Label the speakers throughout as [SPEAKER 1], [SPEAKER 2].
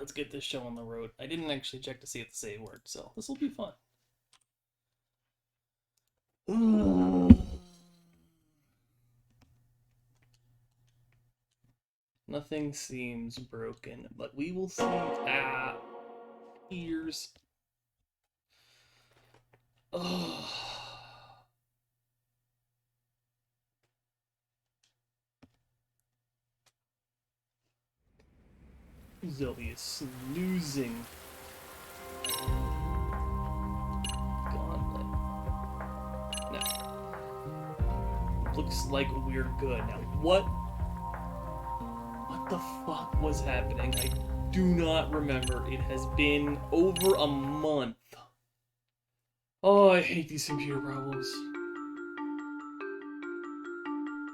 [SPEAKER 1] let's get this show on the road. I didn't actually check to see if the save worked, so this will be fun. Nothing seems broken, but we will see. Ears. Oh. Zoe is snoozing. Gauntlet. No. Looks like we're good. Now, what the fuck was happening? I do not remember. It has been over a month. Oh, I hate these computer problems.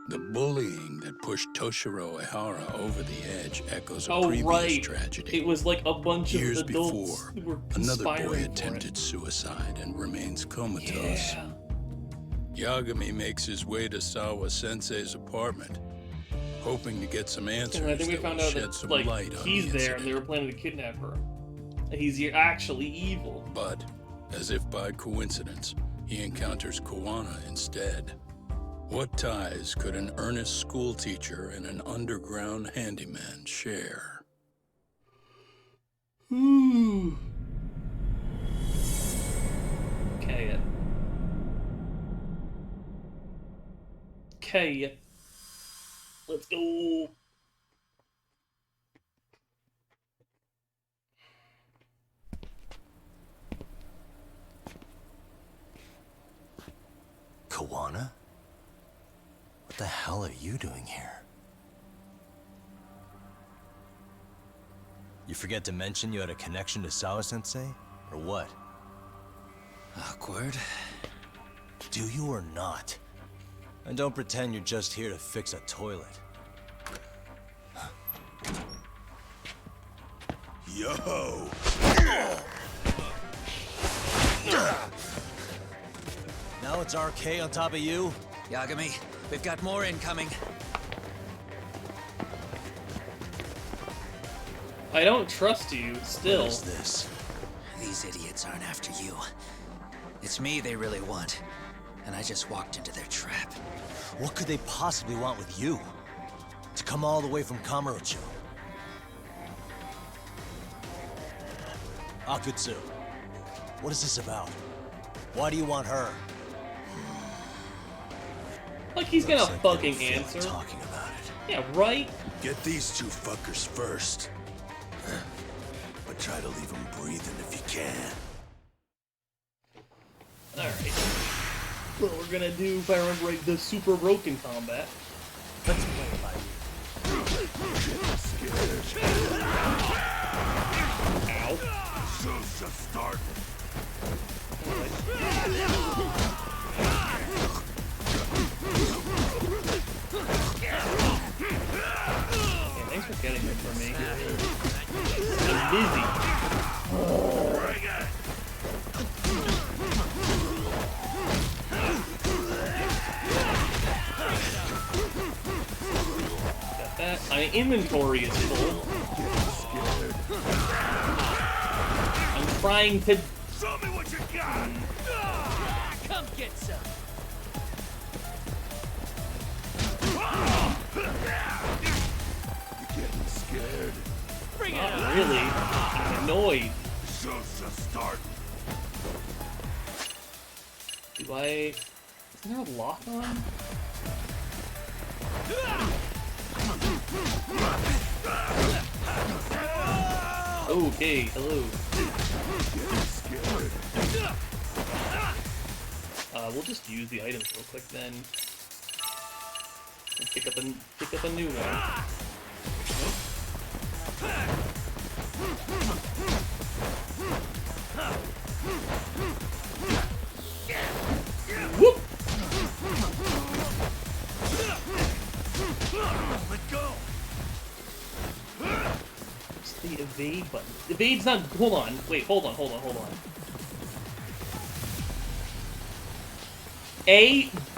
[SPEAKER 2] The bullying that pushed Toshiro Ehara over the edge echoes a previous tragedy.
[SPEAKER 1] It was like a bunch
[SPEAKER 2] Years
[SPEAKER 1] of adults
[SPEAKER 2] before,
[SPEAKER 1] who were
[SPEAKER 2] another boy
[SPEAKER 1] conspiring
[SPEAKER 2] attempted suicide and remains comatose.
[SPEAKER 1] Yeah.
[SPEAKER 2] Yagami makes his way to Sawa Sensei's apartment, hoping to get some answers
[SPEAKER 1] And I think we
[SPEAKER 2] that
[SPEAKER 1] found
[SPEAKER 2] will
[SPEAKER 1] out
[SPEAKER 2] shed
[SPEAKER 1] that
[SPEAKER 2] some
[SPEAKER 1] like
[SPEAKER 2] light on
[SPEAKER 1] he's
[SPEAKER 2] the
[SPEAKER 1] there and
[SPEAKER 2] incident.
[SPEAKER 1] they were planning to kidnap her. And he's actually evil.
[SPEAKER 2] But, as if by coincidence, he encounters Koana instead. What ties could an earnest schoolteacher and an underground handyman share?
[SPEAKER 1] Okay. Okay. Let's go.
[SPEAKER 3] Koana? What the hell are you doing here? You forget to mention you had a connection to Sawa-sensei? Or what?
[SPEAKER 4] Awkward.
[SPEAKER 3] Do you or not? And don't pretend you're just here to fix a toilet.
[SPEAKER 2] Yo!
[SPEAKER 3] Now it's RK on top of you?
[SPEAKER 4] Yagami, we've got more incoming.
[SPEAKER 1] I don't trust you, still.
[SPEAKER 3] What is this?
[SPEAKER 4] These idiots aren't after you. It's me they really want. And I just walked into their trap.
[SPEAKER 3] What could they possibly want with you? To come all the way from Kamurocho? Akutsu, what is this about? Why do you want her?
[SPEAKER 1] Like he's gonna
[SPEAKER 3] Looks like they
[SPEAKER 1] fucking
[SPEAKER 3] don't feel like
[SPEAKER 1] answer.
[SPEAKER 3] talking about it.
[SPEAKER 1] Yeah, right?
[SPEAKER 2] Get these two fuckers first. But try to leave them breathing if you can.
[SPEAKER 1] Alright. Well, we're gonna do, if I remember right, the super broken combat.
[SPEAKER 3] Let's play it by ear.
[SPEAKER 1] Ow.
[SPEAKER 2] Show's just starting.
[SPEAKER 1] Yeah, thanks for getting it for me. I'm busy. Got that. My inventory is full. I'm trying to.
[SPEAKER 2] Show me what you got!
[SPEAKER 4] Come get some.
[SPEAKER 2] You getting scared?
[SPEAKER 1] Not really. I'm annoyed.
[SPEAKER 2] Show's just starting.
[SPEAKER 1] Do I? Is there a lock on? Okay, hello. We'll just use the items real quick then. And pick up a new one. Whoop!
[SPEAKER 2] Let go!
[SPEAKER 1] What's the evade button? Evade's not. Hold on. Wait. Hold on.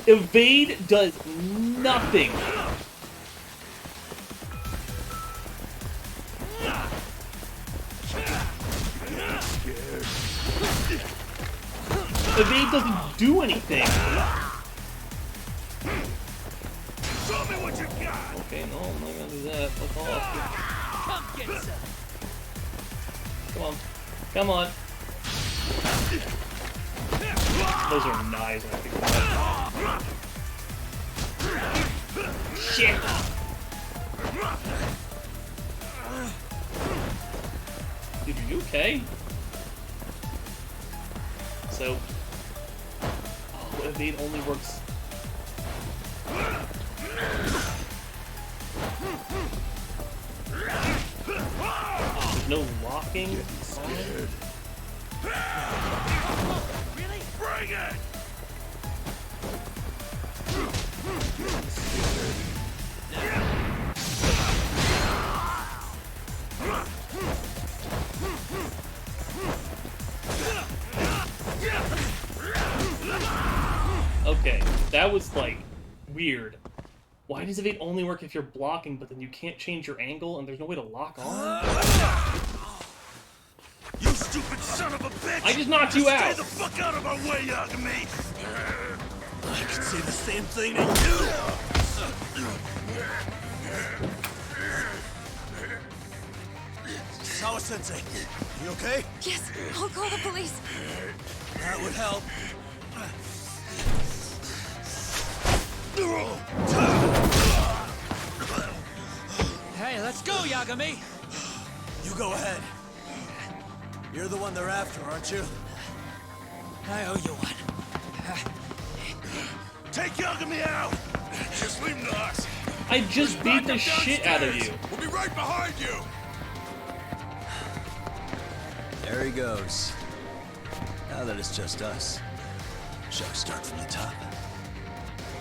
[SPEAKER 1] Evade does nothing. Evade doesn't do anything.
[SPEAKER 5] Show me what you got.
[SPEAKER 1] Okay, no, I'm not gonna do that. Fuck off.
[SPEAKER 5] Come get some.
[SPEAKER 1] Come on. Come on. Those are knives when I think about it. Shit! Dude, are you okay? So... Oh, evade only works... There's no locking?
[SPEAKER 5] Really? Bring it.
[SPEAKER 1] Okay, that was like weird. Why does evade only work if you're blocking, but then you can't change your angle and there's no way to lock on?
[SPEAKER 5] You stupid son of a bitch!
[SPEAKER 1] I just knocked you out!
[SPEAKER 5] Stay the fuck out of our way, Yagami! I could say the same thing to you!
[SPEAKER 3] Sawa-sensei, you okay?
[SPEAKER 6] Yes, I'll call the police.
[SPEAKER 3] That would help.
[SPEAKER 4] Hey, let's go, Yagami!
[SPEAKER 3] You go ahead. You're the one they're after, aren't you?
[SPEAKER 4] I owe you one.
[SPEAKER 5] Take Yagami out! Just leave him to us!
[SPEAKER 1] I just beat the shit out of you!
[SPEAKER 5] We'll be right behind you!
[SPEAKER 3] There he goes. Now that it's just us, shall we start from the top?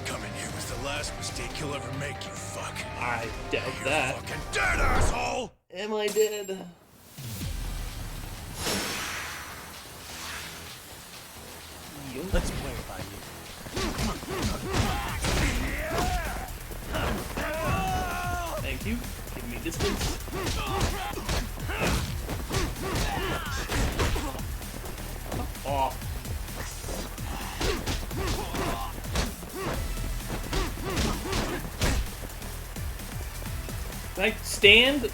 [SPEAKER 5] Coming here was the last mistake you'll ever make, you fuck.
[SPEAKER 1] I doubt
[SPEAKER 5] You're
[SPEAKER 1] that.
[SPEAKER 5] fucking dead, asshole!
[SPEAKER 1] Am I dead?
[SPEAKER 3] Let's play it by you.
[SPEAKER 1] Thank you. Give me distance. Off. Can I stand?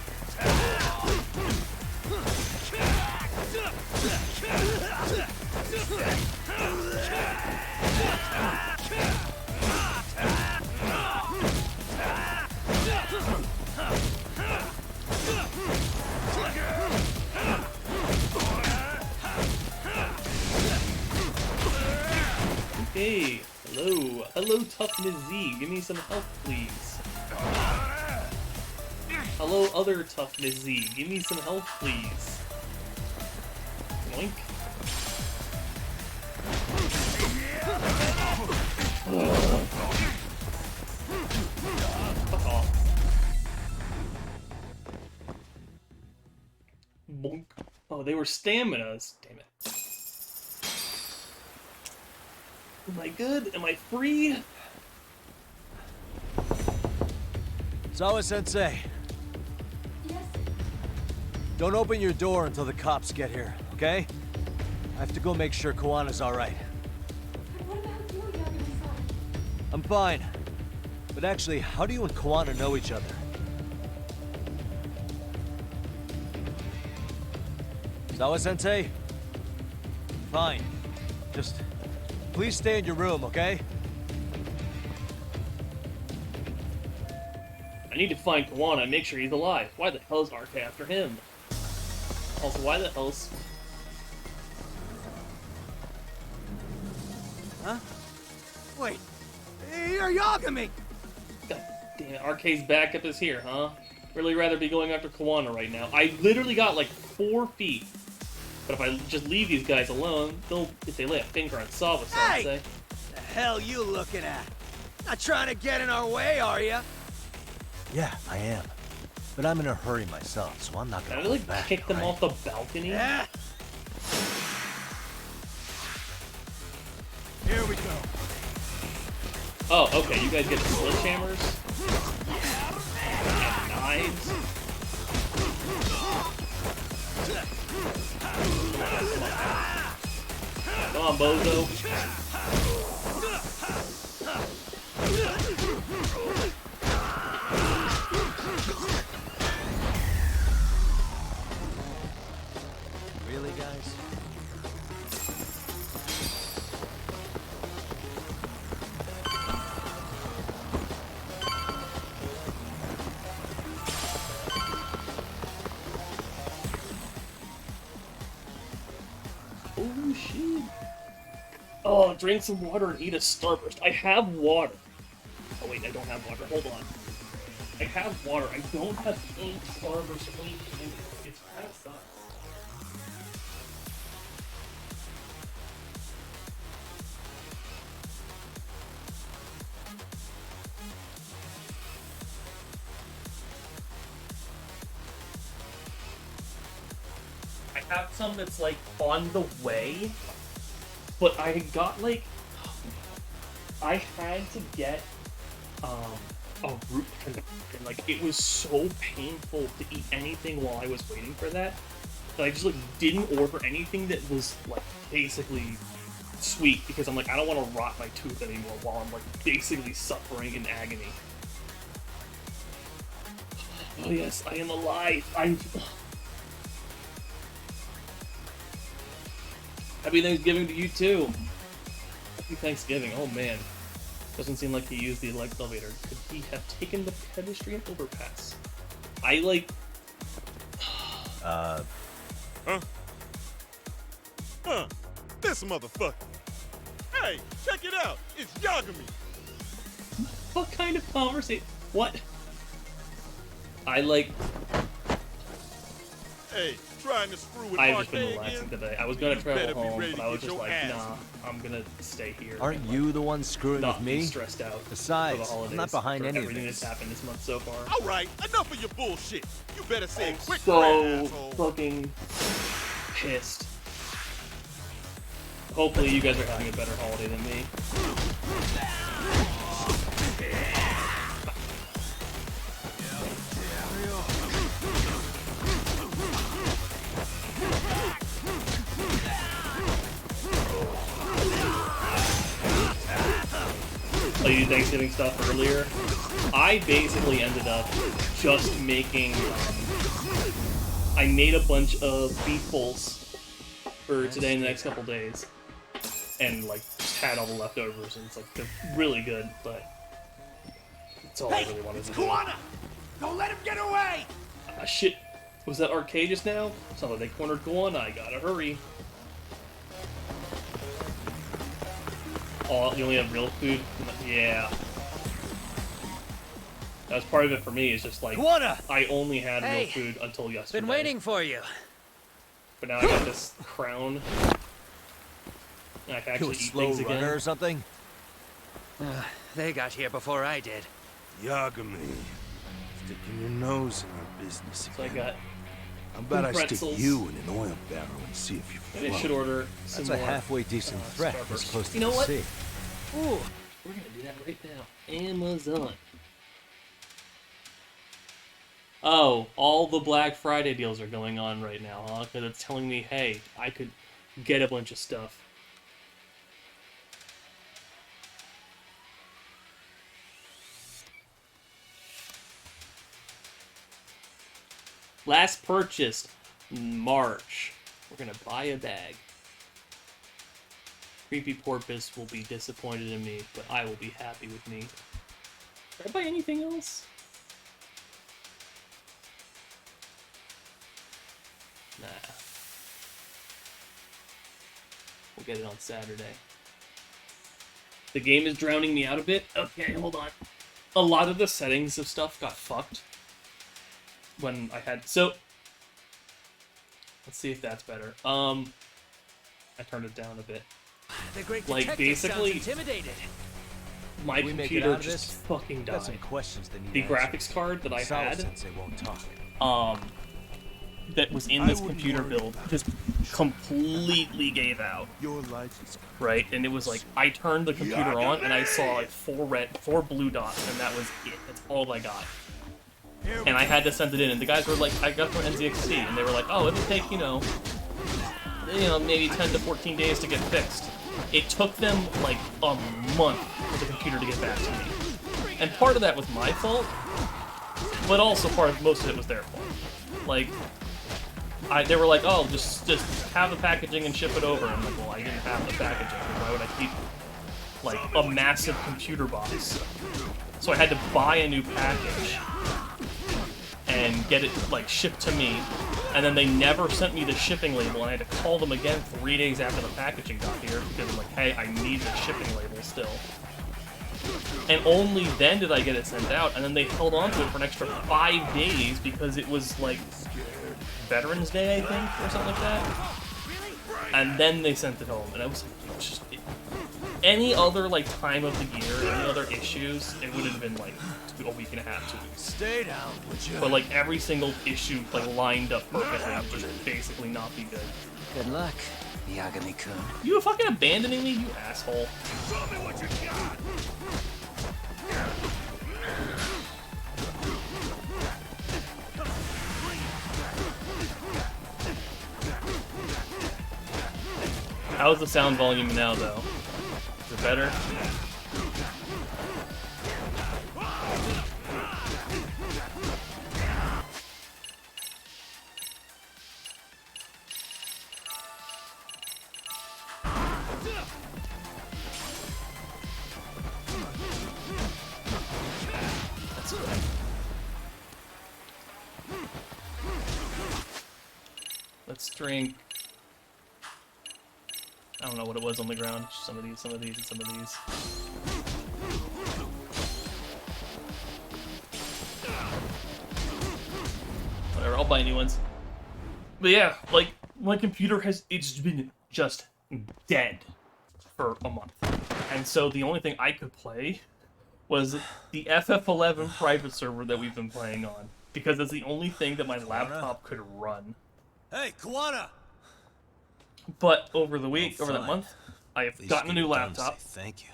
[SPEAKER 1] Okay. Hello. Hello, Tough Ms. Z. Give me some help, please. Hello, other Tough Ms. Z. Give me some help, please. Yoink. Fuck off. Bonk. Oh, they were staminas. Damn it. Am I good? Am I free?
[SPEAKER 3] Sawa-sensei,
[SPEAKER 6] Yes.
[SPEAKER 3] don't open your door until the cops get here, okay? I have to go make sure Kawana's alright.
[SPEAKER 6] But what about you, Yagami-san?
[SPEAKER 3] I'm fine. But actually, how do you and Kawana know each other? Sawa-sensei? Fine. Just please stay in your room, okay?
[SPEAKER 1] I need to find Kawana and make sure he's alive. Why the hell is Ark after him? Also, why the hell's...
[SPEAKER 7] Huh? Wait, you're Yagami!
[SPEAKER 1] God damn it, Arcade's backup is here, huh? Really rather be going after Kawana right now. I literally got like 4 feet. But if I just leave these guys alone, they'll, if they lay a finger on Sawa-sensei.
[SPEAKER 7] Hey! The hell you looking at? Not trying to get in our way, are ya?
[SPEAKER 3] Yeah, I am. But I'm in a hurry myself, so I'm not
[SPEAKER 1] Can
[SPEAKER 3] gonna
[SPEAKER 1] I really
[SPEAKER 3] hold back,
[SPEAKER 1] kick them
[SPEAKER 3] alright?
[SPEAKER 1] off the balcony?
[SPEAKER 7] Yeah. Here we go.
[SPEAKER 1] Oh, okay, you guys get sledgehammers? And knives? Come on, come on. Come on, bozo.
[SPEAKER 3] Really, guys?
[SPEAKER 1] Oh shit. Oh, drink some water and eat a Starburst. I have water. Oh wait, I don't have water. Hold on. I have water. I don't have any Starburst or anything. It's kind of sucks. I have some that's like on the way, but I got like I had to get a root canal, and like it was so painful to eat anything while I was waiting for that I just like didn't order anything that was like basically sweet because I'm like I don't want to rot my tooth anymore while I'm like basically suffering in agony. Oh yes, I am alive. I'm. Happy Thanksgiving to you too. Happy Thanksgiving. Oh man. Doesn't seem like he used the elevator. Could he have taken the pedestrian overpass? I like.
[SPEAKER 5] Huh? This motherfucker. Hey, check it out. It's Yagami.
[SPEAKER 1] What kind of conversation? What? I like.
[SPEAKER 5] Hey, trying to screw with
[SPEAKER 1] I've just been
[SPEAKER 5] Arcade
[SPEAKER 1] relaxing
[SPEAKER 5] again?
[SPEAKER 1] today. I was gonna
[SPEAKER 5] You
[SPEAKER 1] travel
[SPEAKER 5] better be
[SPEAKER 1] home,
[SPEAKER 5] ready
[SPEAKER 1] but
[SPEAKER 5] to
[SPEAKER 1] I was
[SPEAKER 5] get
[SPEAKER 1] just
[SPEAKER 5] your
[SPEAKER 1] like,
[SPEAKER 5] ass
[SPEAKER 1] nah, I'm gonna stay here.
[SPEAKER 3] Aren't
[SPEAKER 1] and,
[SPEAKER 3] you the one screwing
[SPEAKER 1] not
[SPEAKER 3] with
[SPEAKER 1] be
[SPEAKER 3] me?
[SPEAKER 1] stressed out
[SPEAKER 3] Besides,
[SPEAKER 1] for the
[SPEAKER 3] I'm
[SPEAKER 1] holidays?
[SPEAKER 3] not behind
[SPEAKER 1] for
[SPEAKER 3] any of
[SPEAKER 1] everything
[SPEAKER 3] this.
[SPEAKER 1] that's happened this month so far.
[SPEAKER 5] All right, enough of your bullshit. You better say
[SPEAKER 1] I'm
[SPEAKER 5] it quick,
[SPEAKER 1] so
[SPEAKER 5] asshole.
[SPEAKER 1] fucking pissed. Hopefully you guys are having a better holiday than me. Lady Thanksgiving stuff earlier. I basically ended up just making. I made a bunch of beef bowls for today and the next couple days, and like just had all the leftovers, and it's like they're really good, but that's all I really wanted to do.
[SPEAKER 7] Kuwana! Don't let him get away!
[SPEAKER 1] Ah, shit. Was that arcade just now? Sounds like they cornered Kuwana. I gotta hurry. Oh, you only have real food? Yeah. That was part of it for me, is just like,
[SPEAKER 3] Kuwana!
[SPEAKER 1] I only had real
[SPEAKER 4] Hey,
[SPEAKER 1] food until yesterday.
[SPEAKER 4] Been waiting for you.
[SPEAKER 1] But now I got this crown. And I can
[SPEAKER 3] You a
[SPEAKER 1] actually eat
[SPEAKER 3] slow
[SPEAKER 1] things
[SPEAKER 3] runner
[SPEAKER 1] again.
[SPEAKER 3] or something?
[SPEAKER 4] They got here before I did.
[SPEAKER 5] Yagami, sticking your nose in our business
[SPEAKER 1] So I
[SPEAKER 5] again.
[SPEAKER 1] got.
[SPEAKER 5] How about I stick
[SPEAKER 1] pretzels.
[SPEAKER 5] you in an oil barrel and see if you
[SPEAKER 1] Maybe I
[SPEAKER 5] float?
[SPEAKER 1] should order some
[SPEAKER 3] That's a
[SPEAKER 1] more.
[SPEAKER 3] halfway decent threat
[SPEAKER 1] Starburst.
[SPEAKER 3] as close to
[SPEAKER 1] You know
[SPEAKER 3] the
[SPEAKER 1] what?
[SPEAKER 3] sea.
[SPEAKER 1] Ooh, we're gonna do that right now. Amazon. Oh, all the Black Friday deals are going on right now, huh? Because it's telling me, hey, I could get a bunch of stuff. Last purchased March. We're gonna buy a bag. Creepy Porpoise will be disappointed in me, but I will be happy with me. Did I buy anything else? Nah. We'll get it on Saturday. The game is drowning me out a bit. Okay, hold on. A lot of the settings of stuff got fucked when I had... So, let's see if that's better. I turned it down a bit.
[SPEAKER 4] The great
[SPEAKER 1] Like,
[SPEAKER 4] detective
[SPEAKER 1] basically-
[SPEAKER 4] sounds intimidated.
[SPEAKER 1] My
[SPEAKER 3] We make it
[SPEAKER 1] computer
[SPEAKER 3] out of
[SPEAKER 1] just
[SPEAKER 3] this?
[SPEAKER 1] fucking
[SPEAKER 3] Got some
[SPEAKER 1] died.
[SPEAKER 3] questions that need
[SPEAKER 1] The
[SPEAKER 3] answers.
[SPEAKER 1] graphics card that I had,
[SPEAKER 3] Sawa-sensei won't talk.
[SPEAKER 1] that was in this computer build, just completely gave out,
[SPEAKER 5] Your life is
[SPEAKER 1] right? And it was like, I turned the computer on and I saw like 4 blue dots, and that was it. That's all I got. And I had to send it in, and the guys were like, I got from NZXT, and they were like, oh, it'll take, you know, maybe 10 to 14 days to get fixed. It took them like a month for the computer to get back to me. And part of that was my fault, but also most of it was their fault. Like, they were like, oh, just have the packaging and ship it over. I'm like, well, I didn't have the packaging. Why would I keep, like, a massive computer box? So I had to buy a new package and get it, like, shipped to me. And then they never sent me the shipping label, and I had to call them again 3 days after the packaging got here because I'm like, hey, I need the shipping label still. And only then did I get it sent out, and then they held on to it for an extra 5 days because it was, like, Veterans Day, I think, or something like that. And then they sent it home, and I was like, just, any other, like, time of the year, any other issues, it would have been, like, a week and a half, 2 weeks.
[SPEAKER 3] Stay down, would you?
[SPEAKER 1] But, like, every single issue, like, lined up perfectly and just basically not be good.
[SPEAKER 4] Good luck, Yagami-kun.
[SPEAKER 1] You fucking abandoning me, you asshole.
[SPEAKER 5] Show me what you got!
[SPEAKER 1] How's the sound volume now, though? Is it better? That's good. Let's drink. I don't know what it was on the ground. Some of these, and some of these. Whatever, I'll buy new ones. But yeah, like, my computer it's been just dead for a month. And so the only thing I could play was the FF11 private server that we've been playing on. Because it's the only thing that my laptop could run.
[SPEAKER 3] Hey, Kawana!
[SPEAKER 1] But over the week, over that
[SPEAKER 3] fine.
[SPEAKER 1] month, I have
[SPEAKER 3] At least
[SPEAKER 1] gotten a
[SPEAKER 3] get
[SPEAKER 1] new
[SPEAKER 3] it done to
[SPEAKER 1] laptop.
[SPEAKER 3] say thank you.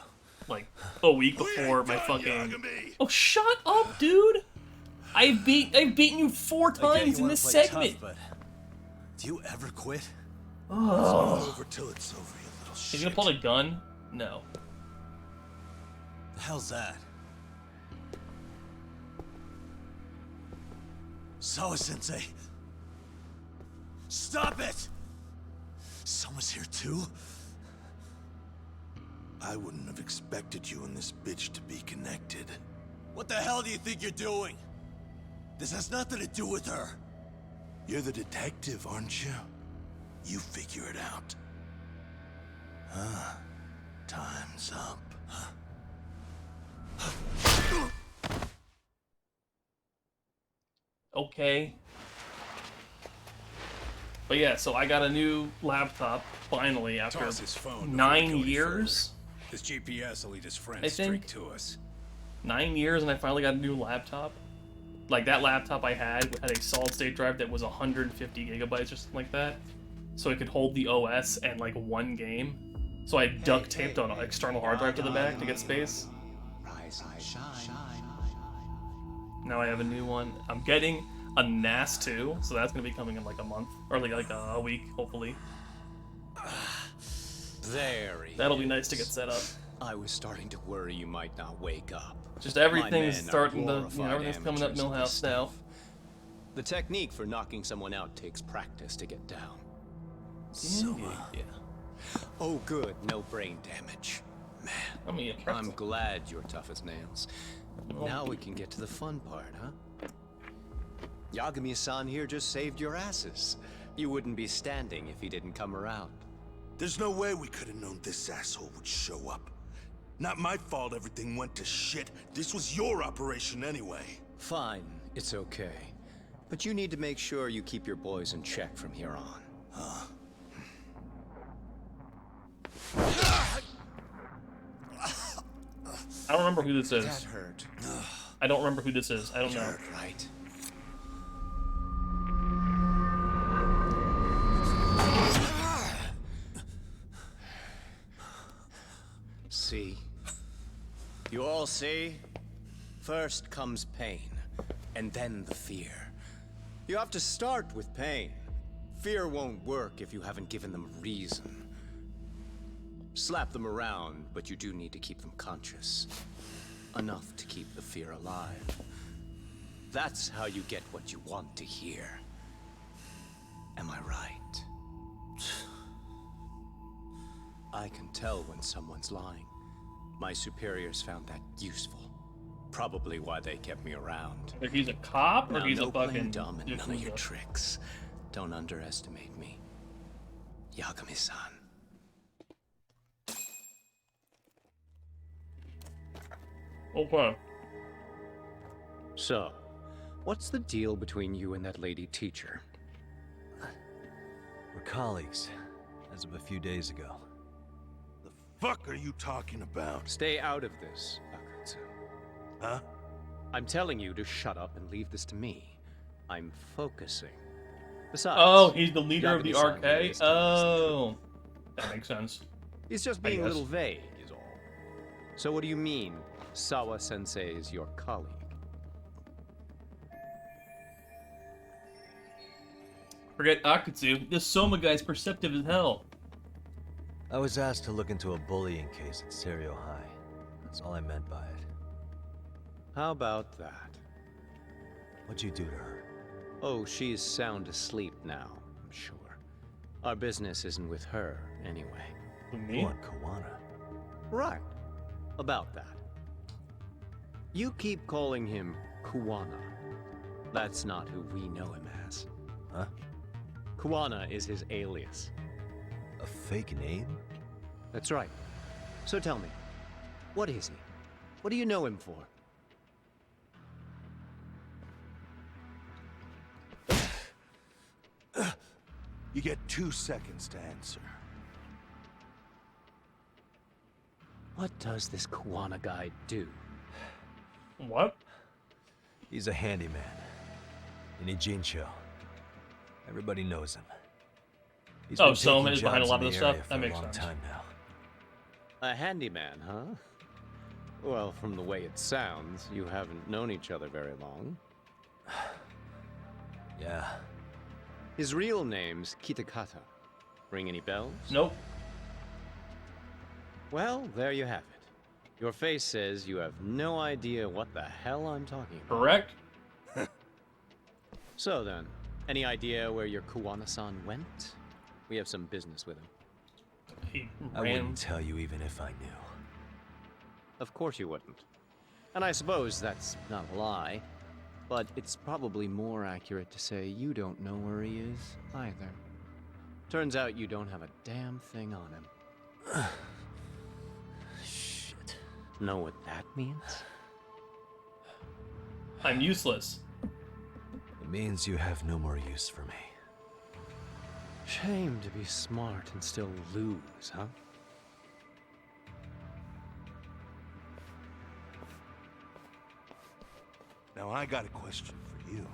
[SPEAKER 1] Like, a week
[SPEAKER 5] We
[SPEAKER 1] before
[SPEAKER 5] ain't
[SPEAKER 1] my
[SPEAKER 5] done,
[SPEAKER 1] fucking...
[SPEAKER 5] Yagami.
[SPEAKER 1] Oh, shut up, dude! I've beaten you 4
[SPEAKER 3] I get
[SPEAKER 1] times
[SPEAKER 3] you
[SPEAKER 1] in
[SPEAKER 3] wanna
[SPEAKER 1] this
[SPEAKER 3] play
[SPEAKER 1] segment!
[SPEAKER 3] tough, but do you ever quit?
[SPEAKER 1] Oh.
[SPEAKER 5] It's over till it's over, you little shit.
[SPEAKER 1] He's gonna pull a gun? No.
[SPEAKER 3] The hell's that? Sawa-sensei! Stop it! Someone's here too?
[SPEAKER 5] I wouldn't have expected you and this bitch to be connected.
[SPEAKER 3] What the hell do you think you're doing? This has nothing to do with her.
[SPEAKER 5] You're the detective, aren't you? You figure it out. Huh? Time's up.
[SPEAKER 1] Okay. But yeah, so I got a new laptop, finally, after
[SPEAKER 2] Toss his phone before we
[SPEAKER 1] 9
[SPEAKER 2] go any
[SPEAKER 1] years.
[SPEAKER 2] further. This GPS will lead his
[SPEAKER 1] I
[SPEAKER 2] friends
[SPEAKER 1] think-
[SPEAKER 2] straight to us.
[SPEAKER 1] 9 years, and I finally got a new laptop. Like, that laptop I had a solid-state drive that was 150 gigabytes or something like that. So it could hold the OS and, like, 1 game. So I duct-taped an external hard drive to the back to get space. Now I have a new one. I'm getting a NAS 2, so that's going to be coming in, like, a month. Or, like a week, hopefully.
[SPEAKER 8] There he
[SPEAKER 1] That'll be
[SPEAKER 8] is.
[SPEAKER 1] nice to get set up.
[SPEAKER 8] I was starting to worry you might not wake up.
[SPEAKER 1] Just everything's
[SPEAKER 8] men are
[SPEAKER 1] starting to,
[SPEAKER 8] glorified
[SPEAKER 1] everything's coming up
[SPEAKER 8] amateurs at this
[SPEAKER 1] Millhouse now.
[SPEAKER 8] stuff. The technique for knocking someone out takes practice to get down.
[SPEAKER 1] Yeah.
[SPEAKER 8] Oh good, no brain damage. Man,
[SPEAKER 1] I mean,
[SPEAKER 8] I'm glad you're tough as nails.
[SPEAKER 1] Oh.
[SPEAKER 8] Now we can get to the fun part, huh? Yagami-san here just saved your asses. You wouldn't be standing if he didn't come around.
[SPEAKER 5] There's no way we could have known this asshole would show up. Not my fault everything went to shit. This was your operation anyway.
[SPEAKER 8] Fine, it's okay. But you need to make sure you keep your boys in check from here on.
[SPEAKER 1] I don't remember who this
[SPEAKER 8] That
[SPEAKER 1] is.
[SPEAKER 8] hurt.
[SPEAKER 1] I don't remember who this is. I don't know.
[SPEAKER 8] Right. See? You all see? First comes pain, and then the fear. You have to start with pain. Fear won't work if you haven't given them a reason. Slap them around, but you do need to keep them conscious. Enough to keep the fear alive. That's how you get what you want to hear. Am I right? I can tell when someone's lying. My superiors found that useful. Probably why they kept me around.
[SPEAKER 1] If he's a cop or
[SPEAKER 8] Now,
[SPEAKER 1] he's
[SPEAKER 8] no
[SPEAKER 1] a fucking
[SPEAKER 8] playing dumb and none of your
[SPEAKER 1] Yakuza?
[SPEAKER 8] tricks. Don't underestimate me. Yagami-san.
[SPEAKER 1] Okay.
[SPEAKER 8] So, what's the deal between you and that lady teacher?
[SPEAKER 3] We're colleagues, as of a few days ago.
[SPEAKER 5] The fuck are you talking about?
[SPEAKER 8] Stay out of this, Akutsu.
[SPEAKER 5] Huh?
[SPEAKER 8] I'm telling you to shut up and leave this to me. I'm focusing. Besides,
[SPEAKER 1] Oh, he's the leader of the
[SPEAKER 8] Yagami-san
[SPEAKER 1] RK?
[SPEAKER 8] here is to
[SPEAKER 1] Oh. That makes sense.
[SPEAKER 8] He's just
[SPEAKER 1] I
[SPEAKER 8] being a
[SPEAKER 1] guess.
[SPEAKER 8] little vague, is all. So what do you mean, Sawa-sensei is your colleague?
[SPEAKER 1] Forget Akutsu. This Soma guy's perceptive as hell.
[SPEAKER 3] I was asked to look into a bullying case at Serio High. That's all I meant by it.
[SPEAKER 8] How about that?
[SPEAKER 3] What'd you do to her?
[SPEAKER 8] Oh, she's sound asleep now, I'm sure. Our business isn't with her, anyway.
[SPEAKER 1] Me?
[SPEAKER 3] What, Kawana?
[SPEAKER 8] Right. About that. You keep calling him Kuwana. That's not who we know him as.
[SPEAKER 3] Huh?
[SPEAKER 8] Kuwana is his alias.
[SPEAKER 3] A fake name?
[SPEAKER 8] That's right. So tell me, what is he? What do you know him for?
[SPEAKER 5] You get 2 seconds to answer.
[SPEAKER 8] What does this Kuwana guy do?
[SPEAKER 1] What?
[SPEAKER 3] He's a handyman. In Ijincho. Everybody knows him. He's
[SPEAKER 1] Oh,
[SPEAKER 3] been
[SPEAKER 1] Soma
[SPEAKER 3] taking
[SPEAKER 1] is behind a
[SPEAKER 3] jobs
[SPEAKER 1] lot
[SPEAKER 3] in
[SPEAKER 1] of
[SPEAKER 3] the
[SPEAKER 1] the stuff?
[SPEAKER 3] area for
[SPEAKER 1] That makes
[SPEAKER 3] a long
[SPEAKER 1] sense.
[SPEAKER 3] time now.
[SPEAKER 8] A handyman, huh? Well, from the way it sounds, you haven't known each other very long.
[SPEAKER 3] Yeah.
[SPEAKER 8] His real name's Kitakata. Ring any bells?
[SPEAKER 1] Nope.
[SPEAKER 8] Well, there you have it. Your face says you have no idea what the hell I'm talking about.
[SPEAKER 1] Correct?
[SPEAKER 8] So then, any idea where your Kuwana-san went? We have some business with him.
[SPEAKER 1] He
[SPEAKER 3] I
[SPEAKER 1] ran.
[SPEAKER 3] wouldn't tell you even if I knew.
[SPEAKER 8] Of course you wouldn't. And I suppose that's not a lie. But it's probably more accurate to say you don't know where he is, either. Turns out you don't have a damn thing on him.
[SPEAKER 3] Shit.
[SPEAKER 8] Know what that means?
[SPEAKER 1] I'm useless.
[SPEAKER 3] It means you have no more use for me.
[SPEAKER 8] Shame to be smart and still lose, huh?
[SPEAKER 5] Now I got a question for you.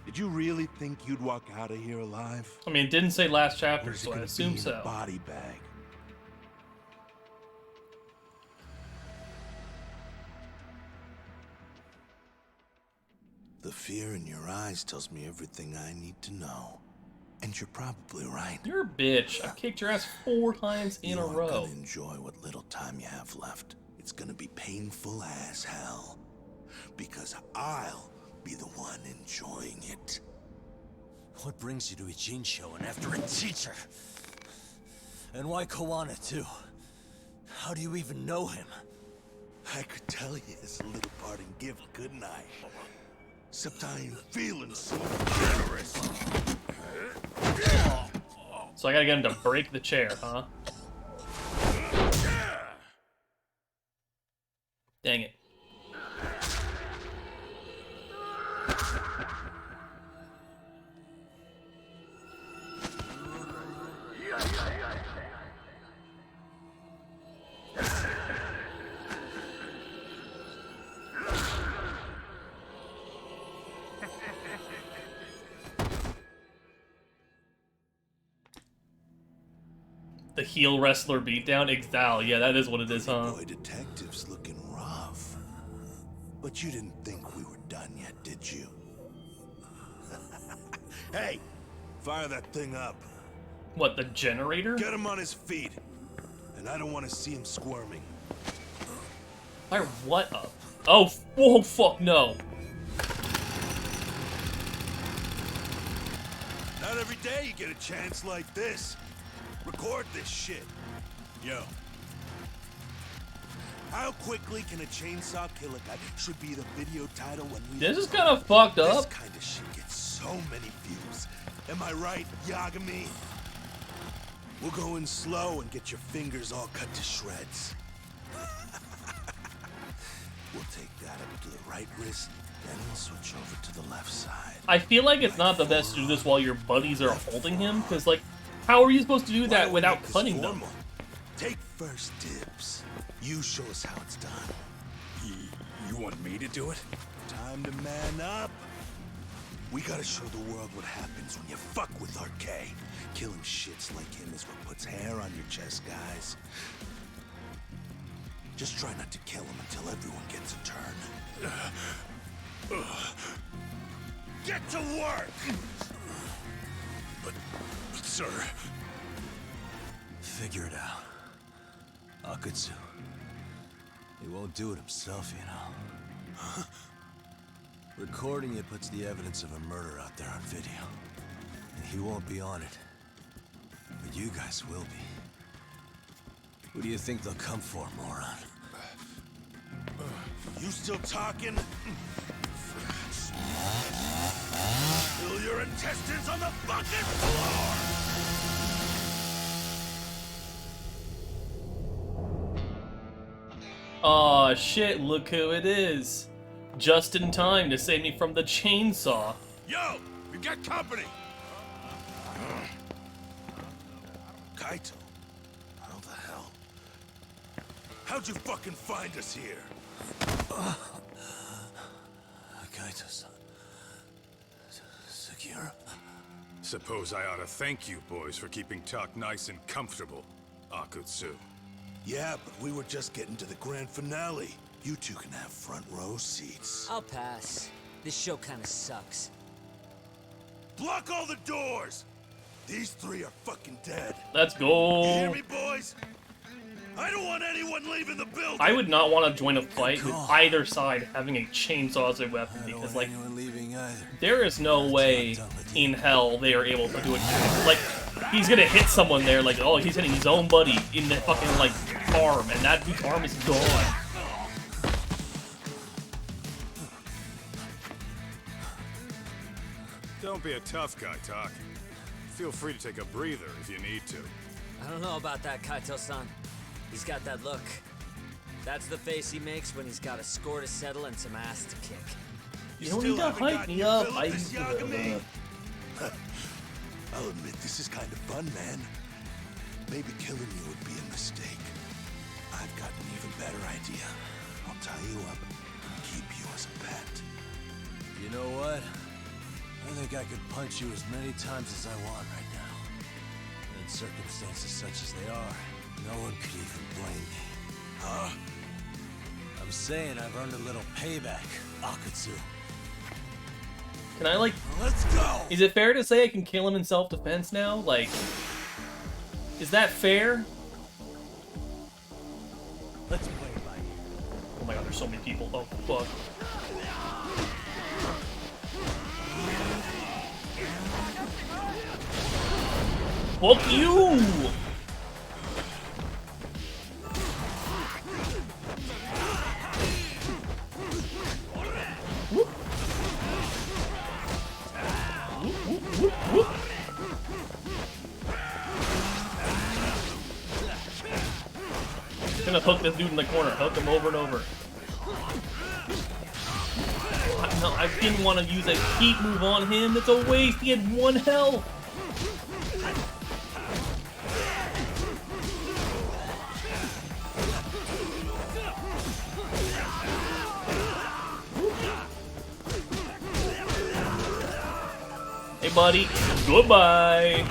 [SPEAKER 5] Did you really think you'd walk out of here alive?
[SPEAKER 1] I mean, it didn't say last
[SPEAKER 5] Or
[SPEAKER 1] chapter,
[SPEAKER 5] is it
[SPEAKER 1] so I
[SPEAKER 5] gonna
[SPEAKER 1] assume
[SPEAKER 5] be in a
[SPEAKER 1] so.
[SPEAKER 5] body bag? The fear in your eyes tells me everything I need to know. And you're probably right.
[SPEAKER 1] You're a bitch. I've kicked your ass 4 times in
[SPEAKER 5] you
[SPEAKER 1] a
[SPEAKER 5] aren't
[SPEAKER 1] row.
[SPEAKER 5] gonna enjoy what little time you have left. It's gonna be painful as hell. Because I'll be the one enjoying it.
[SPEAKER 3] What brings you to Ijincho and after a teacher? And why Kawana too? How do you even know him?
[SPEAKER 5] I could tell you as a little parting gift, couldn't I? Except I ain't feeling so generous.
[SPEAKER 1] So I gotta get him to break the chair, huh? Dang it. The heel wrestler beatdown? Exal, yeah, that is what it is, huh?
[SPEAKER 5] Boy, detective's looking rough. But you didn't think we were done yet, did you? Hey, Fire that thing up.
[SPEAKER 1] What, the generator?
[SPEAKER 5] Get him on his feet. And I don't want to see him squirming.
[SPEAKER 1] Fire what up? Oh, whoa, fuck no.
[SPEAKER 5] Not every day you get a chance like this. Record this shit. Yo. How quickly can a chainsaw kill a guy? Should be the video title when we...
[SPEAKER 1] This is kind of fucked
[SPEAKER 5] This
[SPEAKER 1] up.
[SPEAKER 5] kind of shit gets so many views. Am I right, Yagami? We'll go in slow and get your fingers all cut to shreds. We'll take that up to the right wrist, then we'll switch over to the left side.
[SPEAKER 1] I feel like it's not the best to do this while your buddies are holding him, because, like, how are you supposed to do that without cutting them?
[SPEAKER 5] Take first dibs. You show us how it's done.
[SPEAKER 2] You want me to do it?
[SPEAKER 5] Time to man up. We gotta show the world what happens when you fuck with RK. Killing shits like him is what puts hair on your chest, guys. Just try not to kill him until everyone gets a turn. Get to work!
[SPEAKER 2] But, sir...
[SPEAKER 3] Figure it out. Akutsu. He won't do it himself, you know. Recording it puts the evidence of a murder out there on video. And he won't be on it. But you guys will be. Who do you think they'll come for, moron?
[SPEAKER 5] You still talking? Spill your intestines on the fucking floor!
[SPEAKER 1] Aw, shit, look who it is. Just in time to save me from the chainsaw.
[SPEAKER 5] Yo, we got company! Kaito, how the hell? How'd you fucking find us here?
[SPEAKER 3] Kaito-san. Sekiro.
[SPEAKER 2] Suppose I ought to thank you boys for keeping talk nice and comfortable, Akutsu.
[SPEAKER 5] Yeah, but we were just getting to the grand finale. You two can have front row seats.
[SPEAKER 9] I'll pass. This show kinda sucks.
[SPEAKER 5] Block all the doors! These three are fucking dead.
[SPEAKER 1] Let's
[SPEAKER 5] You hear
[SPEAKER 1] go.
[SPEAKER 5] me, boys? I don't want anyone leaving the building!
[SPEAKER 1] I would not want to join a fight with either side having a chainsaw as a weapon,
[SPEAKER 3] I don't
[SPEAKER 1] because,
[SPEAKER 3] want
[SPEAKER 1] like,
[SPEAKER 3] anyone leaving either.
[SPEAKER 1] there is no way in hell they are able to do it. Like, he's gonna hit someone there, like, oh, he's hitting his own buddy in the fucking, like, arm, and that dude's arm is gone.
[SPEAKER 2] Don't be a tough guy, Talk. Feel free to take a breather if you need to.
[SPEAKER 9] I don't know about that, Kaito-san. He's got that look. That's the face he makes when he's got a score to settle and some ass to kick.
[SPEAKER 1] You don't
[SPEAKER 5] still
[SPEAKER 1] need to
[SPEAKER 5] haven't
[SPEAKER 1] hype
[SPEAKER 5] gotten
[SPEAKER 1] me
[SPEAKER 5] your
[SPEAKER 1] up.
[SPEAKER 5] fill of
[SPEAKER 1] I
[SPEAKER 5] this, Yagami? I'll admit, this is kind of fun, man. Maybe killing you would be a mistake. I've got an even better idea. I'll tie you up and keep you as a pet.
[SPEAKER 3] You know what? I think I could punch you as many times as I want right now. And in circumstances such as they are, no one could even blame me.
[SPEAKER 5] Huh?
[SPEAKER 3] I'm saying I've earned a little payback, Akutsu.
[SPEAKER 1] Can I, like,
[SPEAKER 5] Let's go!
[SPEAKER 1] is it fair to say I can kill him in self-defense now? Like, is that fair?
[SPEAKER 3] Let's play it by ear.
[SPEAKER 1] Oh my god, there's so many people. Oh, fuck. Fuck you! Whoop. Whoop, whoop, whoop, whoop. Gonna hook this dude in the corner. Hook him over and over. No, I didn't want to use a heat move on him. It's a waste. He had 1 health. Hey, buddy. Goodbye.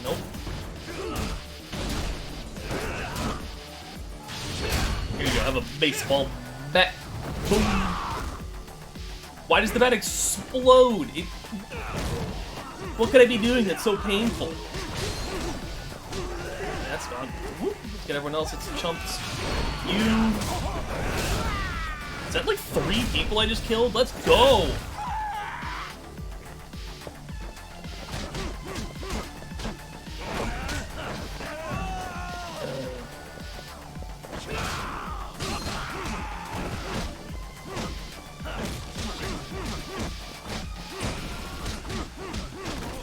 [SPEAKER 1] Nope. Here you go. Have a baseball bat. Boom. Why does the bat explode? What could I be doing that's so painful? That's gone. Whoop. Let's get everyone else. It's chumps. You. Is that like 3 people I just killed? Let's go!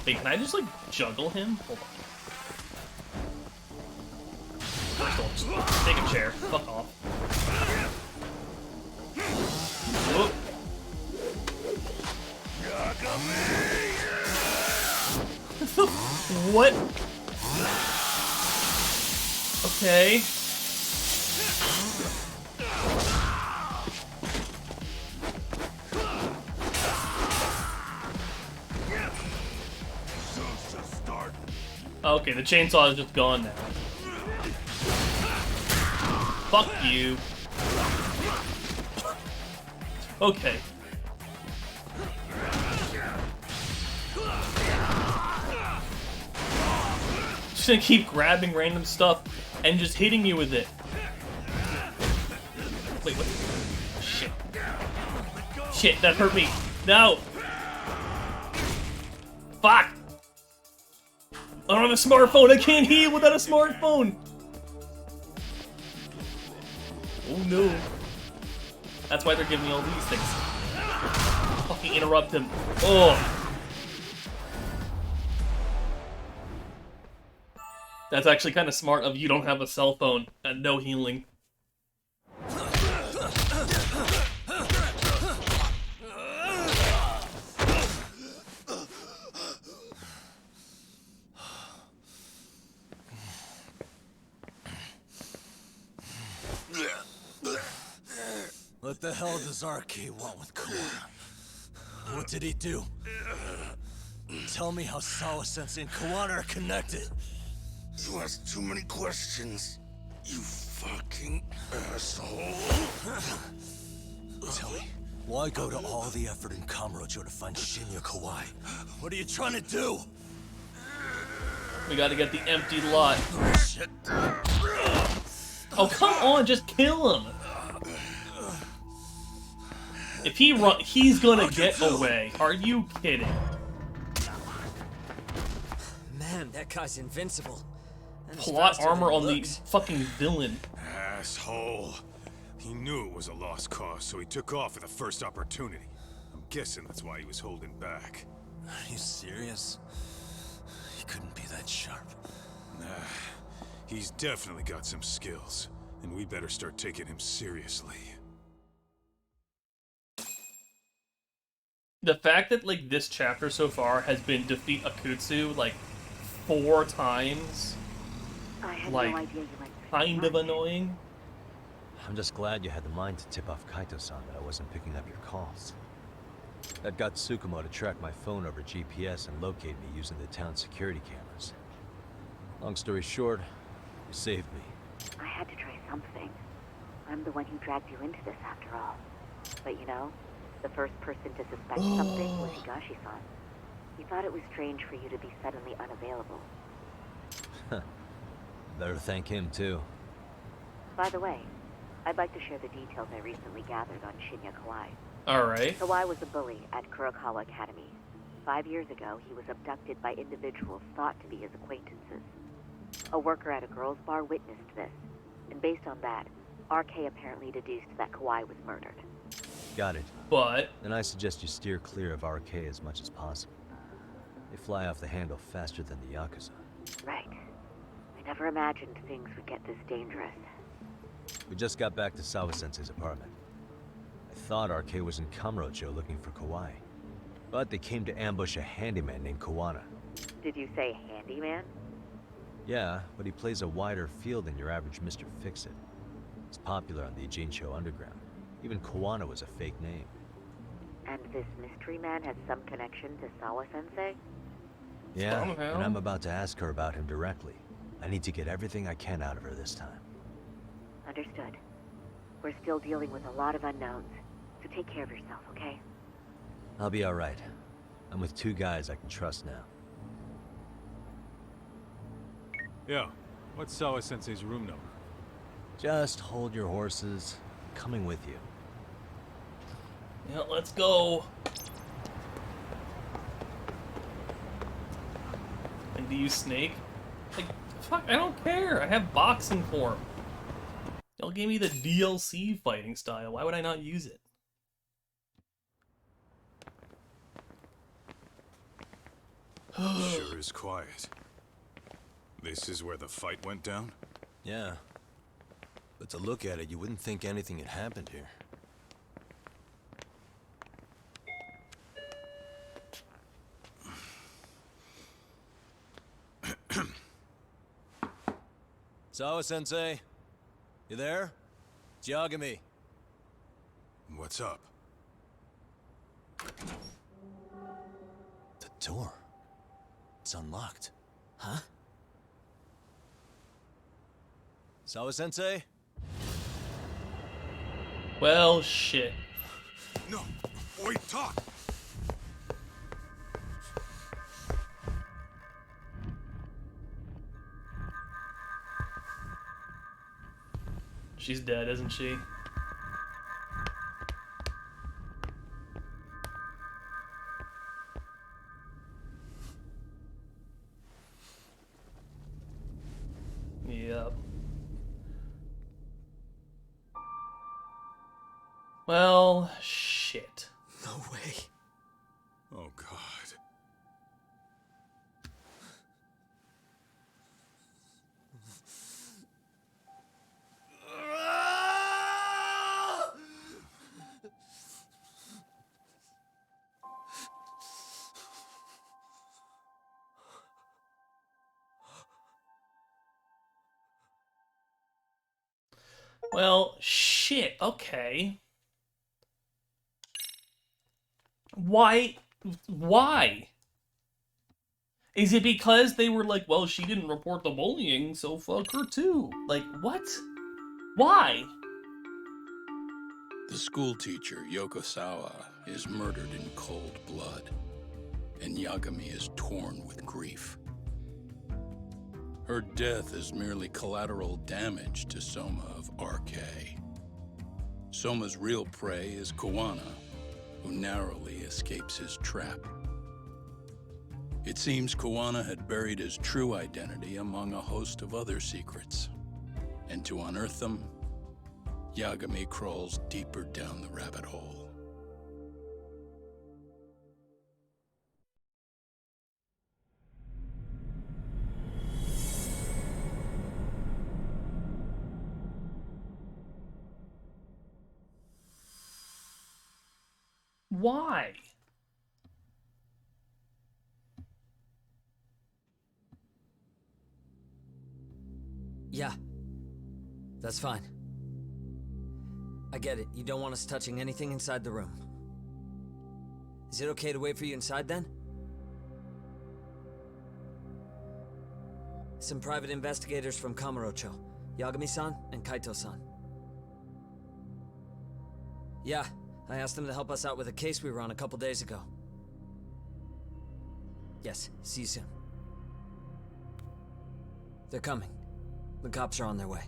[SPEAKER 1] Wait, can I just like juggle him? Hold on. First of all, just take a chair. Fuck off. Whoop. What? Okay. Okay, the chainsaw is just gone now. Fuck you. Okay. Just gonna keep grabbing random stuff and just hitting you with it. Wait, what? Shit. Shit, that hurt me. No! Fuck! I don't have a smartphone. I can't heal without a smartphone. Oh no. That's why they're giving me all these things. Fucking interrupt him. Oh. That's actually kind of smart of you don't have a cell phone and no healing.
[SPEAKER 3] What the hell does RK want with Kuwara? What did he do? Tell me how Sawa-sensei and Kuwara are connected.
[SPEAKER 5] You ask too many questions, you fucking asshole.
[SPEAKER 3] Tell me, why go to all the effort in Kamurocho to find Shinya Kawai? What are you trying to do?
[SPEAKER 1] We gotta get the empty lot.
[SPEAKER 3] Shit.
[SPEAKER 1] Oh, come on, just kill him. If he run, he's gonna get away. Are you kidding?
[SPEAKER 9] Man, that guy's invincible. And he's
[SPEAKER 1] Plot
[SPEAKER 9] faster
[SPEAKER 1] armor
[SPEAKER 9] than
[SPEAKER 1] on
[SPEAKER 9] he
[SPEAKER 1] the
[SPEAKER 9] looks.
[SPEAKER 1] fucking villain.
[SPEAKER 5] Asshole. He knew it was a lost cause, so he took off at the first opportunity. I'm guessing that's why he was holding back.
[SPEAKER 3] Are you serious? He couldn't be that sharp.
[SPEAKER 5] Nah, he's definitely got some skills, and we better start taking him seriously.
[SPEAKER 1] The fact that like this chapter so far has been defeat Akutsu like 4 times,
[SPEAKER 10] I had
[SPEAKER 1] like
[SPEAKER 10] no idea you went
[SPEAKER 1] kind of annoying.
[SPEAKER 11] I'm just glad you had the mind to tip off Kaito-san that I wasn't picking up your calls. That got Tsukumo to track my phone over GPS and locate me using the town's security cameras. Long story short, you saved me.
[SPEAKER 10] I had to try something. I'm the one who dragged you into this after all. But you know, the first person to suspect something was Higashi-san. He thought it was strange for you to be suddenly unavailable.
[SPEAKER 11] Better thank him too.
[SPEAKER 10] By the way, I'd like to share the details I recently gathered on Shinya Kawai.
[SPEAKER 1] Alright.
[SPEAKER 10] Kawai was a bully at Kurokawa Academy. 5 years ago, he was abducted by individuals thought to be his acquaintances. A worker at a girls' bar witnessed this, and based on that, RK apparently deduced that Kawai was murdered.
[SPEAKER 11] Got it.
[SPEAKER 1] But
[SPEAKER 11] then I suggest you steer clear of RK as much as possible. They fly off the handle faster than the Yakuza.
[SPEAKER 10] Right. I never imagined things would get this dangerous.
[SPEAKER 11] We just got back to Sawa-sensei's apartment. I thought RK was in Kamurocho looking for Kawai. But they came to ambush a handyman named Kawana.
[SPEAKER 10] Did you say handyman?
[SPEAKER 11] Yeah, but he plays a wider field than your average Mr. Fix-It. He's popular on the Ijincho underground. Even Kawana was a fake name.
[SPEAKER 10] And this mystery man has some connection to Sawa-sensei?
[SPEAKER 11] Yeah,
[SPEAKER 1] Somehow.
[SPEAKER 11] and I'm about to ask her about him directly. I need to get everything I can out of her this time.
[SPEAKER 10] Understood. We're still dealing with a lot of unknowns, so take care of yourself, okay?
[SPEAKER 11] I'll be alright. I'm with 2 guys I can trust now.
[SPEAKER 12] Yo, what's Sawa-sensei's room number?
[SPEAKER 11] Just hold your horses. Coming with you.
[SPEAKER 1] Yeah, let's go. Like, do you Snake? Like, fuck, I don't care. I have boxing form. Y'all gave me the DLC fighting style. Why would I not use it?
[SPEAKER 13] Sure is quiet. This is where the fight went down?
[SPEAKER 3] Yeah. But to look at it, you wouldn't think anything had happened here.
[SPEAKER 11] Sawa-sensei? You there? It's Yagami.
[SPEAKER 13] What's up?
[SPEAKER 3] The door. It's unlocked.
[SPEAKER 4] Huh?
[SPEAKER 11] Sawa-sensei?
[SPEAKER 1] Well, shit.
[SPEAKER 13] No! Wait, talk!
[SPEAKER 1] She's dead, isn't she? Yep. Well, shit.
[SPEAKER 4] No way.
[SPEAKER 13] Oh, God.
[SPEAKER 1] Well, shit, okay. Why? Why? Is it because they were like, well, she didn't report the bullying, so fuck her too? Like, what? Why?
[SPEAKER 2] The schoolteacher, Yokosawa, is murdered in cold blood, and Yagami is torn with grief. Her death is merely collateral damage to Soma of RK. Soma's real prey is Kawana, who narrowly escapes his trap. It seems Kawana had buried his true identity among a host of other secrets, and to unearth them, Yagami crawls deeper down the rabbit hole.
[SPEAKER 1] Why?
[SPEAKER 9] Yeah. That's fine. I get it. You don't want us touching anything inside the room. Is it okay to wait for you inside then? Some private investigators from Kamurocho. Yagami-san and Kaito-san. Yeah, I asked them to help us out with a case we were on a couple days ago. Yes, see you soon. They're coming. The cops are on their way.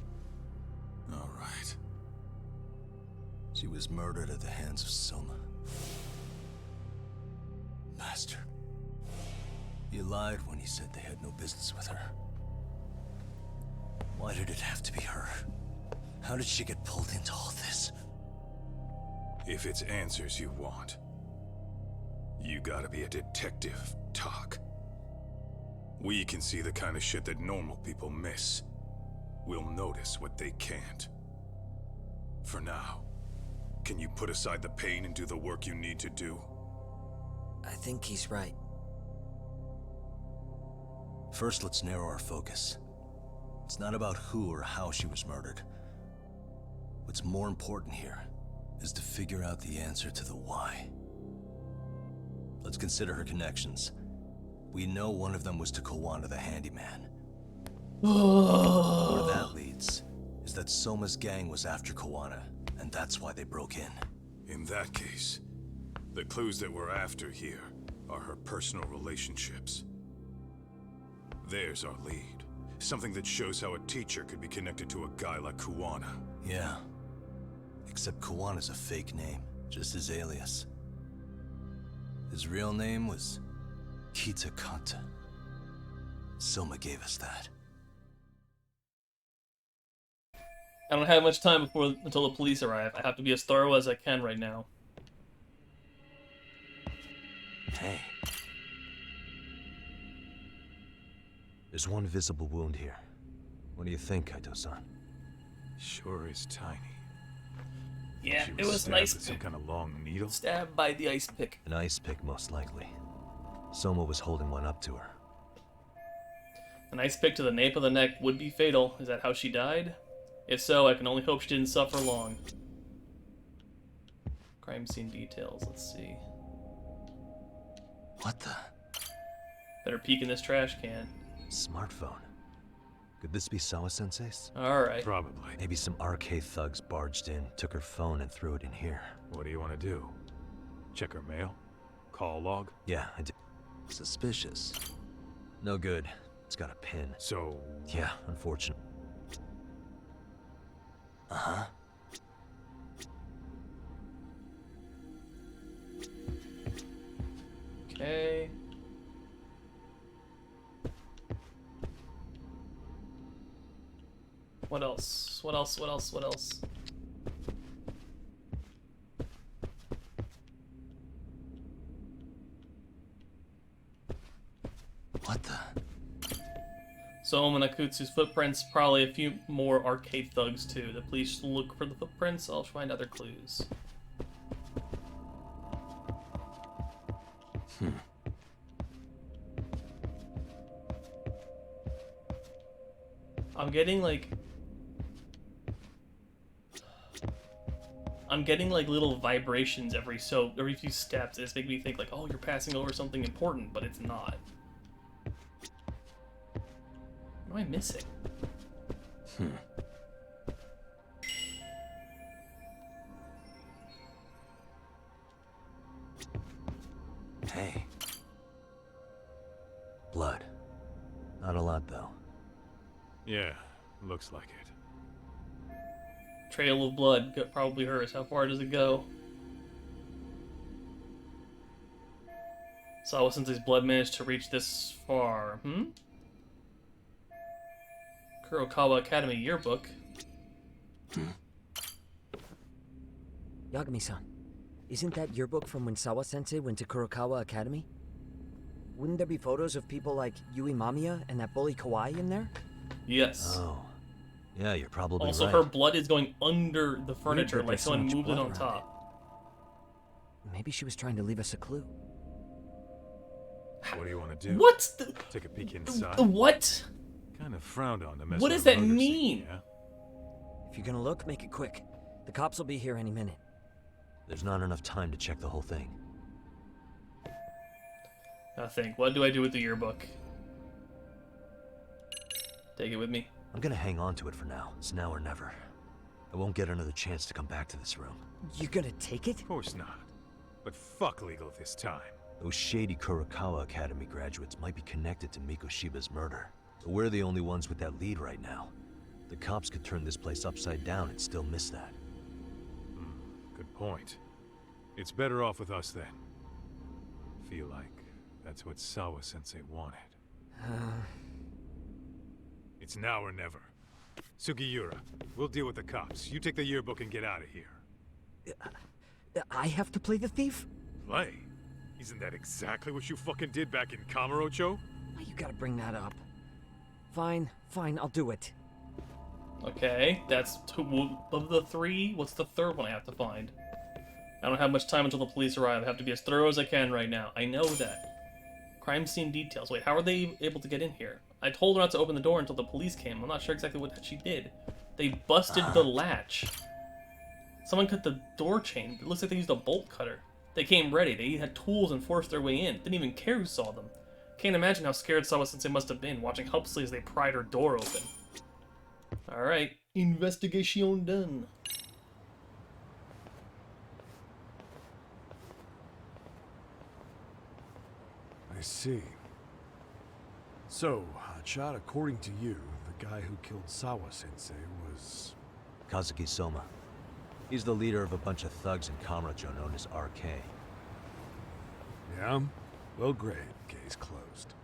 [SPEAKER 3] All right. She was murdered at the hands of Soma. Bastard. He lied when he said they had no business with her. Why did it have to be her? How did she get pulled into all this?
[SPEAKER 13] If it's answers you want, you gotta be a detective, Talk. We can see the kind of shit that normal people miss. We'll notice what they can't. For now, can you put aside the pain and do the work you need to do?
[SPEAKER 9] I think he's right.
[SPEAKER 3] First, let's narrow our focus. It's not about who or how she was murdered. What's more important here is to figure out the answer to the why. Let's consider her connections. We know one of them was to Kawana the handyman. Where that leads is that Soma's gang was after Kawana, and that's why they broke in.
[SPEAKER 13] In that case, The clues that we're after here are her personal relationships. There's our lead. Something that shows how a teacher could be connected to a guy like Kuwana.
[SPEAKER 3] Yeah. Except Kuwana's a fake name, just his alias. His real name was Kitakata. Soma gave us that.
[SPEAKER 1] I don't have much time until the police arrive. I have to be as thorough as I can right now.
[SPEAKER 3] Hey. There's one visible wound here. What do you think, Kaito-san?
[SPEAKER 13] Sure is tiny.
[SPEAKER 1] Yeah,
[SPEAKER 13] She
[SPEAKER 1] it was
[SPEAKER 13] stabbed
[SPEAKER 1] nice.
[SPEAKER 13] with some kind of long needle.
[SPEAKER 1] Stabbed by the ice pick.
[SPEAKER 3] An ice pick, most likely. Soma was holding one up to her.
[SPEAKER 1] An ice pick to the nape of the neck would be fatal. Is that how she died? If so, I can only hope she didn't suffer long. Crime scene details, let's see.
[SPEAKER 3] What the?
[SPEAKER 1] Better peek in this trash can.
[SPEAKER 3] Smartphone. Could this be Sawa-sensei's?
[SPEAKER 1] Alright.
[SPEAKER 13] Probably.
[SPEAKER 3] Maybe some RK thugs barged in, took her phone, and threw it in here.
[SPEAKER 13] What do you want to do? Check her mail? Call log?
[SPEAKER 3] Yeah, I do. Suspicious. No good. It's got a pin.
[SPEAKER 13] So...
[SPEAKER 3] Yeah, unfortunate. Uh-huh.
[SPEAKER 1] Okay. What else? What else? What else? What else?
[SPEAKER 3] What the?
[SPEAKER 1] So Nakutsu's footprints, probably a few more arcade thugs too. The police look for the footprints, I'll find other clues. I'm getting like little vibrations every few steps. It's making me think like, oh, you're passing over something important, but it's not. What am I missing?
[SPEAKER 3] Hey. Blood. Not a lot, though.
[SPEAKER 13] Yeah, looks like it.
[SPEAKER 1] Trail of blood, probably hers. How far does it go? Sawa Sensei's blood managed to reach this far. Kurokawa Academy yearbook.
[SPEAKER 9] Yagami-san, isn't that yearbook from when Sawa-sensei went to Kurokawa Academy? Wouldn't there be photos of people like Yui Mamiya and that bully Kawai in there?
[SPEAKER 1] Yes.
[SPEAKER 3] Oh. Yeah, you're probably
[SPEAKER 1] also,
[SPEAKER 3] right.
[SPEAKER 1] her blood is going under the furniture,
[SPEAKER 9] Weird that
[SPEAKER 1] like
[SPEAKER 9] there's so
[SPEAKER 1] someone
[SPEAKER 9] much
[SPEAKER 1] moved it
[SPEAKER 9] blood
[SPEAKER 1] on
[SPEAKER 9] around
[SPEAKER 1] top.
[SPEAKER 9] Maybe she was trying to leave us a clue.
[SPEAKER 13] What do you want to do?
[SPEAKER 1] What's the...
[SPEAKER 13] Take a peek inside?
[SPEAKER 1] What?
[SPEAKER 13] Kind of frowned on to mess
[SPEAKER 1] What
[SPEAKER 13] with
[SPEAKER 1] does
[SPEAKER 13] the
[SPEAKER 1] that
[SPEAKER 13] murder
[SPEAKER 1] mean?
[SPEAKER 13] scene, yeah?
[SPEAKER 9] If you're gonna look, make it quick. The cops will be here any minute.
[SPEAKER 3] There's not enough time to check the whole thing.
[SPEAKER 1] I think. What do I do with the yearbook? Take it with me.
[SPEAKER 3] I'm gonna hang on to it for now. It's now or never. I won't get another chance to come back to this room.
[SPEAKER 9] You're gonna take it?
[SPEAKER 13] Of course not. But fuck legal this time.
[SPEAKER 3] Those shady Kurokawa Academy graduates might be connected to Mikoshiba's murder. But we're the only ones with that lead right now. The cops could turn this place upside down and still miss that.
[SPEAKER 13] Good point. It's better off with us then. Feel like that's what Sawa-sensei wanted. It's now or never. Sugiura, we'll deal with the cops. You take the yearbook and get out of here.
[SPEAKER 9] I have to play the thief?
[SPEAKER 13] Play? Isn't that exactly what you fucking did back in Kamurocho?
[SPEAKER 9] Why you gotta bring that up? Fine, I'll do it.
[SPEAKER 1] Okay, that's two of the three. What's the third one I have to find? I don't have much time until the police arrive. I have to be as thorough as I can right now. I know that. Crime scene details. Wait, how are they able to get in here? I told her not to open the door until the police came. I'm not sure exactly what she did. They busted the latch. Someone cut the door chain. It looks like they used a bolt cutter. They came ready. They had tools and forced their way in. Didn't even care who saw them. Can't imagine how scared Sawa-sensei must have been, watching helplessly as they pried her door open. Alright, investigation done.
[SPEAKER 14] I see. So, Hotshot, according to you, the guy who killed Sawa-sensei was...
[SPEAKER 11] Kazuki Soma. He's the leader of a bunch of thugs in Kamurocho known as RK.
[SPEAKER 14] Yeah? Well, great. Case closed.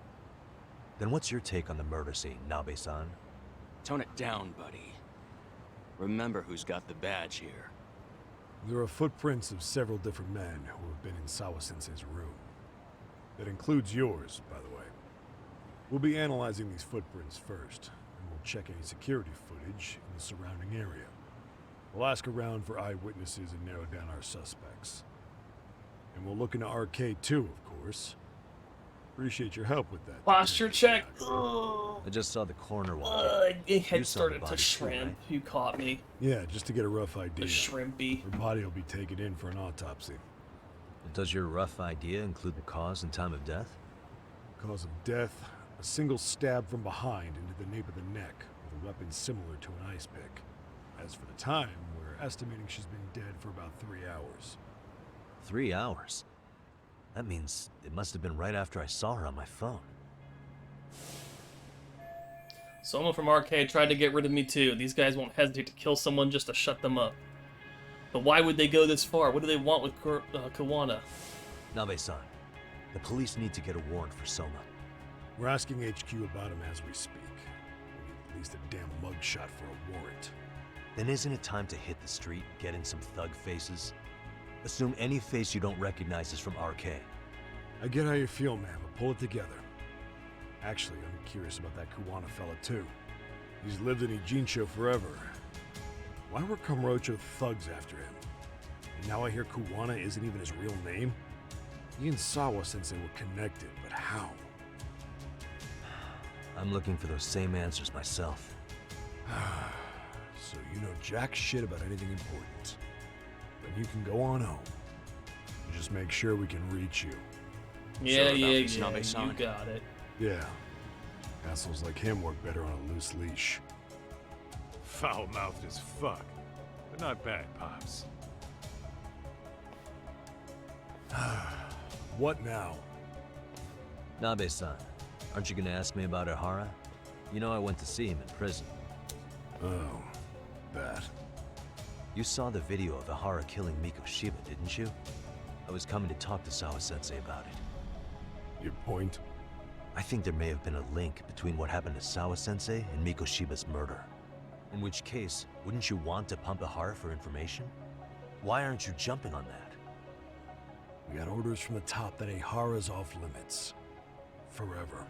[SPEAKER 11] Then what's your take on the murder scene, Nabe-san?
[SPEAKER 15] Tone it down, buddy. Remember who's got the badge here.
[SPEAKER 14] There are footprints of several different men who have been in Sawa-sensei's room. That includes yours, by the way. We'll be analyzing these footprints first, and we'll check any security footage in the surrounding area. We'll ask around for eyewitnesses and narrow down our suspects. And we'll look into RK too, of course. Appreciate your help with that.
[SPEAKER 1] Posture check.
[SPEAKER 11] I just saw the corner one.
[SPEAKER 1] My
[SPEAKER 11] You
[SPEAKER 1] head
[SPEAKER 11] saw the
[SPEAKER 1] started to
[SPEAKER 11] body too,
[SPEAKER 1] shrimp.
[SPEAKER 11] right?
[SPEAKER 1] You caught me.
[SPEAKER 14] Yeah, just to get a rough idea.
[SPEAKER 1] The shrimpy.
[SPEAKER 14] Her body will be taken in for an autopsy.
[SPEAKER 11] Does your rough idea include the cause and time of death?
[SPEAKER 14] Cause of death, a single stab from behind into the nape of the neck with a weapon similar to an ice pick. As for the time, we're estimating she's been dead for about 3 hours.
[SPEAKER 11] 3 hours? That means it must have been right after I saw her on my phone.
[SPEAKER 1] Someone from RK tried to get rid of me too. These guys won't hesitate to kill someone just to shut them up. But why would they go this far? What do they want with Kawana?
[SPEAKER 11] Nabe-san, the police need to get a warrant for Soma.
[SPEAKER 14] We're asking HQ about him as we speak. We need at least a damn mugshot for a warrant.
[SPEAKER 11] Then isn't it time to hit the street, get in some thug faces? Assume any face you don't recognize is from RK.
[SPEAKER 14] I get how you feel, man, but pull it together. Actually, I'm curious about that Kawana fella too. He's lived in Ijincho forever. Why were Kamurocho thugs after him? And now I hear Kawana isn't even his real name? He and Sawa-sensei were connected, but how?
[SPEAKER 11] I'm looking for those same answers myself.
[SPEAKER 14] So you know jack shit about anything important. Then you can go on home. Just make sure we can reach you.
[SPEAKER 1] Yeah,
[SPEAKER 15] Sure
[SPEAKER 1] yeah,
[SPEAKER 15] about this,
[SPEAKER 1] yeah.
[SPEAKER 15] Nabe-san?
[SPEAKER 1] You got it.
[SPEAKER 14] Yeah. Assholes like him work better on a loose leash.
[SPEAKER 12] Foul-mouthed as fuck. But not bad, Pops.
[SPEAKER 14] What now?
[SPEAKER 11] Nabe-san, aren't you gonna ask me about Ihara? You know I went to see him in prison.
[SPEAKER 14] Oh, that.
[SPEAKER 11] You saw the video of Ihara killing Miko Shiba, didn't you? I was coming to talk to Sawa-sensei about it.
[SPEAKER 14] Your point?
[SPEAKER 11] I think there may have been a link between what happened to Sawa-sensei and Miko Shiba's murder. In which case, wouldn't you want to pump Ihara for information? Why aren't you jumping on that?
[SPEAKER 14] We got orders from the top that Ihara's off limits. Forever.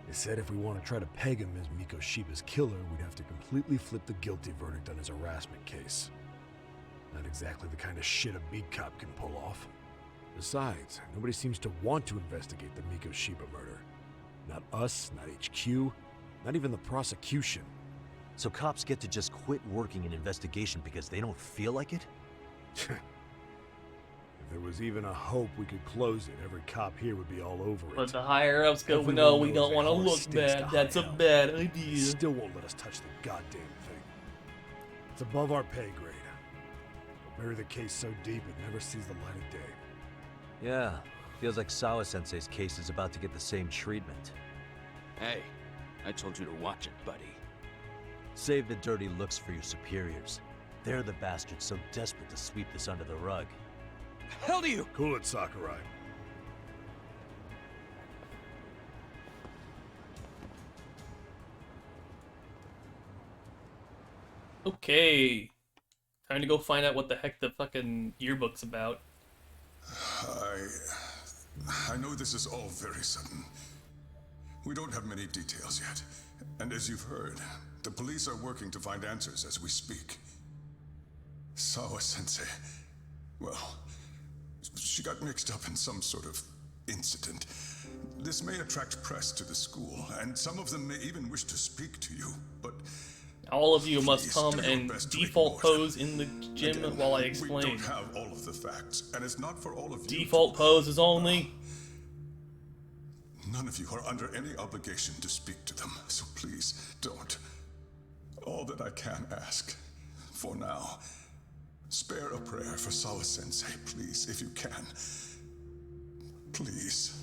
[SPEAKER 14] They said if we want to try to peg him as Miko Shiba's killer, we'd have to completely flip the guilty verdict on his harassment case. Not exactly the kind of shit a beat cop can pull off. Besides, nobody seems to want to investigate the Miko Shiba murder. Not us, not HQ, not even the prosecution.
[SPEAKER 11] So cops get to just quit working an investigation because they don't feel like it?
[SPEAKER 14] If there was even a hope we could close it, every cop here would be all over it.
[SPEAKER 1] But the higher ups go,
[SPEAKER 14] Everyone
[SPEAKER 1] no, we
[SPEAKER 14] knows
[SPEAKER 1] don't want to
[SPEAKER 14] Ihara
[SPEAKER 1] look
[SPEAKER 14] stinks
[SPEAKER 1] bad.
[SPEAKER 14] to
[SPEAKER 1] That's a
[SPEAKER 14] high up.
[SPEAKER 1] bad
[SPEAKER 14] They
[SPEAKER 1] idea.
[SPEAKER 14] still won't let us touch the goddamn thing. It's above our pay grade. We'll bury the case so deep it never sees the light of day.
[SPEAKER 11] Yeah, feels like Sawa-sensei's case is about to get the same treatment.
[SPEAKER 15] Hey, I told you to watch it, buddy.
[SPEAKER 11] Save the dirty looks for your superiors. They're the bastards so desperate to sweep this under the rug.
[SPEAKER 15] Hell do you?
[SPEAKER 14] Cool it, Sakurai.
[SPEAKER 1] Okay. Time to go find out what the heck the fucking yearbook's about.
[SPEAKER 2] I know this is all very sudden. We don't have many details yet. And as you've heard, the police are working to find answers as we speak. Sawa-sensei, well, she got mixed up in some sort of incident. This may attract press to the school, and some of them may even wish to speak to you, but...
[SPEAKER 1] All of you must
[SPEAKER 2] please
[SPEAKER 1] come
[SPEAKER 2] do your
[SPEAKER 1] and
[SPEAKER 2] best to
[SPEAKER 1] default
[SPEAKER 2] ignore them.
[SPEAKER 1] pose in the gym
[SPEAKER 2] Again,
[SPEAKER 1] while I
[SPEAKER 2] We
[SPEAKER 1] explain.
[SPEAKER 2] don't have all of the facts, and it's not for all of you.
[SPEAKER 1] Default poses only.
[SPEAKER 2] None of you are under any obligation to speak to them, so please don't. All that I can ask, for now, spare a prayer for Sawa-sensei, please, if you can. Please.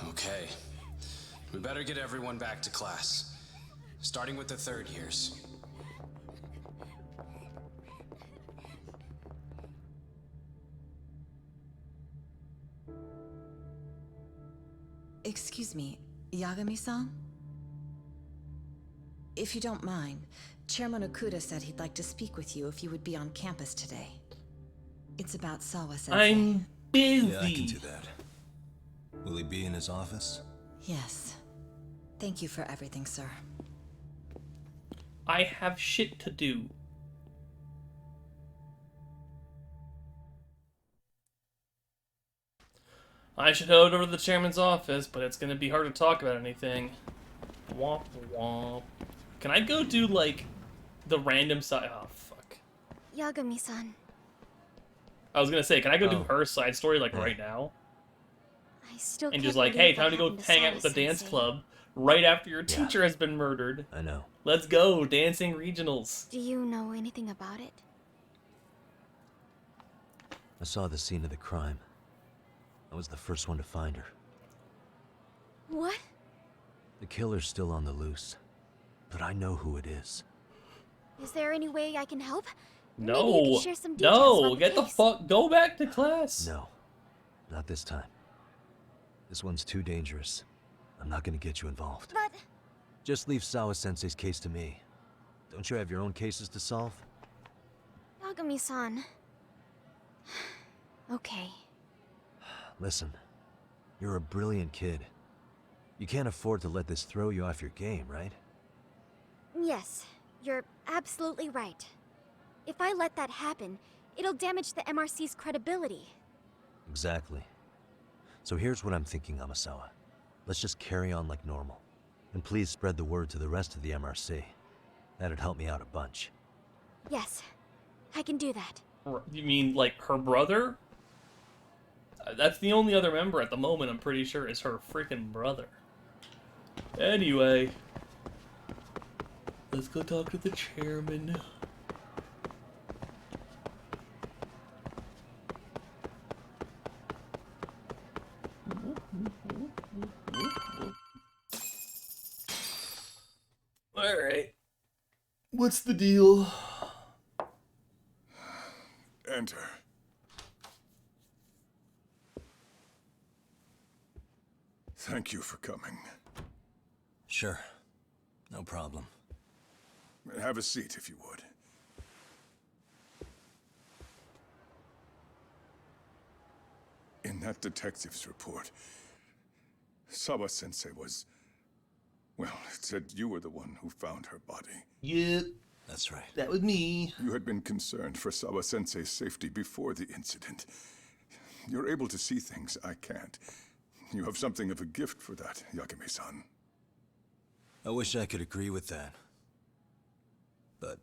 [SPEAKER 16] Okay. We better get everyone back to class. Starting with the third years.
[SPEAKER 17] Excuse me, Yagami-san? If you don't mind, Chairman Okuda said he'd like to speak with you if you would be on campus today. It's about Sawa-sensei.
[SPEAKER 1] I'm busy.
[SPEAKER 3] Yeah, I can do that. Will he be in his office?
[SPEAKER 17] Yes. Thank you for everything, sir.
[SPEAKER 1] I have shit to do. I should head over to the chairman's office, but it's gonna be hard to talk about anything. Womp womp. Can I go do, like, the random side? Oh, fuck.
[SPEAKER 6] Yagami-san,
[SPEAKER 1] I was gonna say, can I go do
[SPEAKER 3] Oh.
[SPEAKER 1] her side story, like, right now?
[SPEAKER 6] I still
[SPEAKER 1] And
[SPEAKER 6] can't
[SPEAKER 1] just like,
[SPEAKER 6] believe
[SPEAKER 1] hey, time to
[SPEAKER 6] what
[SPEAKER 1] go
[SPEAKER 6] happened
[SPEAKER 1] hang out with the dance
[SPEAKER 6] Sawa-sensei.
[SPEAKER 1] club right after your teacher has been murdered.
[SPEAKER 3] I know.
[SPEAKER 1] Let's go, dancing regionals.
[SPEAKER 6] Do you know anything about it?
[SPEAKER 11] I saw the scene of the crime. I was the first one to find her.
[SPEAKER 6] What?
[SPEAKER 11] The killer's still on the loose, but I know who it is.
[SPEAKER 6] Is there any way I can help? Maybe you
[SPEAKER 1] No,
[SPEAKER 6] can share some details
[SPEAKER 1] no,
[SPEAKER 6] about
[SPEAKER 1] get the
[SPEAKER 6] case.
[SPEAKER 1] fuck, go back to class.
[SPEAKER 11] No, not this time. This one's too dangerous. I'm not gonna get you involved.
[SPEAKER 6] But
[SPEAKER 11] Just leave Sawa-sensei's case to me. Don't you have your own cases to solve?
[SPEAKER 6] Yagami-san. Okay.
[SPEAKER 11] Listen, you're a brilliant kid. You can't afford to let this throw you off your game, right?
[SPEAKER 6] Yes, you're absolutely right. If I let that happen, it'll damage the MRC's credibility.
[SPEAKER 11] Exactly. So here's what I'm thinking, Amasawa. Let's just carry on like normal. And please spread the word to the rest of the MRC. That'd help me out a bunch.
[SPEAKER 6] Yes, I can do that.
[SPEAKER 1] You mean, like, her brother? That's the only other member at the moment, I'm pretty sure, is her freaking brother. Anyway. Let's go talk to the chairman. Alright. What's the deal?
[SPEAKER 13] Enter. Thank you for coming.
[SPEAKER 3] Sure. No problem.
[SPEAKER 13] Have a seat if you would. In that detective's report, Sawa-sensei was... Well, it said you were the one who found her body.
[SPEAKER 1] Yep.
[SPEAKER 3] That's right.
[SPEAKER 1] That was me.
[SPEAKER 13] You had been concerned for Sawa-sensei's safety before the incident. You're able to see things I can't. You have something of a gift for that, Yagami-san.
[SPEAKER 3] I wish I could agree with that. But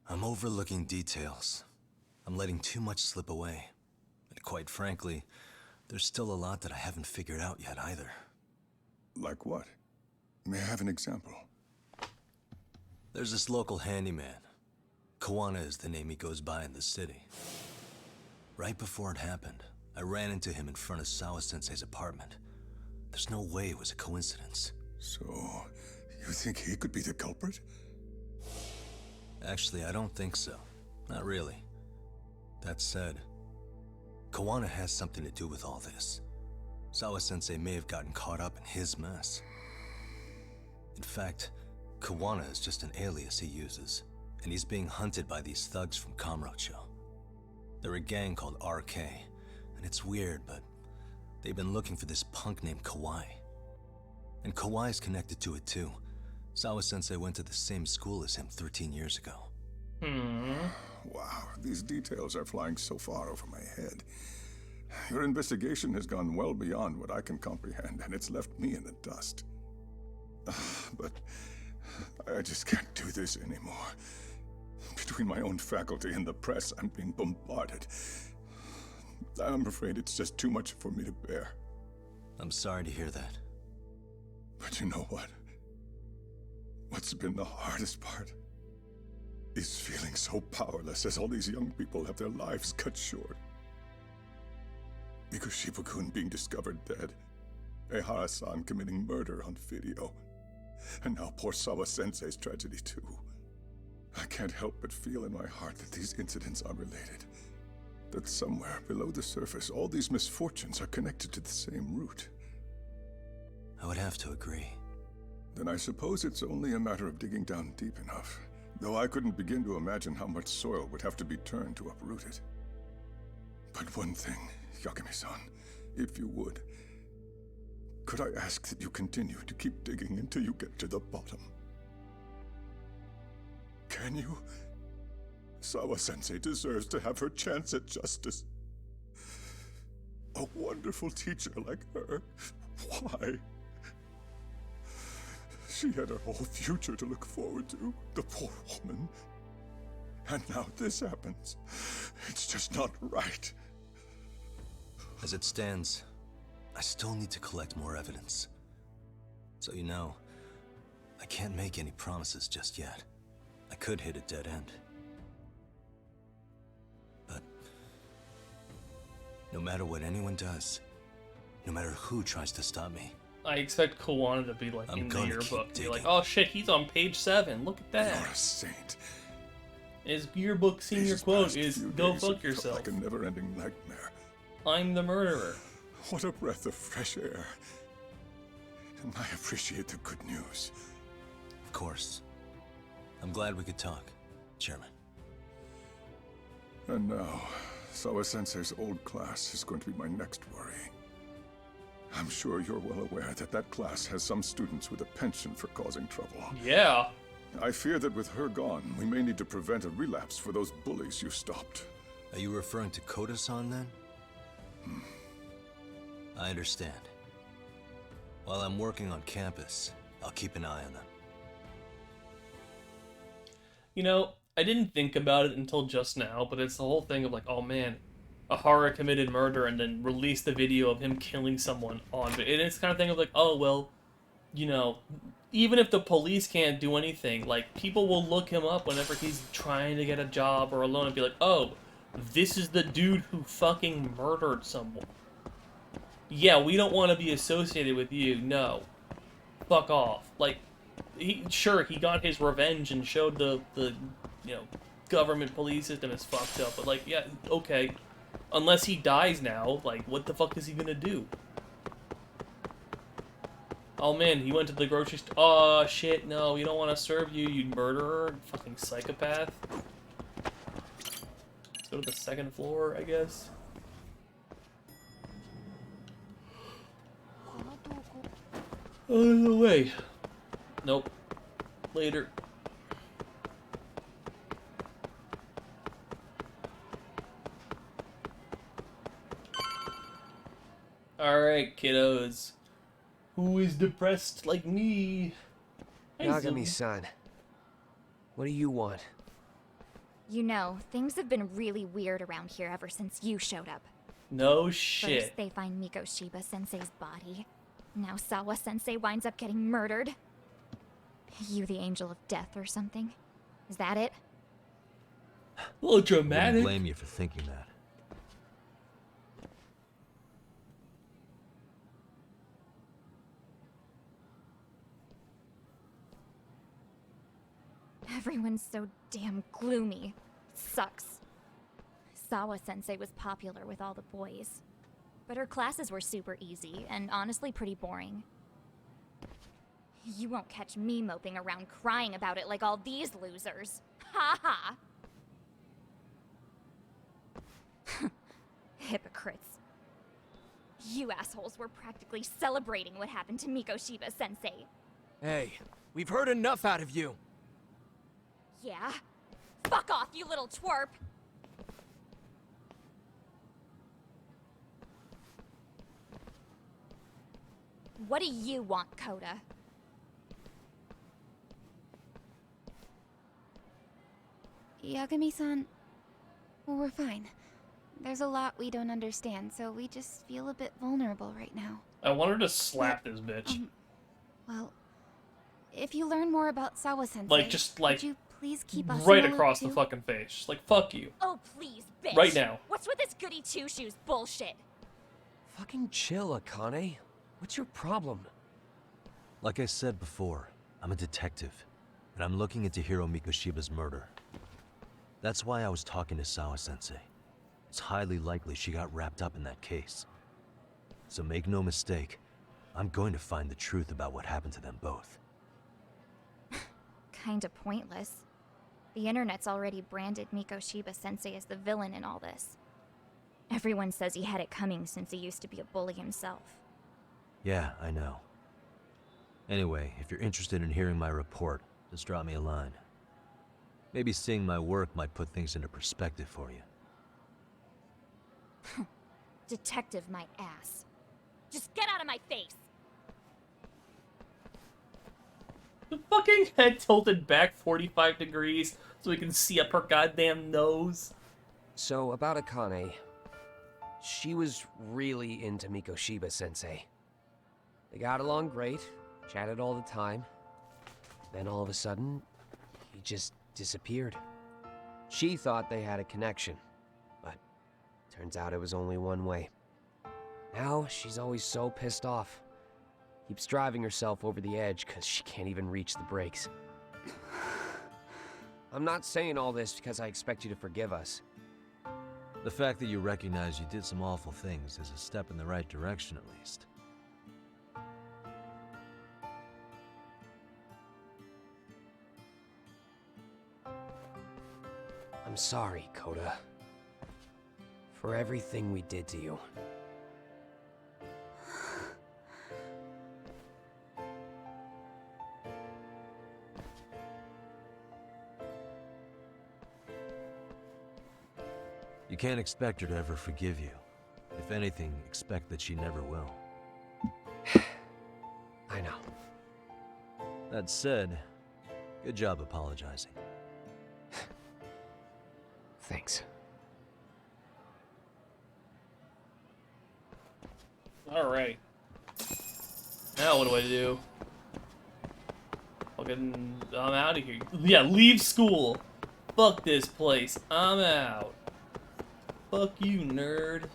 [SPEAKER 3] I'm overlooking details. I'm letting too much slip away. And quite frankly, there's still a lot that I haven't figured out yet either.
[SPEAKER 13] Like what? May I have an example?
[SPEAKER 3] There's this local handyman. Kawana is the name he goes by in the city. Right before it happened, I ran into him in front of Sawa-sensei's apartment. There's no way it was a coincidence.
[SPEAKER 13] So, you think he could be the culprit?
[SPEAKER 3] Actually, I don't think so. Not really. That said, Kawana has something to do with all this. Sawa-sensei may have gotten caught up in his mess. In fact, Kawana is just an alias he uses, and he's being hunted by these thugs from Kamurocho. They're a gang called RK, and it's weird, but they've been looking for this punk named Kawai. And Kawai's connected to it too. Sawa-sensei went to the same school as him 13 years ago.
[SPEAKER 13] Wow, these details are flying so far over my head. Your investigation has gone well beyond what I can comprehend, and it's left me in the dust. But I just can't do this anymore. Between my own faculty and the press, I'm being bombarded. I'm afraid it's just too much for me to bear.
[SPEAKER 3] I'm sorry to hear that.
[SPEAKER 13] But you know what? What's been the hardest part?
[SPEAKER 18] is feeling so powerless as all these young people have their lives cut short. Mikoshiba-kun being discovered dead, Ehara-san committing murder on video, and now poor Sawa-sensei's tragedy too. I can't help but feel in my heart that these incidents are related. That somewhere below the surface, all these misfortunes are connected to the same root.
[SPEAKER 3] I would have to agree.
[SPEAKER 18] Then I suppose it's only a matter of digging down deep enough, though I couldn't begin to imagine how much soil would have to be turned to uproot it. But one thing, Yagami-san, if you would, could I ask that you continue to keep digging until you get to the bottom? Can you? Sawa-sensei deserves to have her chance at justice. A wonderful teacher like her. Why? She had her whole future to look forward to, the poor woman. And now this happens. It's just not right.
[SPEAKER 3] As it stands, I still need to collect more evidence. So you know, I can't make any promises just yet. I could hit a dead end. But no matter what anyone does, no matter who tries to stop me,
[SPEAKER 1] I expect Kawana to be like
[SPEAKER 3] I'm
[SPEAKER 1] in the
[SPEAKER 3] gonna
[SPEAKER 1] yearbook.
[SPEAKER 3] keep
[SPEAKER 1] Be like,
[SPEAKER 3] digging.
[SPEAKER 1] oh shit, he's on page 7. Look at that.
[SPEAKER 18] You're a saint.
[SPEAKER 1] His yearbook senior
[SPEAKER 18] These
[SPEAKER 1] quote
[SPEAKER 18] past
[SPEAKER 1] is,
[SPEAKER 18] few
[SPEAKER 1] "Go
[SPEAKER 18] days
[SPEAKER 1] fuck
[SPEAKER 18] have felt
[SPEAKER 1] yourself.
[SPEAKER 18] like a never-ending nightmare.
[SPEAKER 1] I'm the murderer."
[SPEAKER 18] What a breath of fresh air. And I appreciate the good news.
[SPEAKER 3] of course. I'm glad we could talk, Chairman.
[SPEAKER 18] And now, Sawa-sensei's old class is going to be my next worry. I'm sure you're well aware that that class has some students with a penchant for causing trouble.
[SPEAKER 1] Yeah.
[SPEAKER 18] I fear that with her gone, we may need to prevent a relapse for those bullies you stopped.
[SPEAKER 3] Are you referring to Koda-san then? I understand. While I'm working on campus, I'll keep an eye on them.
[SPEAKER 1] You know, I didn't think about it until just now, but it's the whole thing of like, oh man, Ahara committed murder and then released the video of him killing someone on it. And it's kind of thing of like, oh well, you know, even if the police can't do anything, like people will look him up whenever he's trying to get a job or a loan and be like, oh, this is the dude who fucking murdered someone. Yeah, we don't want to be associated with you. No, fuck off. Like, he got his revenge and showed the you know, government police system is fucked up. But like, yeah, okay, unless he dies now, like, what the fuck is he gonna do? Oh man, he went to the grocery store. Oh shit, no, we don't want to serve you, you murderer, fucking psychopath. Let's go to the second floor, I guess. Oh, no way. Nope. Later. Alright, kiddos. Who is depressed like me?
[SPEAKER 7] Yagami-san, what do you want?
[SPEAKER 6] You know, things have been really weird around here ever since you showed up.
[SPEAKER 1] No shit.
[SPEAKER 6] First, they find Mikoshiba-sensei's body. Now Sawa-sensei winds up getting murdered. You the angel of death or something? Is that it?
[SPEAKER 1] A little
[SPEAKER 3] I
[SPEAKER 1] dramatic.
[SPEAKER 3] wouldn't blame you for thinking that.
[SPEAKER 6] Everyone's so damn gloomy. Sucks. Sawa-sensei was popular with all the boys. But her classes were super easy, and honestly pretty boring. You won't catch me moping around crying about it like all these losers. Ha ha! Hypocrites. You assholes were practically celebrating what happened to Mikoshiba-sensei.
[SPEAKER 7] Hey, we've heard enough out of you.
[SPEAKER 6] Yeah? Fuck off, you little twerp! What do you want, Koda?
[SPEAKER 19] Yagami-san, well, we're fine. There's a lot we don't understand, so we just feel a bit vulnerable right now.
[SPEAKER 1] I want her to slap this bitch.
[SPEAKER 19] Well, if you learn more about Sawa-sensei,
[SPEAKER 1] Like, just, like,
[SPEAKER 19] could you please keep us
[SPEAKER 1] right
[SPEAKER 19] in the
[SPEAKER 1] across
[SPEAKER 19] loop
[SPEAKER 1] the
[SPEAKER 19] too?
[SPEAKER 1] fucking face. Like, fuck you.
[SPEAKER 6] Oh, please, bitch.
[SPEAKER 1] Right now.
[SPEAKER 6] What's with this goody two-shoes bullshit?
[SPEAKER 20] Fucking chill, Akane. What's your problem?
[SPEAKER 11] Like I said before, I'm a detective, and I'm looking into Hiro Mikoshiba's murder. That's why I was talking to Sawa-sensei. It's highly likely she got wrapped up in that case. So make no mistake, I'm going to find the truth about what happened to them both.
[SPEAKER 6] Kinda pointless. The internet's already branded Mikoshiba-sensei as the villain in all this. Everyone says he had it coming since he used to be a bully himself.
[SPEAKER 11] Yeah, I know. Anyway, if you're interested in hearing my report, just drop me a line. Maybe seeing my work might put things into perspective for you.
[SPEAKER 6] Detective my ass. Just get out of my face!
[SPEAKER 1] The fucking head tilted back 45 degrees so we can see up her goddamn nose.
[SPEAKER 20] So, about Akane. She was really into Mikoshiba-sensei. They got along great, chatted all the time. Then all of a sudden, he just disappeared. She thought they had a connection, but turns out it was only one way. Now, she's always so pissed off. Keeps driving herself over the edge because she can't even reach the brakes. I'm not saying all this because I expect you to forgive us.
[SPEAKER 11] The fact that you recognize you did some awful things is a step in the right direction, at least.
[SPEAKER 20] I'm sorry, Koda. For everything we did to you.
[SPEAKER 11] You can't expect her to ever forgive you. If anything, expect that she never will.
[SPEAKER 20] I know.
[SPEAKER 11] That said, good job apologizing.
[SPEAKER 20] Thanks.
[SPEAKER 1] Alright. Now what do I do? Fucking, I'm out of here. Yeah, leave school. Fuck this place. I'm out. Fuck you, nerd.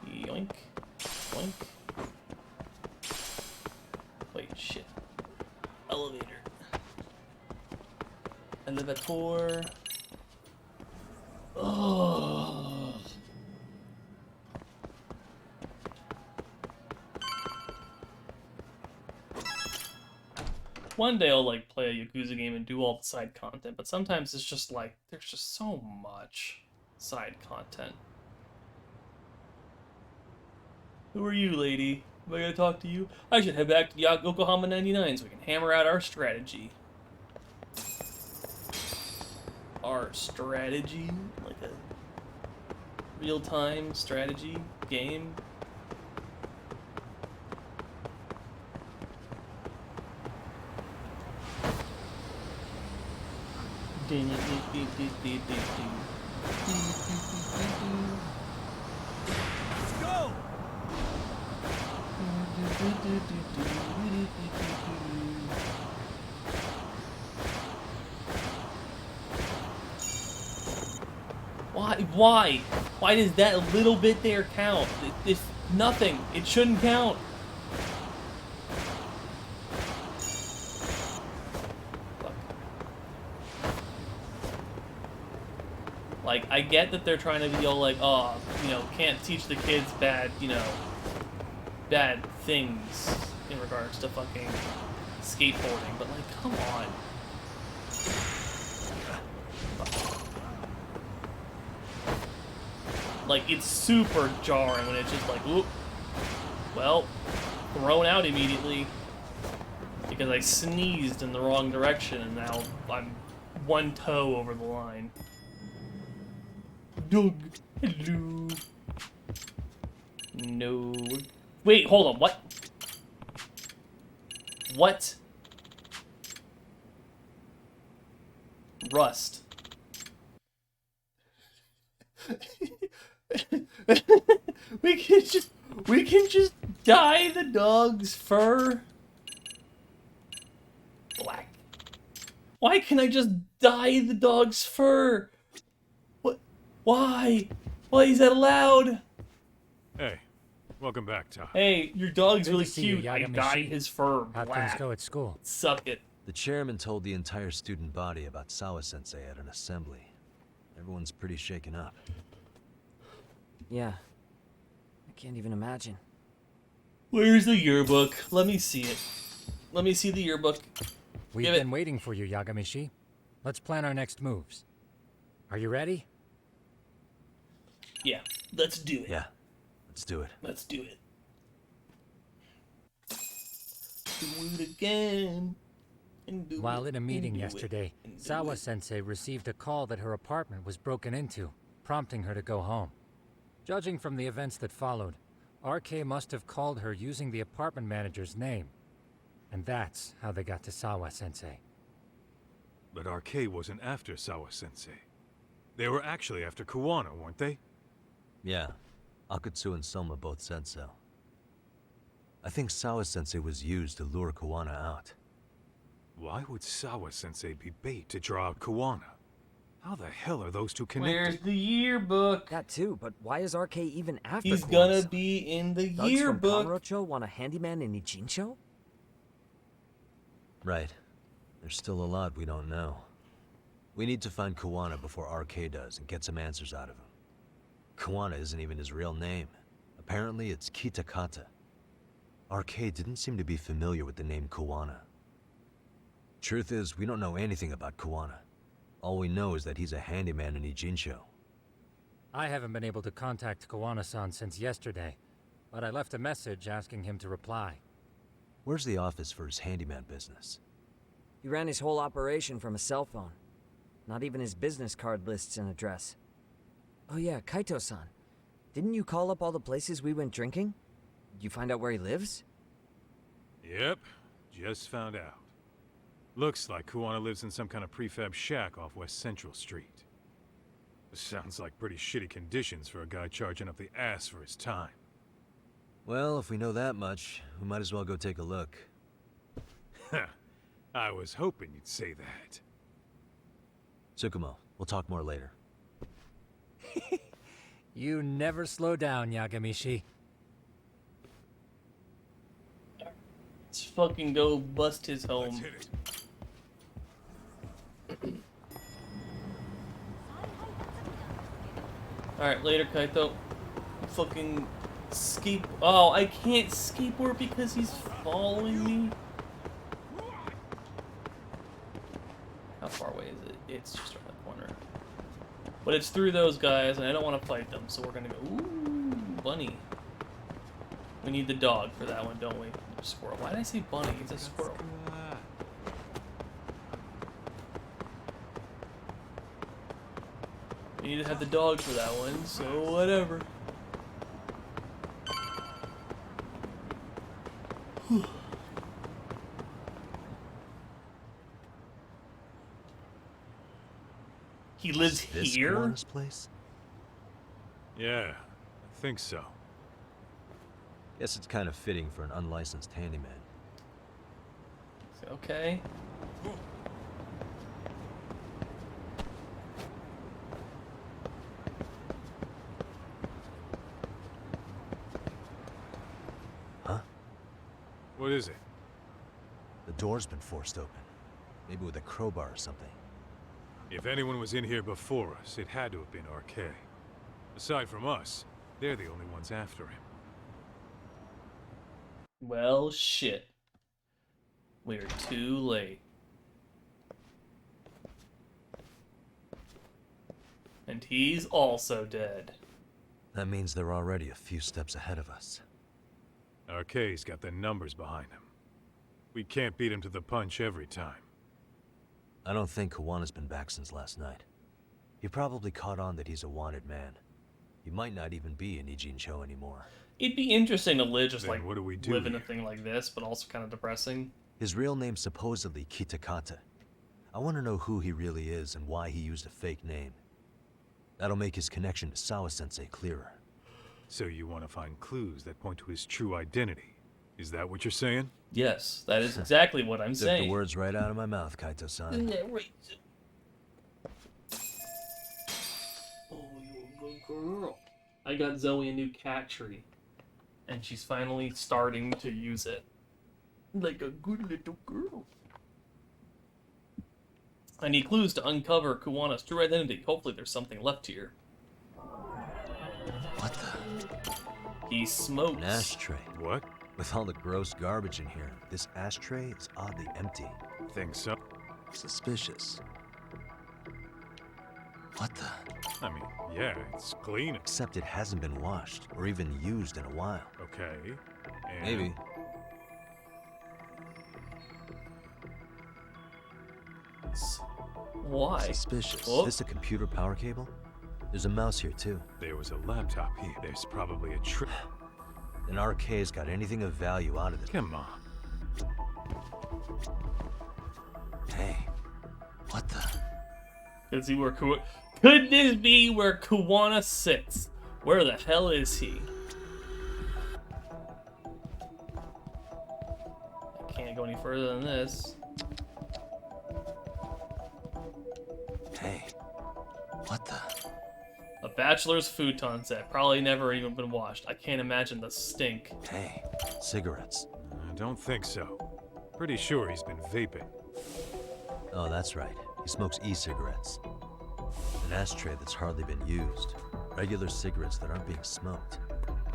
[SPEAKER 1] Yoink. Yoink. Wait, shit. Elevator. Elevator. Oh. One day I'll like play a Yakuza game and do all the side content, but sometimes it's just like there's just so much side content. Who are you, lady? Am I gonna talk to you? I should head back to Yokohama 99 so we can hammer out our strategy. Our strategy? Like a real-time strategy game?
[SPEAKER 7] Let's go!
[SPEAKER 1] Why? Why does that little bit there count? It's nothing. It shouldn't count. Like, I get that they're trying to be all like, oh, you know, can't teach the kids bad, you know, bad things in regards to fucking skateboarding, but like, come on. Like, it's super jarring when it's just like, oop, well, thrown out immediately because I sneezed in the wrong direction and now I'm one toe over the line. Doug, hello. No. Wait, hold on, what? What? Rust. we can just dye the dog's fur. Why can't I just dye the dog's fur? What? Why? Why is that allowed?
[SPEAKER 12] Hey, welcome back, Todd.
[SPEAKER 1] Hey, your dog's
[SPEAKER 21] Good
[SPEAKER 1] really
[SPEAKER 21] to see you,
[SPEAKER 1] cute. I
[SPEAKER 21] Yagami
[SPEAKER 1] dye
[SPEAKER 21] Shi.
[SPEAKER 1] his fur
[SPEAKER 21] How'd
[SPEAKER 1] black.
[SPEAKER 21] things go at school?
[SPEAKER 1] Suck it.
[SPEAKER 11] The chairman told the entire student body about Sawa-sensei at an assembly. Everyone's pretty shaken up.
[SPEAKER 9] Yeah. I can't even imagine.
[SPEAKER 1] Where's the yearbook? Let me see it. Let me see the yearbook.
[SPEAKER 21] We've
[SPEAKER 1] Give
[SPEAKER 21] been
[SPEAKER 1] it.
[SPEAKER 21] waiting for you, Yagami-shi. Let's plan our next moves. Are you ready?
[SPEAKER 1] Yeah, let's do it.
[SPEAKER 11] Yeah, let's do it.
[SPEAKER 1] Let's do it. Do it again. And do
[SPEAKER 21] While
[SPEAKER 1] it,
[SPEAKER 21] in a
[SPEAKER 1] and
[SPEAKER 21] meeting
[SPEAKER 1] do it,
[SPEAKER 21] yesterday,
[SPEAKER 1] and do
[SPEAKER 21] Sawa-sensei received a call that her apartment was broken into, prompting her to go home. Judging from the events that followed, RK must have called her using the apartment manager's name. And that's how they got to Sawa-sensei.
[SPEAKER 12] But RK wasn't after Sawa-sensei. They were actually after Kuwana, weren't they?
[SPEAKER 11] Yeah, Akutsu and Soma both said so. I think Sawa-sensei was used to lure Kuwana out.
[SPEAKER 12] Why would Sawa-sensei be bait to draw out Kuwana? How the hell are those two connected?
[SPEAKER 1] Where's the yearbook?
[SPEAKER 9] That too, but why is RK even after
[SPEAKER 1] He's
[SPEAKER 9] Kuwana-san?
[SPEAKER 1] gonna be in the
[SPEAKER 9] Thugs
[SPEAKER 1] yearbook.
[SPEAKER 9] from Kamurocho want a handyman in Ijincho?
[SPEAKER 11] Right. There's still a lot we don't know. We need to find Kuwana before RK does and get some answers out of him. Kuwana isn't even his real name. Apparently it's Kitakata. RK didn't seem to be familiar with the name Kuwana. Truth is, we don't know anything about Kuwana. All we know is that he's a handyman in Ijincho.
[SPEAKER 21] I haven't been able to contact Kawana-san since yesterday, but I left a message asking him to reply.
[SPEAKER 11] Where's the office for his handyman business?
[SPEAKER 9] He ran his whole operation from a cell phone. Not even his business card lists an address. Oh yeah, Kaito-san. Didn't you call up all the places we went drinking? Did you find out where he lives?
[SPEAKER 12] Yep, just found out. Looks like Kuwana lives in some kind of prefab shack off West Central Street. Sounds like pretty shitty conditions for a guy charging up the ass for his time.
[SPEAKER 11] Well, if we know that much, we might as well go take a look.
[SPEAKER 12] I was hoping you'd say that.
[SPEAKER 11] Tsukumo, we'll talk more later.
[SPEAKER 21] You never slow down, Yagami-shi.
[SPEAKER 1] Let's fucking go bust his home. Alright, later, Kaito. Fucking skate. Oh, I can't skateboard because he's following me. How far away is it? It's just around the corner. But it's through those guys, and I don't want to fight them, so we're gonna go. Ooh, bunny. We need the dog for that one, don't we? Squirrel. Why did I say bunny? It's a squirrel. We need to have the dog for that one, so whatever. He lives here?
[SPEAKER 11] Kuwana's place?
[SPEAKER 12] Yeah, I think so.
[SPEAKER 11] Guess it's kind of fitting for an unlicensed handyman.
[SPEAKER 1] Okay.
[SPEAKER 11] Huh?
[SPEAKER 12] What is it?
[SPEAKER 11] The door's been forced open. Maybe with a crowbar or something.
[SPEAKER 12] If anyone was in here before us, it had to have been RK. Aside from us, they're the only ones after him.
[SPEAKER 1] Well, shit. We're too late. And he's also dead.
[SPEAKER 11] That means they're already a few steps ahead of us.
[SPEAKER 12] RK's got the numbers behind him. We can't beat him to the punch every time.
[SPEAKER 11] I don't think Kuwana's been back since last night. He probably caught on that he's a wanted man. He might not even be in Ijincho anymore.
[SPEAKER 1] It'd be interesting to live just
[SPEAKER 12] Then
[SPEAKER 1] like
[SPEAKER 12] what do we do
[SPEAKER 1] live in a
[SPEAKER 12] here?
[SPEAKER 1] thing like this, but also kind of depressing.
[SPEAKER 11] His real name's supposedly Kitakata. I want to know who he really is and why he used a fake name. That'll make his connection to Sawa-sensei clearer.
[SPEAKER 12] So you want to find clues that point to his true identity? Is that what you're saying?
[SPEAKER 1] Yes, that is exactly what I'm
[SPEAKER 11] Took
[SPEAKER 1] saying.
[SPEAKER 11] the words right out of my mouth, Kaito-san.
[SPEAKER 1] Yeah, right. Oh, you're a good girl. I got Zoe a new cat tree, and she's finally starting to use it. Like a good little girl. I need clues to uncover Kuwana's true identity. Hopefully there's something left here.
[SPEAKER 11] What the?
[SPEAKER 1] He smokes.
[SPEAKER 11] An ashtray.
[SPEAKER 12] What?
[SPEAKER 11] With all the gross garbage in here, this ashtray is oddly empty.
[SPEAKER 12] Think so?
[SPEAKER 11] Suspicious. What the?
[SPEAKER 12] I mean, yeah, it's clean.
[SPEAKER 11] Except it hasn't been washed or even used in a while.
[SPEAKER 12] Okay. And
[SPEAKER 11] Maybe.
[SPEAKER 1] Why?
[SPEAKER 11] Suspicious.
[SPEAKER 1] Oh.
[SPEAKER 11] Is this a computer power cable? There's a mouse here too.
[SPEAKER 12] There was a laptop here. There's probably a trick.
[SPEAKER 11] An RK's got anything of value out of it.
[SPEAKER 12] Come on.
[SPEAKER 11] Hey, what the?
[SPEAKER 1] Could see where Could this be where Kuwana sits? Where the hell is he? I can't go any further than this.
[SPEAKER 11] Hey, what the?
[SPEAKER 1] A bachelor's futon set. Probably never even been washed. I can't imagine the stink.
[SPEAKER 11] Hey, cigarettes.
[SPEAKER 12] I don't think so. Pretty sure he's been vaping.
[SPEAKER 11] Oh, that's right. He smokes e-cigarettes. An ashtray that's hardly been used. Regular cigarettes that aren't being smoked.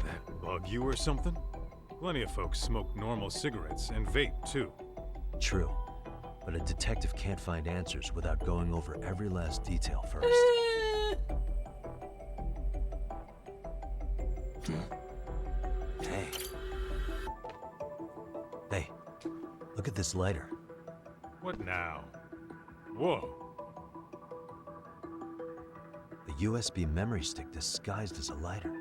[SPEAKER 12] That bug you or something? Plenty of folks smoke normal cigarettes and vape too.
[SPEAKER 11] True. But a detective can't find answers without going over every last detail first. Hey. Hey, look at this lighter.
[SPEAKER 12] What now? Whoa.
[SPEAKER 11] The USB memory stick disguised as a lighter.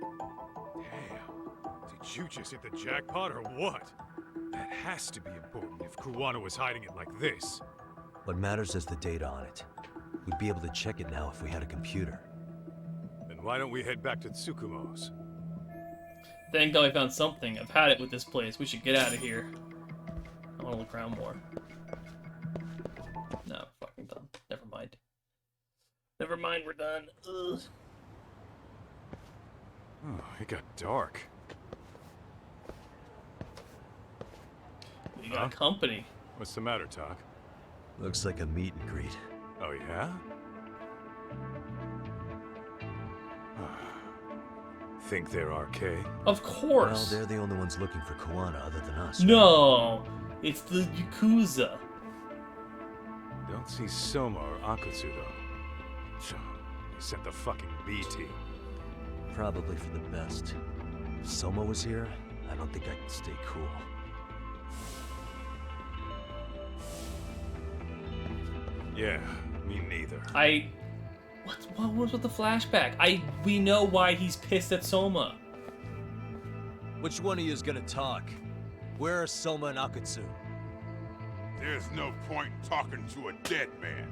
[SPEAKER 12] Damn. Did you just hit the jackpot or what? That has to be important if Kuwana was hiding it like this.
[SPEAKER 11] What matters is the data on it. We'd be able to check it now if we had a computer.
[SPEAKER 12] Then why don't we head back to Tsukumo's?
[SPEAKER 1] Thank God we found something. I've had it with this place. We should get out of here. I want to look around more. No, fucking done. Never mind. Never mind, we're done. Ugh.
[SPEAKER 12] Oh, it got dark.
[SPEAKER 1] We got company.
[SPEAKER 12] What's the matter, Talk?
[SPEAKER 11] Looks like a meet and greet.
[SPEAKER 12] Oh, yeah? Think they're RK?
[SPEAKER 1] Of course.
[SPEAKER 11] Well, they're the only ones looking for Kuwana other than us.
[SPEAKER 1] No, it's the Yakuza.
[SPEAKER 12] Don't see Soma or Akutsu, though. They sent the fucking B team.
[SPEAKER 11] Probably for the best. If Soma was here, I don't think I could stay cool.
[SPEAKER 12] Yeah, me neither.
[SPEAKER 1] What was with the flashback? We know why he's pissed at Soma.
[SPEAKER 11] Which one of you is gonna talk? Where are Soma and Akutsu?
[SPEAKER 8] There's no point talking to a dead man.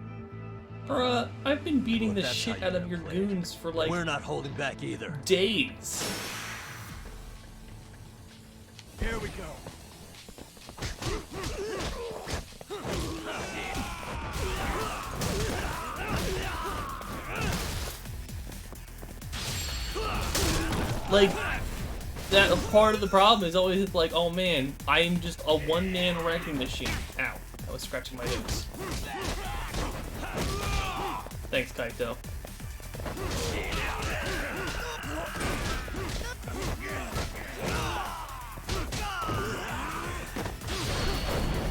[SPEAKER 1] Bruh, I've been beating the
[SPEAKER 11] that's
[SPEAKER 1] shit
[SPEAKER 11] how
[SPEAKER 1] out
[SPEAKER 11] you're
[SPEAKER 1] of your
[SPEAKER 11] gonna play it.
[SPEAKER 1] goons for like
[SPEAKER 11] We're not holding back either.
[SPEAKER 1] days.
[SPEAKER 8] Here we go.
[SPEAKER 1] Like, that part of the problem is always like, oh man, I'm just a one-man wrecking machine. Ow, I was scratching my nose. Thanks, Kaito.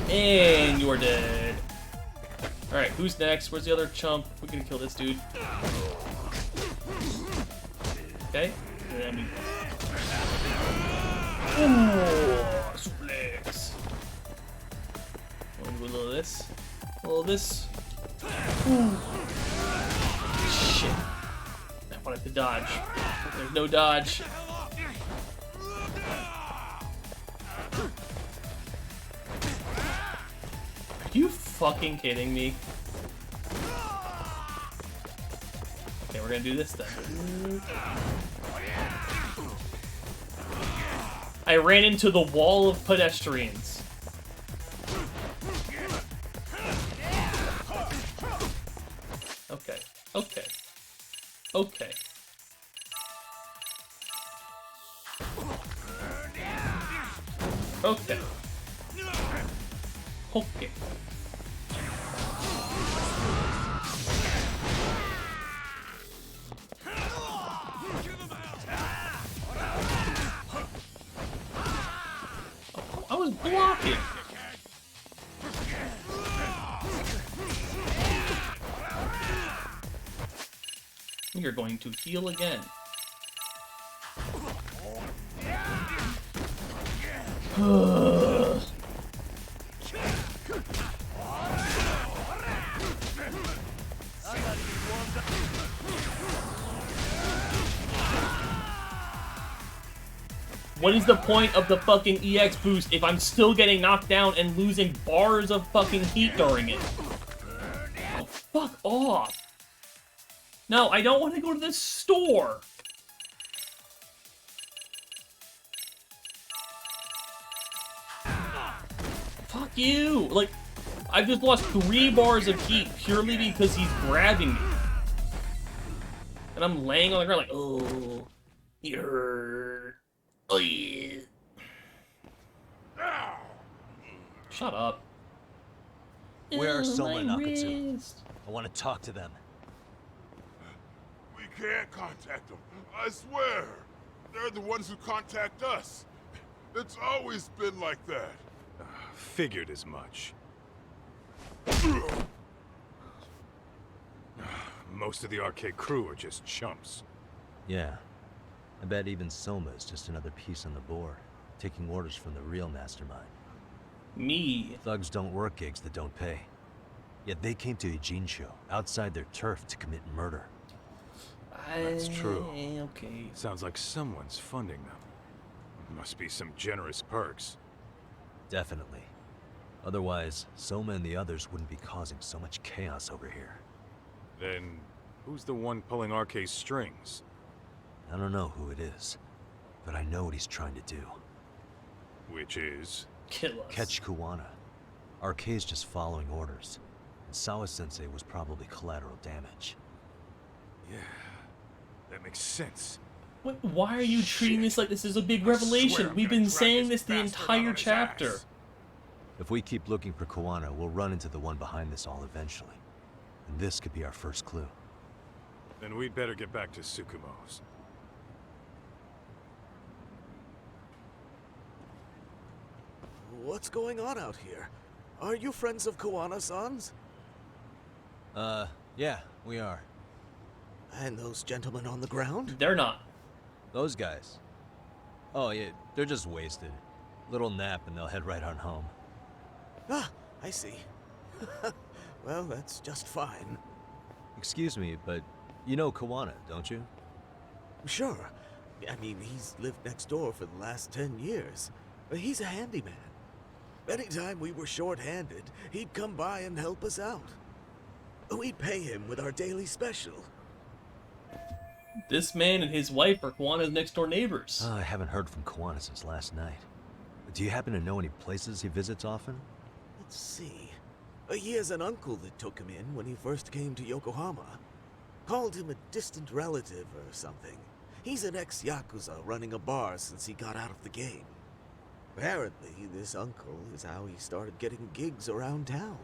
[SPEAKER 1] And you're dead. Alright, who's next? Where's the other chump? We're gonna kill this dude. Okay. And then ooh, suplex. Want to do a little of this? A little of this. Ooh. Shit. I wanted to dodge. There's no dodge. Are you fucking kidding me? Okay, we're gonna do this then. I ran into the wall of pedestrians. Okay. Okay. Okay. Okay. Okay. I was blocking. You're going to heal again. What is the point of the fucking EX boost if I'm still getting knocked down and losing bars of fucking heat during it? Oh, fuck off. No, I don't want to go to this store. Fuck you. Like, I've just lost 3 bars of heat purely because he's grabbing me. And I'm laying on the ground like, oh, you hurt. Oh, yeah. Shut up.
[SPEAKER 11] Where are Soma and
[SPEAKER 8] my
[SPEAKER 11] Akatsu?
[SPEAKER 8] wrist.
[SPEAKER 11] I want to talk to them.
[SPEAKER 8] We can't contact them. I swear. They're the ones who contact us. It's always been like that.
[SPEAKER 12] Figured as much. Most of the arcade crew are just chumps.
[SPEAKER 11] Yeah. I bet even Soma is just another piece on the board, taking orders from the real mastermind.
[SPEAKER 1] Me.
[SPEAKER 11] Thugs don't work gigs that don't pay. Yet they came to Ijincho, outside their turf, to commit murder.
[SPEAKER 12] That's true.
[SPEAKER 1] Okay.
[SPEAKER 12] Sounds like someone's funding them. Must be some generous perks.
[SPEAKER 11] Definitely. Otherwise, Soma and the others wouldn't be causing so much chaos over here.
[SPEAKER 12] Then, who's the one pulling RK's strings?
[SPEAKER 11] I don't know who it is, but I know what he's trying to do.
[SPEAKER 12] Which is?
[SPEAKER 1] Kill us.
[SPEAKER 11] Catch Kuwana. RK's just following orders. And Sawa-sensei was probably collateral damage.
[SPEAKER 12] Yeah, that makes sense.
[SPEAKER 1] Wait, why are you treating this like this is a big revelation? We've been saying this the entire chapter.
[SPEAKER 11] If we keep looking for Kuwana, we'll run into the one behind this all eventually. And this could be our first clue.
[SPEAKER 12] Then we'd better get back to Tsukumo's.
[SPEAKER 7] What's going on out here? Are you friends of Kuwana-san's?
[SPEAKER 11] Yeah, we are.
[SPEAKER 7] And those gentlemen on the ground?
[SPEAKER 1] They're not.
[SPEAKER 11] Those guys? Oh, yeah, they're just wasted. Little nap and they'll head right on home.
[SPEAKER 7] Ah, I see. Well, that's just fine.
[SPEAKER 11] Excuse me, but you know Kuwana, don't you?
[SPEAKER 7] Sure. I mean, he's lived next door for the last 10 years. He's a handyman. Anytime we were short-handed, he'd come by and help us out. We'd pay him with our daily special.
[SPEAKER 1] This man and his wife are Kuwana's next-door neighbors.
[SPEAKER 11] I haven't heard from Kuwana since last night. Do you happen to know any places he visits often?
[SPEAKER 7] Let's see. He has an uncle that took him in when he first came to Yokohama. Called him a distant relative or something. He's an ex-Yakuza running a bar since he got out of the game. Apparently, this uncle is how he started getting gigs around town.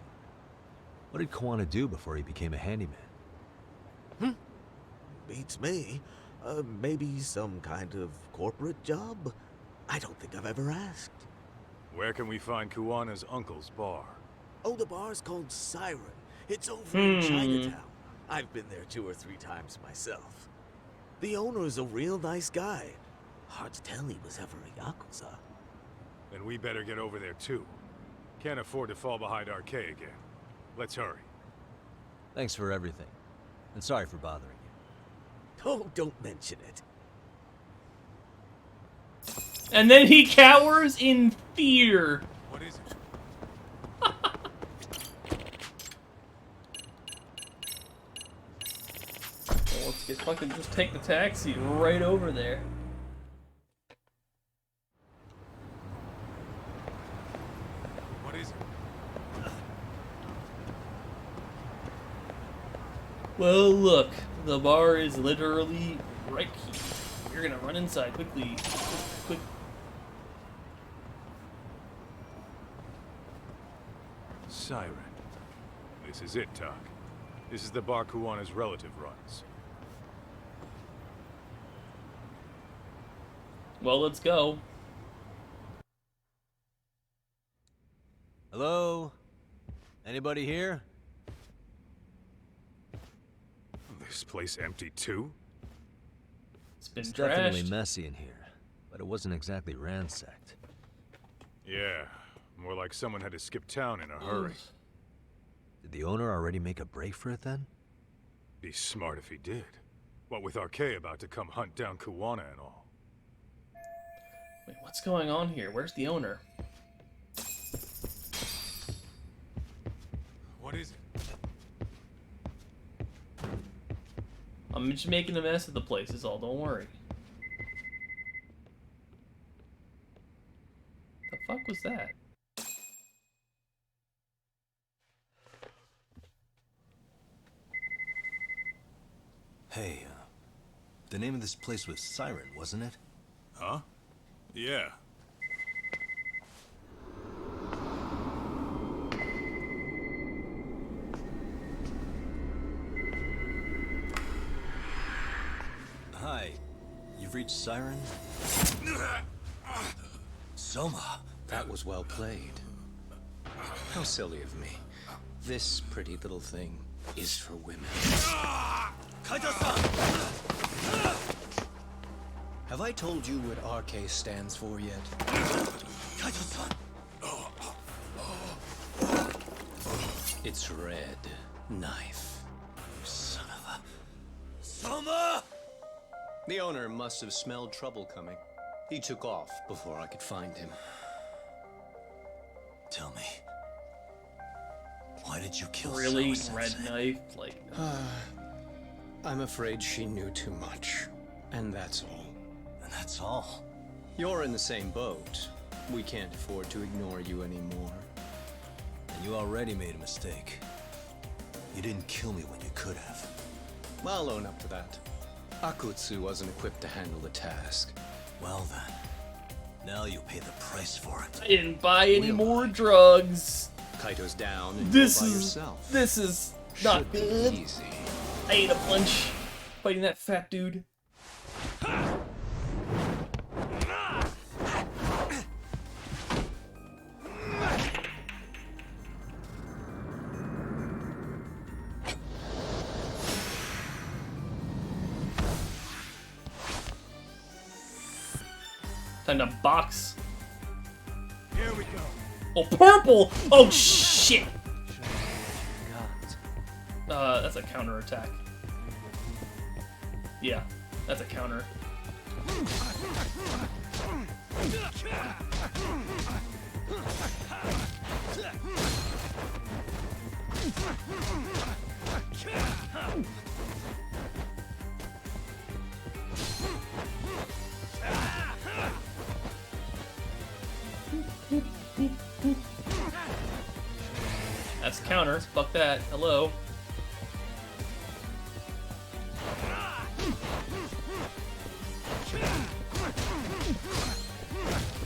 [SPEAKER 11] What did Kuwana do before he became a handyman?
[SPEAKER 7] Beats me. Maybe some kind of corporate job? I don't think I've ever asked.
[SPEAKER 12] Where can we find Kuwana's uncle's bar?
[SPEAKER 7] Oh, the bar's called Siren. It's over in Chinatown. I've been there 2 or 3 times myself. The owner's a real nice guy. Hard to tell he was ever a Yakuza.
[SPEAKER 12] Then we better get over there too. Can't afford to fall behind RK again. Let's hurry.
[SPEAKER 11] Thanks for everything. And sorry for bothering you.
[SPEAKER 7] Oh, don't mention it.
[SPEAKER 1] And then he cowers in fear.
[SPEAKER 12] What is it?
[SPEAKER 1] Well, let's just take the taxi right over there.
[SPEAKER 12] What is it?
[SPEAKER 1] Well, look, the bar is literally right here. You're gonna run inside quickly. Quick.
[SPEAKER 12] Siren. This is it, Talk. This is the bar Kuwana's relative runs.
[SPEAKER 1] Well, let's go.
[SPEAKER 11] Hello? Anybody here?
[SPEAKER 12] This place empty too?
[SPEAKER 1] It's been
[SPEAKER 11] It's
[SPEAKER 1] trashed.
[SPEAKER 11] definitely messy in here, but it wasn't exactly ransacked.
[SPEAKER 12] Yeah, more like someone had to skip town in a hurry.
[SPEAKER 11] Did the owner already make a break for it then?
[SPEAKER 12] Be smart if he did. What with Arcade about to come hunt down Kuwana and all.
[SPEAKER 1] Wait, what's going on here? Where's the owner?
[SPEAKER 12] What is it?
[SPEAKER 1] I'm just making a mess of the place is all, don't worry. The fuck was that?
[SPEAKER 3] Hey, the name of this place was Siren, wasn't it?
[SPEAKER 12] Huh? Yeah.
[SPEAKER 3] Hi, you've reached Siren? Soma.
[SPEAKER 16] That was well played. How silly of me. This pretty little thing is for women. Have I told you what RK stands for yet? It's red knife. Son of a... Soma! The owner must have smelled trouble coming. He took off before I could find him.
[SPEAKER 3] Tell me, why did you kill
[SPEAKER 1] Really?
[SPEAKER 3] Soma
[SPEAKER 1] Red
[SPEAKER 3] Sensei?
[SPEAKER 1] knife? Like, no.
[SPEAKER 16] I'm afraid she knew too much. And that's all.
[SPEAKER 3] And that's all?
[SPEAKER 16] You're in the same boat. We can't afford to ignore you anymore.
[SPEAKER 3] And you already made a mistake. You didn't kill me when you could have.
[SPEAKER 16] I'll own up to that. Akutsu wasn't equipped to handle the task.
[SPEAKER 3] Well then, now you'll pay the price for it.
[SPEAKER 1] I didn't buy any more drugs.
[SPEAKER 16] Kaito's down and
[SPEAKER 1] This
[SPEAKER 16] you're by
[SPEAKER 1] is
[SPEAKER 16] yourself.
[SPEAKER 1] this is not
[SPEAKER 16] Should be
[SPEAKER 1] good.
[SPEAKER 16] easy.
[SPEAKER 1] I ate a punch fighting that fat dude. Time to box.
[SPEAKER 12] Here we go.
[SPEAKER 1] Oh, purple! Oh, shit! That's a counter attack. Yeah, that's a counter. That's counter. Fuck that. Hello.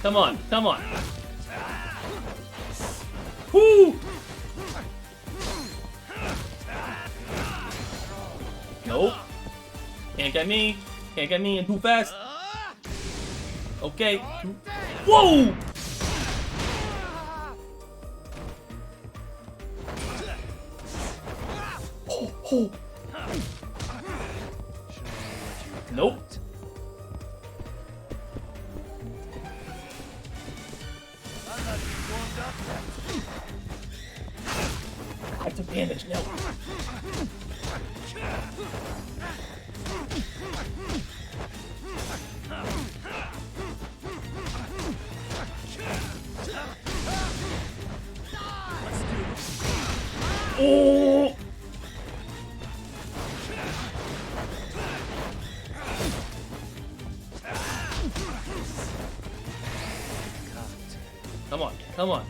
[SPEAKER 1] Come on, come on. Whoo! Nope. Can't get me. Can't get me. I'm too fast. Okay. Whoa! Oh, oh. Nope. I took damage. No. Oh! Come on, come on.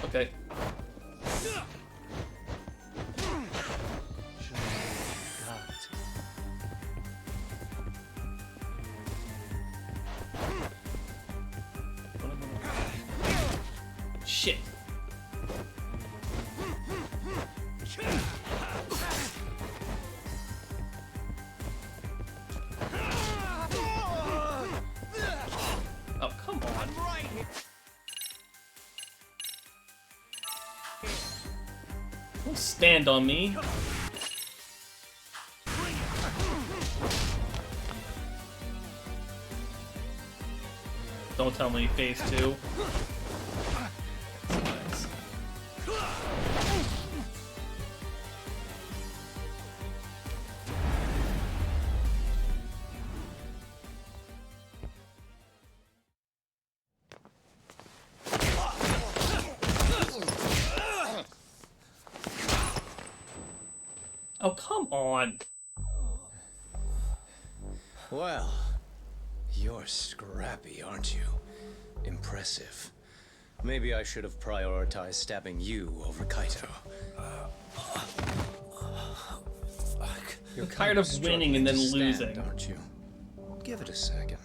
[SPEAKER 1] Okay. Shit. Oh, come on. Don't stand on me. Don't tell me phase 2. Oh, come on.
[SPEAKER 16] Well, you're scrappy, aren't you? Impressive. Maybe I should have prioritized stabbing you over Kaito.
[SPEAKER 1] You're tired of winning and then losing,
[SPEAKER 16] aren't you? Give it a second.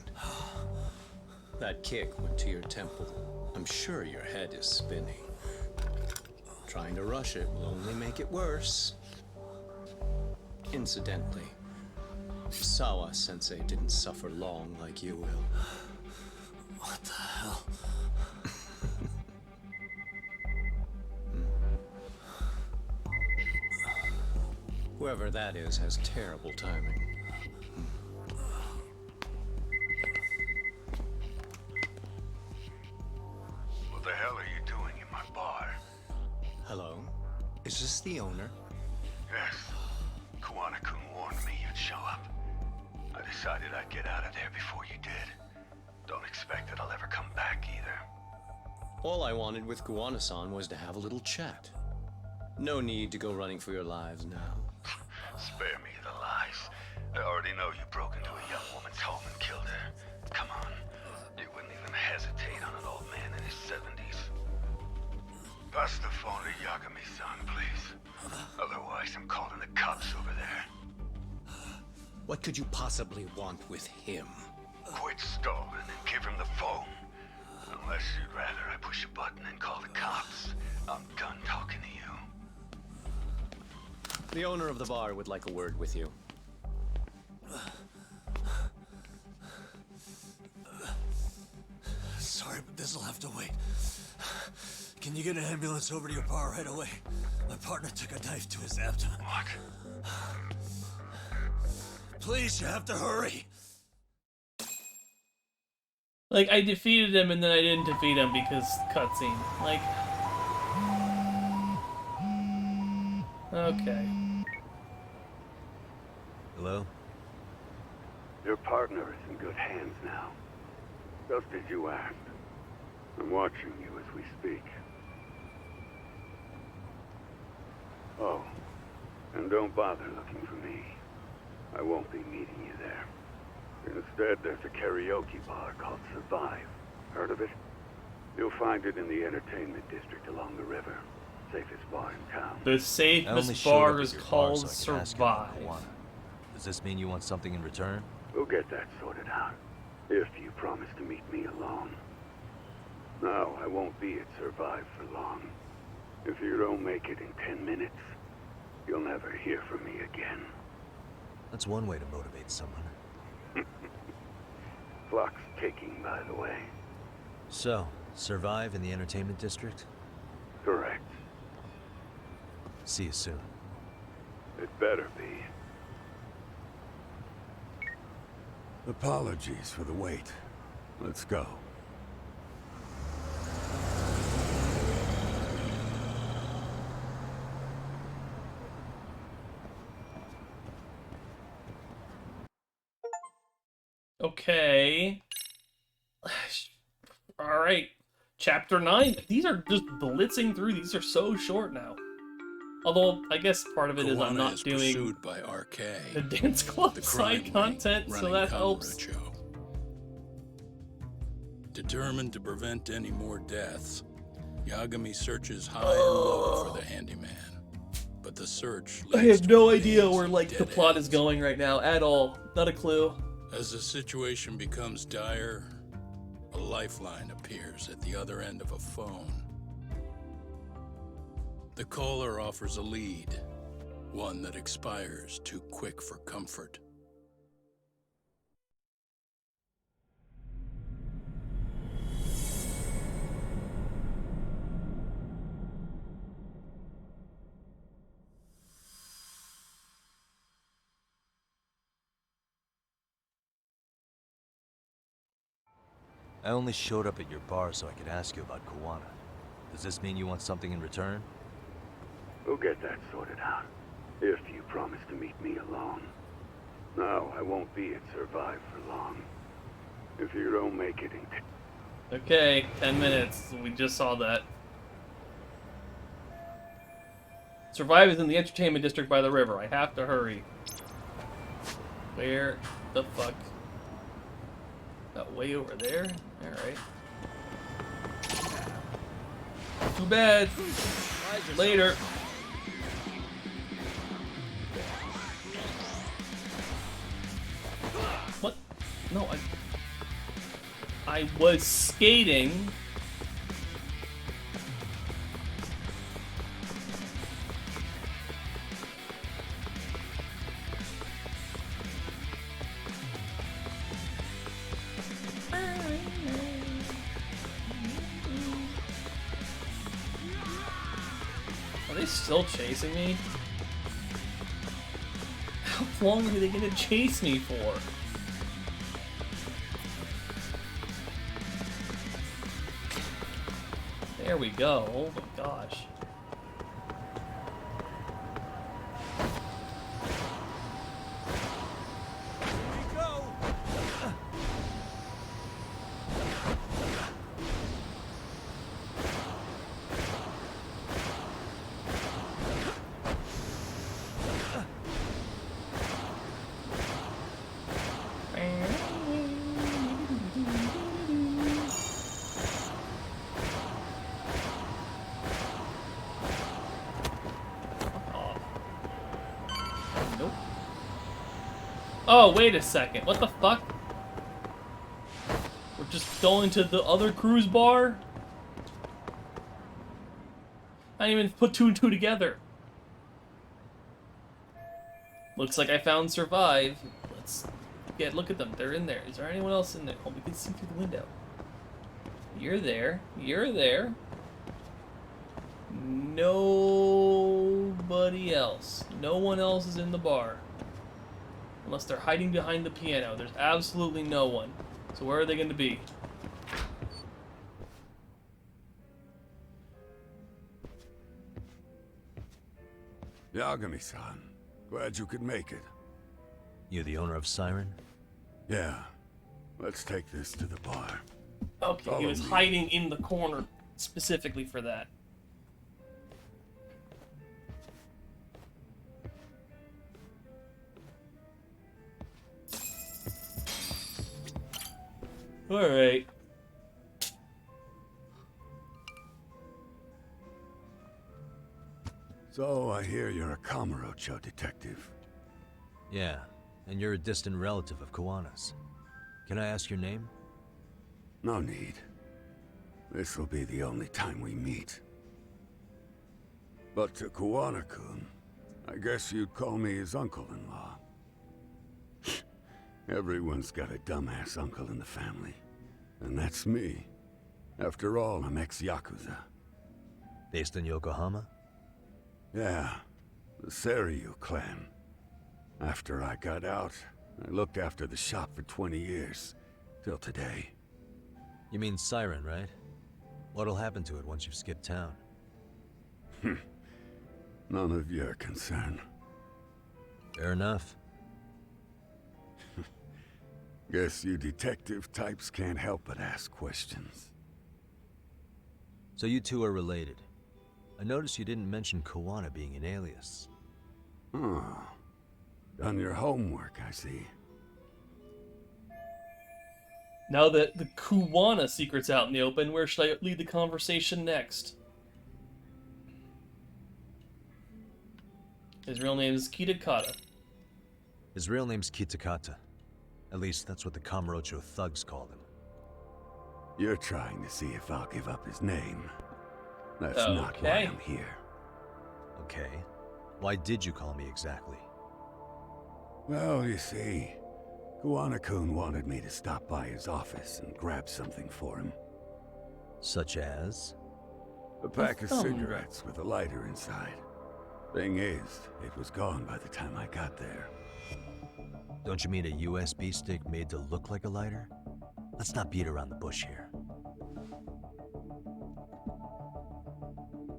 [SPEAKER 16] That kick went to your temple. I'm sure your head is spinning. Trying to rush it will only make it worse. Incidentally, Sawa-sensei didn't suffer long like you will.
[SPEAKER 3] What the hell?
[SPEAKER 16] Whoever that is has terrible timing.
[SPEAKER 8] What the hell are you doing in my bar?
[SPEAKER 16] Hello? Is this the owner?
[SPEAKER 8] Yes. Kuwana-kun warned me you'd show up. I decided I'd get out of there before you did. Don't expect that I'll ever come back either.
[SPEAKER 16] All I wanted with Kuwana-san was to have a little chat. No need to go running for your lives now.
[SPEAKER 8] Spare me the lies. I already know you broke into a young woman's home and killed her. Come on. You wouldn't even hesitate on an old man in his 70s. Pass the phone to Yagami-san, please. Otherwise, I'm calling the cops over there.
[SPEAKER 16] What could you possibly want with him?
[SPEAKER 8] Quit stalling and give him the phone. Unless you'd rather I push a button and call the cops. I'm done talking to you.
[SPEAKER 16] The owner of the bar would like a word with you.
[SPEAKER 3] Sorry, but this'll have to wait. Can you get an ambulance over to your bar right away? My partner took a knife to his abdomen.
[SPEAKER 8] What?
[SPEAKER 3] Please, you have to hurry.
[SPEAKER 1] Like, I defeated him and then I didn't defeat him because cutscene. Like... Okay.
[SPEAKER 11] Hello?
[SPEAKER 5] Your partner is in good hands now. Just as you asked. I'm watching you as we speak. Oh, and don't bother looking for me. I won't be meeting you there. Instead, there's a karaoke bar called Survive. Heard of it? You'll find it in the entertainment district along the river. Safest bar in town.
[SPEAKER 1] The safest bar is called Survive.
[SPEAKER 11] Does this mean you want something in return?
[SPEAKER 5] We'll get that sorted out. If you promise to meet me alone. No, I won't be at Survive for long. If you don't make it in 10 minutes, you'll never hear from me again.
[SPEAKER 11] That's one way to motivate someone.
[SPEAKER 5] Clock's ticking, by the way.
[SPEAKER 11] So, Survive in the entertainment district?
[SPEAKER 5] Correct.
[SPEAKER 11] See you soon.
[SPEAKER 5] It better be.
[SPEAKER 18] Apologies for the wait. Let's go.
[SPEAKER 1] Okay. Alright. Chapter 9. These are just blitzing through. These are so short now. Although, I guess part of it is I'm not doing
[SPEAKER 2] pursued by RK,
[SPEAKER 1] the dance club side content, so that helps.
[SPEAKER 2] Determined to prevent any more deaths, Yagami searches high and low for the handyman, but the search
[SPEAKER 1] I
[SPEAKER 2] leads
[SPEAKER 1] have
[SPEAKER 2] to
[SPEAKER 1] no
[SPEAKER 2] a
[SPEAKER 1] idea
[SPEAKER 2] maze
[SPEAKER 1] where
[SPEAKER 2] of
[SPEAKER 1] like the
[SPEAKER 2] dead
[SPEAKER 1] plot
[SPEAKER 2] ends.
[SPEAKER 1] is going right now at all. Not a clue.
[SPEAKER 2] As the situation becomes dire, a lifeline appears at the other end of a phone. The caller offers a lead, one that expires too quick for comfort.
[SPEAKER 11] I only showed up at your bar so I could ask you about Kuwana. Does this mean you want something in return?
[SPEAKER 5] We'll get that sorted out, if you promise to meet me alone. No, I won't be at Survive for long. If you don't make it in...
[SPEAKER 1] Okay, 10 minutes. We just saw that. Survive is in the entertainment district by the river. I have to hurry. Where the fuck? That way over there? Alright. Too bad. Later. What? No, I was skating. Are they still chasing me? How long are they gonna chase me for? There we go. Oh my gosh. Oh, wait a second. What the fuck? We're just going to the other cruise bar? I didn't even put two and two together. Looks like I found Survive. Let's look at them. They're in there. Is there anyone else in there? Oh, we can see through the window. You're there. You're there. Nobody else. No one else is in the bar. Unless they're hiding behind the piano. There's absolutely no one. So where are they going to be?
[SPEAKER 18] Yagami-san, glad you could make it.
[SPEAKER 11] You the owner of Siren?
[SPEAKER 18] Yeah. Let's take this to the bar.
[SPEAKER 1] Okay, he was hiding in the corner specifically for that. Alright.
[SPEAKER 18] So, I hear you're a Kamurocho detective.
[SPEAKER 11] Yeah, and you're a distant relative of Kuwana's. Can I ask your name?
[SPEAKER 18] No need. This'll be the only time we meet. But to Kuwana-kun, I guess you'd call me his uncle-in-law. Everyone's got a dumbass uncle in the family. And that's me. After all, I'm ex-Yakuza.
[SPEAKER 11] Based in Yokohama?
[SPEAKER 18] Yeah, the Seiryu clan. After I got out, I looked after the shop for 20 years. Till today.
[SPEAKER 11] You mean Siren, right? What'll happen to it once you've skipped town?
[SPEAKER 18] None of your concern.
[SPEAKER 11] Fair enough.
[SPEAKER 18] Guess you detective types can't help but ask questions.
[SPEAKER 11] So you two are related. I noticed you didn't mention Kuwana being an alias.
[SPEAKER 18] Oh. Done your homework, I see.
[SPEAKER 1] Now that the Kuwana secret's out in the open, where should I lead the conversation next? His real name is Kitakata.
[SPEAKER 11] His real name's Kitakata. At least that's what the Kamurocho thugs called him.
[SPEAKER 5] You're trying to see if I'll give up his name. That's not why I'm here.
[SPEAKER 11] Okay. Why did you call me exactly?
[SPEAKER 5] Well, you see, Kuwana-kun wanted me to stop by his office and grab something for him.
[SPEAKER 11] Such as?
[SPEAKER 5] A pack of cigarettes with a lighter inside. Thing is, it was gone by the time I got there.
[SPEAKER 11] Don't you mean a USB stick made to look like a lighter? Let's not beat around the bush here.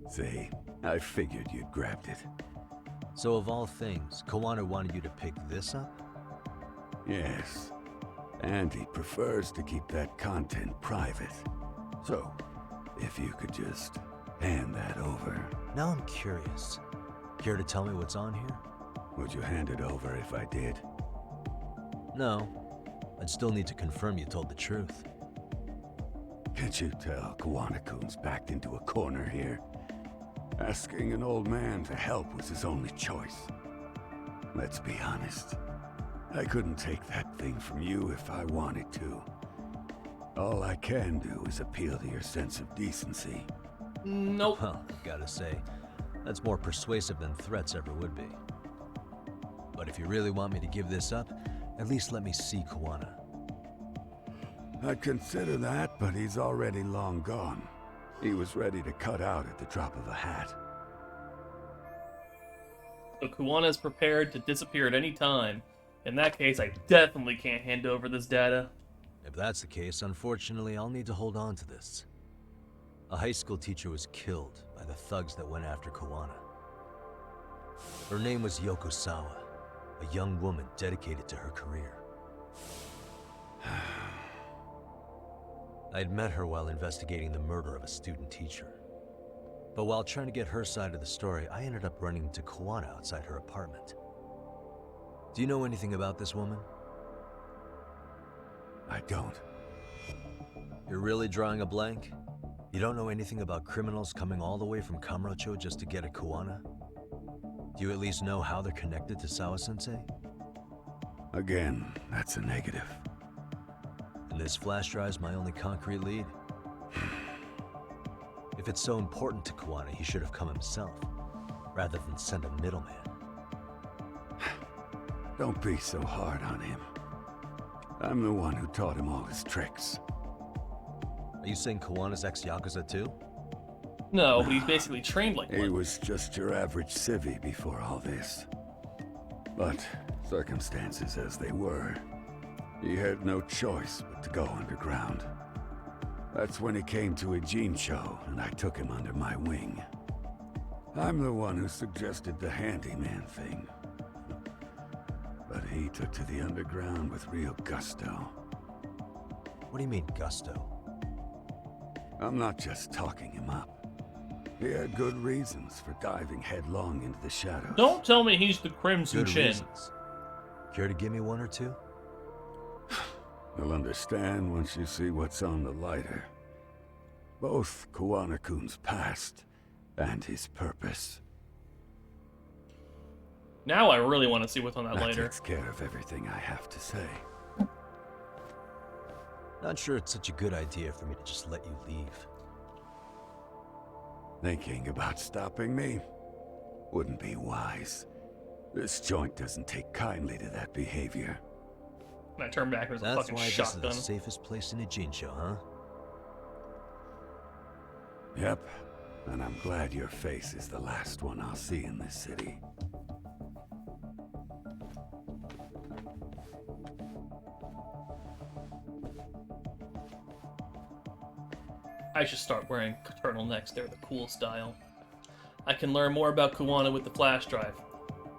[SPEAKER 5] See, I figured you'd grabbed it.
[SPEAKER 11] So of all things, Kuwana wanted you to pick this up?
[SPEAKER 5] Yes. And he prefers to keep that content private. So, if you could just hand that over.
[SPEAKER 11] Now I'm curious. Care to tell me what's on here?
[SPEAKER 5] Would you hand it over if I did?
[SPEAKER 11] No. I'd still need to confirm you told the truth.
[SPEAKER 5] Can't you tell Kuwana-kun's backed into a corner here? Asking an old man to help was his only choice. Let's be honest. I couldn't take that thing from you if I wanted to. All I can do is appeal to your sense of decency.
[SPEAKER 1] Nope.
[SPEAKER 11] Well, gotta say, that's more persuasive than threats ever would be. But if you really want me to give this up, at least let me see Kuwana.
[SPEAKER 5] I'd consider that, but he's already long gone. He was ready to cut out at the drop of a hat.
[SPEAKER 1] So Kuwana is prepared to disappear at any time. In that case, I definitely can't hand over this data.
[SPEAKER 11] If that's the case, unfortunately, I'll need to hold on to this. A high school teacher was killed by the thugs that went after Kuwana. Her name was Yoko Sawa, a young woman dedicated to her career. I'd met her while investigating the murder of a student teacher. But while trying to get her side of the story, I ended up running into Kuwana outside her apartment. Do you know anything about this woman?
[SPEAKER 5] I don't.
[SPEAKER 11] You're really drawing a blank? You don't know anything about criminals coming all the way from Kamurocho just to get at Kuwana? Do you at least know how they're connected to Sawa-sensei?
[SPEAKER 5] Again, that's a negative.
[SPEAKER 11] And this flash drive's my only concrete lead? If it's so important to Kuwana, he should have come himself, rather than send a middleman.
[SPEAKER 5] Don't be so hard on him. I'm the one who taught him all his tricks.
[SPEAKER 11] Are you saying Kuwana's ex-Yakuza too?
[SPEAKER 1] No, but he's basically trained like one.
[SPEAKER 5] He was just your average civvy before all this. But, circumstances as they were, he had no choice but to go underground. That's when he came to Ijincho, and I took him under my wing. I'm the one who suggested the handyman thing. But he took to the underground with real gusto.
[SPEAKER 11] What do you mean, gusto?
[SPEAKER 5] I'm not just talking him up. He had good reasons for diving headlong into the shadows.
[SPEAKER 1] Don't tell me he's the Crimson
[SPEAKER 11] Good
[SPEAKER 1] Chin.
[SPEAKER 11] reasons. Care to give me one or two?
[SPEAKER 5] You'll understand once you see what's on the lighter. Both Kuwana-kun's past and his purpose.
[SPEAKER 1] Now I really want to see what's on that
[SPEAKER 5] That
[SPEAKER 1] lighter.
[SPEAKER 5] takes care of everything I have to say.
[SPEAKER 11] Not sure it's such a good idea for me to just let you leave.
[SPEAKER 5] Thinking about stopping me wouldn't be wise. This joint doesn't take kindly to that behavior.
[SPEAKER 1] And I turn back, there's a
[SPEAKER 11] That's
[SPEAKER 1] fucking
[SPEAKER 11] why
[SPEAKER 1] shotgun.
[SPEAKER 11] this is the safest place in Ijincho, huh?
[SPEAKER 5] Yep, and I'm glad your face is the last one I'll see in this city.
[SPEAKER 1] I should start wearing turtlenecks. They're the cool style. I can learn more about Kuwana with the flash drive.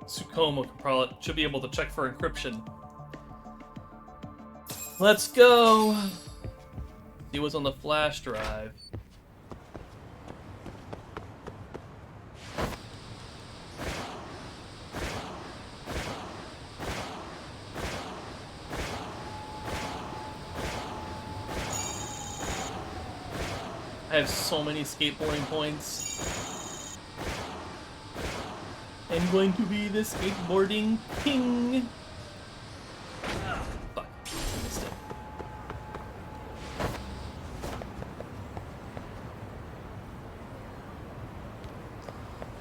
[SPEAKER 1] Tsukumo should be able to check for encryption. Let's go! See what's on the flash drive. I have so many skateboarding points. I'm going to be the skateboarding king. Fuck, I missed it.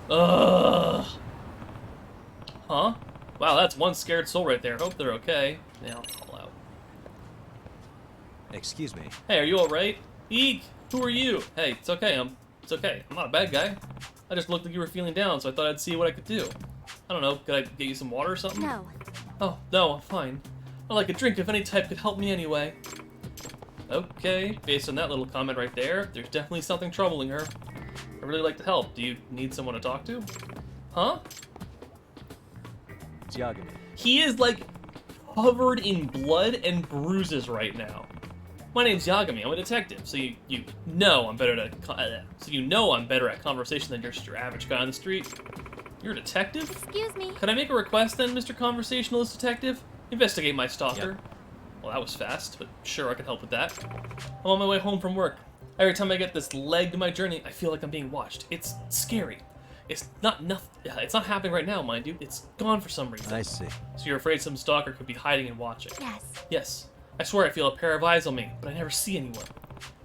[SPEAKER 1] Ugh. Huh? Wow, that's one scared soul right there. Hope they're okay. Yeah, I'll call out.
[SPEAKER 11] Excuse me.
[SPEAKER 1] Hey, are you alright? Eek! Who are you? Hey, it's okay, it's okay. I'm not a bad guy. I just looked like you were feeling down, so I thought I'd see what I could do. I don't know, could I get you some water or something?
[SPEAKER 6] No.
[SPEAKER 1] Oh, no, I'm fine. I'd like a drink of any type could help me anyway. Okay, based on that little comment right there, there's definitely something troubling her. I'd really like to help. Do you need someone to talk to? Huh?
[SPEAKER 11] It's Yagami.
[SPEAKER 1] He is, like, covered in blood and bruises right now. My name's Yagami. I'm a detective, so you know I'm better at conversation than just your average guy on the street. You're a detective?
[SPEAKER 6] Excuse me.
[SPEAKER 1] Can I make a request then, Mr. Conversationalist Detective? Investigate my stalker.
[SPEAKER 11] Yep.
[SPEAKER 1] Well, that was fast, but sure, I can help with that. I'm on my way home from work. Every time I get this leg to my journey, I feel like I'm being watched. It's scary. It's not happening right now, mind you. It's gone for some reason.
[SPEAKER 11] I see.
[SPEAKER 1] So you're afraid some stalker could be hiding and watching?
[SPEAKER 6] Yes.
[SPEAKER 1] Yes. I swear I feel a pair of eyes on me, but I never see anyone.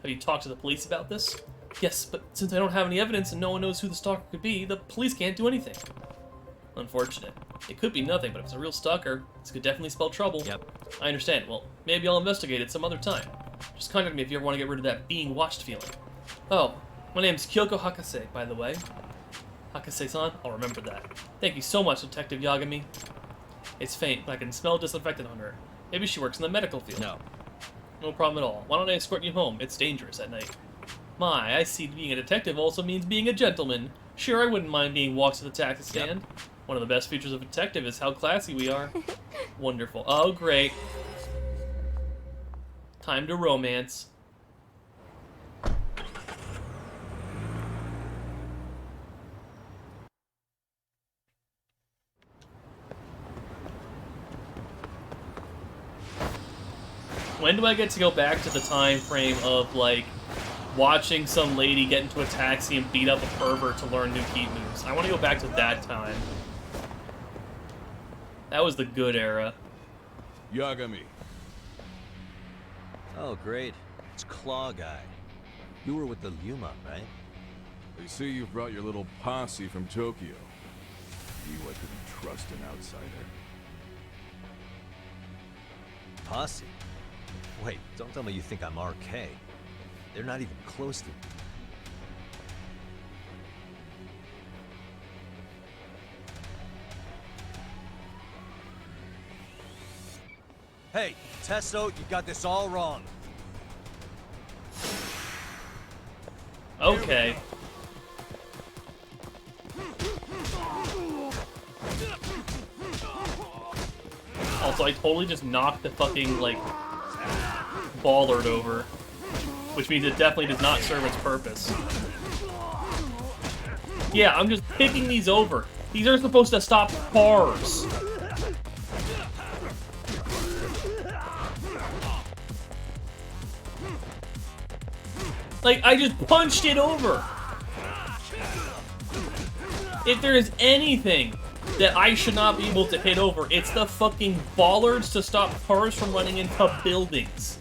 [SPEAKER 1] Have you talked to the police about this? Yes, but since I don't have any evidence and no one knows who the stalker could be, the police can't do anything. Unfortunate. It could be nothing, but if it's a real stalker, this could definitely spell trouble.
[SPEAKER 11] Yep.
[SPEAKER 1] I understand. Well, maybe I'll investigate it some other time. Just contact me if you ever want to get rid of that being watched feeling. Oh, my name's Kyoko Hakase, by the way. Hakase-san? I'll remember that. Thank you so much, Detective Yagami. It's faint, but I can smell disinfectant on her. Maybe she works in the medical field.
[SPEAKER 11] No.
[SPEAKER 1] No problem at all. Why don't I escort you home? It's dangerous at night. My, I see being a detective also means being a gentleman. Sure, I wouldn't mind being walked to the taxi stand. Yep. One of the best features of a detective is how classy we are. Wonderful. Oh, great. Time to romance. When do I get to go back to the time frame of, like, watching some lady get into a taxi and beat up a pervert to learn new heat moves? I want to go back to that time. That was the good era.
[SPEAKER 10] Yagami.
[SPEAKER 11] Oh, great. It's Claw Guy. You were with the Yuma, right?
[SPEAKER 10] They see you've brought your little posse from Tokyo. You I couldn't trust an outsider.
[SPEAKER 11] Posse? Wait, don't tell me you think I'm RK. They're not even close to me. Hey, Testo, you got this all wrong.
[SPEAKER 1] Okay. Also, I totally just knocked the fucking, like, ballard over. Which means it definitely does not serve its purpose. Yeah, I'm just picking these over. These are supposed to stop cars. Like, I just punched it over. If there is anything that I should not be able to hit over, it's the fucking bollards to stop cars from running into buildings.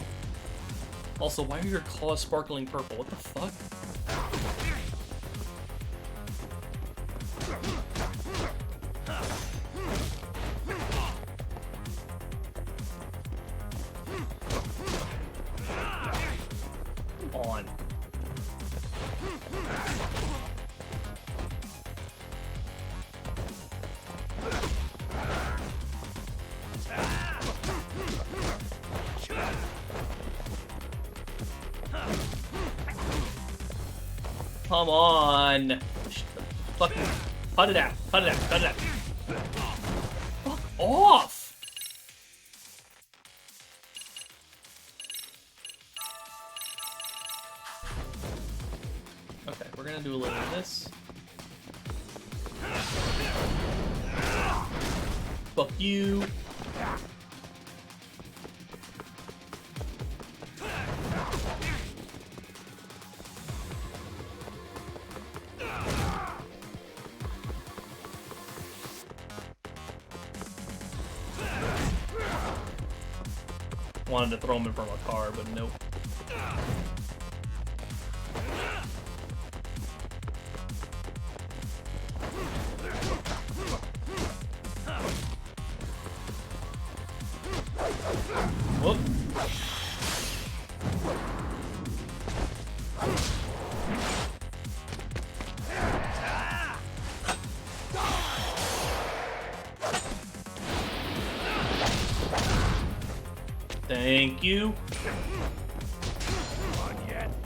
[SPEAKER 1] Also, why are your claws sparkling purple? What the fuck? On. Come on. Fucking cut it out. Cut it out. Cut it out. Fuck off. Okay, we're gonna do a little of this. Fuck you. Wanted to throw him in front of a car, but nope. Whoop. Thank you.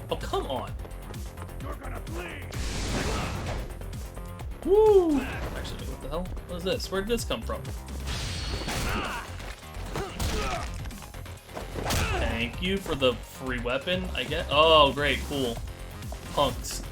[SPEAKER 1] Oh, come on.
[SPEAKER 10] You're gonna bleed.
[SPEAKER 1] Woo! Actually, what the hell? What is this? Where did this come from? Thank you for the free weapon, I guess. Oh, great, cool. Punks.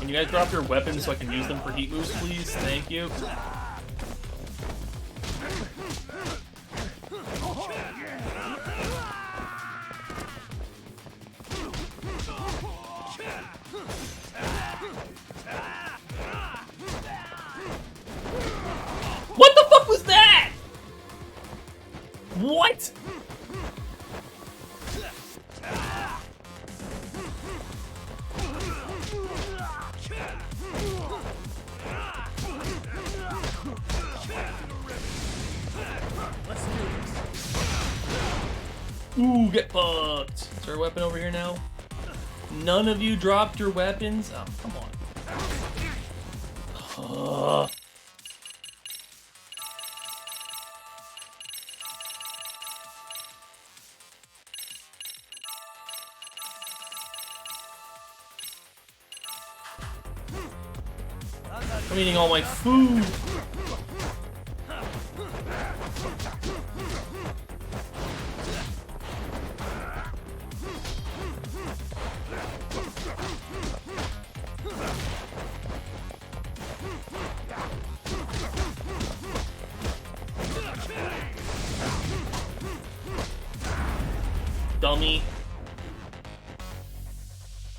[SPEAKER 1] Can you guys drop your weapons so I can use them for heat moves, please? Thank you. What the fuck was that? What? Ooh, get fucked. Is there a weapon over here now? None of you dropped your weapons? Oh, come on. Ugh. I'm eating all my food. Dummy.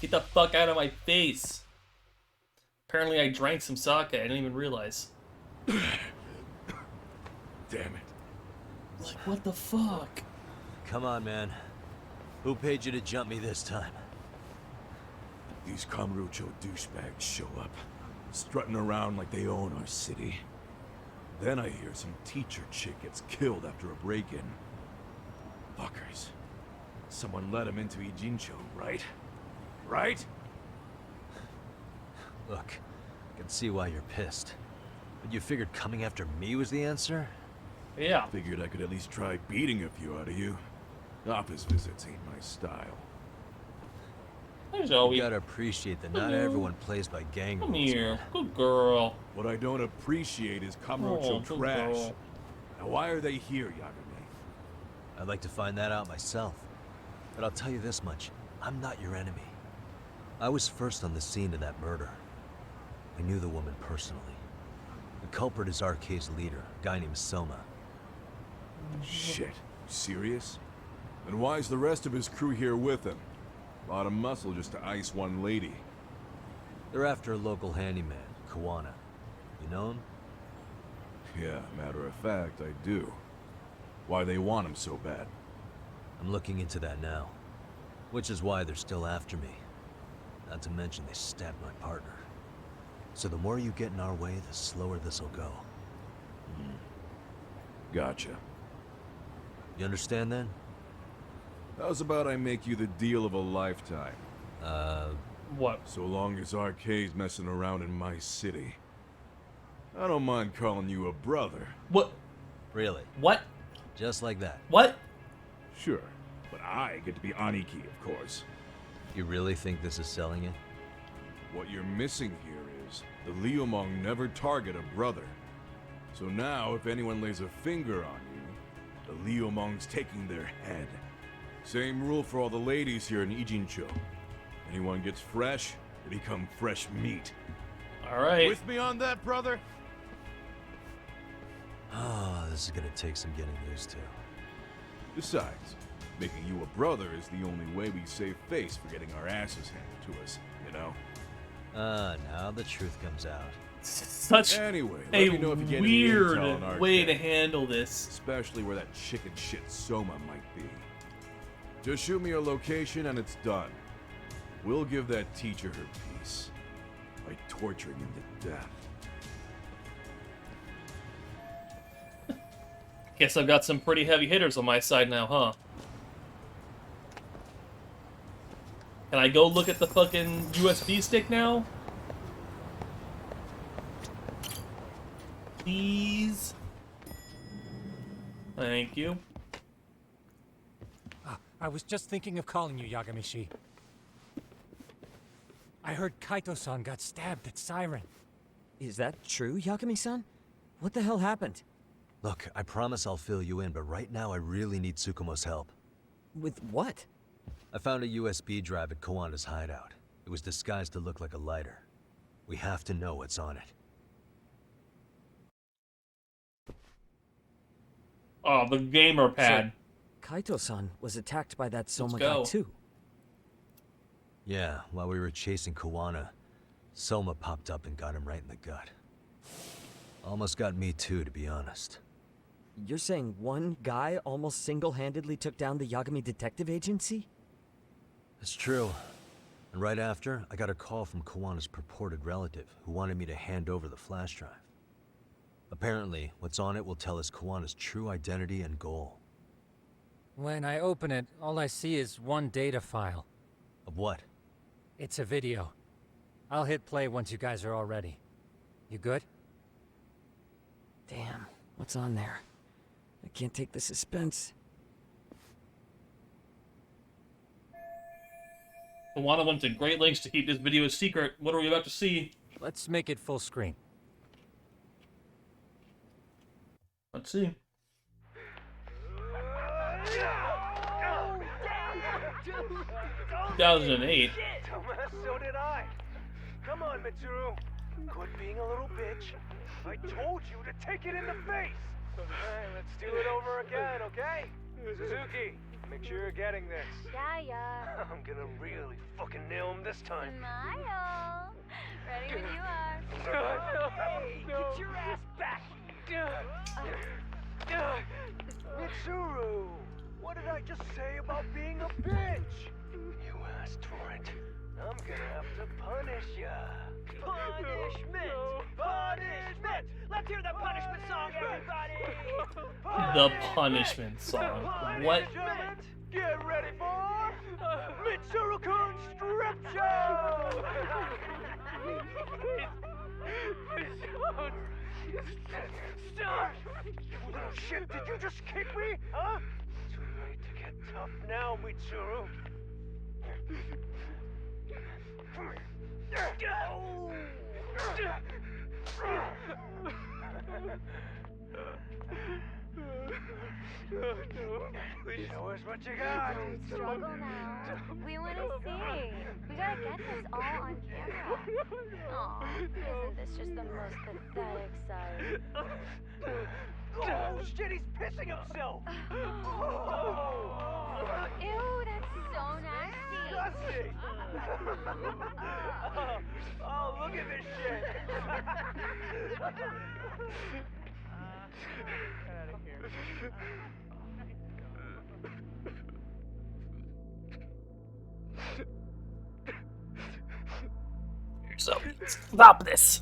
[SPEAKER 1] Get the fuck out of my face. Apparently I drank some sake, I didn't even realize.
[SPEAKER 10] Damn it.
[SPEAKER 1] Like, what the fuck?
[SPEAKER 11] Come on, man. Who paid you to jump me this time?
[SPEAKER 10] These Kamurocho douchebags show up, strutting around like they own our city. Then I hear some teacher chick gets killed after a break-in. Fuckers. Someone let him into Ijincho, right? Right?
[SPEAKER 11] Look, I can see why you're pissed. But you figured coming after me was the answer?
[SPEAKER 1] Yeah.
[SPEAKER 10] Figured I could at least try beating a few out of you. Office visits ain't my style.
[SPEAKER 1] There's always...
[SPEAKER 11] You gotta appreciate that not everyone plays by gang
[SPEAKER 1] Come
[SPEAKER 11] rules.
[SPEAKER 1] here.
[SPEAKER 11] Man.
[SPEAKER 1] Good girl.
[SPEAKER 10] What I don't appreciate is Kamurocho
[SPEAKER 1] good
[SPEAKER 10] trash.
[SPEAKER 1] girl.
[SPEAKER 10] Now why are they here, Yagami?
[SPEAKER 11] I'd like to find that out myself. But I'll tell you this much. I'm not your enemy. I was first on the scene of that murder. I knew the woman personally. The culprit is RK's leader, a guy named Soma.
[SPEAKER 10] Shit. Serious? And why's the rest of his crew here with him? A lot of muscle just to ice one lady.
[SPEAKER 11] They're after a local handyman, Kawana. You know him?
[SPEAKER 10] Yeah, matter of fact, I do. Why they want him so bad?
[SPEAKER 11] I'm looking into that now. Which is why they're still after me. Not to mention they stabbed my partner. So the more you get in our way, the slower this'll go.
[SPEAKER 10] Gotcha.
[SPEAKER 11] You understand then?
[SPEAKER 10] How's about I make you the deal of a lifetime?
[SPEAKER 1] What?
[SPEAKER 10] So long as RK's messing around in my city. I don't mind calling you a brother.
[SPEAKER 1] What?
[SPEAKER 11] Really?
[SPEAKER 1] What?
[SPEAKER 11] Just like that.
[SPEAKER 1] What?
[SPEAKER 10] Sure, but I get to be Aniki, of course.
[SPEAKER 11] You really think this is selling it?
[SPEAKER 10] What you're missing here is the Liumong never target a brother. So now, if anyone lays a finger on you, the Liumong's taking their head. Same rule for all the ladies here in Ijincho. Anyone gets fresh, they become fresh meat.
[SPEAKER 1] Alright.
[SPEAKER 10] With me on that, brother?
[SPEAKER 11] Oh, this is gonna take some getting used to.
[SPEAKER 10] Besides, making you a brother is the only way we save face for getting our asses handed to us, you know?
[SPEAKER 11] Now the truth comes out.
[SPEAKER 1] Such
[SPEAKER 10] Anyway,
[SPEAKER 1] a
[SPEAKER 10] let me know if you get any intel on
[SPEAKER 1] weird
[SPEAKER 10] our
[SPEAKER 1] way to
[SPEAKER 10] case,
[SPEAKER 1] handle this.
[SPEAKER 10] especially where that chicken shit Soma might be. Just shoot me a location and it's done. We'll give that teacher her peace by torturing him to death.
[SPEAKER 1] Guess I've got some pretty heavy hitters on my side now, huh? Can I go look at the fucking USB stick now? Please? Thank you.
[SPEAKER 21] I was just thinking of calling you, Yagami-shi. I heard Kaito-san got stabbed at Siren.
[SPEAKER 9] Is that true, Yagami-san? What the hell happened?
[SPEAKER 11] Look, I promise I'll fill you in, but right now I really need Tsukumo's help.
[SPEAKER 9] With what?
[SPEAKER 11] I found a USB drive at Kawana's hideout. It was disguised to look like a lighter. We have to know what's on it.
[SPEAKER 1] Oh, the gamer pad.
[SPEAKER 9] So, Kaito-san was attacked by that Soma
[SPEAKER 1] go.
[SPEAKER 9] guy too.
[SPEAKER 11] Yeah, while we were chasing Kawana, Soma popped up and got him right in the gut. Almost got me too, to be honest.
[SPEAKER 9] You're saying one guy almost single-handedly took down the Yagami Detective Agency?
[SPEAKER 11] It's true. And right after, I got a call from Kawana's purported relative who wanted me to hand over the flash drive. Apparently, what's on it will tell us Kawana's true identity and goal.
[SPEAKER 21] When I open it, all I see is one data file.
[SPEAKER 11] Of what?
[SPEAKER 21] It's a video. I'll hit play once you guys are all ready. You good?
[SPEAKER 9] Damn, what's on there? I can't take the suspense.
[SPEAKER 1] Kawana went to great lengths to keep this video a secret. What are we about to see?
[SPEAKER 21] Let's make it full screen.
[SPEAKER 1] Let's see. 2008.
[SPEAKER 4] So did I. Come on, Mitsuru. Quit being a little bitch. I told you to take it in the face. Alright, let's do it over again, okay? Suzuki, make sure you're getting this.
[SPEAKER 22] Yeah.
[SPEAKER 4] I'm gonna really fucking nail him this time.
[SPEAKER 22] Smile. Ready when you are.
[SPEAKER 4] Hey, get your ass back. Mitsuru, what did I just say about being a bitch? You asked for it. I'm gonna have to punish ya. Punishment! Punishment! Let's hear the punishment song, everybody!
[SPEAKER 1] The punishment song. What?
[SPEAKER 4] Get ready for Mitsuru-kun Strip Show! Stop! You little shit, did you just kick me? Huh? Too late to get tough now, Mitsuru. Show us what you got.
[SPEAKER 22] Don't struggle now. We want to see. We gotta get this all on camera. Aw, isn't this just the most pathetic sight?
[SPEAKER 4] Oh shit, he's pissing himself!
[SPEAKER 22] Ew, that's so nasty.
[SPEAKER 4] Disgusting! Oh, look at this shit! Get out of here.
[SPEAKER 1] So, stop this.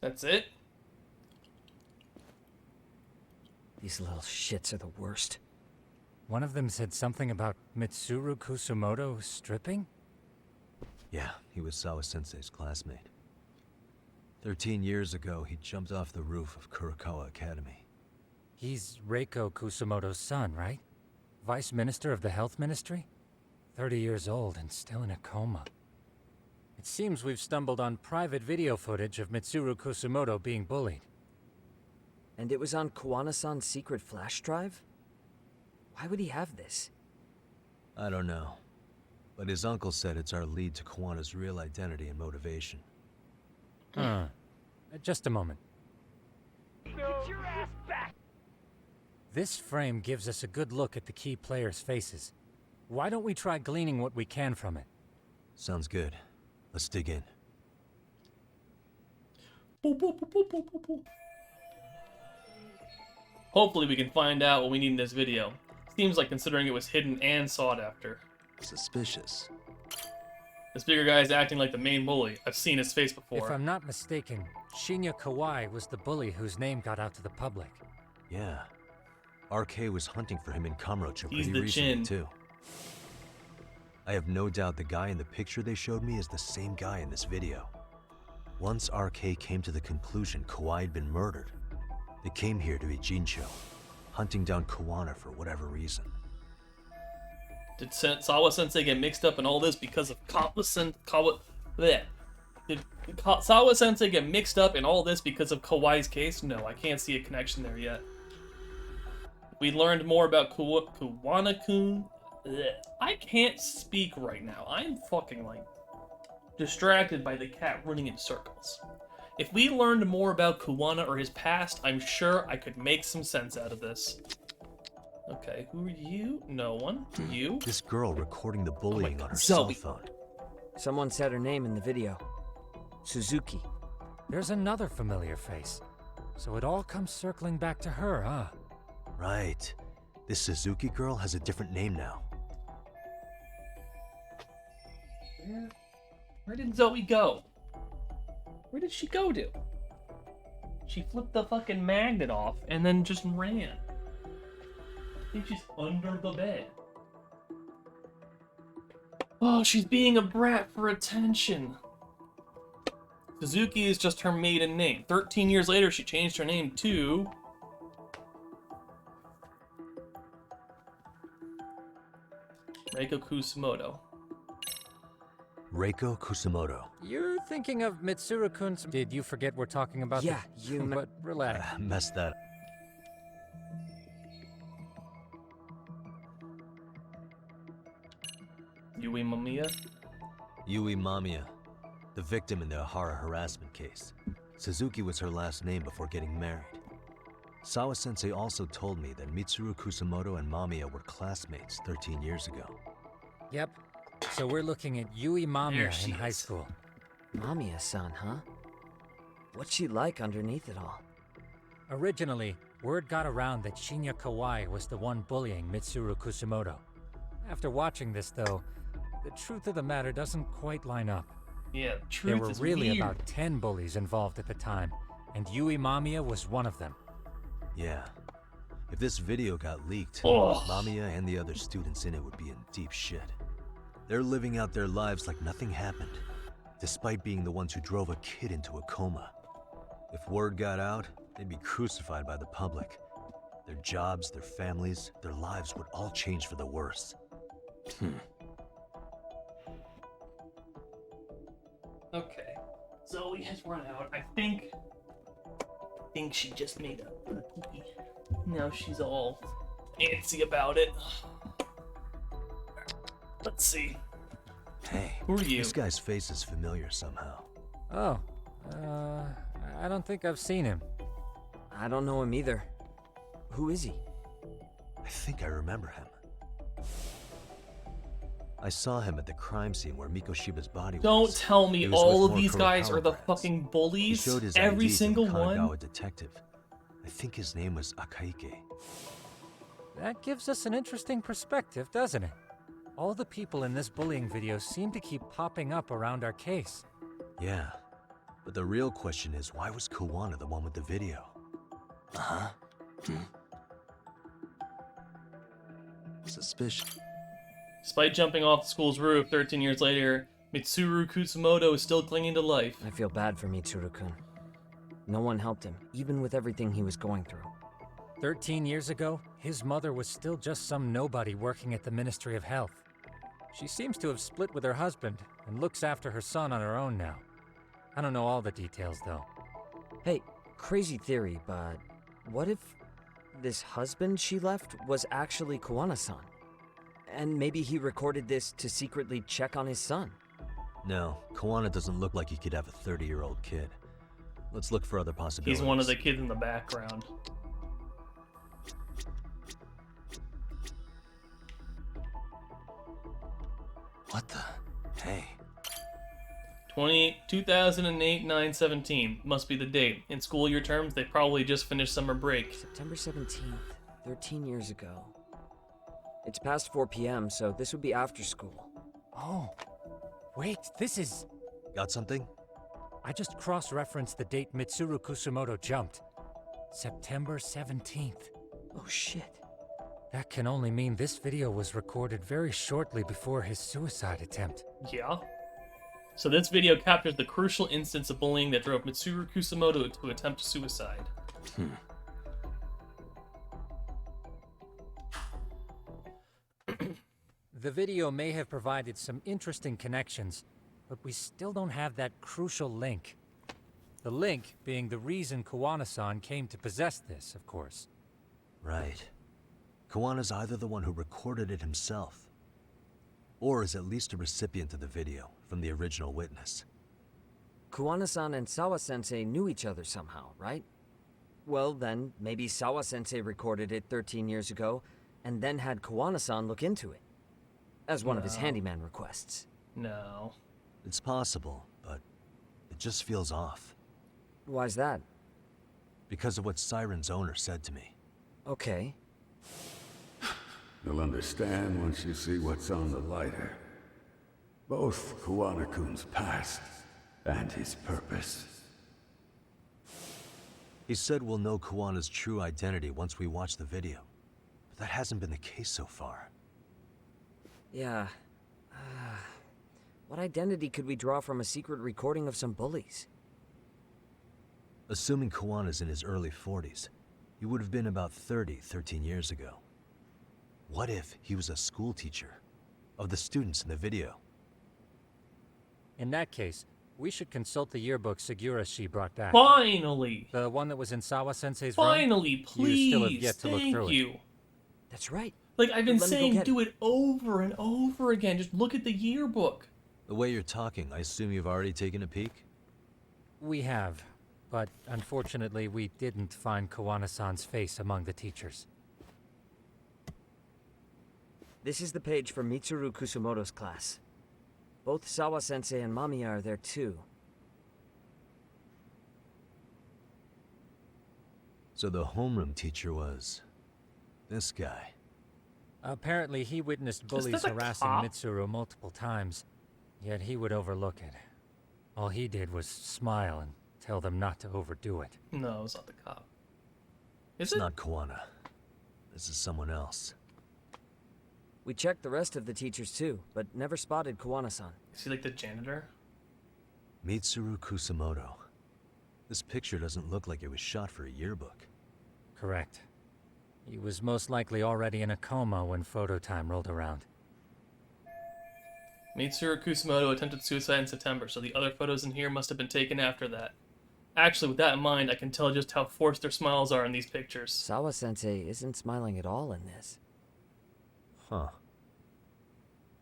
[SPEAKER 1] That's it?
[SPEAKER 9] These little shits are the worst.
[SPEAKER 21] One of them said something about Mitsuru Kusumoto stripping?
[SPEAKER 11] Yeah, he was Sawa-sensei's classmate. 13 years ago, he jumped off the roof of Kurokawa Academy.
[SPEAKER 21] He's Reiko Kusumoto's son, right? Vice Minister of the Health Ministry? 30 years old and still in a coma. It seems we've stumbled on private video footage of Mitsuru Kusumoto being bullied.
[SPEAKER 9] And it was on Kawana-san's secret flash drive? Why would he have this?
[SPEAKER 11] I don't know. But his uncle said it's our lead to Kawana's real identity and motivation.
[SPEAKER 21] Huh. Just a moment.
[SPEAKER 4] Get your ass back!
[SPEAKER 21] This frame gives us a good look at the key players' faces. Why don't we try gleaning what we can from it?
[SPEAKER 11] Sounds good. Let's dig in.
[SPEAKER 1] Boop, boop, boop, boop, boop, boop, boop. Hopefully we can find out what we need in this video. Seems like considering it was hidden and sought after.
[SPEAKER 11] Suspicious.
[SPEAKER 1] This bigger guy is acting like the main bully. I've seen his face before.
[SPEAKER 21] If I'm not mistaken, Shinya Kawai was the bully whose name got out to the public.
[SPEAKER 11] Yeah. RK was hunting for him in Kamurocho
[SPEAKER 1] He's
[SPEAKER 11] pretty
[SPEAKER 1] the
[SPEAKER 11] recently,
[SPEAKER 1] chin.
[SPEAKER 11] too. I have no doubt the guy in the picture they showed me is the same guy in this video. Once RK came to the conclusion Kawai had been murdered, they came here to Ijincho, hunting down Kawana for whatever reason.
[SPEAKER 1] Did Sawa-sensei get mixed up in all this because of Did Sawa-sensei get mixed up in all this because of Kawai's case? No, I can't see a connection there yet. We learned more about Kawana-kun. I can't speak right now. I'm fucking, like, distracted by the cat running in circles. If we learned more about Kawana or his past, I'm sure I could make some sense out of this. Okay, who are you? No one. You?
[SPEAKER 11] This girl recording the bullying on her
[SPEAKER 1] Zoe.
[SPEAKER 11] cell phone.
[SPEAKER 9] Someone said her name in the video. Suzuki.
[SPEAKER 21] There's another familiar face. So it all comes circling back to her, huh?
[SPEAKER 11] Right. This Suzuki girl has a different name now.
[SPEAKER 1] Where did Zoe go? Where did she go to? She flipped the fucking magnet off and then just ran. I think she's under the bed. Oh, she's being a brat for attention. Suzuki is just her maiden name. 13 years later, she changed her name to... Reiko Kusumoto.
[SPEAKER 11] Reiko Kusumoto.
[SPEAKER 21] You're thinking of Mitsuru-kun's... Did you forget we're talking about
[SPEAKER 9] Yeah, you...
[SPEAKER 21] But relax.
[SPEAKER 11] Messed that up.
[SPEAKER 1] Yui Mamiya?
[SPEAKER 11] Yui Mamiya, the victim in the Ohara harassment case. Suzuki was her last name before getting married. Sawa-sensei also told me that Mitsuru Kusumoto and Mamiya were classmates 13 years ago.
[SPEAKER 21] Yep. So we're looking at Yui
[SPEAKER 1] There
[SPEAKER 21] Mamiya
[SPEAKER 1] she
[SPEAKER 21] in high
[SPEAKER 1] is.
[SPEAKER 21] school.
[SPEAKER 9] Mamiya-san, huh? What's she like underneath it all?
[SPEAKER 21] Originally, word got around that Shinya Kawai was the one bullying Mitsuru Kusumoto. After watching this, though, the truth of the matter doesn't quite line up.
[SPEAKER 1] Yeah, the
[SPEAKER 21] There
[SPEAKER 1] truth
[SPEAKER 21] were
[SPEAKER 1] is
[SPEAKER 21] really
[SPEAKER 1] weird.
[SPEAKER 21] about 10 bullies involved at the time, and Yui Mamiya was one of them.
[SPEAKER 11] Yeah. If this video got leaked,
[SPEAKER 1] Ugh.
[SPEAKER 11] Mamiya and the other students in it would be in deep shit. They're living out their lives like nothing happened, despite being the ones who drove a kid into a coma. If word got out, they'd be crucified by the public. Their jobs, their families, their lives would all change for the worse.
[SPEAKER 1] Okay. Zoe has run out. I think she just made a pee. Now she's all antsy about it. Let's see.
[SPEAKER 11] Hey,
[SPEAKER 1] Who are you?
[SPEAKER 11] This guy's face is familiar somehow.
[SPEAKER 21] Oh, I don't think I've seen him.
[SPEAKER 9] I don't know him either. Who is he?
[SPEAKER 11] I think I remember him. I saw him at the crime scene where Mikoshiba's body
[SPEAKER 1] Don't
[SPEAKER 11] was.
[SPEAKER 1] tell me
[SPEAKER 11] He was
[SPEAKER 1] all
[SPEAKER 11] with
[SPEAKER 1] of these
[SPEAKER 11] Morikuro
[SPEAKER 1] guys
[SPEAKER 11] Power
[SPEAKER 1] are the
[SPEAKER 11] Brands.
[SPEAKER 1] fucking
[SPEAKER 11] He
[SPEAKER 1] bullies.
[SPEAKER 11] showed his
[SPEAKER 1] Every
[SPEAKER 11] IDs to the
[SPEAKER 1] single
[SPEAKER 11] Kanagawa
[SPEAKER 1] one.
[SPEAKER 11] detective. I think his name was Akaike.
[SPEAKER 21] That gives us an interesting perspective, doesn't it? All the people in this bullying video seem to keep popping up around our case.
[SPEAKER 11] Yeah. But the real question is, why was Kawana the one with the video?
[SPEAKER 3] Uh-huh. Suspicious.
[SPEAKER 1] Despite jumping off the school's roof 13 years later, Mitsuru Kusumoto is still clinging to life.
[SPEAKER 9] I feel bad for Mitsuru-kun. No one helped him, even with everything he was going through.
[SPEAKER 21] 13 years ago, his mother was still just some nobody working at the Ministry of Health. She seems to have split with her husband and looks after her son on her own now. I don't know all the details, though.
[SPEAKER 9] Hey, crazy theory, but what if this husband she left was actually Kawana-san? And maybe he recorded this to secretly check on his son.
[SPEAKER 11] No, Kawana doesn't look like he could have a 30-year-old kid. Let's look for other possibilities.
[SPEAKER 1] He's one of the kids in the background.
[SPEAKER 11] What the? Hey.
[SPEAKER 1] 2008, 9/17 must be the date. In school year terms, they probably just finished summer break.
[SPEAKER 9] September 17th, 13 years ago. It's past 4 p.m., so this would be after school.
[SPEAKER 21] Oh, wait, this is...
[SPEAKER 11] Got something?
[SPEAKER 21] I just cross-referenced the date Mitsuru Kusumoto jumped. September 17th.
[SPEAKER 9] Oh shit.
[SPEAKER 21] That can only mean this video was recorded very shortly before his suicide attempt.
[SPEAKER 1] Yeah. So this video captures the crucial instance of bullying that drove Mitsuru Kusumoto to attempt suicide.
[SPEAKER 21] The video may have provided some interesting connections, but we still don't have that crucial link. The link being the reason Kawana-san came to possess this, of course.
[SPEAKER 11] Right. Kawana's either the one who recorded it himself, or is at least a recipient of the video from the original witness.
[SPEAKER 9] Kawana-san and Sawa-sensei knew each other somehow, right? Well then, maybe Sawa-sensei recorded it 13 years ago, and then had Kawana-san look into it. As one of his handyman requests.
[SPEAKER 1] No.
[SPEAKER 11] It's possible, but it just feels off.
[SPEAKER 9] Why's that?
[SPEAKER 11] Because of what Siren's owner said to me.
[SPEAKER 9] Okay.
[SPEAKER 5] You'll understand once you see what's on the lighter. Both Kawana-kun's past and his purpose.
[SPEAKER 11] He said we'll know Kawana's true identity once we watch the video. But that hasn't been the case so far.
[SPEAKER 9] Yeah. What identity could we draw from a secret recording of some bullies?
[SPEAKER 11] Assuming Kawana's in his early 40s, he would have been about 30, 13 years ago. What if he was a school teacher of the students in the video?
[SPEAKER 21] In that case, we should consult the yearbook Segurashi brought back.
[SPEAKER 1] Finally!
[SPEAKER 21] The one that was in Sawa-sensei's room?
[SPEAKER 1] Finally, please!
[SPEAKER 21] You still have yet to look through
[SPEAKER 1] Thank you.
[SPEAKER 21] it.
[SPEAKER 9] That's right.
[SPEAKER 1] Like, I've been
[SPEAKER 9] Let me go
[SPEAKER 1] saying,
[SPEAKER 9] get
[SPEAKER 1] do it over and over again. Just look at the yearbook.
[SPEAKER 11] The way you're talking, I assume you've already taken a peek?
[SPEAKER 21] We have, but unfortunately we didn't find Kawana-san's face among the teachers.
[SPEAKER 9] This is the page for Mitsuru Kusumoto's class. Both Sawa-sensei and Mamiya are there too.
[SPEAKER 11] So the homeroom teacher was... this guy.
[SPEAKER 21] Apparently he witnessed bullies
[SPEAKER 1] that a
[SPEAKER 21] harassing
[SPEAKER 1] cop?
[SPEAKER 21] Mitsuru multiple times, yet he would overlook it. All he did was smile and tell them not to overdo it.
[SPEAKER 1] No, it's not the cop.
[SPEAKER 11] It's not Kawana. This is someone else.
[SPEAKER 9] We checked the rest of the teachers too, but never spotted Kawana-san.
[SPEAKER 1] Is he like the janitor?
[SPEAKER 11] Mitsuru Kusumoto. This picture doesn't look like it was shot for a yearbook.
[SPEAKER 21] Correct. He was most likely already in a coma when photo time rolled around.
[SPEAKER 1] Mitsuru Kusumoto attempted suicide in September, so the other photos in here must have been taken after that. Actually, with that in mind, I can tell just how forced their smiles are in these pictures.
[SPEAKER 9] Sawa-sensei isn't smiling at all in this.
[SPEAKER 11] Huh.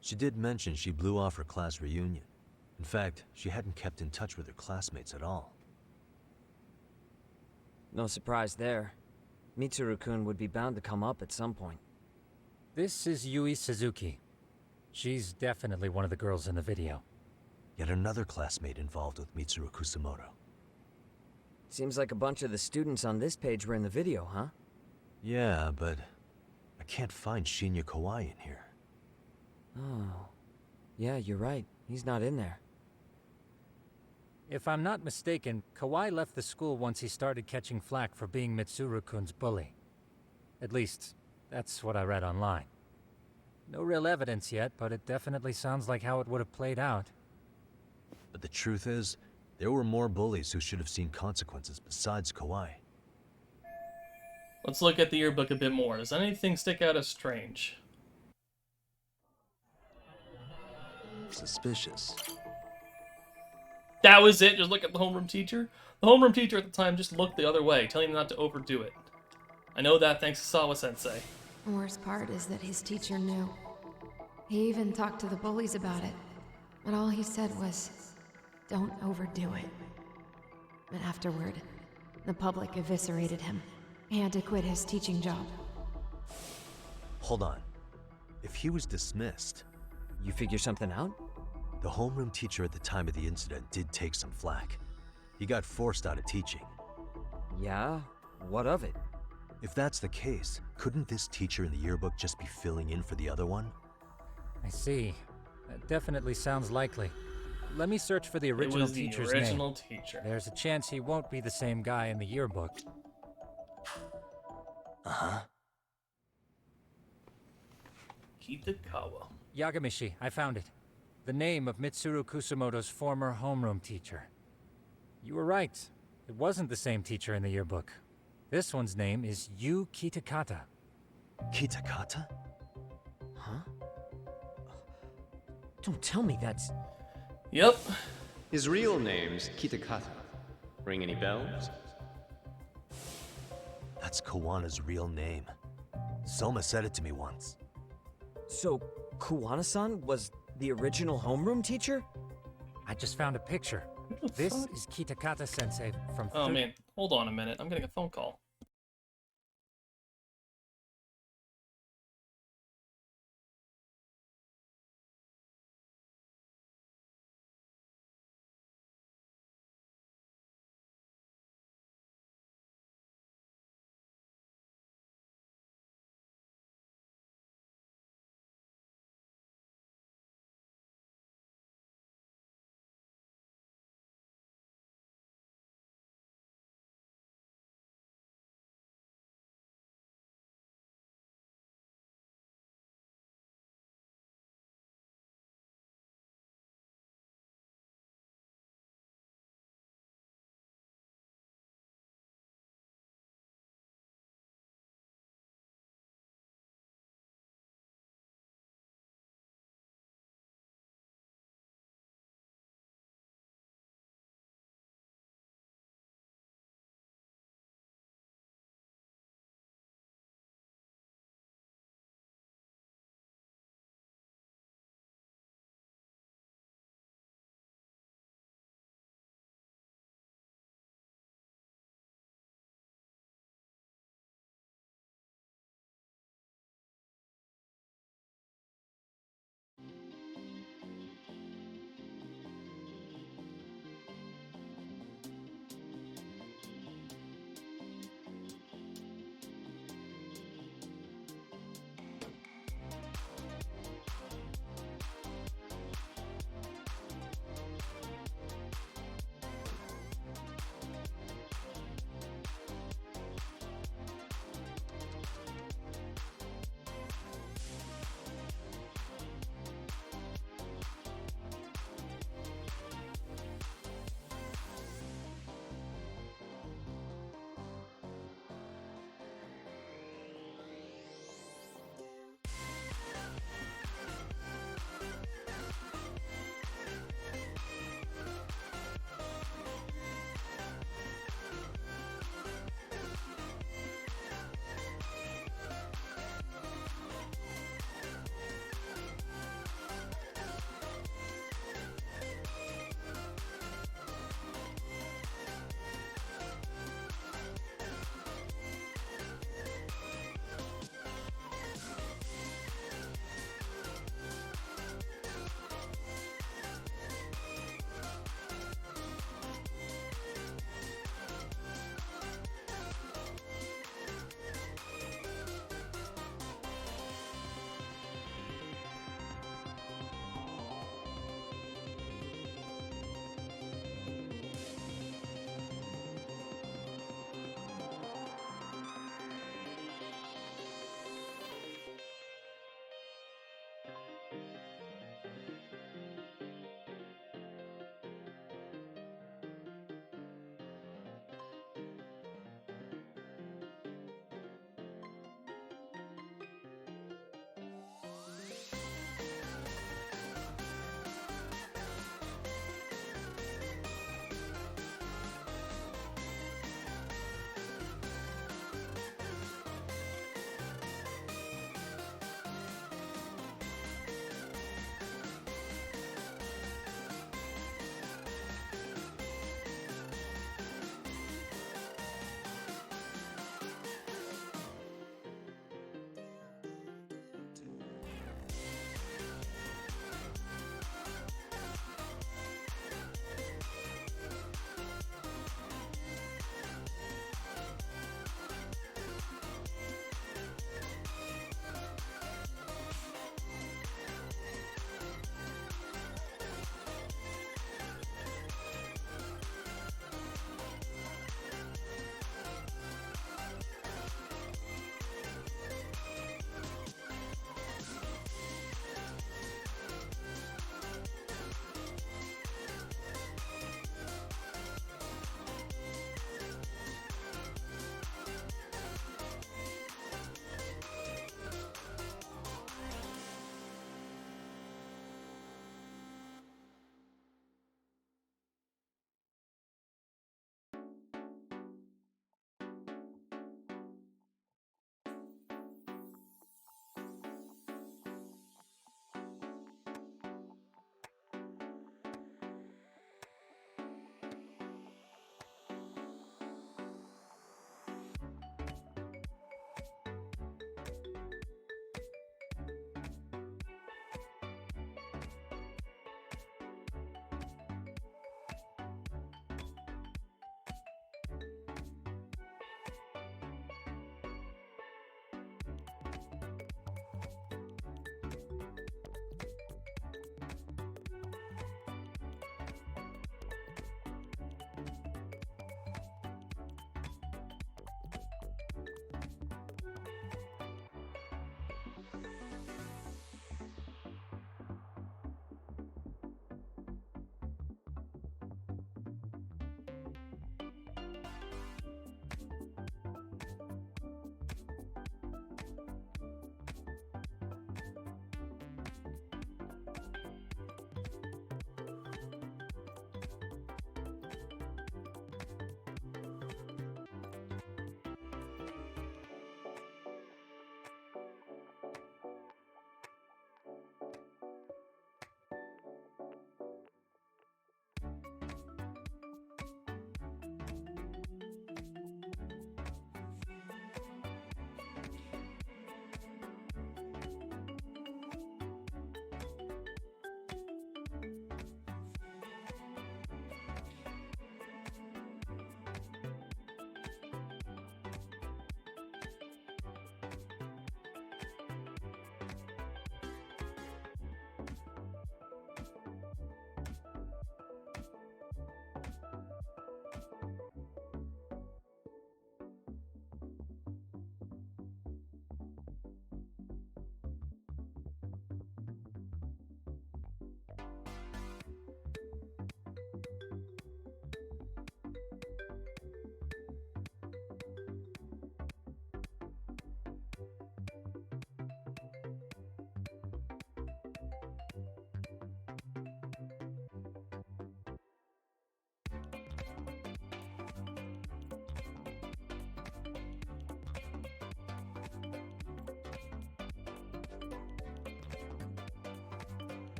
[SPEAKER 11] She did mention she blew off her class reunion. In fact, she hadn't kept in touch with her classmates at all.
[SPEAKER 9] No surprise there. Mitsuru-kun would be bound to come up at some point.
[SPEAKER 21] This is Yui Suzuki. She's definitely one of the girls in the video.
[SPEAKER 11] Yet another classmate involved with Mitsuru Kusumoto.
[SPEAKER 9] Seems like a bunch of the students on this page were in the video, huh?
[SPEAKER 11] Yeah, but I can't find Shinya Kawai in here.
[SPEAKER 9] Oh. Yeah, you're right. He's not in there.
[SPEAKER 21] If I'm not mistaken, Kawai left the school once he started catching flack for being Mitsuru-kun's bully. At least, that's what I read online. No real evidence yet, but it definitely sounds like how it would have played out.
[SPEAKER 11] But the truth is, there were more bullies who should have seen consequences besides Kawai.
[SPEAKER 1] Let's look at the yearbook a bit more. Does anything stick out as strange?
[SPEAKER 11] Suspicious.
[SPEAKER 1] That was it? Just look at the homeroom teacher? The homeroom teacher at the time just looked the other way, telling him not to overdo it. I know that thanks to Sawa-sensei.
[SPEAKER 14] The worst part is that his teacher knew. He even talked to the bullies about it, but all he said was, don't overdo it. But afterward, the public eviscerated him. He had to quit his teaching job.
[SPEAKER 11] Hold on. If he was dismissed...
[SPEAKER 9] You figure something out?
[SPEAKER 11] The homeroom teacher at the time of the incident did take some flack. He got forced out of teaching.
[SPEAKER 9] Yeah? What of it?
[SPEAKER 11] If that's the case, couldn't this teacher in the yearbook just be filling in for the other one?
[SPEAKER 21] I see. That definitely sounds likely. Let me search for the original teacher's name.
[SPEAKER 1] Original teacher.
[SPEAKER 21] There's a chance he won't be the same guy in the yearbook.
[SPEAKER 11] Uh-huh.
[SPEAKER 1] Kitagawa.
[SPEAKER 21] Yagamishi, I found it. The name of Mitsuru Kusamoto's former homeroom teacher. You were right. It wasn't the same teacher in the yearbook. This one's name is Yu Kitakata.
[SPEAKER 11] Kitakata?
[SPEAKER 9] Huh? Don't tell me that's...
[SPEAKER 1] Yep.
[SPEAKER 16] His real name's Kitakata. Ring any bells?
[SPEAKER 11] That's Kawana's real name. Soma said it to me once.
[SPEAKER 9] So, Kuwana-san was the original homeroom teacher?
[SPEAKER 21] I just found a picture. This is Kitakata-sensei from...
[SPEAKER 1] Oh man, hold on a minute. I'm getting a phone call.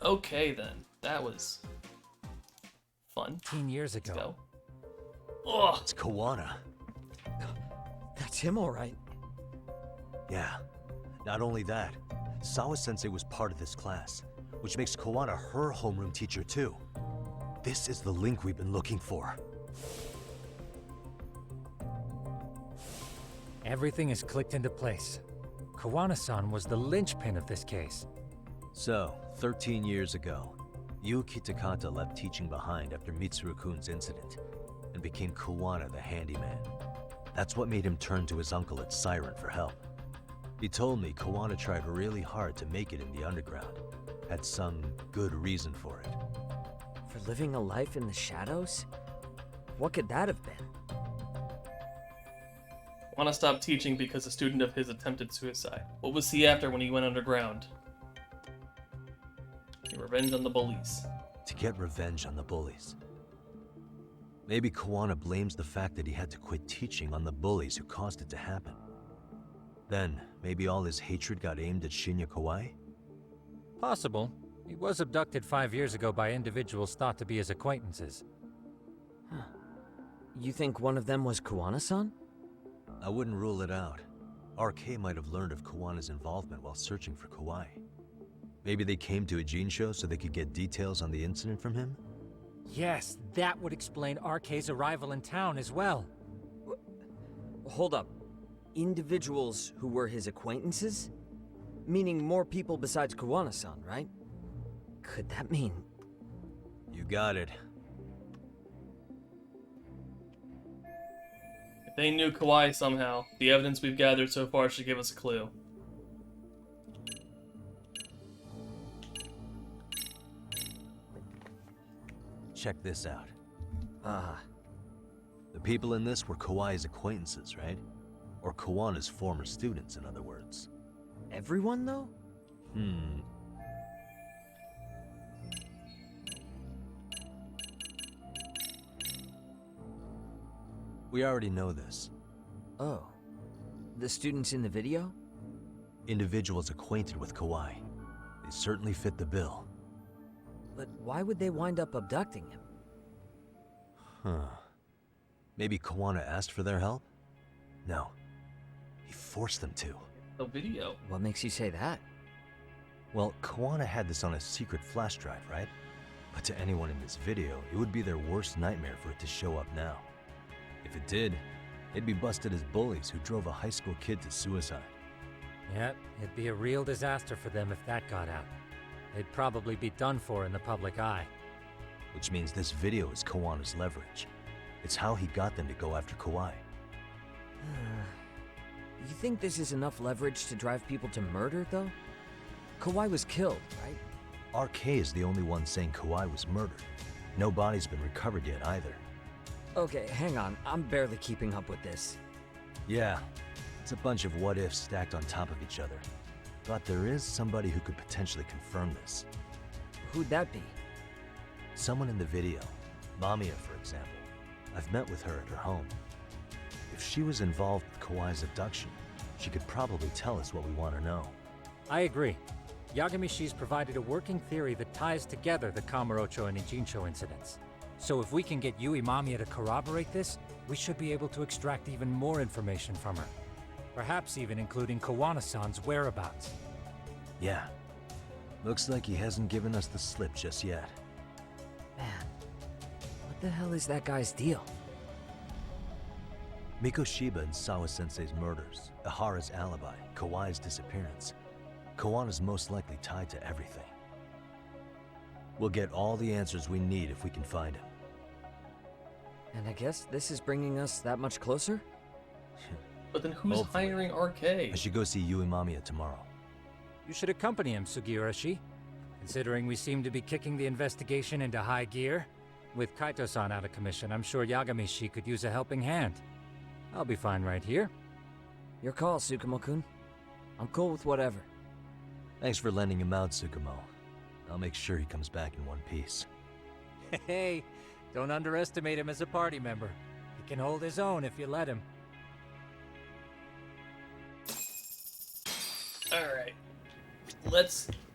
[SPEAKER 1] Okay then, that was fun.
[SPEAKER 21] 10 years ago.
[SPEAKER 1] Let's go.
[SPEAKER 3] It's Kawana.
[SPEAKER 9] That's him, all right.
[SPEAKER 3] Yeah. Not only that, Sawa-sensei was part of this class, which makes Kawana her homeroom teacher too. This is the link we've been looking for.
[SPEAKER 21] Everything is clicked into place. Kawana-san was the linchpin of this case.
[SPEAKER 11] So, 13 years ago, Yuki Takata left teaching behind after Mitsuru-kun's incident, and became Kawana the handyman. That's what made him turn to his uncle at Siren for help. He told me Kawana tried really hard to make it in the underground. Had some good reason for it.
[SPEAKER 9] For living a life in the shadows? What could that have been?
[SPEAKER 1] Want to stop teaching because a student of his attempted suicide. What was he after when he went underground? Revenge on the bullies.
[SPEAKER 11] To get revenge on the bullies. Maybe Kawana blames the fact that he had to quit teaching on the bullies who caused it to happen. Then, maybe all his hatred got aimed at Shinya Kawai?
[SPEAKER 21] Possible. He was abducted 5 years ago by individuals thought to be his acquaintances.
[SPEAKER 9] Huh. You think one of them was Kawana-san?
[SPEAKER 11] I wouldn't rule it out. RK might have learned of Kawana's involvement while searching for Kawai. Maybe they came to a Jinsho so they could get details on the incident from him?
[SPEAKER 21] Yes, that would explain RK's arrival in town as well.
[SPEAKER 9] Hold up. Individuals who were his acquaintances? Meaning more people besides Kawana-san, right? Could that mean...
[SPEAKER 11] You got it.
[SPEAKER 1] If they knew Kawai somehow, the evidence we've gathered so far should give us a clue.
[SPEAKER 11] Check this out. The people in this were Kawai's acquaintances, right? Or Kawana's former students, in other words.
[SPEAKER 9] Everyone, though?
[SPEAKER 11] We already know this.
[SPEAKER 9] Oh. The students in the video?
[SPEAKER 11] Individuals acquainted with Kawai. They certainly fit the bill.
[SPEAKER 9] But why would they wind up abducting him?
[SPEAKER 11] Maybe Kawana asked for their help? No. He forced them to.
[SPEAKER 1] The video?
[SPEAKER 9] What makes you say that?
[SPEAKER 11] Well, Kawana had this on a secret flash drive, right? But to anyone in this video, it would be their worst nightmare for it to show up now. If it did, they'd be busted as bullies who drove a high school kid to suicide.
[SPEAKER 21] Yep, it'd be a real disaster for them if that got out. They'd probably be done for in the public eye.
[SPEAKER 11] Which means this video is Kawana's leverage. It's how he got them to go after Kawai.
[SPEAKER 9] You think this is enough leverage to drive people to murder, though? Kawai was killed, right?
[SPEAKER 11] RK is the only one saying Kawai was murdered. No body's been recovered yet either.
[SPEAKER 9] Okay, hang on. I'm barely keeping up with this.
[SPEAKER 11] Yeah, it's a bunch of what-ifs stacked on top of each other. But there is somebody who could potentially confirm this.
[SPEAKER 9] Who'd that be?
[SPEAKER 11] Someone in the video. Mamiya, for example. I've met with her at her home. If she was involved with Kawai's abduction, she could probably tell us what we want to know.
[SPEAKER 21] I agree. Yagamishi's provided a working theory that ties together the Kamurocho and Ijincho incidents. So if we can get Yui Mamiya to corroborate this, we should be able to extract even more information from her. Perhaps even including Kawana-san's whereabouts.
[SPEAKER 11] Yeah. Looks like he hasn't given us the slip just yet.
[SPEAKER 9] Man, what the hell is that guy's deal?
[SPEAKER 11] Mikoshiba and Sawa-sensei's murders, Ihara's alibi, Kawai's disappearance. Kawana's most likely tied to everything. We'll get all the answers we need if we can find him.
[SPEAKER 9] And I guess this is bringing us that much closer?
[SPEAKER 1] But then who's
[SPEAKER 11] Hopefully.
[SPEAKER 1] hiring RK?
[SPEAKER 11] I should go see Yui Mamiya tomorrow.
[SPEAKER 21] You should accompany him, Sugiurashi. Considering we seem to be kicking the investigation into high gear, with Kaito-san out of commission, I'm sure Yagamishi could use a helping hand. I'll be fine right here.
[SPEAKER 9] Your call, Tsukumo-kun. I'm cool with whatever.
[SPEAKER 11] Thanks for lending him out, Tsukumo. I'll make sure he comes back in one piece.
[SPEAKER 21] Hey, don't underestimate him as a party member. He can hold his own if you let him.
[SPEAKER 1] Alright. Let's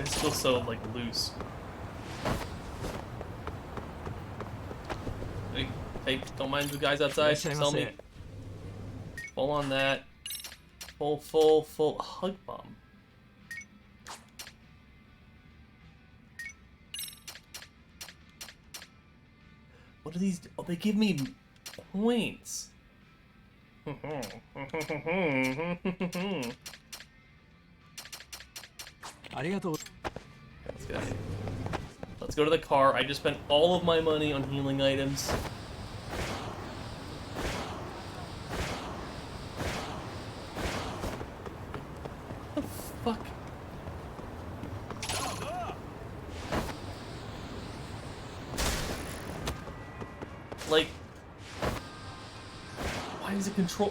[SPEAKER 1] I just feel so, like, loose. Hey, don't mind the guys outside. Tell me. Full on that. Full hug bomb. What do these? Oh, they give me points. Let's go. Let's go to the car. I just spent all of my money on healing items. What the fuck? Like, why is it control?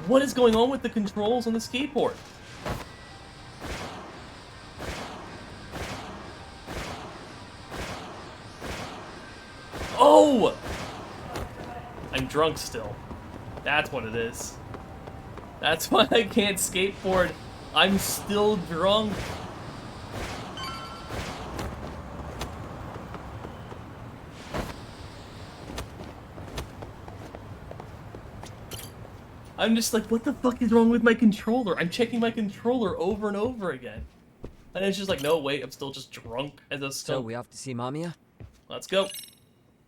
[SPEAKER 1] What is going on with the controls on the skateboard? Oh! I'm drunk still. That's what it is. That's why I can't skateboard. I'm still drunk. I'm just like, what the fuck is wrong with my controller? I'm checking my controller over and over again. And it's just like, no, wait, I'm still just drunk as a skunk.
[SPEAKER 9] So we off to see Mamiya?
[SPEAKER 1] Let's go.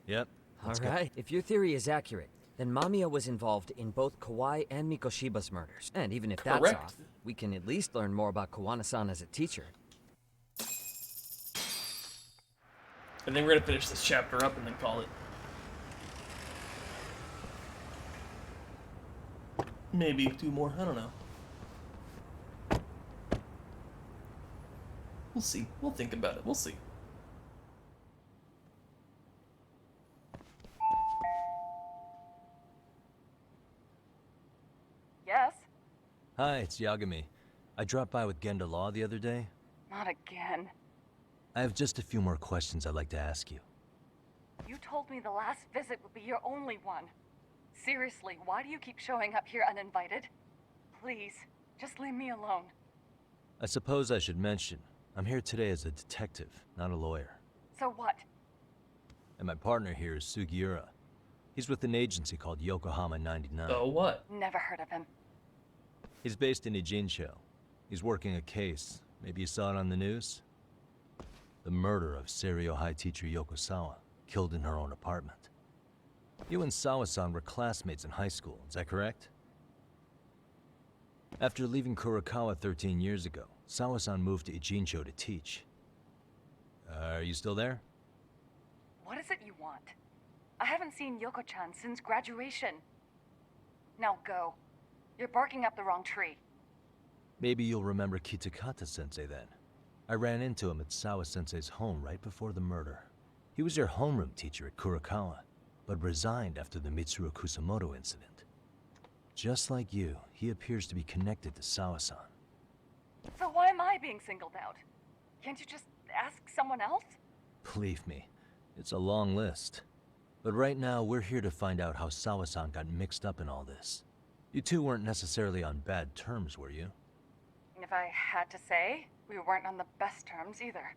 [SPEAKER 11] Yep.
[SPEAKER 9] Alright, if your theory is accurate, then Mamiya was involved in both Kawai and Mikoshiba's murders. And even if that's
[SPEAKER 1] Correct.
[SPEAKER 9] off, we can at least learn more about Kawana-san as a teacher.
[SPEAKER 1] I think we're gonna finish this chapter up and then call it. Maybe 2 more, I don't know. We'll see. We'll think about it. We'll see.
[SPEAKER 15] Yes?
[SPEAKER 11] Hi, it's Yagami. I dropped by with Genda Law the other day.
[SPEAKER 15] Not again.
[SPEAKER 11] I have just a few more questions I'd like to ask you.
[SPEAKER 15] You told me the last visit would be your only one. Seriously, why do you keep showing up here uninvited? Please, just leave me alone.
[SPEAKER 11] I suppose I should mention, I'm here today as a detective, not a lawyer.
[SPEAKER 15] So what?
[SPEAKER 11] And my partner here is Sugiura. He's with an agency called Yokohama 99.
[SPEAKER 1] So what?
[SPEAKER 15] Never heard of him.
[SPEAKER 11] He's based in Ijincho. He's working a case. Maybe you saw it on the news? The murder of Seiryo High teacher Yokosawa, killed in her own apartment. You and Sawa-san were classmates in high school, is that correct? After leaving Kurokawa 13 years ago, Sawa-san moved to Ijincho to teach. Are you still there?
[SPEAKER 15] What is it you want? I haven't seen Yoko-chan since graduation. Now go. You're barking up the wrong tree.
[SPEAKER 11] Maybe you'll remember Kitakata-sensei then. I ran into him at Sawa-sensei's home right before the murder. He was your homeroom teacher at Kurokawa, but resigned after the Mitsuru Kusamoto incident. Just like you, he appears to be connected to Sawa-san.
[SPEAKER 15] So why am I being singled out? Can't you just ask someone else?
[SPEAKER 11] Believe me, it's a long list. But right now, we're here to find out how Sawa-san got mixed up in all this. You two weren't necessarily on bad terms, were you?
[SPEAKER 15] If I had to say, we weren't on the best terms either.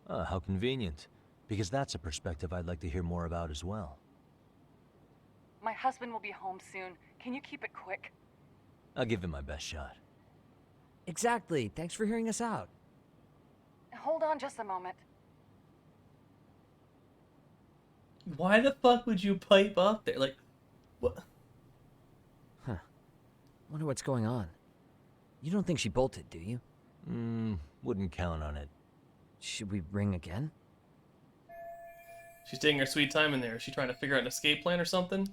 [SPEAKER 11] Ah, how convenient. Because that's a perspective I'd like to hear more about as well.
[SPEAKER 15] My husband will be home soon. Can you keep it quick?
[SPEAKER 11] I'll give it my best shot.
[SPEAKER 9] Exactly. Thanks for hearing us out.
[SPEAKER 15] Hold on just a moment.
[SPEAKER 1] Why the fuck would you pipe up there? Like, what?
[SPEAKER 9] Huh. Wonder what's going on. You don't think she bolted, do you?
[SPEAKER 11] Wouldn't count on it.
[SPEAKER 9] Should we ring again?
[SPEAKER 1] She's taking her sweet time in there. Is she trying to figure out an escape plan or something?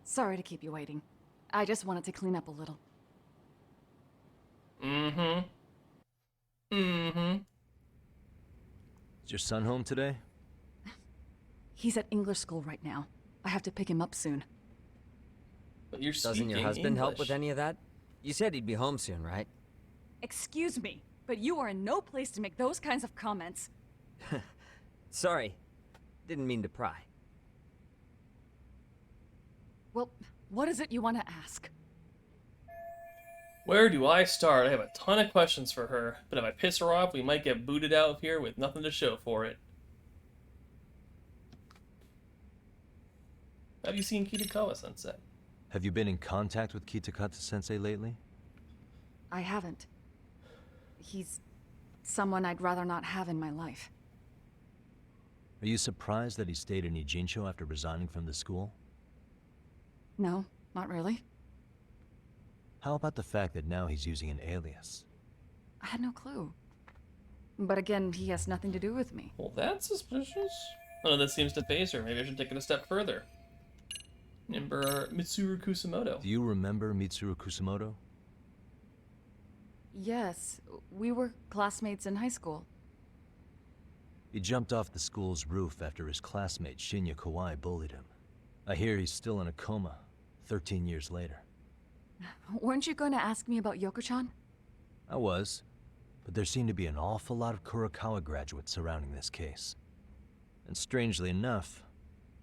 [SPEAKER 15] Sorry to keep you waiting. I just wanted to clean up a little.
[SPEAKER 11] Is your son home today?
[SPEAKER 15] He's at English school right now. I have to pick him up soon.
[SPEAKER 1] But you're
[SPEAKER 9] Doesn't your husband help with any of that? You said he'd be home soon, right?
[SPEAKER 15] Excuse me, but you are in no place to make those kinds of comments.
[SPEAKER 9] Sorry. Didn't mean to pry.
[SPEAKER 15] Well, What is it you want to ask?
[SPEAKER 1] Where do I start? I have a ton of questions for her, but if I piss her off, we might get booted out of here with nothing to show for it. Have you seen Kitagawa-sensei?
[SPEAKER 11] Have you been in contact with Kitakata-sensei lately?
[SPEAKER 15] I haven't. He's someone I'd rather not have in my life.
[SPEAKER 11] Are you surprised that he stayed in Ijincho after resigning from the school?
[SPEAKER 15] No, not really.
[SPEAKER 11] How about the fact that now he's using an alias?
[SPEAKER 15] I had no clue. But again, he has nothing to do with me.
[SPEAKER 1] Well, that's suspicious. None of this seems to faze her. Maybe I should take it a step further. Remember Mitsuru Kusamoto?
[SPEAKER 11] Do you remember Mitsuru Kusamoto?
[SPEAKER 15] Yes, we were classmates in high school.
[SPEAKER 11] He jumped off the school's roof after his classmate Shinya Kawai bullied him. I hear he's still in a coma, 13 years later.
[SPEAKER 15] Weren't you going to ask me about Yoko-chan?
[SPEAKER 11] I was, but there seemed to be an awful lot of Kurokawa graduates surrounding this case. And strangely enough,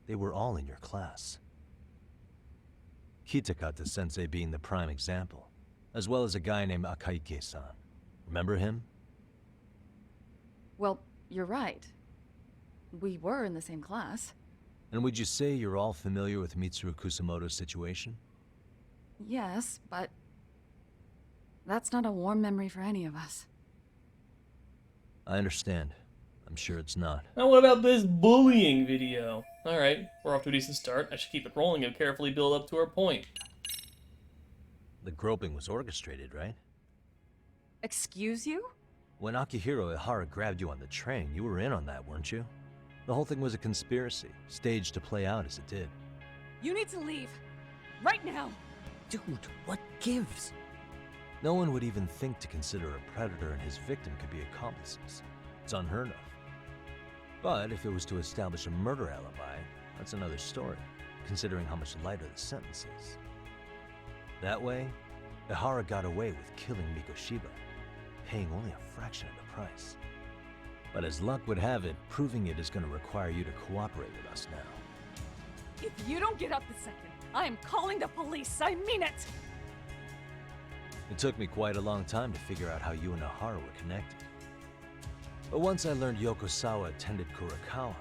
[SPEAKER 11] they were all in your class. Kitakata-sensei being the prime example, as well as a guy named Akaike-san. Remember him?
[SPEAKER 15] Well, you're right. We were in the same class.
[SPEAKER 11] And would you say you're all familiar with Mitsuru Kusamoto's situation?
[SPEAKER 15] Yes, but that's not a warm memory for any of us.
[SPEAKER 11] I understand. I'm sure it's not.
[SPEAKER 1] Now what about this bullying video? Alright, we're off to a decent start. I should keep it rolling and carefully build up to our point.
[SPEAKER 11] The groping was orchestrated, right?
[SPEAKER 15] Excuse you?
[SPEAKER 11] When Akihiro Ihara grabbed you on the train, you were in on that, weren't you? The whole thing was a conspiracy, staged to play out as it did.
[SPEAKER 15] You need to leave. Right now.
[SPEAKER 11] Dude, what gives? No one would even think to consider a predator and his victim could be accomplices. It's unheard of. But if it was to establish a murder alibi, that's another story, considering how much lighter the sentence is. That way, Ihara got away with killing Mikoshiba, paying only a fraction of the price. But as luck would have it, proving it is going to require you to cooperate with us now.
[SPEAKER 15] If you don't get up the second, I am calling the police. I mean it.
[SPEAKER 11] It took me quite a long time to figure out how you and Ihara were connected. But once I learned Yokosawa attended Kurokawa,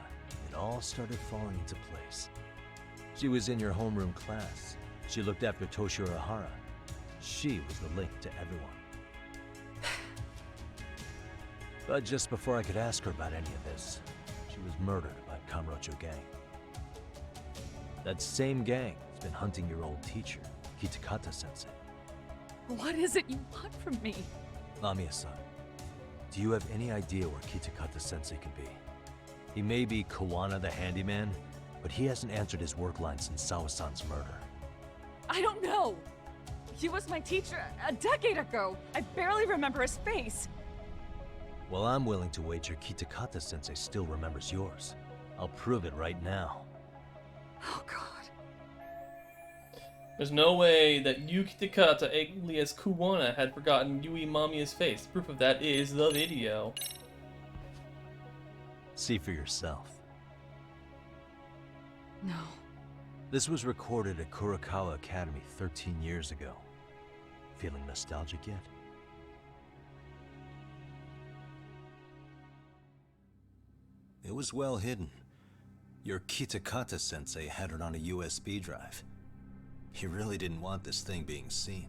[SPEAKER 11] it all started falling into place. She was in your homeroom class. She looked after Toshiro Ihara. She was the link to everyone. But just before I could ask her about any of this, she was murdered by Kamurocho gang. That same gang has been hunting your old teacher, Kitakata-sensei.
[SPEAKER 15] What is it you want from me?
[SPEAKER 11] Lamia-san, do you have any idea where Kitakata-sensei could be? He may be Kawana the handyman, but he hasn't answered his work line since Sawa-san's murder.
[SPEAKER 15] I don't know. He was my teacher a decade ago. I barely remember his face.
[SPEAKER 11] Well, I'm willing to wager Kitakata-sensei still remembers yours. I'll prove it right now.
[SPEAKER 15] Oh, God.
[SPEAKER 1] There's no way that Yuki Takata, alias Kuwana, had forgotten Yui Mamiya's face. Proof of that is the video.
[SPEAKER 11] See for yourself.
[SPEAKER 15] No.
[SPEAKER 11] This was recorded at Kurokawa Academy 13 years ago. Feeling nostalgic yet? It was well hidden. Your Kitakata-sensei had it on a USB drive. He really didn't want this thing being seen.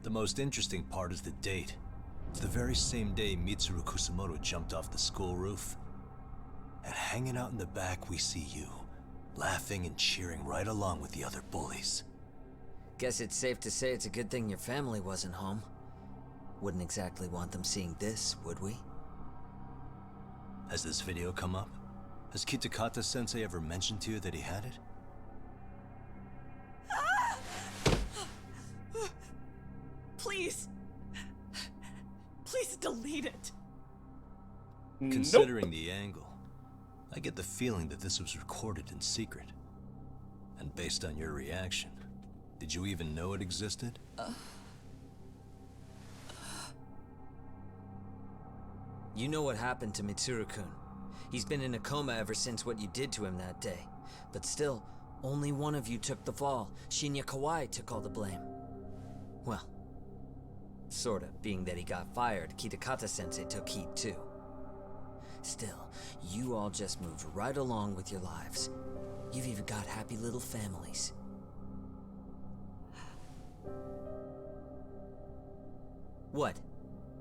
[SPEAKER 11] The most interesting part is the date. It's the very same day Mitsuru Kusamoto jumped off the school roof. And hanging out in the back, we see you, laughing and cheering right along with the other bullies.
[SPEAKER 9] Guess it's safe to say it's a good thing your family wasn't home. Wouldn't exactly want them seeing this, would we?
[SPEAKER 11] Has this video come up? Has Kitakata-sensei ever mentioned to you that he had it?
[SPEAKER 15] Please. Please delete it.
[SPEAKER 11] Considering the angle, I get the feeling that this was recorded in secret. And based on your reaction, did you even know it existed?
[SPEAKER 9] You know what happened to Mitsuru-kun. He's been in a coma ever since what you did to him that day. But still, Only one of you took the fall. Shinya Kawai took all the blame. Well, sorta, being that he got fired, Kitakata-sensei took heat too. Still, you all just moved right along with your lives. You've even got happy little families. What?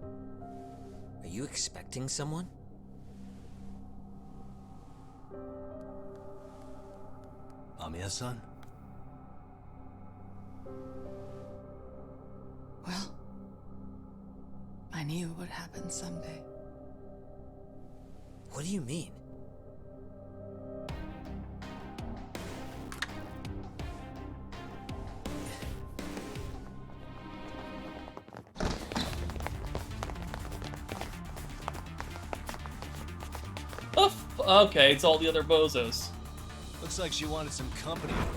[SPEAKER 9] Are you expecting someone?
[SPEAKER 3] Mamiya-san?
[SPEAKER 13] Well, I knew it would happen someday.
[SPEAKER 9] What do you mean?
[SPEAKER 1] Oh, okay, it's all the other bozos.
[SPEAKER 3] Looks like she wanted some company over.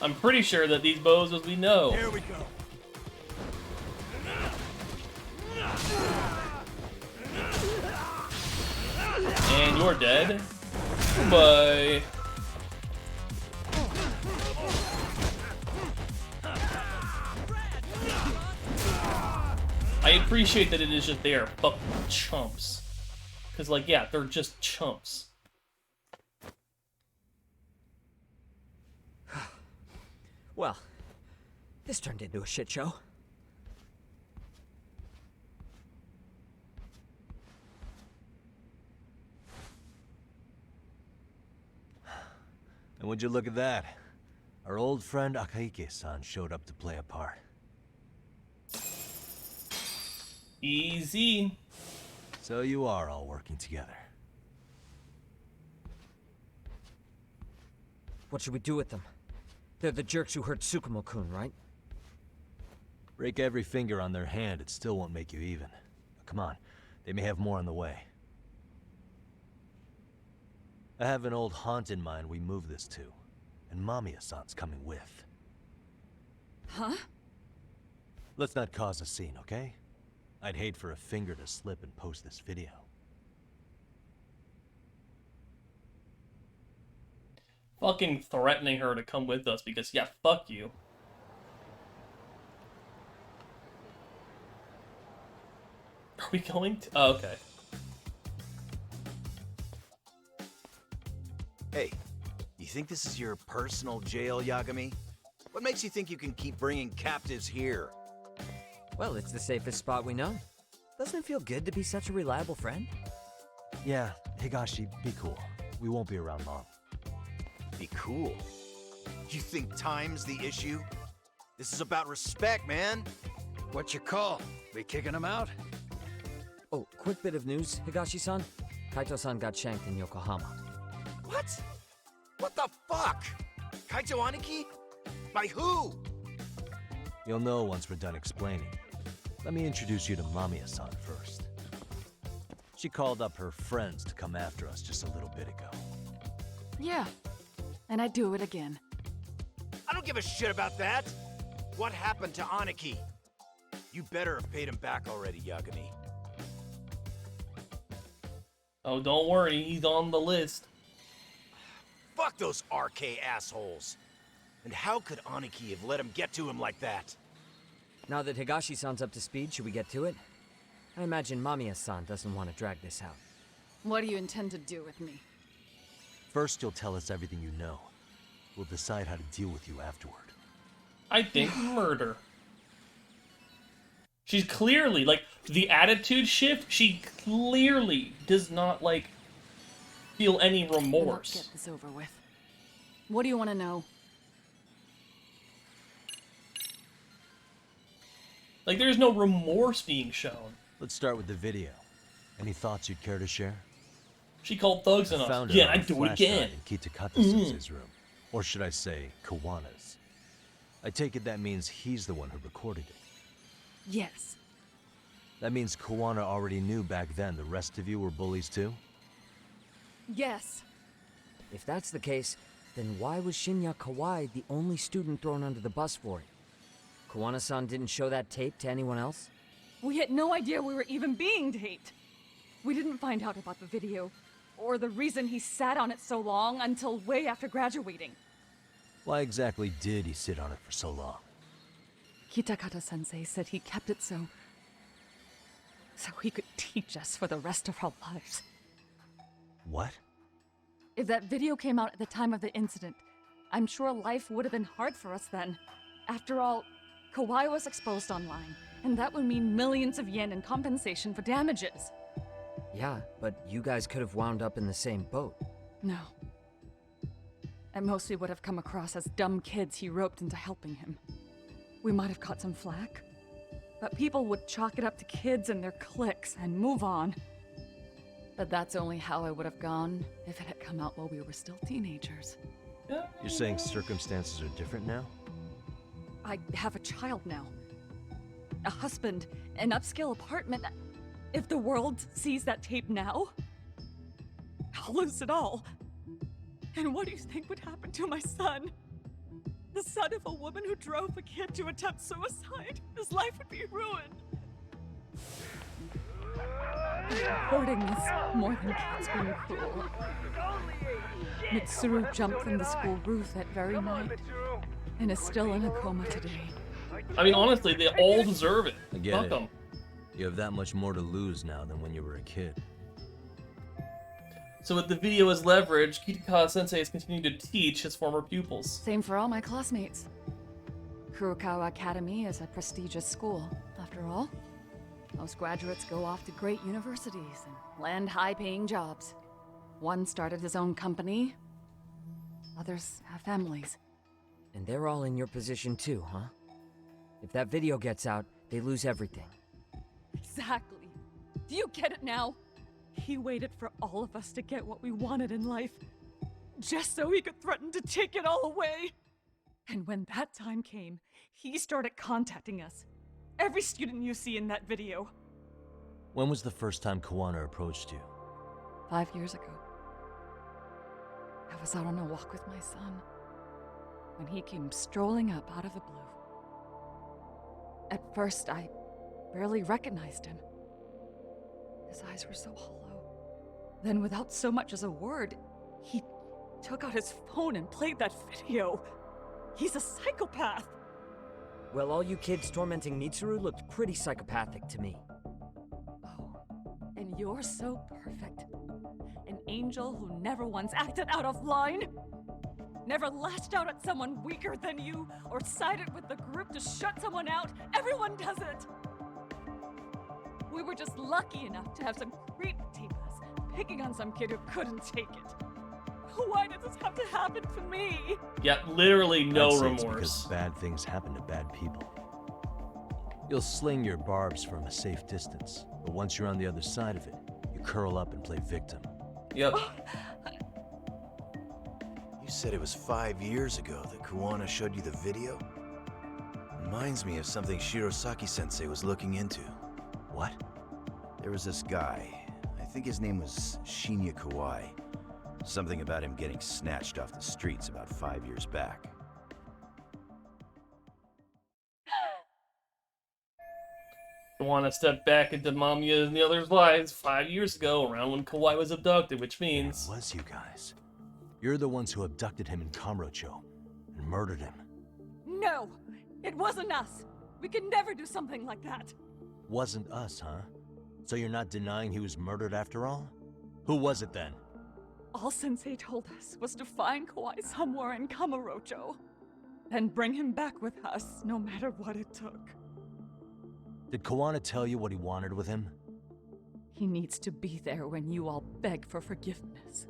[SPEAKER 1] I'm pretty sure that these bozos we know.
[SPEAKER 4] Here we go.
[SPEAKER 1] And you're dead. Bye. I appreciate that it is just there, fucking chumps. Cause like, yeah, they're just chumps.
[SPEAKER 9] Well, this turned into a shit show.
[SPEAKER 11] And would you look at that? Our old friend Akaike-san showed up to play a part.
[SPEAKER 1] Easy.
[SPEAKER 11] So you are all working together.
[SPEAKER 9] What should we do with them? They're the jerks who hurt Tsukumo-kun, right?
[SPEAKER 11] Break every finger on their hand, it still won't make you even. But come on, they may have more on the way. I have an old haunt in mind we move this to, and Mamiya-san's coming with.
[SPEAKER 13] Huh?
[SPEAKER 11] Let's not cause a scene, okay? I'd hate for a finger to slip and post this video.
[SPEAKER 1] Fucking threatening her to come with us because, yeah, fuck you. Are we going to? Oh, okay.
[SPEAKER 17] Hey, you think this is your personal jail, Yagami? What makes you think you can keep bringing captives here?
[SPEAKER 9] Well, it's the safest spot we know. Doesn't it feel good to be such a reliable friend?
[SPEAKER 11] Yeah, Higashi, be cool. We won't be around long.
[SPEAKER 17] Be cool? You think time's the issue? This is about respect, man.
[SPEAKER 23] What's your call? We kicking him out?
[SPEAKER 9] Oh, quick bit of news, Higashi-san. Kaito-san got shanked in Yokohama.
[SPEAKER 17] What? What the fuck? Kaito Aniki? By who?
[SPEAKER 11] You'll know once we're done explaining. Let me introduce you to Mamiya-san first. She called up her friends to come after us just a little bit ago.
[SPEAKER 13] Yeah, and I'd do it again.
[SPEAKER 17] I don't give a shit about that. What happened to Aniki? You better have paid him back already, Yagami.
[SPEAKER 1] Oh, don't worry, he's on the list.
[SPEAKER 17] Fuck those RK assholes. And how could Aniki have let him get to him like that?
[SPEAKER 9] Now that Higashi-san's up to speed, should we get to it? I imagine Mamiya-san doesn't want to drag this out.
[SPEAKER 13] What do you intend to do with me?
[SPEAKER 11] First, you'll tell us everything you know. We'll decide how to deal with you afterward.
[SPEAKER 1] I think murder. She's clearly, like, the attitude shift, she clearly does not, like, feel any remorse.
[SPEAKER 13] Let's get this over with. What do you want to know?
[SPEAKER 1] Like, there's no remorse being shown.
[SPEAKER 11] Let's start with the video. Any thoughts you'd care to share?
[SPEAKER 1] She called thugs on us.
[SPEAKER 11] Found
[SPEAKER 1] Yeah,
[SPEAKER 11] it on
[SPEAKER 1] I'd
[SPEAKER 11] a
[SPEAKER 1] do it
[SPEAKER 11] flash
[SPEAKER 1] again.
[SPEAKER 11] drive in Kitakata-sensei's room. Or should I say, Kawana's. I take it that means he's the one who recorded it.
[SPEAKER 13] Yes.
[SPEAKER 11] That means Kawana already knew back then the rest of you were bullies too?
[SPEAKER 13] Yes.
[SPEAKER 9] If that's the case, then why was Shinya Kawai the only student thrown under the bus for it? Kawana-san didn't show that tape to anyone else?
[SPEAKER 15] We had no idea we were even being taped. We didn't find out about the video, or the reason he sat on it so long until way after graduating.
[SPEAKER 11] Why exactly did he sit on it for so long?
[SPEAKER 15] Kitakata-sensei said he kept it so he could teach us for the rest of our lives.
[SPEAKER 11] What?
[SPEAKER 15] If that video came out at the time of the incident, I'm sure life would have been hard for us then. After all, Kawai was exposed online, and that would mean millions of yen in compensation for damages.
[SPEAKER 9] Yeah, but you guys could have wound up in the same boat.
[SPEAKER 15] No. At most, we would have come across as dumb kids he roped into helping him. We might have caught some flack, but people would chalk it up to kids and their cliques and move on. But that's only how it would have gone if it had come out while we were still teenagers.
[SPEAKER 11] You're saying circumstances are different now?
[SPEAKER 15] I have a child now. A husband, an upscale apartment. If the world sees that tape now, I'll lose it all. And what do you think would happen to my son? The son of a woman who drove a kid to attempt suicide. His life would be ruined. Hoarding is more than kids being cruel. Mitsuru jumped from the school roof that very night and is still in a coma today.
[SPEAKER 1] I mean, honestly, they all deserve it.
[SPEAKER 11] I get
[SPEAKER 1] Fuck
[SPEAKER 11] it.
[SPEAKER 1] 'em.
[SPEAKER 11] You have that much more to lose now than when you were a kid.
[SPEAKER 1] So with the video as leverage, Kitakata-sensei is continuing to teach his former pupils.
[SPEAKER 15] Same for all my classmates. Kurokawa Academy is a prestigious school, after all. Most graduates go off to great universities and land high-paying jobs. One started his own company. Others have families.
[SPEAKER 9] And they're all in your position too, huh? If that video gets out, they lose everything.
[SPEAKER 15] Exactly. Do you get it now? He waited for all of us to get what we wanted in life, just so he could threaten to take it all away. And when that time came, he started contacting us. Every student you see in that video.
[SPEAKER 11] When was the first time Kawana approached you?
[SPEAKER 15] 5 years ago. I was out on a walk with my son when he came strolling up out of the blue. At first, I barely recognized him. His eyes were so hollow. Then, without so much as a word, he took out his phone and played that video. He's a psychopath.
[SPEAKER 9] Well, all you kids tormenting Mitsuru looked pretty psychopathic to me.
[SPEAKER 15] And you're so perfect. An angel who never once acted out of line. Never lashed out at someone weaker than you, or sided with the group to shut someone out. Everyone does it. We were just lucky enough to have some creep tape us, picking on some kid who couldn't take it. Why did this have to happen to me?
[SPEAKER 1] Yeah, literally no
[SPEAKER 11] I'd say
[SPEAKER 1] remorse.
[SPEAKER 11] It's because bad things happen to bad people. You'll sling your barbs from a safe distance, but once you're on the other side of it, you curl up and play victim.
[SPEAKER 1] Yep.
[SPEAKER 17] You said it was 5 years ago that Kawana showed you the video? Reminds me of something Shirosaki-sensei was looking into.
[SPEAKER 11] What?
[SPEAKER 17] There was this guy. I think his name was Shinya Kawai. Something about him getting snatched off the streets about 5 years back.
[SPEAKER 1] Want to step back into Mamiya and the others' lives 5 years ago, around when Kawai was abducted, which means...
[SPEAKER 11] It was you guys. You're the ones who abducted him in Kamurocho and murdered him.
[SPEAKER 15] No! It wasn't us! We could never do something like that!
[SPEAKER 11] Wasn't us, huh? So you're not denying he was murdered after all? Who was it then?
[SPEAKER 15] All Sensei told us was to find Kawai somewhere in Kamurocho, and bring him back with us, no matter what it took.
[SPEAKER 11] Did Kawana tell you what he wanted with him?
[SPEAKER 15] He needs to be there when you all beg for forgiveness,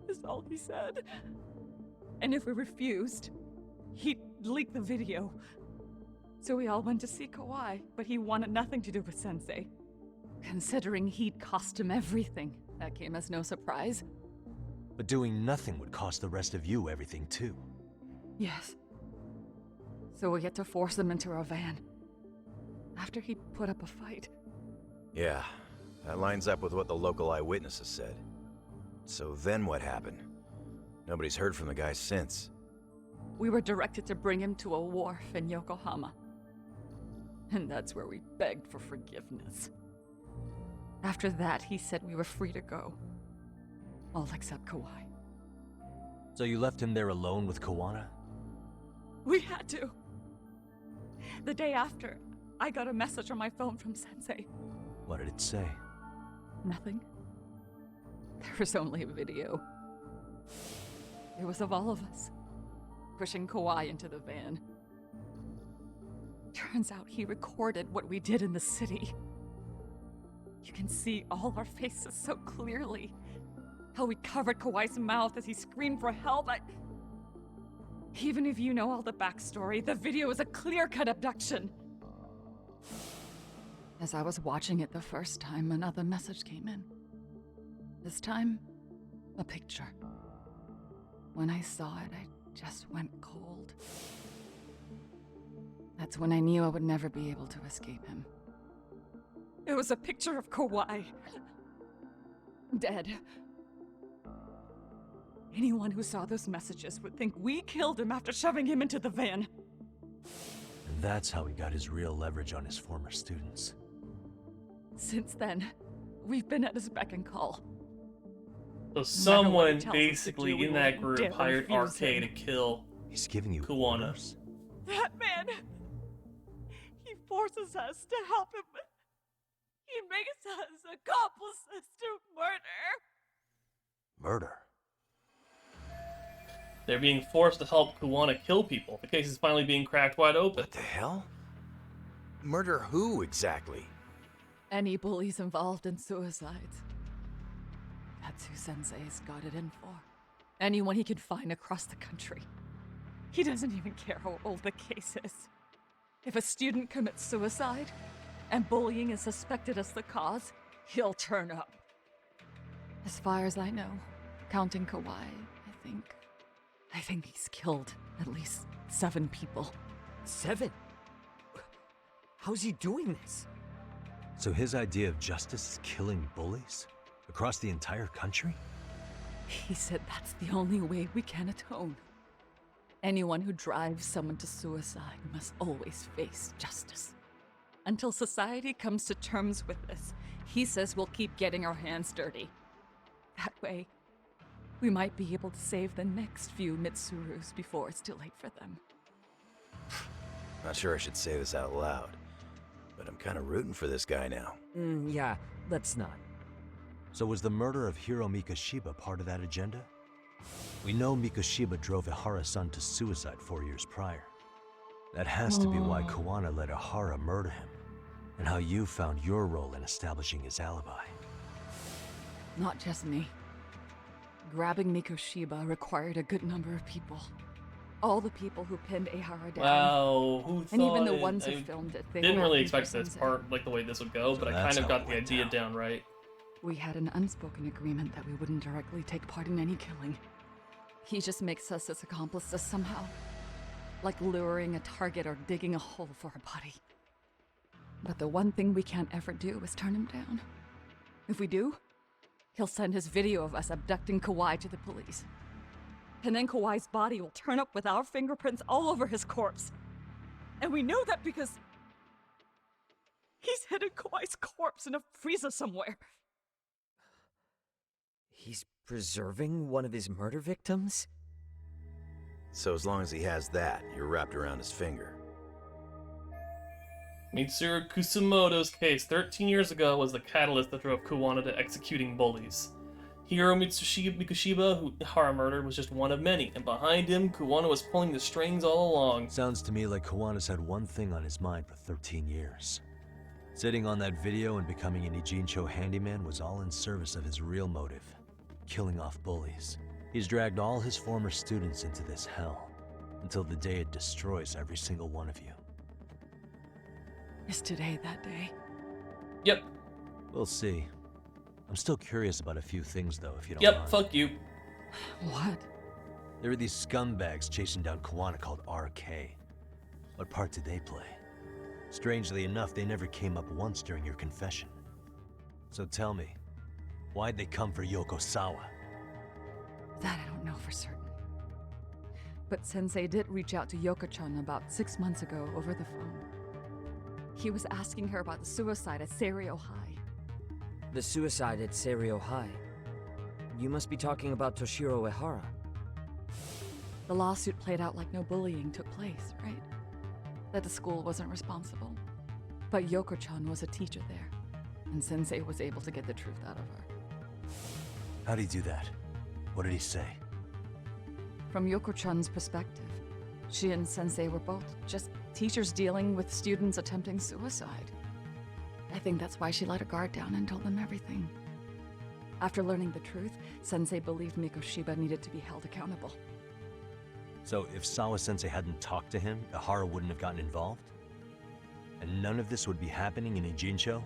[SPEAKER 15] is all he said. And if we refused, he'd leak the video. So we all went to see Kawai, but he wanted nothing to do with Sensei. Considering he'd cost him everything, that came as no surprise.
[SPEAKER 11] But doing nothing would cost the rest of you everything too.
[SPEAKER 15] Yes. So we had to force him into our van. After he put up a fight.
[SPEAKER 17] Yeah, that lines up with what the local eyewitnesses said. So then what happened? Nobody's heard from the guy since.
[SPEAKER 15] We were directed to bring him to a wharf in Yokohama. And that's where we begged for forgiveness. After that, he said we were free to go. All except Kawhi.
[SPEAKER 11] So you left him there alone with Kawana?
[SPEAKER 15] We had to. The day after, I got a message on my phone from Sensei.
[SPEAKER 11] What did it say?
[SPEAKER 15] Nothing. There was only a video. It was of all of us, pushing Kawhi into the van. Turns out he recorded what we did in the city. You can see all our faces so clearly. How we covered Kawhi's mouth as he screamed for help. Even if you know all the backstory, the video is a clear-cut abduction. As I was watching it the first time, another message came in. This time, a picture. When I saw it, I just went cold. That's when I knew I would never be able to escape him. It was a picture of Kawhi. Dead. Anyone who saw those messages would think we killed him after shoving him into the van.
[SPEAKER 11] And that's how he got his real leverage on his former students.
[SPEAKER 15] Since then, we've been at his beck and call.
[SPEAKER 1] So someone basically in that group hired RK to kill
[SPEAKER 11] He's giving you
[SPEAKER 1] Kawana.
[SPEAKER 11] orders.
[SPEAKER 15] That man! He forces us to help him. He makes us accomplices to murder.
[SPEAKER 11] Murder?
[SPEAKER 1] They're being forced to help Kawana kill people. The case is finally being cracked wide open.
[SPEAKER 17] What the hell? Murder who, exactly?
[SPEAKER 15] Any bullies involved in suicides. That's who Sensei's got it in for. Anyone he can find across the country. He doesn't even care how old the case is. If a student commits suicide, and bullying is suspected as the cause, he'll turn up. As far as I know, counting Kawhi, I think he's killed at least 7 people.
[SPEAKER 9] 7? How's he doing this?
[SPEAKER 11] So his idea of justice is killing bullies? Across the entire country?
[SPEAKER 15] He said that's the only way we can atone. Anyone who drives someone to suicide must always face justice. Until society comes to terms with this, he says we'll keep getting our hands dirty. That way, we might be able to save the next few Mitsurus before it's too late for them.
[SPEAKER 17] Not sure I should say this out loud, but I'm kind of rooting for this guy now.
[SPEAKER 9] Yeah, let's not.
[SPEAKER 11] So was the murder of Hiro Mikoshiba part of that agenda? We know Mikoshiba drove Ihara-san to suicide 4 years prior. That has to be why Kawana let Ihara murder him, and how you found your role in establishing his alibi.
[SPEAKER 15] Not just me. Grabbing Mikoshiba required a good number of people. All the people who pinned Ihara down.
[SPEAKER 1] Wow, who thought
[SPEAKER 15] and even the
[SPEAKER 1] it?
[SPEAKER 15] ones who
[SPEAKER 1] I
[SPEAKER 15] filmed it. They
[SPEAKER 1] didn't
[SPEAKER 15] were
[SPEAKER 1] really
[SPEAKER 15] looking for
[SPEAKER 1] expect this
[SPEAKER 15] Sensei.
[SPEAKER 1] part, like the way this would go, but I
[SPEAKER 11] that's
[SPEAKER 1] kind of
[SPEAKER 11] how
[SPEAKER 1] got
[SPEAKER 11] it
[SPEAKER 1] the
[SPEAKER 11] went
[SPEAKER 1] idea
[SPEAKER 11] down.
[SPEAKER 1] down right.
[SPEAKER 15] We had an unspoken agreement that we wouldn't directly take part in any killing. He just makes us his accomplices somehow. Like luring a target or digging a hole for a body. But the one thing we can't ever do is turn him down. If we do, he'll send his video of us abducting Kawhi to the police. And then Kawhi's body will turn up with our fingerprints all over his corpse. And we know that because he's hidden Kawhi's corpse in a freezer somewhere.
[SPEAKER 9] He's preserving one of his murder victims?
[SPEAKER 17] So as long as he has that, you're wrapped around his finger.
[SPEAKER 1] Mitsuru Kusumoto's case 13 years ago was the catalyst that drove Kawana to executing bullies. Hiro Mikoshiba, who Ihara murdered, was just one of many, and behind him, Kawana was pulling the strings all along.
[SPEAKER 11] Sounds to me like Kawana's had one thing on his mind for 13 years. Sitting on that video and becoming an Ijincho handyman was all in service of his real motive, killing off bullies. He's dragged all his former students into this hell, until the day it destroys every single one of you.
[SPEAKER 15] Is today that day?
[SPEAKER 1] Yep.
[SPEAKER 11] We'll see. I'm still curious about a few things, though, if you don't
[SPEAKER 1] Yep,
[SPEAKER 11] mind.
[SPEAKER 1] fuck you.
[SPEAKER 15] What?
[SPEAKER 11] There are these scumbags chasing down Kawana called RK. What part did they play? Strangely enough, they never came up once during your confession. So tell me, why'd they come for Yokosawa?
[SPEAKER 15] That I don't know for certain. But Sensei did reach out to Yoko-chan about 6 months ago over the phone. He was asking her about the suicide at Serio High.
[SPEAKER 9] The suicide at Serio High. You must be talking about Toshiro Ehara.
[SPEAKER 15] The lawsuit played out like no bullying took place, right? That the school wasn't responsible. But Yoko-chan was a teacher there, and Sensei was able to get the truth out of her.
[SPEAKER 11] How'd he do that? What did he say?
[SPEAKER 15] From Yoko-chan's perspective, she and Sensei were both just teachers dealing with students attempting suicide. I think that's why she let her guard down and told them everything. After learning the truth, Sensei believed Mikoshiba needed to be held accountable.
[SPEAKER 11] So if Sawa-sensei hadn't talked to him, Ehara wouldn't have gotten involved? And none of this would be happening in Ijincho?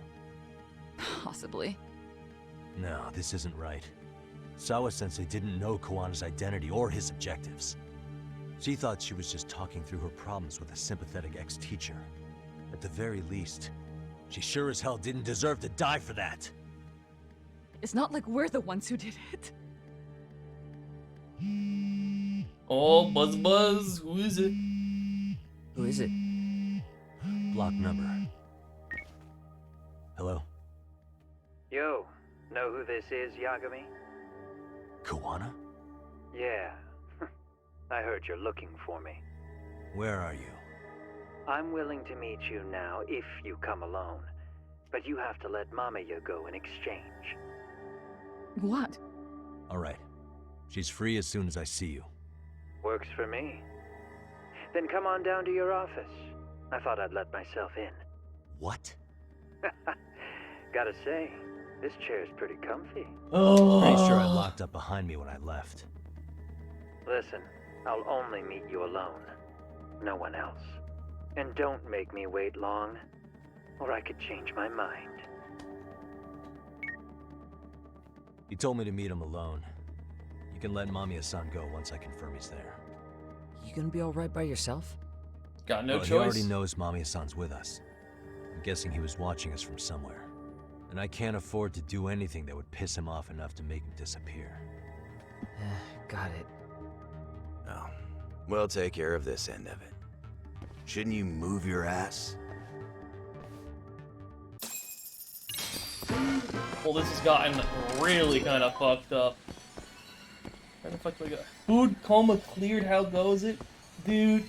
[SPEAKER 15] Possibly.
[SPEAKER 11] No, this isn't right. Sawa-sensei didn't know Kawana's identity or his objectives. She thought she was just talking through her problems with a sympathetic ex-teacher. At the very least, she sure as hell didn't deserve to die for that.
[SPEAKER 15] It's not like we're the ones who did it.
[SPEAKER 1] Oh, buzz. Who is it?
[SPEAKER 9] Who is it?
[SPEAKER 11] Block number. Hello?
[SPEAKER 7] Yo, know who this is, Yagami?
[SPEAKER 11] Kawana?
[SPEAKER 7] Yeah. I heard you're looking for me.
[SPEAKER 11] Where are you?
[SPEAKER 7] I'm willing to meet you now if you come alone. But you have to let Mamiya go in exchange.
[SPEAKER 15] What?
[SPEAKER 11] Alright. She's free as soon as I see you.
[SPEAKER 7] Works for me. Then come on down to your office. I thought I'd let myself in.
[SPEAKER 11] What?
[SPEAKER 7] Gotta say, this chair's pretty comfy.
[SPEAKER 11] Pretty sure I locked up behind me when I left.
[SPEAKER 7] Listen, I'll only meet you alone. No one else. And don't make me wait long, or I could change my mind.
[SPEAKER 11] He told me to meet him alone. You can let Mamiya-san go once I confirm he's there.
[SPEAKER 9] You gonna be alright by yourself?
[SPEAKER 1] Got no
[SPEAKER 11] choice. He already knows Mamiya-san's with us. I'm guessing he was watching us from somewhere. And I can't afford to do anything that would piss him off enough to make him disappear.
[SPEAKER 9] Got it.
[SPEAKER 17] Oh, we'll take care of this end of it. Shouldn't you move your ass?
[SPEAKER 1] Well, this has gotten really kind of fucked up. Where the fuck do I go? Food coma cleared, how goes it? Dude,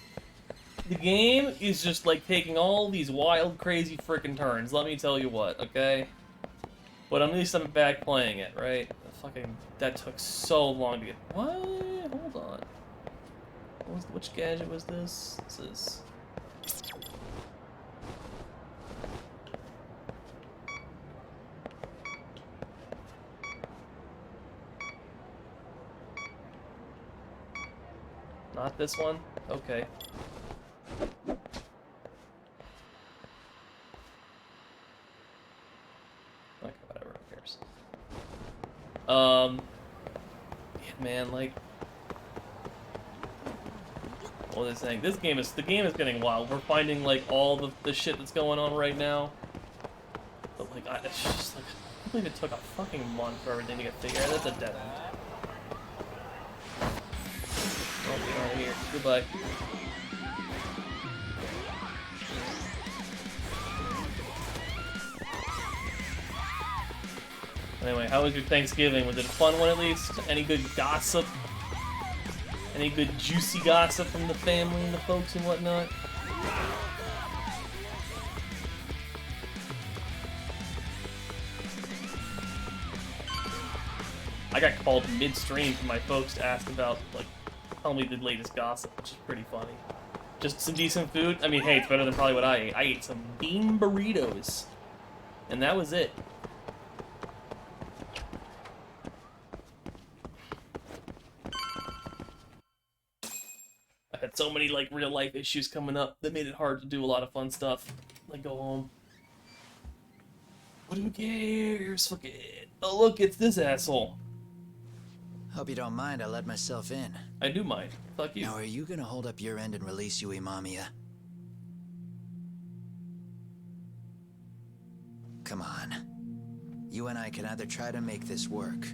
[SPEAKER 1] the game is just like taking all these wild, crazy freaking turns. Let me tell you what, okay? But at least I'm back playing it, right? That took so long to get. What? Hold on. Which gadget was this? This is. Not this one? Okay. Okay, whatever, who cares? Yeah, man, like, what was I saying? The game is getting wild. We're finding like all the shit that's going on right now. But like, it's just like, I can't believe it took a fucking month for everything to get figured out. That's a dead end. Oh, we're out of here. Goodbye. Anyway, how was your Thanksgiving? Was it a fun one at least? Any good gossip? Any good juicy gossip from the family and the folks and whatnot? I got called midstream from my folks to ask about, like, tell me the latest gossip, which is pretty funny. Just some decent food. I mean, hey, it's better than probably what I ate. I ate some bean burritos. And that was it. I had so many, like, real life issues coming up that made it hard to do a lot of fun stuff. Like, go home. Who cares? Fuck it. Oh, look, it's this asshole.
[SPEAKER 19] Hope you don't mind I let myself in.
[SPEAKER 1] I do mind. Fuck you.
[SPEAKER 19] Now, are you gonna hold up your end and release Yui Mamiya? Come on. You and I can either try to make this work,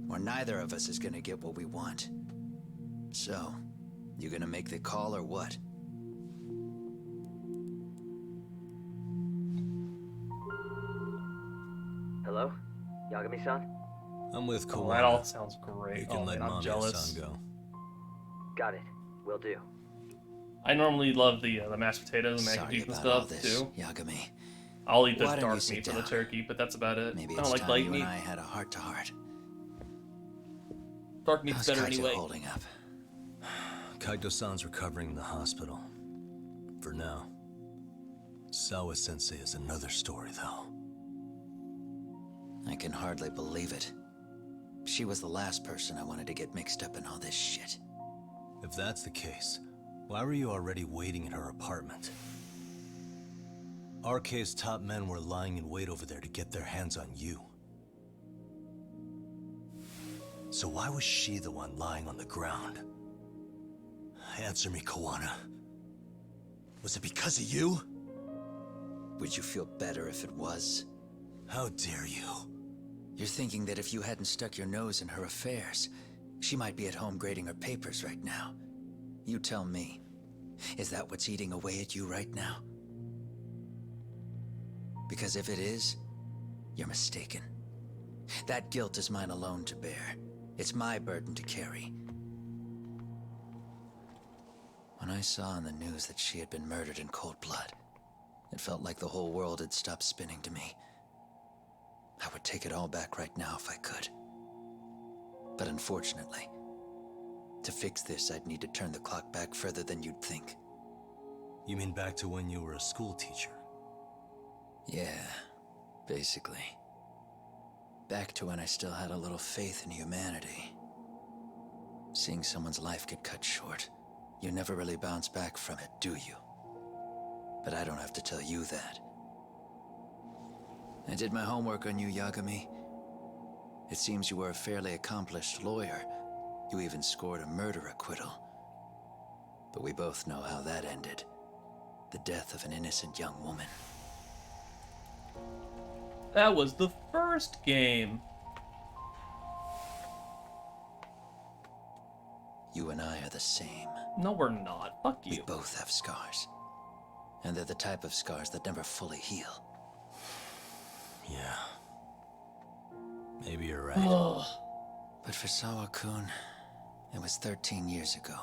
[SPEAKER 19] or neither of us is gonna get what we want. So, you gonna make the call or what?
[SPEAKER 11] Yagami-san?
[SPEAKER 3] I'm with
[SPEAKER 1] Oh,
[SPEAKER 3] Kawana.
[SPEAKER 1] that all sounds great.
[SPEAKER 3] You can
[SPEAKER 1] Oh
[SPEAKER 3] let
[SPEAKER 1] man, I'm
[SPEAKER 3] Mommy
[SPEAKER 1] jealous.
[SPEAKER 3] and Son go.
[SPEAKER 11] Got it. Will do.
[SPEAKER 1] I normally love the mashed potatoes and mac and
[SPEAKER 19] Sorry
[SPEAKER 1] cheese and
[SPEAKER 19] about all
[SPEAKER 1] stuff
[SPEAKER 19] this,
[SPEAKER 1] too.
[SPEAKER 19] Yagami.
[SPEAKER 1] I'll eat the
[SPEAKER 19] Why don't you
[SPEAKER 1] dark
[SPEAKER 19] sit
[SPEAKER 1] meat for the
[SPEAKER 19] down?
[SPEAKER 1] turkey, but that's about it.
[SPEAKER 19] Maybe
[SPEAKER 1] I
[SPEAKER 19] it's
[SPEAKER 1] don't like
[SPEAKER 19] time
[SPEAKER 1] light
[SPEAKER 19] you
[SPEAKER 1] meat.
[SPEAKER 19] and I had a heart-to-heart.
[SPEAKER 1] Dark meat's
[SPEAKER 19] How's
[SPEAKER 1] better
[SPEAKER 19] Kaito
[SPEAKER 1] anyway.
[SPEAKER 19] holding up?
[SPEAKER 3] Kaito-san's recovering in the hospital. For now. Sawa-sensei is another story, though.
[SPEAKER 19] I can hardly believe it. She was the last person I wanted to get mixed up in all this shit.
[SPEAKER 3] If that's the case, why were you already waiting in her apartment? RK's top men were lying in wait over there to get their hands on you. So why was she the one lying on the ground? Answer me, Kawana. Was it because of you?
[SPEAKER 19] Would you feel better if it was?
[SPEAKER 3] How dare you?
[SPEAKER 19] You're thinking that if you hadn't stuck your nose in her affairs, she might be at home grading her papers right now. You tell me. Is that what's eating away at you right now? Because if it is, you're mistaken. That guilt is mine alone to bear. It's my burden to carry. When I saw on the news that she had been murdered in cold blood, it felt like the whole world had stopped spinning to me. I would take it all back right now if I could. But unfortunately, to fix this, I'd need to turn the clock back further than you'd think.
[SPEAKER 3] You mean back to when you were a school teacher?
[SPEAKER 19] Yeah, basically. Back to when I still had a little faith in humanity. Seeing someone's life get cut short, you never really bounce back from it, do you? But I don't have to tell you that. I did my homework on you, Yagami. It seems you were a fairly accomplished lawyer. You even scored a murder acquittal. But we both know how that ended. The death of an innocent young woman.
[SPEAKER 1] That was the first game.
[SPEAKER 19] You and I are the same.
[SPEAKER 1] No, we're not. Fuck you.
[SPEAKER 19] We both have scars. And they're the type of scars that never fully heal.
[SPEAKER 3] Yeah. Maybe you're right.
[SPEAKER 1] Ugh.
[SPEAKER 19] But for Sawa-kun, it was 13 years ago.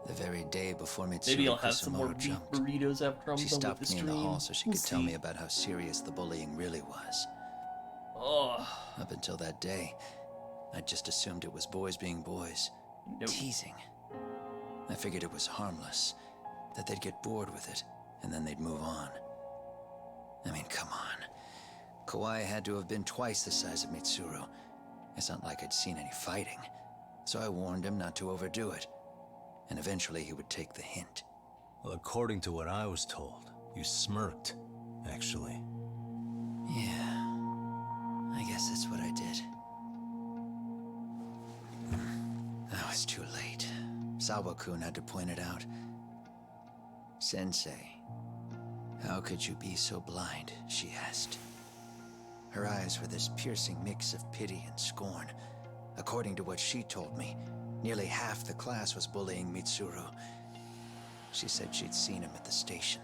[SPEAKER 19] The very day before Mitsuru
[SPEAKER 1] Maybe I'll have some more
[SPEAKER 19] Kusumoto
[SPEAKER 1] beef
[SPEAKER 19] jumped.
[SPEAKER 1] burritos after I'm
[SPEAKER 19] She
[SPEAKER 1] done with
[SPEAKER 19] stopped
[SPEAKER 1] the
[SPEAKER 19] me in
[SPEAKER 1] stream.
[SPEAKER 19] the hall so she
[SPEAKER 1] We'll
[SPEAKER 19] could tell
[SPEAKER 1] see.
[SPEAKER 19] me about how serious the bullying really was.
[SPEAKER 1] Ugh.
[SPEAKER 19] Up until that day, I just assumed it was boys being boys.
[SPEAKER 1] Nope.
[SPEAKER 19] Teasing. I figured it was harmless, that they'd get bored with it, and then they'd move on. I mean, come on. Kawai had to have been twice the size of Mitsuru. It's not like I'd seen any fighting. So I warned him not to overdo it. And eventually he would take the hint.
[SPEAKER 3] Well, according to what I was told, you smirked, actually.
[SPEAKER 19] Yeah. I guess that's what I did. Now it's too late. Sawa-kun had to point it out. Sensei, how could you be so blind? She asked. Her eyes were this piercing mix of pity and scorn. According to what she told me, nearly half the class was bullying Mitsuru. She said she'd seen him at the station.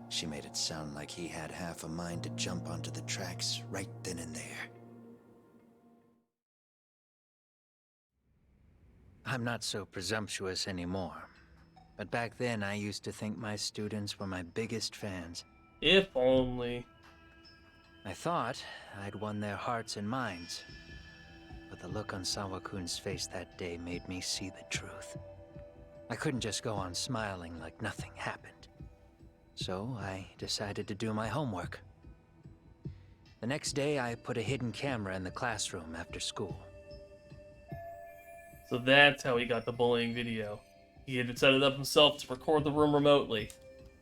[SPEAKER 19] She made it sound like he had half a mind to jump onto the tracks right then and there. I'm not so presumptuous anymore. But back then, I used to think my students were my biggest fans.
[SPEAKER 1] If only.
[SPEAKER 19] I thought I'd won their hearts and minds. But the look on Sawa-kun's face that day made me see the truth. I couldn't just go on smiling like nothing happened. So I decided to do my homework. The next day, I put a hidden camera in the classroom after school.
[SPEAKER 1] So that's how he got the bullying video. He had set it up himself to record the room remotely.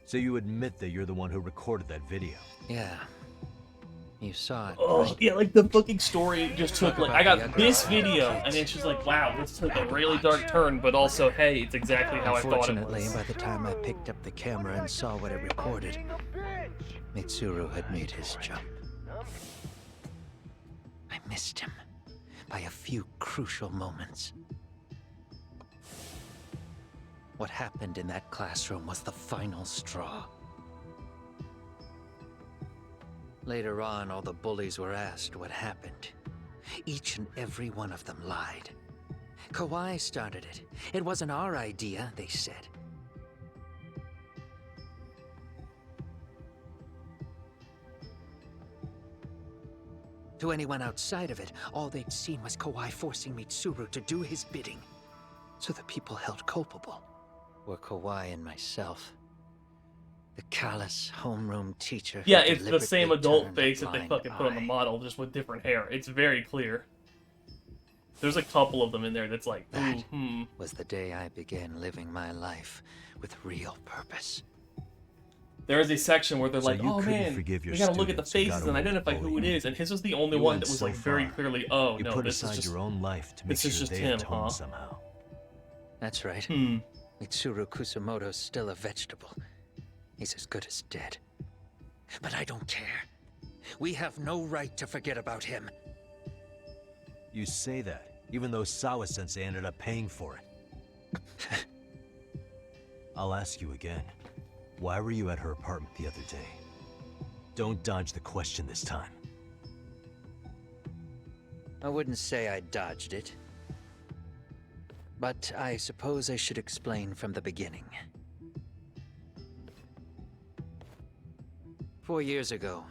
[SPEAKER 11] So you admit that you're the one who recorded that video?
[SPEAKER 19] Yeah. You saw it.
[SPEAKER 1] Oh,
[SPEAKER 19] right?
[SPEAKER 1] yeah, like the fucking story just took, like, I got this video, and it's just like, wow, this took a really dark turn, but also, hey, it's exactly how I thought it
[SPEAKER 19] Unfortunately,
[SPEAKER 1] was.
[SPEAKER 19] by the time I picked up the camera and saw what it recorded, Mitsuru had made his jump. I missed him by a few crucial moments. What happened in that classroom was the final straw. Later on, all the bullies were asked what happened. Each and every one of them lied. Kawhi started it. It wasn't our idea, they said. To anyone outside of it, all they'd seen was Kawhi forcing Mitsuru to do his bidding. So the people held culpable were Kawhi and myself. The callous homeroom teacher.
[SPEAKER 1] Yeah, it's the same adult face that they fucking put on the model, just with different hair. It's very clear. There's a couple of them in there that's like,
[SPEAKER 19] that was the day I began living my life with real purpose.
[SPEAKER 1] There is a section where they're
[SPEAKER 11] So
[SPEAKER 1] like,
[SPEAKER 11] you
[SPEAKER 1] oh
[SPEAKER 11] couldn't
[SPEAKER 1] man,
[SPEAKER 11] forgive your
[SPEAKER 1] we gotta look at the
[SPEAKER 11] students who got
[SPEAKER 1] faces and
[SPEAKER 11] away with
[SPEAKER 1] identify who it
[SPEAKER 11] bullying.
[SPEAKER 1] is, and his was the only
[SPEAKER 11] You
[SPEAKER 1] one
[SPEAKER 11] went
[SPEAKER 1] that was
[SPEAKER 11] so
[SPEAKER 1] like very
[SPEAKER 11] far.
[SPEAKER 1] clearly, oh
[SPEAKER 11] You
[SPEAKER 1] no,
[SPEAKER 11] put
[SPEAKER 1] this is
[SPEAKER 11] aside
[SPEAKER 1] just
[SPEAKER 11] your own life to make
[SPEAKER 1] this is
[SPEAKER 11] sure
[SPEAKER 1] just
[SPEAKER 11] they
[SPEAKER 1] him,
[SPEAKER 11] atone
[SPEAKER 1] huh?
[SPEAKER 11] somehow.
[SPEAKER 19] That's right. Mitsuru Kusamoto's still a vegetable. He's as good as dead. But I don't care. We have no right to forget about him.
[SPEAKER 11] You say that, even though Sawa-sensei ended up paying for it. I'll ask you again. Why were you at her apartment the other day? Don't dodge the question this time.
[SPEAKER 19] I wouldn't say I dodged it. But I suppose I should explain from the beginning. 4 years ago,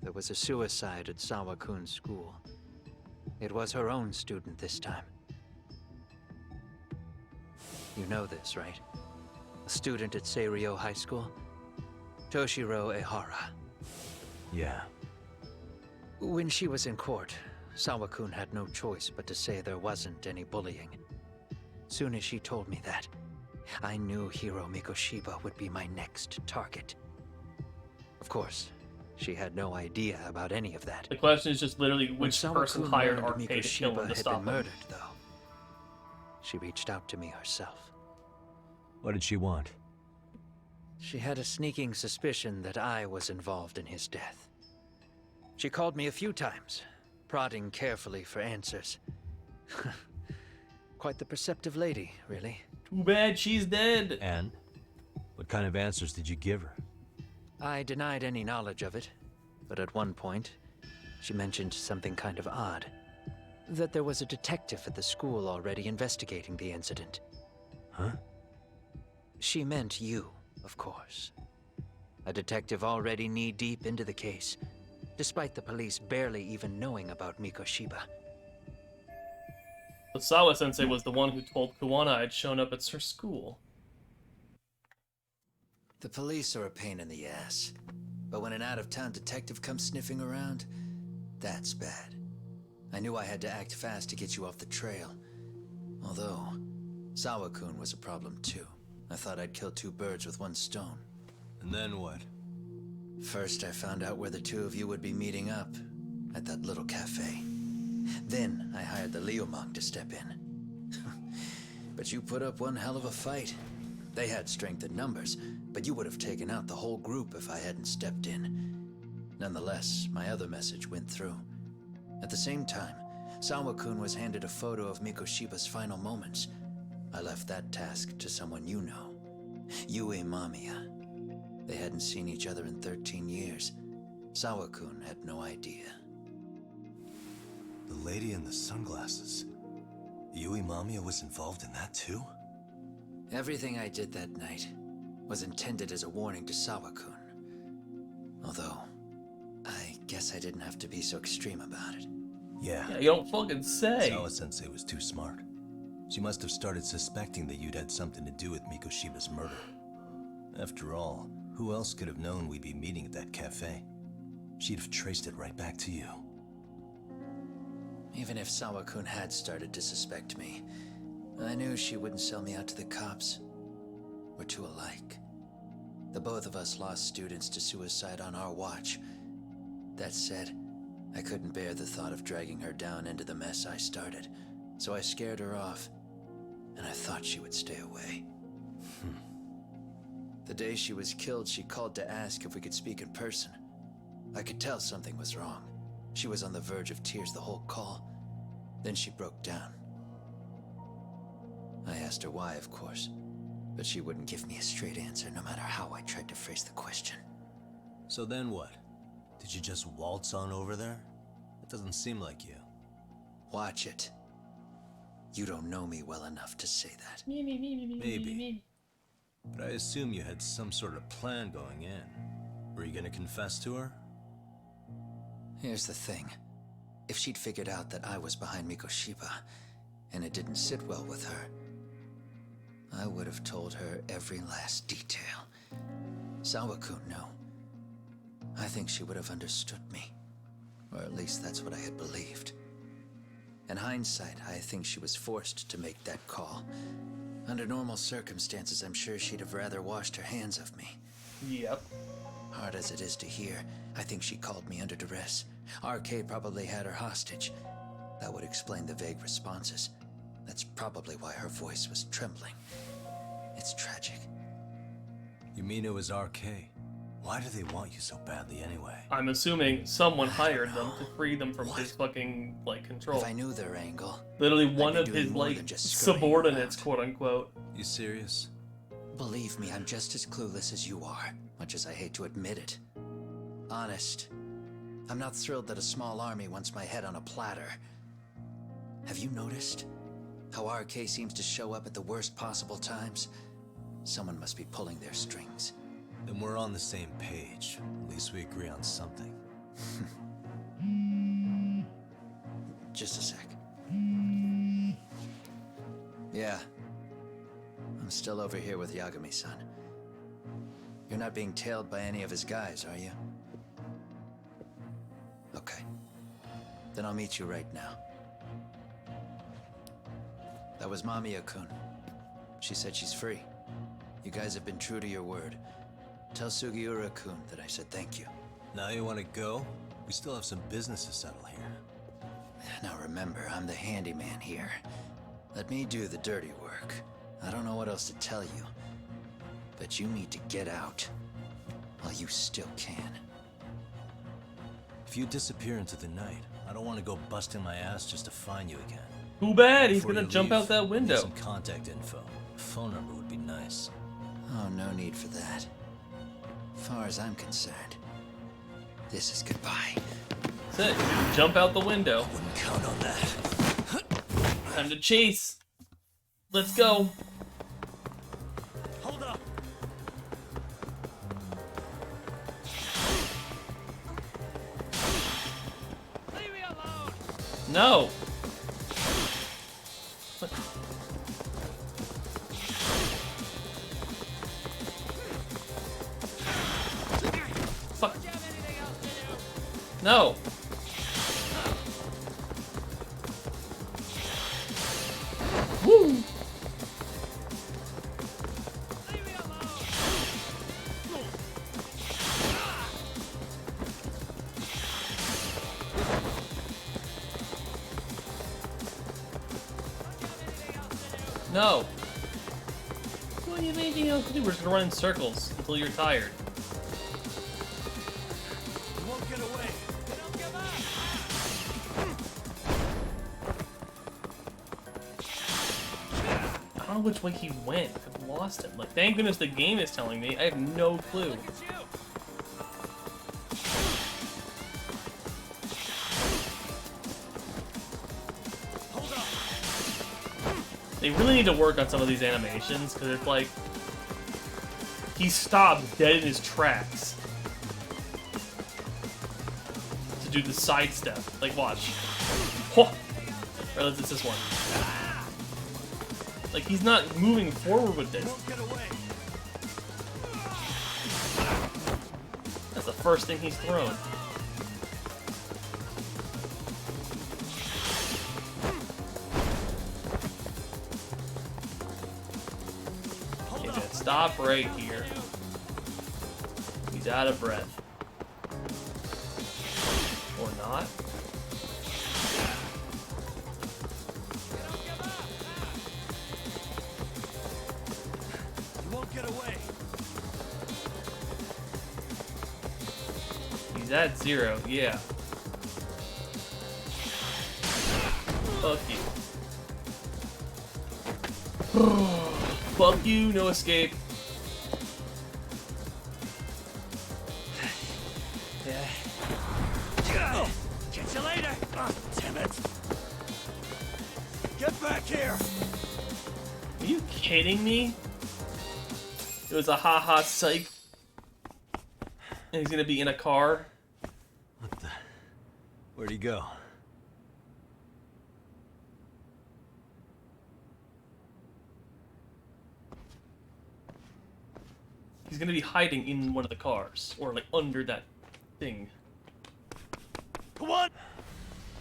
[SPEAKER 19] there was a suicide at Sawa-kun's school. It was her own student this time. You know this, right? A student at Seiryo High School? Toshiro Ehara.
[SPEAKER 11] Yeah.
[SPEAKER 19] When she was in court, Sawa-kun had no choice but to say there wasn't any bullying. Soon as she told me that, I knew Hiro Mikoshiba would be my next target. Of course, she had no idea about any of that.
[SPEAKER 1] The question is just literally
[SPEAKER 19] When
[SPEAKER 1] which person
[SPEAKER 19] Sawa-kun
[SPEAKER 1] hired
[SPEAKER 19] learned
[SPEAKER 1] Arcade to kill him
[SPEAKER 19] Mikoshiba
[SPEAKER 1] to
[SPEAKER 19] had
[SPEAKER 1] stop
[SPEAKER 19] been
[SPEAKER 1] him.
[SPEAKER 19] murdered, though, she reached out to me herself.
[SPEAKER 11] What did she want?
[SPEAKER 19] She had a sneaking suspicion that I was involved in his death. She called me a few times, prodding carefully for answers. Quite the perceptive lady, really.
[SPEAKER 1] Too bad she's dead.
[SPEAKER 11] And? What kind of answers did you give her?
[SPEAKER 19] I denied any knowledge of it, but at one point, she mentioned something kind of odd. That there was a detective at the school already investigating the incident.
[SPEAKER 11] Huh?
[SPEAKER 19] She meant you, of course. A detective already knee-deep into the case, despite the police barely even knowing about Mikoshiba.
[SPEAKER 1] But Sawa-sensei was the one who told Kuwana I'd shown up at her school.
[SPEAKER 19] The police are a pain in the ass. But when an out-of-town detective comes sniffing around, that's bad. I knew I had to act fast to get you off the trail. Although, Sawa-kun was a problem too. I thought I'd kill two birds with one stone.
[SPEAKER 11] And then what?
[SPEAKER 19] First, I found out where the two of you would be meeting up, at that little cafe. Then, I hired the Liumang to step in. But you put up one hell of a fight. They had strength in numbers, but you would have taken out the whole group if I hadn't stepped in. Nonetheless, my other message went through. At the same time, Sawa-kun was handed a photo of Mikoshiba's final moments. I left that task to someone you know. Yue Mamiya. They hadn't seen each other in 13 years. Sawa-kun had no idea.
[SPEAKER 3] The lady in the sunglasses. Yui Mamiya was involved in that too?
[SPEAKER 19] Everything I did that night was intended as a warning to Sawa-kun. Although, I guess I didn't have to be so extreme about it.
[SPEAKER 3] Yeah.
[SPEAKER 1] Yeah, you don't fucking say.
[SPEAKER 3] Sawa-sensei was too smart. She must have started suspecting that you'd had something to do with Mikoshiba's murder. After all, who else could have known we'd be meeting at that cafe? She'd have traced it right back to you.
[SPEAKER 19] Even if Sawa-kun had started to suspect me, I knew she wouldn't sell me out to the cops. We're too alike. The both of us lost students to suicide on our watch. That said, I couldn't bear the thought of dragging her down into the mess I started, so I scared her off, and I thought she would stay away. The day she was killed, she called to ask if we could speak in person. I could tell something was wrong. She was on the verge of tears the whole call. Then she broke down. I asked her why, of course, but she wouldn't give me a straight answer no matter how I tried to phrase the question.
[SPEAKER 11] So then what?
[SPEAKER 3] Did you just waltz on over there? It doesn't seem like you.
[SPEAKER 19] Watch it. You don't know me well enough to say that.
[SPEAKER 3] Maybe. But I assume you had some sort of plan going in. Were you gonna confess to her?
[SPEAKER 19] Here's the thing. If she'd figured out that I was behind Mikoshiba, and it didn't sit well with her, I would have told her every last detail. Sawa-kun, no. I think she would have understood me. Or at least that's what I had believed. In hindsight, I think she was forced to make that call. Under normal circumstances, I'm sure she'd have rather washed her hands of me.
[SPEAKER 1] Yep.
[SPEAKER 19] Hard as it is to hear, I think she called me under duress. RK probably had her hostage. That would explain the vague responses. That's probably why her voice was trembling. It's tragic.
[SPEAKER 3] You mean it was RK? Why do they want you so badly anyway?
[SPEAKER 1] I'm assuming someone hired them to free them from his fucking, like, control.
[SPEAKER 19] If I knew their angle,
[SPEAKER 1] literally one
[SPEAKER 19] I'd
[SPEAKER 1] of
[SPEAKER 19] be
[SPEAKER 1] his,
[SPEAKER 19] doing more
[SPEAKER 1] like,
[SPEAKER 19] than just scurrying
[SPEAKER 1] subordinates,
[SPEAKER 19] around.
[SPEAKER 1] quote unquote.
[SPEAKER 3] You serious?
[SPEAKER 19] Believe me, I'm just as clueless as you are, much as I hate to admit it. Honest. I'm not thrilled that a small army wants my head on a platter. Have you noticed how RK seems to show up at the worst possible times? Someone must be pulling their strings.
[SPEAKER 3] Then we're on the same page. At least we agree on something.
[SPEAKER 19] Just a sec. Yeah. I'm still over here with Yagami-san. You're not being tailed by any of his guys, are you? Okay. Then I'll meet you right now. That was Mamiya-kun. She said she's free. You guys have been true to your word. Tell Sugiura-kun that I said thank you.
[SPEAKER 3] Now you want to go? We still have some business to settle here.
[SPEAKER 19] Now remember, I'm the handyman here. Let me do the dirty work. I don't know what else to tell you. But you need to get out while you still can.
[SPEAKER 3] If you disappear into the night, I don't want to go busting my ass just to find you again.
[SPEAKER 1] Too bad, he's
[SPEAKER 3] Before
[SPEAKER 1] gonna
[SPEAKER 3] you
[SPEAKER 1] jump
[SPEAKER 3] leave,
[SPEAKER 1] out that
[SPEAKER 3] I need
[SPEAKER 1] window.
[SPEAKER 3] some contact info. A phone number would be nice.
[SPEAKER 19] Oh, no need for that. As far as I'm concerned, this is goodbye.
[SPEAKER 1] That's it. Jump out the window.
[SPEAKER 3] Wouldn't count on that.
[SPEAKER 1] Time to chase. Let's go.
[SPEAKER 3] Hold up.
[SPEAKER 4] Leave me alone!
[SPEAKER 1] No. Fuck. No. Woo. No. What do you have anything else to do? We're just gonna run in circles until you're tired.
[SPEAKER 3] You won't get away.
[SPEAKER 1] I don't know which way he went. I've lost him. Like, thank goodness the game is telling me. I have no clue. They really need to work on some of these animations, because it's like... he stopped dead in his tracks to do the side step. Like, watch. Or it's this one. Like, he's not moving forward with this. That's the first thing he's thrown. Okay, then stop right here. He's out of breath. Or not.
[SPEAKER 3] You won't get away.
[SPEAKER 1] He's at 0, yeah. Fuck you. Fuck you, no escape.
[SPEAKER 3] Yeah.
[SPEAKER 1] kidding me? It was a haha psych. And he's gonna be in a car.
[SPEAKER 11] What the? Where'd he go?
[SPEAKER 1] He's gonna be hiding in one of the cars. Or like under that thing.
[SPEAKER 11] Come on!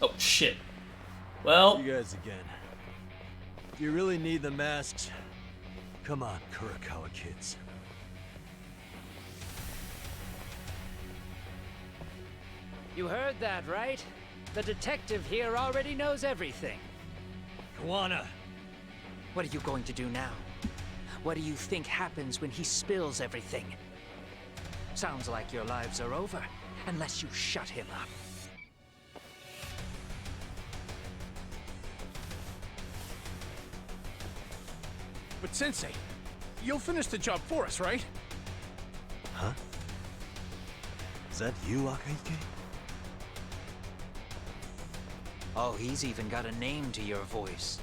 [SPEAKER 1] Oh shit. Well,
[SPEAKER 11] you guys again. If you really need the masks, come on, Kurokawa kids.
[SPEAKER 2] You heard that, right? The detective here already knows everything.
[SPEAKER 11] Kawana!
[SPEAKER 2] What are you going to do now? What do you think happens when he spills everything? Sounds like your lives are over, unless you shut him up.
[SPEAKER 8] But Sensei, you'll finish the job for us, right?
[SPEAKER 11] Huh? Is that you, Akahike?
[SPEAKER 2] Oh, he's even got a name to your voice.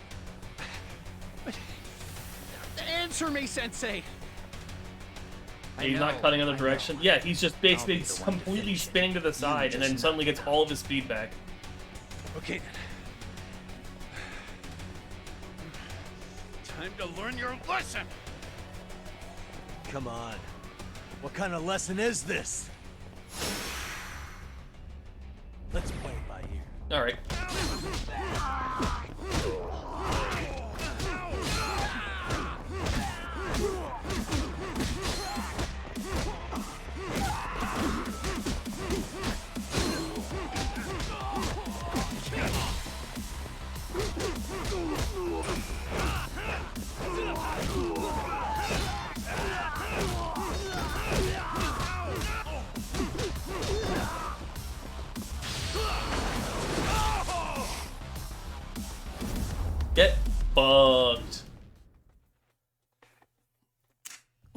[SPEAKER 8] Answer me, Sensei!
[SPEAKER 1] he's not cutting other direction. Yeah, he's just basically completely spinning to the side and then suddenly gets all of his speed back.
[SPEAKER 8] Okay then. Time to learn your lesson!
[SPEAKER 11] Come on. What kind of lesson is this? Let's play it by ear.
[SPEAKER 1] Alright. Get fucked.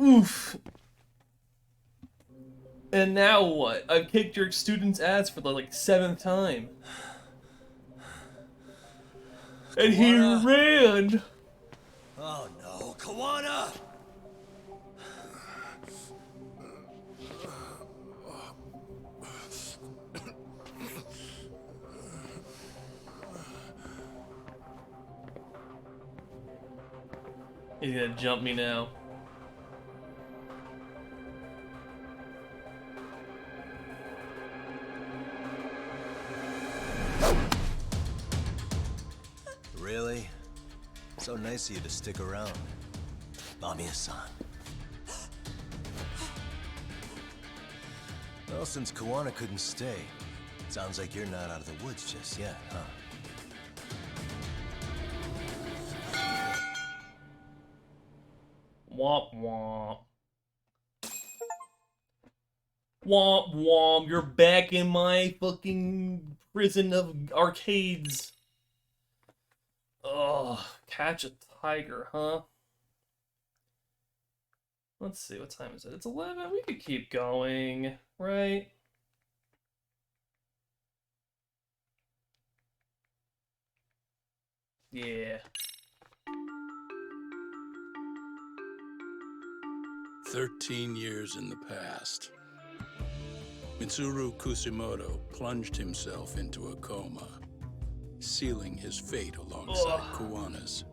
[SPEAKER 1] Oof. And now what? I've kicked your student's ass for the like 7th time. And he ran.
[SPEAKER 11] Oh no, Kawana!
[SPEAKER 1] He's gonna jump me now.
[SPEAKER 3] Really? So nice of you to stick around. Bamiya-san. Well, since Kawana couldn't stay, sounds like you're not out of the woods just yet, huh?
[SPEAKER 1] Womp womp. Womp womp, you're back in my fucking prison of arcades. Ugh, catch a tiger, huh? Let's see, what time is it? It's 11? We could keep going, right? Yeah.
[SPEAKER 20] 13 years in the past. Mitsuru Kusimoto plunged himself into a coma, sealing his fate alongside Kawana's.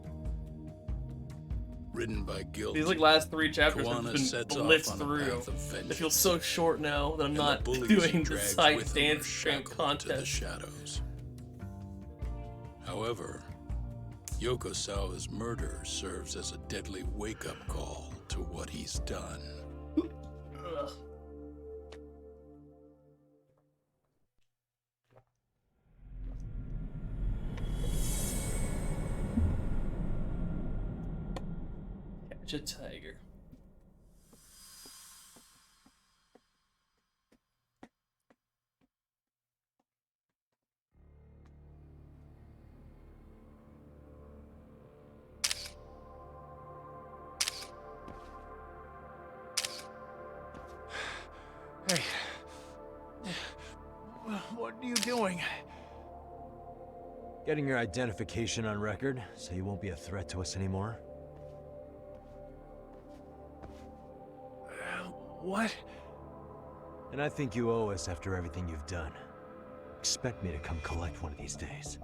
[SPEAKER 20] Ridden by guilt,
[SPEAKER 1] These like last 3 chapters have
[SPEAKER 20] Kawana
[SPEAKER 1] been
[SPEAKER 20] sets
[SPEAKER 1] blitzed
[SPEAKER 20] off on a
[SPEAKER 1] through.
[SPEAKER 20] path of
[SPEAKER 1] It feels
[SPEAKER 20] vengeance,
[SPEAKER 1] so short now that I'm
[SPEAKER 20] and
[SPEAKER 1] not
[SPEAKER 20] the bullies
[SPEAKER 1] doing
[SPEAKER 20] he
[SPEAKER 1] the
[SPEAKER 20] drags
[SPEAKER 1] side
[SPEAKER 20] with him are
[SPEAKER 1] dance strength
[SPEAKER 20] shackled to the
[SPEAKER 1] contest.
[SPEAKER 20] shadows. However, Yokosawa's murder serves as a deadly wake-up call to what he's done.
[SPEAKER 1] Ugh. Catch a tiger.
[SPEAKER 8] Hey. What are you doing?
[SPEAKER 11] Getting your identification on record, so you won't be a threat to us anymore?
[SPEAKER 12] What?
[SPEAKER 11] And I think you owe us after everything you've done. Expect me to come collect one of these days.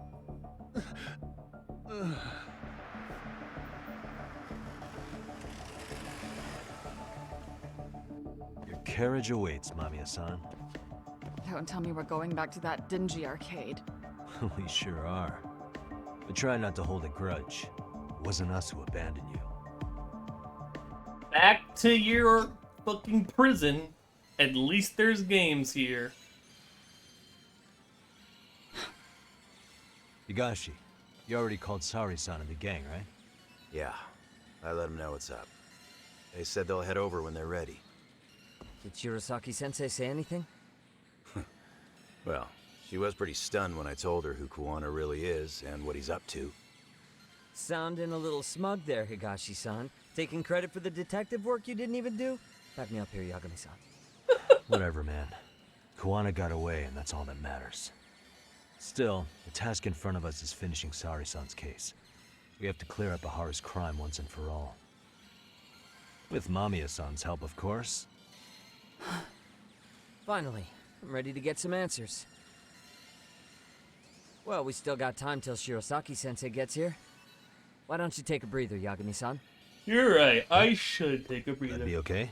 [SPEAKER 11] Your carriage awaits, Mamiya-san.
[SPEAKER 15] Don't tell me we're going back to that dingy arcade.
[SPEAKER 11] We sure are. But try not to hold a grudge. It wasn't us who abandoned you.
[SPEAKER 1] Back to your fucking prison. At least there's games here.
[SPEAKER 11] Higashi, you already called Sari-san and the gang, right?
[SPEAKER 17] Yeah, I let them know what's up. They said they'll head over when they're ready.
[SPEAKER 9] Did Shirosaki-sensei say anything?
[SPEAKER 17] Well, she was pretty stunned when I told her who Kuwana really is and what he's up to.
[SPEAKER 9] Sounding a little smug there, Higashi-san. Taking credit for the detective work you didn't even do? Back me up here, Yagami-san.
[SPEAKER 11] Whatever, man. Kuwana got away, and that's all that matters. Still, the task in front of us is finishing Sari-san's case. We have to clear up Ahara's crime once and for all. With Mamiya-san's help, of course.
[SPEAKER 9] Finally, I'm ready to get some answers. Well, we still got time till Shirosaki-sensei gets here. Why don't you take a breather, Yagami-san?
[SPEAKER 1] You're right, I should take a breather.
[SPEAKER 11] That'd be okay?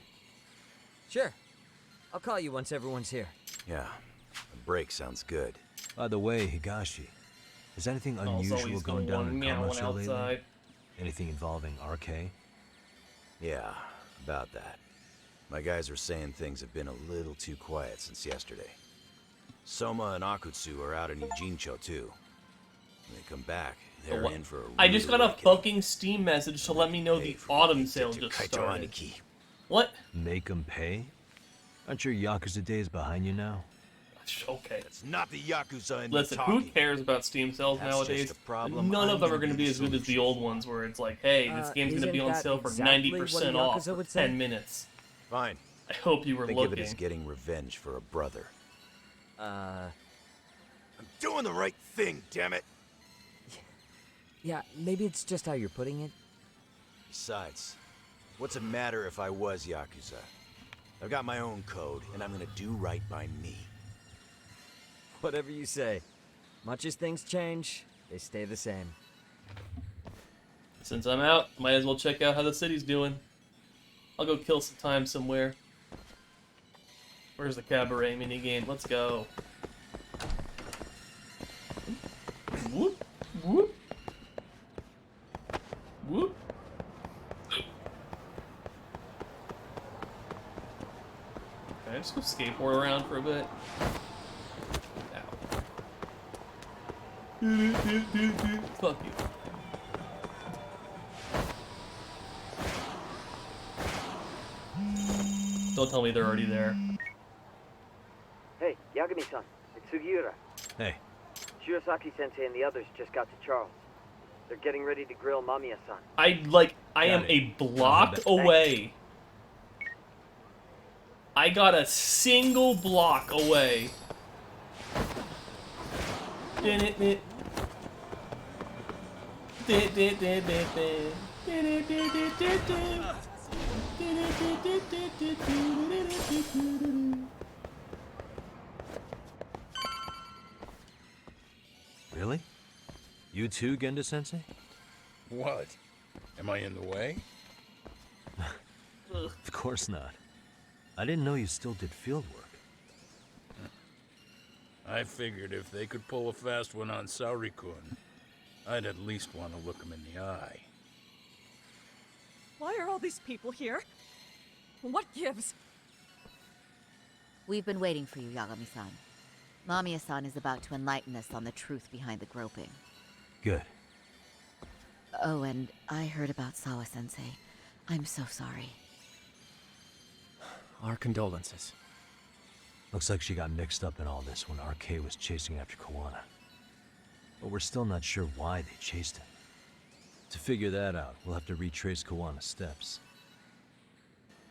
[SPEAKER 9] Sure. I'll call you once everyone's here.
[SPEAKER 17] Yeah, a break sounds good.
[SPEAKER 11] By the way, Higashi, is anything unusual going down in Kamasho lately? Anything involving RK?
[SPEAKER 17] Yeah, about that. My guys are saying things have been a little too quiet since yesterday. Soma and Akutsu are out in Ijincho too. When they come back, they're in for a
[SPEAKER 1] I just got a fucking Steam message to let me know the autumn sale just started. What?
[SPEAKER 11] Make them pay? Aren't your Yakuza days behind you now?
[SPEAKER 1] Okay.
[SPEAKER 17] It's not the Yakuza in
[SPEAKER 1] Listen, who cares about Steam sales nowadays? None of them are going to be as good as the old ones where it's like, hey, this game's going to be on sale for 90% off for 10 minutes.
[SPEAKER 17] Fine.
[SPEAKER 1] I hope you were
[SPEAKER 17] Think
[SPEAKER 1] looking.
[SPEAKER 17] of it as getting revenge for a brother.
[SPEAKER 9] I'm
[SPEAKER 17] doing the right thing, damn it!
[SPEAKER 9] Yeah, maybe it's just how you're putting it.
[SPEAKER 17] Besides, what's it matter if I was Yakuza? I've got my own code, and I'm gonna do right by me.
[SPEAKER 9] Whatever you say. Much as things change, they stay the same.
[SPEAKER 1] Since I'm out, might as well check out how the city's doing. I'll go kill some time somewhere. Where's the cabaret minigame? Let's go. Whoop, whoop. Whoop. Can I just go skateboard around for a bit? Ow. Fuck you. Don't tell me they're already there.
[SPEAKER 9] Hey, Yagami-san, it's Sugiura.
[SPEAKER 11] Hey.
[SPEAKER 9] Shirosaki-sensei and the others just got to Charles. They're getting ready to grill Mamiya-san.
[SPEAKER 1] I am a block away. I got a single block away.
[SPEAKER 11] Really? You too, Genda-sensei?
[SPEAKER 20] What? Am I in the way?
[SPEAKER 11] Of course not. I didn't know you still did field work.
[SPEAKER 20] I figured if they could pull a fast one on Saori-kun, I'd at least want to look him in the eye.
[SPEAKER 15] Why are all these people here? What gives?
[SPEAKER 6] We've been waiting for you, Yagami-san. Mamiya-san is about to enlighten us on the truth behind the groping.
[SPEAKER 11] Good.
[SPEAKER 6] Oh, and I heard about Sawa-sensei. I'm so sorry.
[SPEAKER 10] Our condolences.
[SPEAKER 11] Looks like she got mixed up in all this when RK was chasing after Kuwana. But we're still not sure why they chased him. To figure that out, we'll have to retrace Kuwana's steps.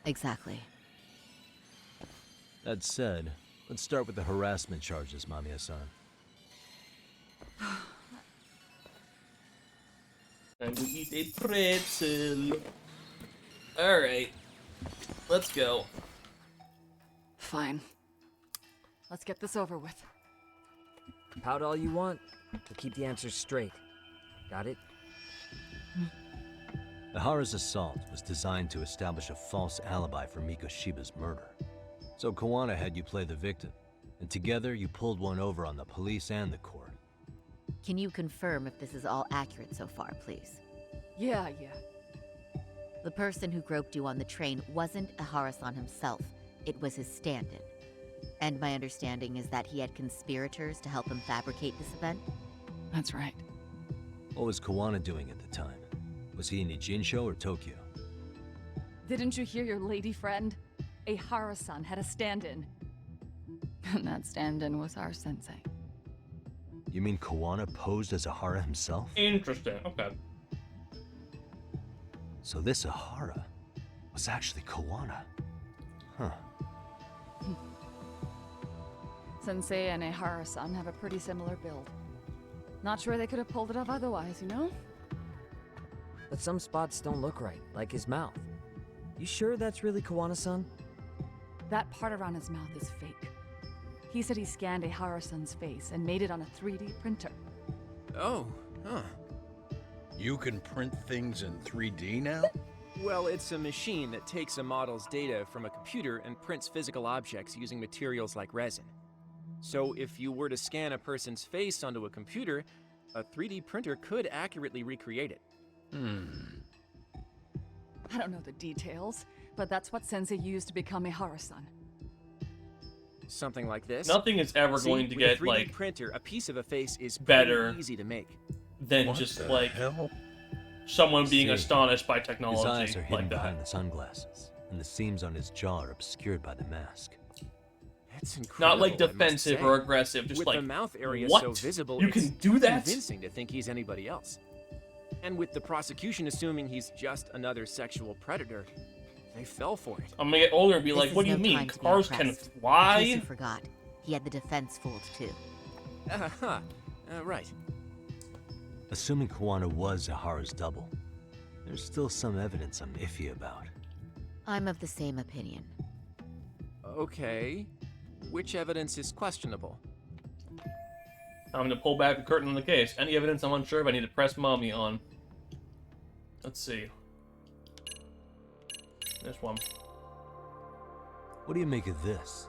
[SPEAKER 6] Exactly.
[SPEAKER 11] That said, let's start with the harassment charges, Mamiya-san.
[SPEAKER 1] Time to eat a pretzel. Alright. Let's go.
[SPEAKER 15] Fine. Let's get this over with.
[SPEAKER 9] Pout all you want, but keep the answers straight. Got it?
[SPEAKER 11] Ihara's assault was designed to establish a false alibi for Mikoshiba's murder. So Kawana had you play the victim, and together you pulled one over on the police and the court.
[SPEAKER 6] Can you confirm if this is all accurate so far, please?
[SPEAKER 15] Yeah.
[SPEAKER 6] The person who groped you on the train wasn't Ihara-san himself. It was his stand-in. And my understanding is that he had conspirators to help him fabricate this event?
[SPEAKER 15] That's right.
[SPEAKER 11] What was Kawana doing at the time? Was he in Ijinsho or Tokyo?
[SPEAKER 15] Didn't you hear your lady friend? Ihara-san had a stand-in. And that stand-in was our sensei.
[SPEAKER 11] You mean Kawana posed as Ihara himself?
[SPEAKER 1] Interesting. Okay.
[SPEAKER 11] So this Ihara was actually Kawana. Huh.
[SPEAKER 15] Sensei and Ihara-san have a pretty similar build. Not sure they could have pulled it off otherwise, you know?
[SPEAKER 9] But some spots don't look right, like his mouth. You sure that's really Kawana-san?
[SPEAKER 15] That part around his mouth is fake. He said he scanned Ihara-san's face and made it on a 3D printer.
[SPEAKER 20] Oh, huh. You can print things in 3D now?
[SPEAKER 10] Well, it's a machine that takes a model's data from a computer and prints physical objects using materials like resin. So if you were to scan a person's face onto a computer, a 3D printer could accurately recreate it.
[SPEAKER 15] I don't know the details, but that's what Sensei used to become Ihara-san.
[SPEAKER 10] Something like this.
[SPEAKER 1] Nothing is ever
[SPEAKER 10] See,
[SPEAKER 1] going to
[SPEAKER 10] with a
[SPEAKER 1] get
[SPEAKER 10] 3D
[SPEAKER 1] like
[SPEAKER 10] printer, a piece of a face is
[SPEAKER 1] better
[SPEAKER 10] pretty easy to make.
[SPEAKER 1] than
[SPEAKER 10] What
[SPEAKER 1] just
[SPEAKER 10] the
[SPEAKER 1] like
[SPEAKER 10] hell?
[SPEAKER 1] someone being
[SPEAKER 11] See,
[SPEAKER 1] astonished by
[SPEAKER 11] His
[SPEAKER 1] technology
[SPEAKER 11] eyes are hidden
[SPEAKER 1] like that.
[SPEAKER 11] behind the sunglasses, and the seams on his jaw are obscured by the mask.
[SPEAKER 10] It's
[SPEAKER 1] Not
[SPEAKER 10] incredible,
[SPEAKER 1] like
[SPEAKER 10] I must
[SPEAKER 1] defensive
[SPEAKER 10] say.
[SPEAKER 1] or aggressive, just
[SPEAKER 10] with
[SPEAKER 1] like
[SPEAKER 10] the mouth area
[SPEAKER 1] what?
[SPEAKER 10] so visible,
[SPEAKER 1] You
[SPEAKER 10] it's
[SPEAKER 1] can do that?
[SPEAKER 10] convincing to think he's anybody else. And with the prosecution assuming he's just another sexual predator, they fell for it.
[SPEAKER 1] I'm gonna get older and be
[SPEAKER 6] This
[SPEAKER 1] like,
[SPEAKER 6] is
[SPEAKER 1] what do
[SPEAKER 6] no
[SPEAKER 1] you mean?
[SPEAKER 6] time to be
[SPEAKER 1] Cars can
[SPEAKER 6] impressed. In case
[SPEAKER 1] fly?
[SPEAKER 6] you forgot, he had the defense fooled too.
[SPEAKER 10] Right.
[SPEAKER 11] Assuming Kawana was Ihara's double, there's still some evidence I'm iffy about.
[SPEAKER 6] I'm of the same opinion.
[SPEAKER 10] Okay. Which evidence is questionable?
[SPEAKER 1] Time to pull back the curtain on the case. Any evidence I'm unsure of, I need to press mommy on. Let's see. This one.
[SPEAKER 11] What do you make of this?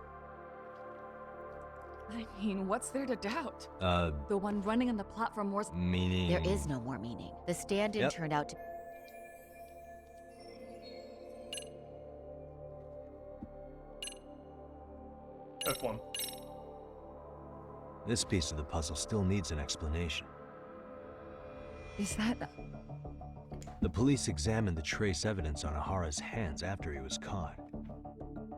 [SPEAKER 15] I mean, what's there to doubt?
[SPEAKER 11] Uh,
[SPEAKER 15] The one running on the platform was...
[SPEAKER 11] meaning...
[SPEAKER 6] There is no more meaning. The stand-in
[SPEAKER 11] Yep.
[SPEAKER 6] turned out to...
[SPEAKER 1] This one.
[SPEAKER 11] This piece of the puzzle still needs an explanation.
[SPEAKER 15] Is that...
[SPEAKER 11] The police examined the trace evidence on Ihara's hands after he was caught.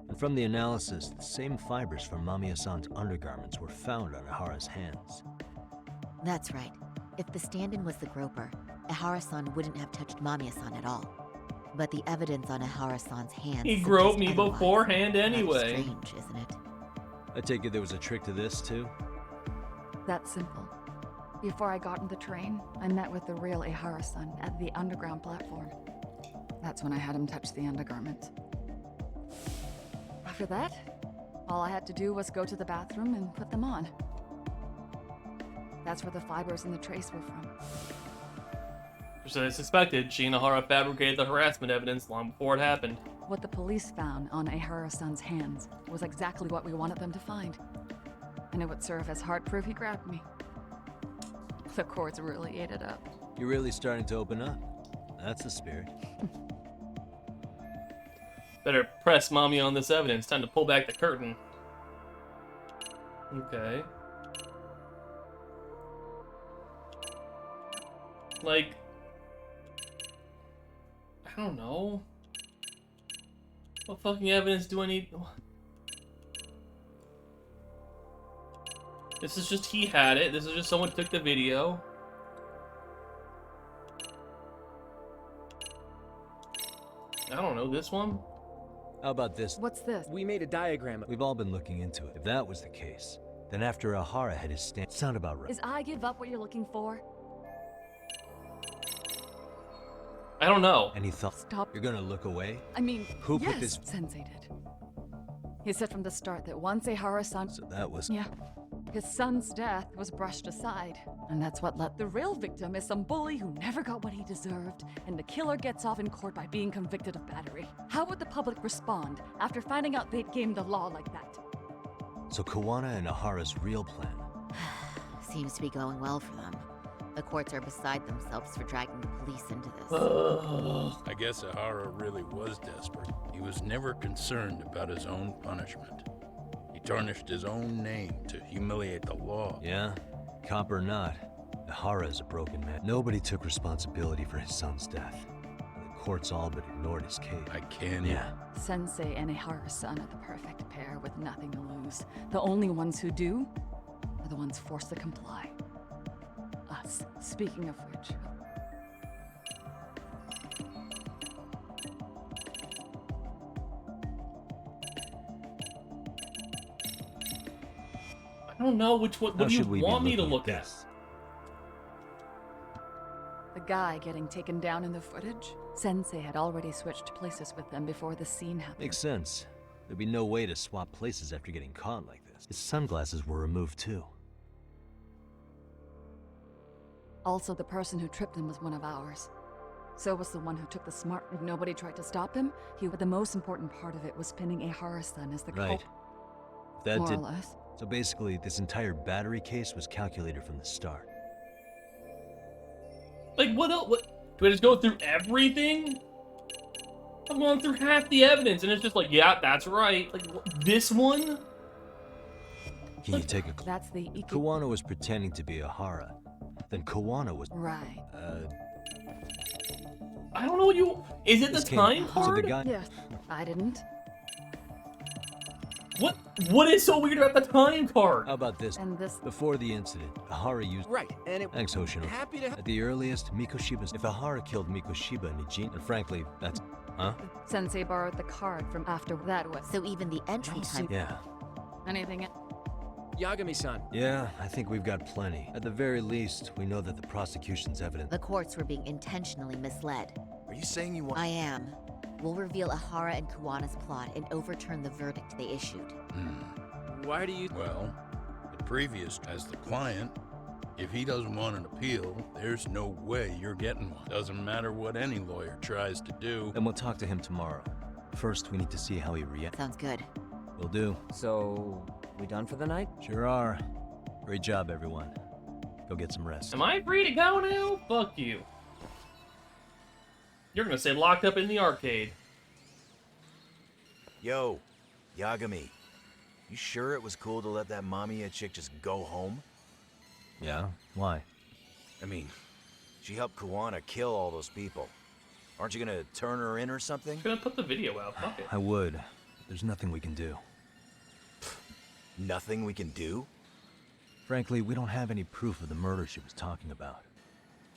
[SPEAKER 11] And from the analysis, the same fibers from Mamiya-san's undergarments were found on Ihara's hands.
[SPEAKER 6] That's right. If the stand-in was the groper, Ihara-san wouldn't have touched Mamiya-san at all. But the evidence on Ihara-san's hands...
[SPEAKER 1] He groped me
[SPEAKER 6] suggests otherwise.
[SPEAKER 1] beforehand
[SPEAKER 6] That's
[SPEAKER 1] anyway.
[SPEAKER 6] strange, isn't it?
[SPEAKER 11] I take it there was a trick to this, too?
[SPEAKER 15] That's simple. Before I got on the train, I met with the real Ihara-san at the underground platform. That's when I had him touch the undergarments. After that, all I had to do was go to the bathroom and put them on. That's where the fibers in the trace were from.
[SPEAKER 1] Just as I suspected, she and Ihara fabricated the harassment evidence long before it happened.
[SPEAKER 15] What the police found on Ihara-san's hands was exactly what we wanted them to find. And it would serve as hard proof he grabbed me. The courts really ate it up.
[SPEAKER 11] You're really starting to open up. That's the spirit.
[SPEAKER 1] Better press mommy on this evidence. Time to pull back the curtain. Okay. Like... I don't know. What fucking evidence do I need? This is just he had it. This is just someone took the video. I don't know, this one?
[SPEAKER 11] How about this?
[SPEAKER 15] What's this?
[SPEAKER 10] We made a diagram.
[SPEAKER 11] We've all been looking into it. If that was the case, then after Ihara had his stand... Sound about right.
[SPEAKER 15] Is I give up what you're looking for?
[SPEAKER 1] I don't know.
[SPEAKER 11] And he thought,
[SPEAKER 15] Stop.
[SPEAKER 11] you're gonna look away?
[SPEAKER 15] I mean,
[SPEAKER 11] Who
[SPEAKER 15] yes,
[SPEAKER 11] put this...
[SPEAKER 15] Sensei did. He said from the start that once Ehara-san...
[SPEAKER 11] So that was...
[SPEAKER 15] Yeah. His son's death was brushed aside, and that's what led... The real victim is some bully who never got what he deserved, and the killer gets off in court by being convicted of battery. How would the public respond after finding out they'd gamed the law like that?
[SPEAKER 11] So Kawana and Ahara's real plan.
[SPEAKER 6] Seems to be going well for them. The courts are beside themselves for dragging the police into this.
[SPEAKER 20] I guess Ahara really was desperate. He was never concerned about his own punishment. He tarnished his own name to humiliate the law.
[SPEAKER 11] Yeah? Cop or not, Ahara is a broken man. Nobody took responsibility for his son's death. The courts all but ignored his case.
[SPEAKER 20] I can't...
[SPEAKER 11] Yeah.
[SPEAKER 15] Sensei and Ehara-san are the perfect pair with nothing to lose. The only ones who do are the ones forced to comply. Us. Speaking of which...
[SPEAKER 1] I don't know which one. What do you want me to look at?
[SPEAKER 15] The guy getting taken down in the footage? Sensei had already switched places with them before the scene happened.
[SPEAKER 11] Makes sense. There'd be no way to swap places after getting caught like this. His sunglasses were removed too.
[SPEAKER 15] Also, the person who tripped him was one of ours. So was the one who took the smart. If nobody tried to stop him, the most important part of it was pinning Ehara-san as the
[SPEAKER 11] Right. If that
[SPEAKER 15] More
[SPEAKER 11] did...
[SPEAKER 15] or less.
[SPEAKER 11] So basically, this entire battery case was calculated from the start.
[SPEAKER 1] Like, what else? What? Do I just go through everything? I'm going through half the evidence, and it's just like, yeah, that's right. Like, this one?
[SPEAKER 11] Can you take a...
[SPEAKER 15] That's the...
[SPEAKER 11] Kawana was pretending to be Ahara. Then Kawana was...
[SPEAKER 15] Right.
[SPEAKER 1] I don't know what you... Is it the time
[SPEAKER 11] So
[SPEAKER 1] card?
[SPEAKER 11] the guy...
[SPEAKER 15] Yes. I didn't.
[SPEAKER 1] What is so weird about the time card?
[SPEAKER 11] How about this?
[SPEAKER 15] And this...
[SPEAKER 11] Before the incident, Ahara used...
[SPEAKER 10] Right, and it...
[SPEAKER 11] Thanks, Hoshino.
[SPEAKER 10] Happy to...
[SPEAKER 11] At the earliest, Mikoshiba's... If Ahara killed Mikoshiba and Nijin... And frankly, that's... Huh?
[SPEAKER 15] Sensei borrowed the card from after that was...
[SPEAKER 6] So even the entry time...
[SPEAKER 11] Yeah.
[SPEAKER 15] Anything...
[SPEAKER 10] Yagami-san.
[SPEAKER 11] Yeah, I think we've got plenty. At the very least, we know that the prosecution's evidence...
[SPEAKER 6] The courts were being intentionally misled.
[SPEAKER 17] Are you saying you want...
[SPEAKER 6] I am. We'll reveal Ahara and Kawana's plot and overturn the verdict they issued.
[SPEAKER 10] Why do you...
[SPEAKER 20] Well, the previous, as the client, if he doesn't want an appeal, there's no way you're getting one. Doesn't matter what any lawyer tries to do.
[SPEAKER 11] Then we'll talk to him tomorrow. First, we need to see how he reacts.
[SPEAKER 6] Sounds good.
[SPEAKER 11] Will do.
[SPEAKER 9] So, we done for the night?
[SPEAKER 11] Sure are. Great job, everyone. Go get some rest.
[SPEAKER 1] Am I free to go now? Fuck you. You're gonna stay locked up in the arcade.
[SPEAKER 17] Yo, Yagami. You sure it was cool to let that Mamiya chick just go home?
[SPEAKER 11] Yeah? Why?
[SPEAKER 17] I mean, she helped Kawana kill all those people. Aren't you gonna turn her in or something?
[SPEAKER 1] I'm gonna put the video out. Fuck it.
[SPEAKER 11] I would. There's nothing we can do.
[SPEAKER 17] Nothing we can do?
[SPEAKER 11] Frankly, we don't have any proof of the murder she was talking about.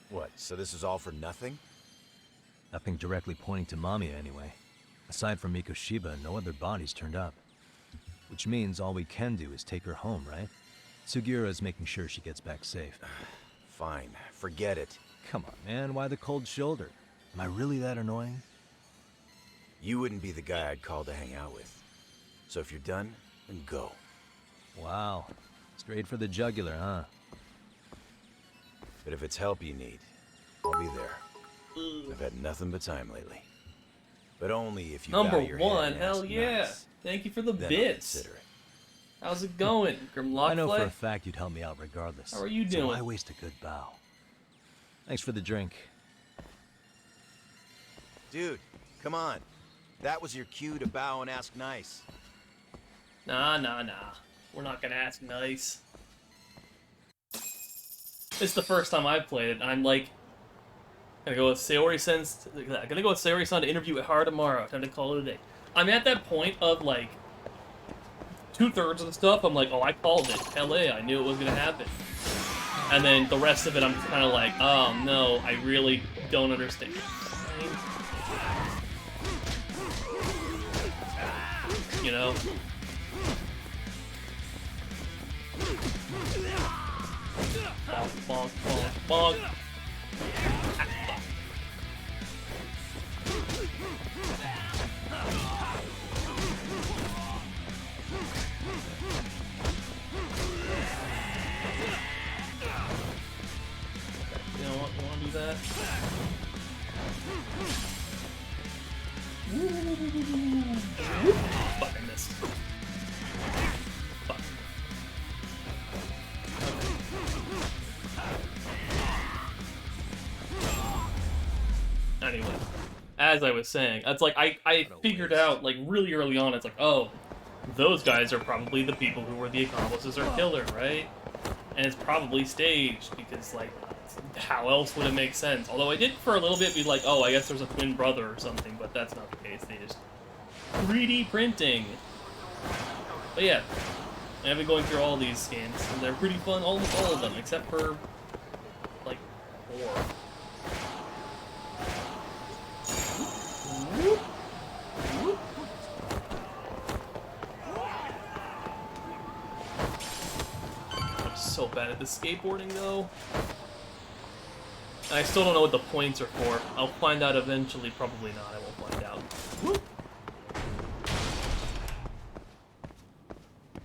[SPEAKER 17] What, so this is all for nothing?
[SPEAKER 11] Nothing directly pointing to Mamiya, anyway. Aside from Mikoshiba, no other bodies turned up. Which means all we can do is take her home, right? Sugiura is making sure she gets back safe.
[SPEAKER 17] Fine, forget it.
[SPEAKER 11] Come on, man, why the cold shoulder? Am I really that annoying?
[SPEAKER 17] You wouldn't be the guy I'd call to hang out with. So if you're done, then go.
[SPEAKER 11] Wow. Straight for the jugular, huh?
[SPEAKER 17] But if it's help you need, I'll be there. I've had nothing but time lately. But only if you bow
[SPEAKER 1] Number
[SPEAKER 17] your head
[SPEAKER 1] one,
[SPEAKER 17] and
[SPEAKER 1] hell
[SPEAKER 17] ask
[SPEAKER 1] yeah.
[SPEAKER 17] nice.
[SPEAKER 1] Thank you for the
[SPEAKER 17] Then I'll
[SPEAKER 1] bits.
[SPEAKER 17] consider it.
[SPEAKER 1] How's it going, Grimlock?
[SPEAKER 11] I know for a fact you'd help me out regardless.
[SPEAKER 1] How are you
[SPEAKER 11] So
[SPEAKER 1] doing?
[SPEAKER 11] why waste a good bow? Thanks for the drink.
[SPEAKER 17] Dude, come on. That was your cue to bow and ask nice.
[SPEAKER 1] Nah. We're not gonna ask nice. It's the first time I've played it. I'm like, gonna go with Sayori-san to interview with Hara tomorrow. Time to call it a day. I'm at that point of like 2/3 of the stuff. I'm like, oh, I called it. LA, I knew it was gonna happen. And then the rest of it, I'm kind of like, oh no, I really don't understand. You know? Bonk, bonk, bonk. You know what? You want to do that? Oh, fuck, I missed. Fuck. Anyway, as I was saying, it's like I figured out like really early on. It's like, oh, those guys are probably the people who were the accomplices or killer, right? And it's probably staged because like, how else would it make sense? Although I did for a little bit be like, oh, I guess there's a twin brother or something, but that's not the case. They just 3D printing. But yeah, I've been going through all these scans, and they're pretty fun, almost all of them, except for like 4. I'm so bad at the skateboarding though. I still don't know what the points are for. I'll find out eventually. Probably not. I won't find out.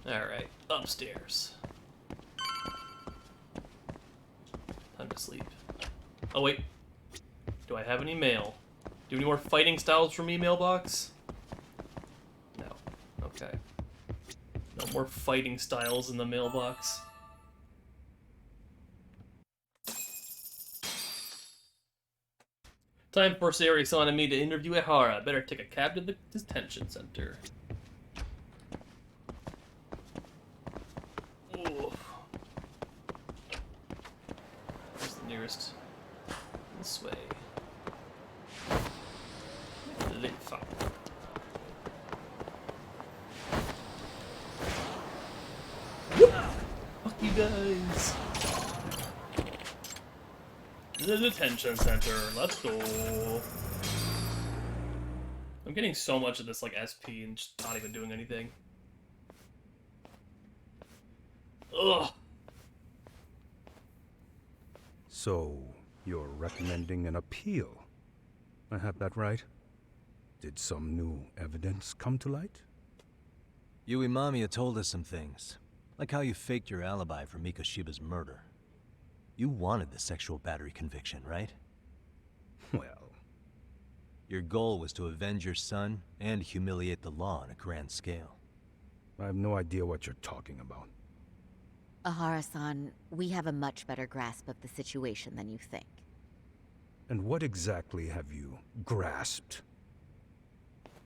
[SPEAKER 1] Alright, upstairs. Time to sleep. Oh wait. Do I have any mail? Do you have any more fighting styles from me, mailbox? No. Okay. No more fighting styles in the mailbox. Time for Sayori-san and me to interview Ehara. Better take a cab to the detention center. Ooh. Where's the nearest? This way. Fuck. Fuck you guys. The detention center. Let's go. I'm getting so much of this like SP and just not even doing anything. Ugh.
[SPEAKER 5] So, you're recommending an appeal? I have that right? Did some new evidence come to light?
[SPEAKER 11] Yui Mamiya told us some things, like how you faked your alibi for Mikoshiba's murder. You wanted the sexual battery conviction, right?
[SPEAKER 5] Well...
[SPEAKER 11] Your goal was to avenge your son and humiliate the law on a grand scale.
[SPEAKER 5] I have no idea what you're talking about.
[SPEAKER 6] Ehara-san, we have a much better grasp of the situation than you think.
[SPEAKER 5] And what exactly have you grasped?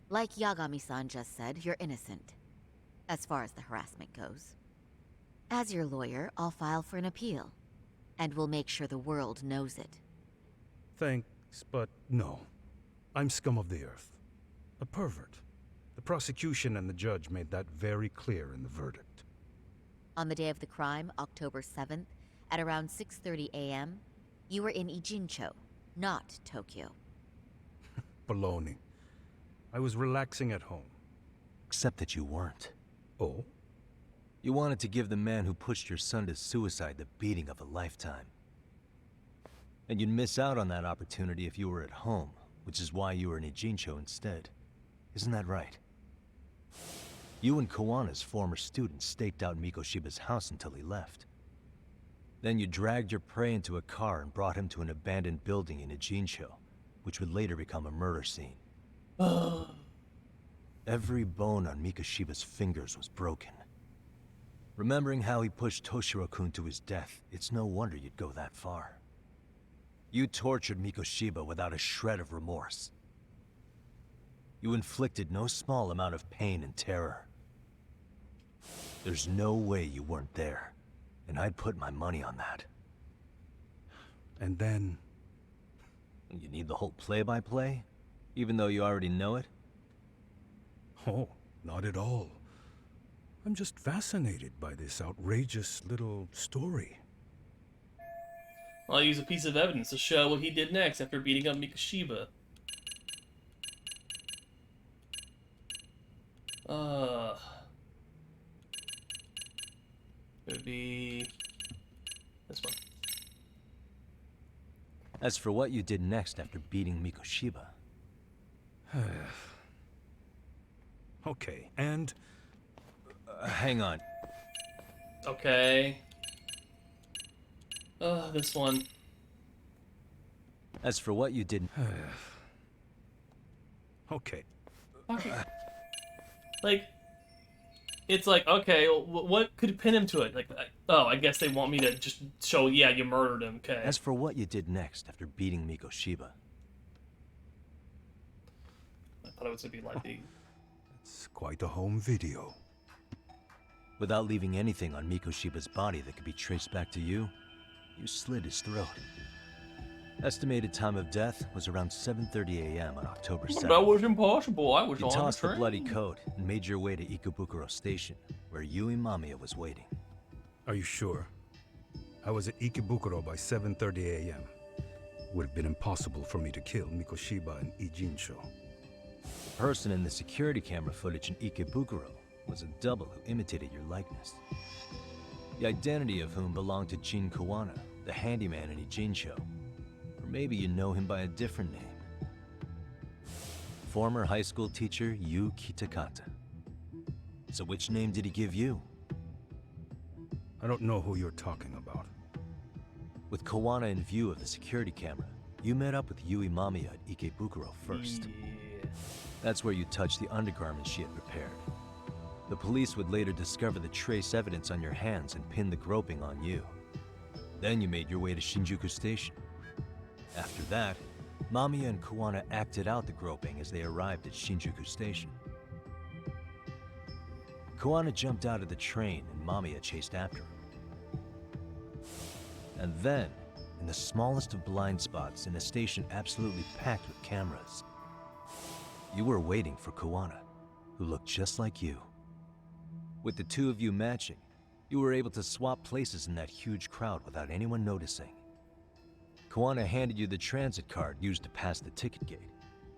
[SPEAKER 6] Like Yagami-san just said, you're innocent. As far as the harassment goes. As your lawyer, I'll file for an appeal. And we'll make sure the world knows it.
[SPEAKER 5] Thanks, but no. I'm scum of the earth. A pervert. The prosecution and the judge made that very clear in the verdict.
[SPEAKER 6] On the day of the crime, October 7th, at around 6:30 a.m., you were in Ijincho, not Tokyo.
[SPEAKER 5] Baloney. I was relaxing at home.
[SPEAKER 11] Except that you weren't.
[SPEAKER 5] Oh?
[SPEAKER 11] You wanted to give the man who pushed your son to suicide the beating of a lifetime. And you'd miss out on that opportunity if you were at home, which is why you were in Ijincho instead. Isn't that right? You and Kawana's former student staked out Mikoshiba's house until he left. Then you dragged your prey into a car and brought him to an abandoned building in Ijincho, which would later become a murder scene. Every bone on Mikoshiba's fingers was broken. Remembering how he pushed Toshiro-kun to his death, it's no wonder you'd go that far. You tortured Mikoshiba without a shred of remorse. You inflicted no small amount of pain and terror. There's no way you weren't there, and I'd put my money on that.
[SPEAKER 5] And then...
[SPEAKER 11] You need the whole play-by-play? Even though you already know it?
[SPEAKER 5] Oh, not at all. I'm just fascinated by this outrageous little story.
[SPEAKER 1] I'll use a piece of evidence to show what he did next after beating up Mikoshiba. It would be this one.
[SPEAKER 11] As for what you did next after beating Mikoshiba...
[SPEAKER 5] Okay, and...
[SPEAKER 11] hang on.
[SPEAKER 1] Okay. This one.
[SPEAKER 11] As for what you did...
[SPEAKER 5] Okay.
[SPEAKER 1] Like, it's like, okay, what could pin him to it? Like, oh, I guess they want me to just show, yeah, you murdered him, okay.
[SPEAKER 11] As for what you did next after beating Mikoshiba...
[SPEAKER 1] I thought it was to be like the...
[SPEAKER 5] It's quite a home video.
[SPEAKER 11] Without leaving anything on Mikoshiba's body that could be traced back to you, you slit his throat. Estimated time of death was around 7:30 a.m. on October 7th.
[SPEAKER 1] That was impossible. I was
[SPEAKER 11] you
[SPEAKER 1] on
[SPEAKER 11] tossed
[SPEAKER 1] the
[SPEAKER 11] the
[SPEAKER 1] train.
[SPEAKER 11] bloody coat and made your way to Ikebukuro Station, where Yui Mamiya was waiting.
[SPEAKER 5] Are you sure? I was at Ikebukuro by 7:30 a.m. Would have been impossible for me to kill Mikoshiba and Ijincho.
[SPEAKER 11] The person in the security camera footage in Ikebukuro was a double who imitated your likeness. The identity of whom belonged to Jin Kawana, the handyman in Ijincho. Or maybe you know him by a different name. Former high school teacher Yu Kitakata. So which name did he give you?
[SPEAKER 5] I don't know who you're talking about.
[SPEAKER 11] With Kawana in view of the security camera, you met up with Yui Mamiya at Ikebukuro first.
[SPEAKER 1] Yeah.
[SPEAKER 11] That's where you touched the undergarments she had prepared. The police would later discover the trace evidence on your hands and pin the groping on you. Then you made your way to Shinjuku Station. After that, Mamiya and Kawana acted out the groping as they arrived at Shinjuku Station. Kawana jumped out of the train and Mamiya chased after him. And then, in the smallest of blind spots in a station absolutely packed with cameras, you were waiting for Kawana, who looked just like you. With the two of you matching, you were able to swap places in that huge crowd without anyone noticing. Kawana handed you the transit card used to pass the ticket gate.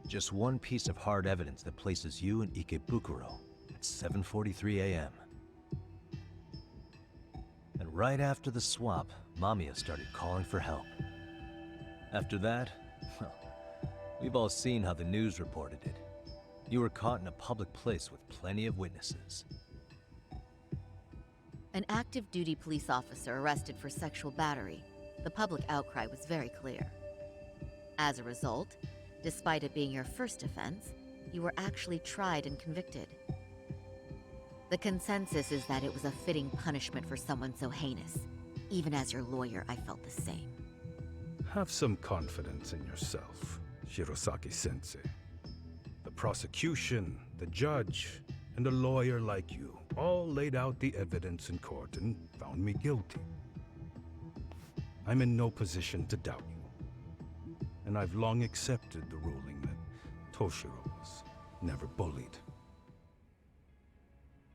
[SPEAKER 11] Just one piece of hard evidence that places you in Ikebukuro at 7:43 a.m. And right after the swap, Mamiya started calling for help. After that, well, we've all seen how the news reported it. You were caught in a public place with plenty of witnesses.
[SPEAKER 6] An active duty police officer arrested for sexual battery. The public outcry was very clear. As a result, despite it being your first offense, you were actually tried and convicted. The consensus is that it was a fitting punishment for someone so heinous. Even as your lawyer, I felt the same.
[SPEAKER 5] Have some confidence in yourself, Shirosaki-sensei. The prosecution, the judge, and a lawyer like you all laid out the evidence in court and found me guilty. I'm in no position to doubt you. And I've long accepted the ruling that Toshiro was never bullied.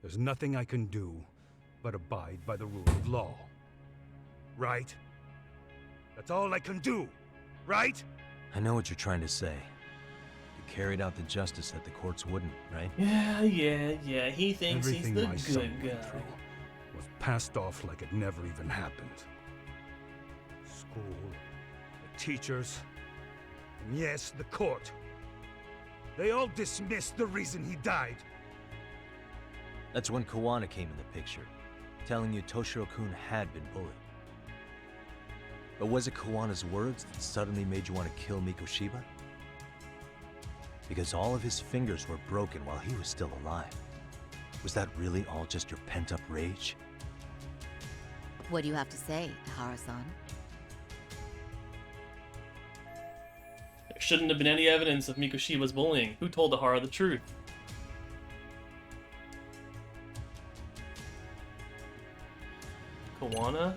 [SPEAKER 5] There's nothing I can do but abide by the rule of law. Right? That's all I can do, right?
[SPEAKER 11] I know what you're trying to say. You carried out the justice that the courts wouldn't, right?
[SPEAKER 1] Yeah. He thinks
[SPEAKER 5] Everything
[SPEAKER 1] he's
[SPEAKER 5] my
[SPEAKER 1] the
[SPEAKER 5] son
[SPEAKER 1] good
[SPEAKER 5] went
[SPEAKER 1] guy.
[SPEAKER 5] through was passed off like it never even happened. School, the teachers, and yes, the court. They all dismissed the reason he died.
[SPEAKER 11] That's when Kawana came in the picture, telling you Toshiro-kun had been bullied. But was it Kawana's words that suddenly made you want to kill Mikoshiba? Because all of his fingers were broken while he was still alive. Was that really all just your pent-up rage?
[SPEAKER 6] What do you have to say, Ihara-san?
[SPEAKER 1] There shouldn't have been any evidence of Mikoshiba's bullying. Who told Ihara the truth? Kawana?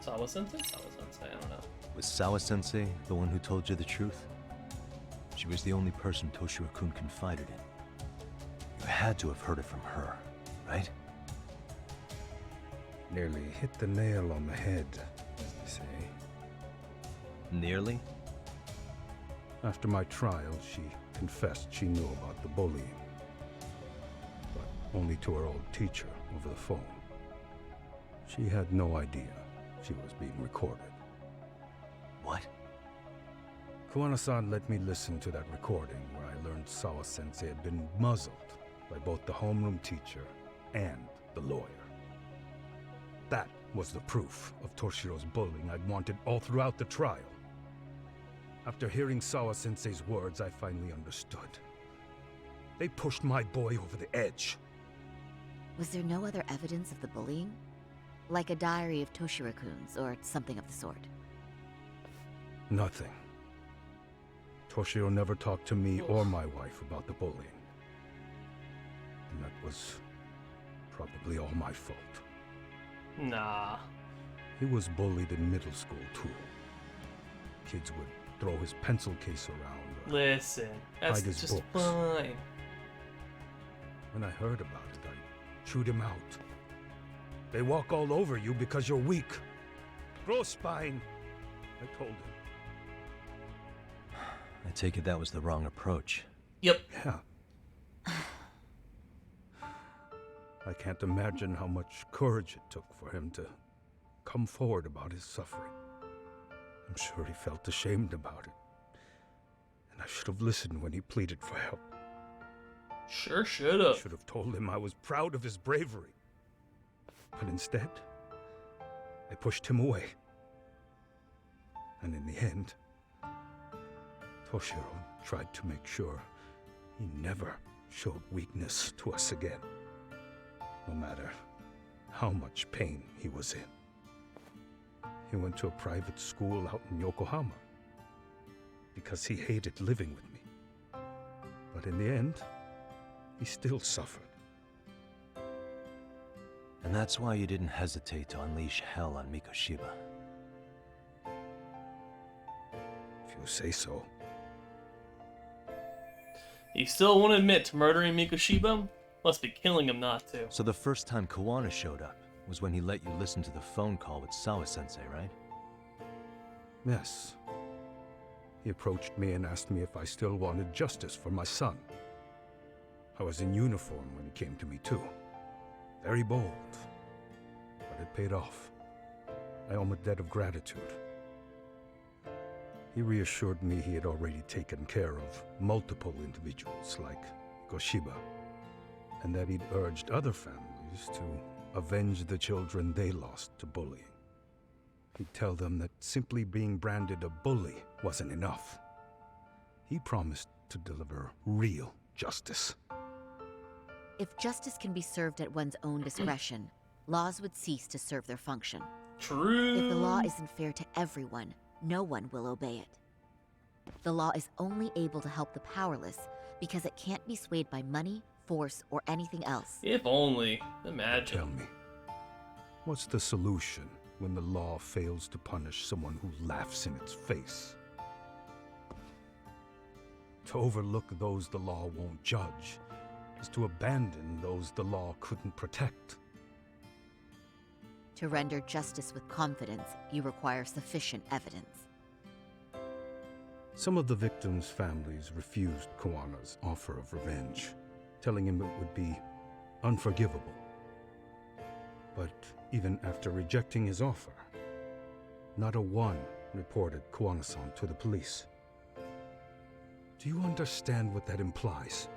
[SPEAKER 1] Sawa-sensei? Sawa-sensei, I don't know.
[SPEAKER 11] Was Sawa-sensei the one who told you the truth? She was the only person Toshiro-kun confided in. You had to have heard it from her, right?
[SPEAKER 5] Nearly hit the nail on the head, as they say.
[SPEAKER 11] Nearly?
[SPEAKER 5] After my trial, she confessed she knew about the bullying. But only to her old teacher over the phone. She had no idea she was being recorded.
[SPEAKER 11] What?
[SPEAKER 5] Kawana-san let me listen to that recording where I learned Sawa-sensei had been muzzled by both the homeroom teacher and the lawyer. That was the proof of Toshiro's bullying I'd wanted all throughout the trial. After hearing Sawa-sensei's words, I finally understood. They pushed my boy over the edge.
[SPEAKER 6] Was there no other evidence of the bullying? Like a diary of Toshiro-kun's or something of the sort?
[SPEAKER 5] Nothing. Toshiro never talked to me or my wife about the bullying. And that was probably all my fault.
[SPEAKER 1] Nah.
[SPEAKER 5] He was bullied in middle school, too. Kids would throw his pencil case around.
[SPEAKER 1] Listen, that's
[SPEAKER 5] hide his
[SPEAKER 1] just
[SPEAKER 5] books.
[SPEAKER 1] fine.
[SPEAKER 5] When I heard about it, I chewed him out. They walk all over you because you're weak. Grow spine, I told him.
[SPEAKER 11] I take it that was the wrong approach.
[SPEAKER 1] Yep.
[SPEAKER 5] Yeah. I can't imagine how much courage it took for him to come forward about his suffering. I'm sure he felt ashamed about it. And I should have listened when he pleaded for help.
[SPEAKER 1] Sure should have.
[SPEAKER 5] I should have told him I was proud of his bravery. But instead, I pushed him away. And in the end, Toshiro tried to make sure he never showed weakness to us again, no matter how much pain he was in. He went to a private school out in Yokohama because he hated living with me. But in the end, he still suffered.
[SPEAKER 11] And that's why you didn't hesitate to unleash hell on Mikoshiba.
[SPEAKER 5] If you say so.
[SPEAKER 1] You still won't admit to murdering Mikoshiba? Must be killing him not to.
[SPEAKER 11] So the first time Kawana showed up was when he let you listen to the phone call with Sawa-sensei, right?
[SPEAKER 5] Yes. He approached me and asked me if I still wanted justice for my son. I was in uniform when he came to me too. Very bold. But it paid off. I owe him a debt of gratitude. He reassured me he had already taken care of multiple individuals like Goshiba, and that he'd urged other families to avenge the children they lost to bullying. He'd tell them that simply being branded a bully wasn't enough. He promised to deliver real justice.
[SPEAKER 6] If justice can be served at one's own discretion, laws would cease to serve their function.
[SPEAKER 1] True.
[SPEAKER 6] If the law isn't fair to everyone, no one will obey it. The law is only able to help the powerless because it can't be swayed by money, force, or anything else.
[SPEAKER 1] If only. Imagine.
[SPEAKER 5] Tell me, what's the solution when the law fails to punish someone who laughs in its face? To overlook those the law won't judge is to abandon those the law couldn't protect.
[SPEAKER 6] To render justice with confidence, you require sufficient evidence.
[SPEAKER 5] Some of the victims' families refused Kawana's offer of revenge, telling him it would be unforgivable. But even after rejecting his offer, not a one reported Kawana-san to the police. Do you understand what that implies?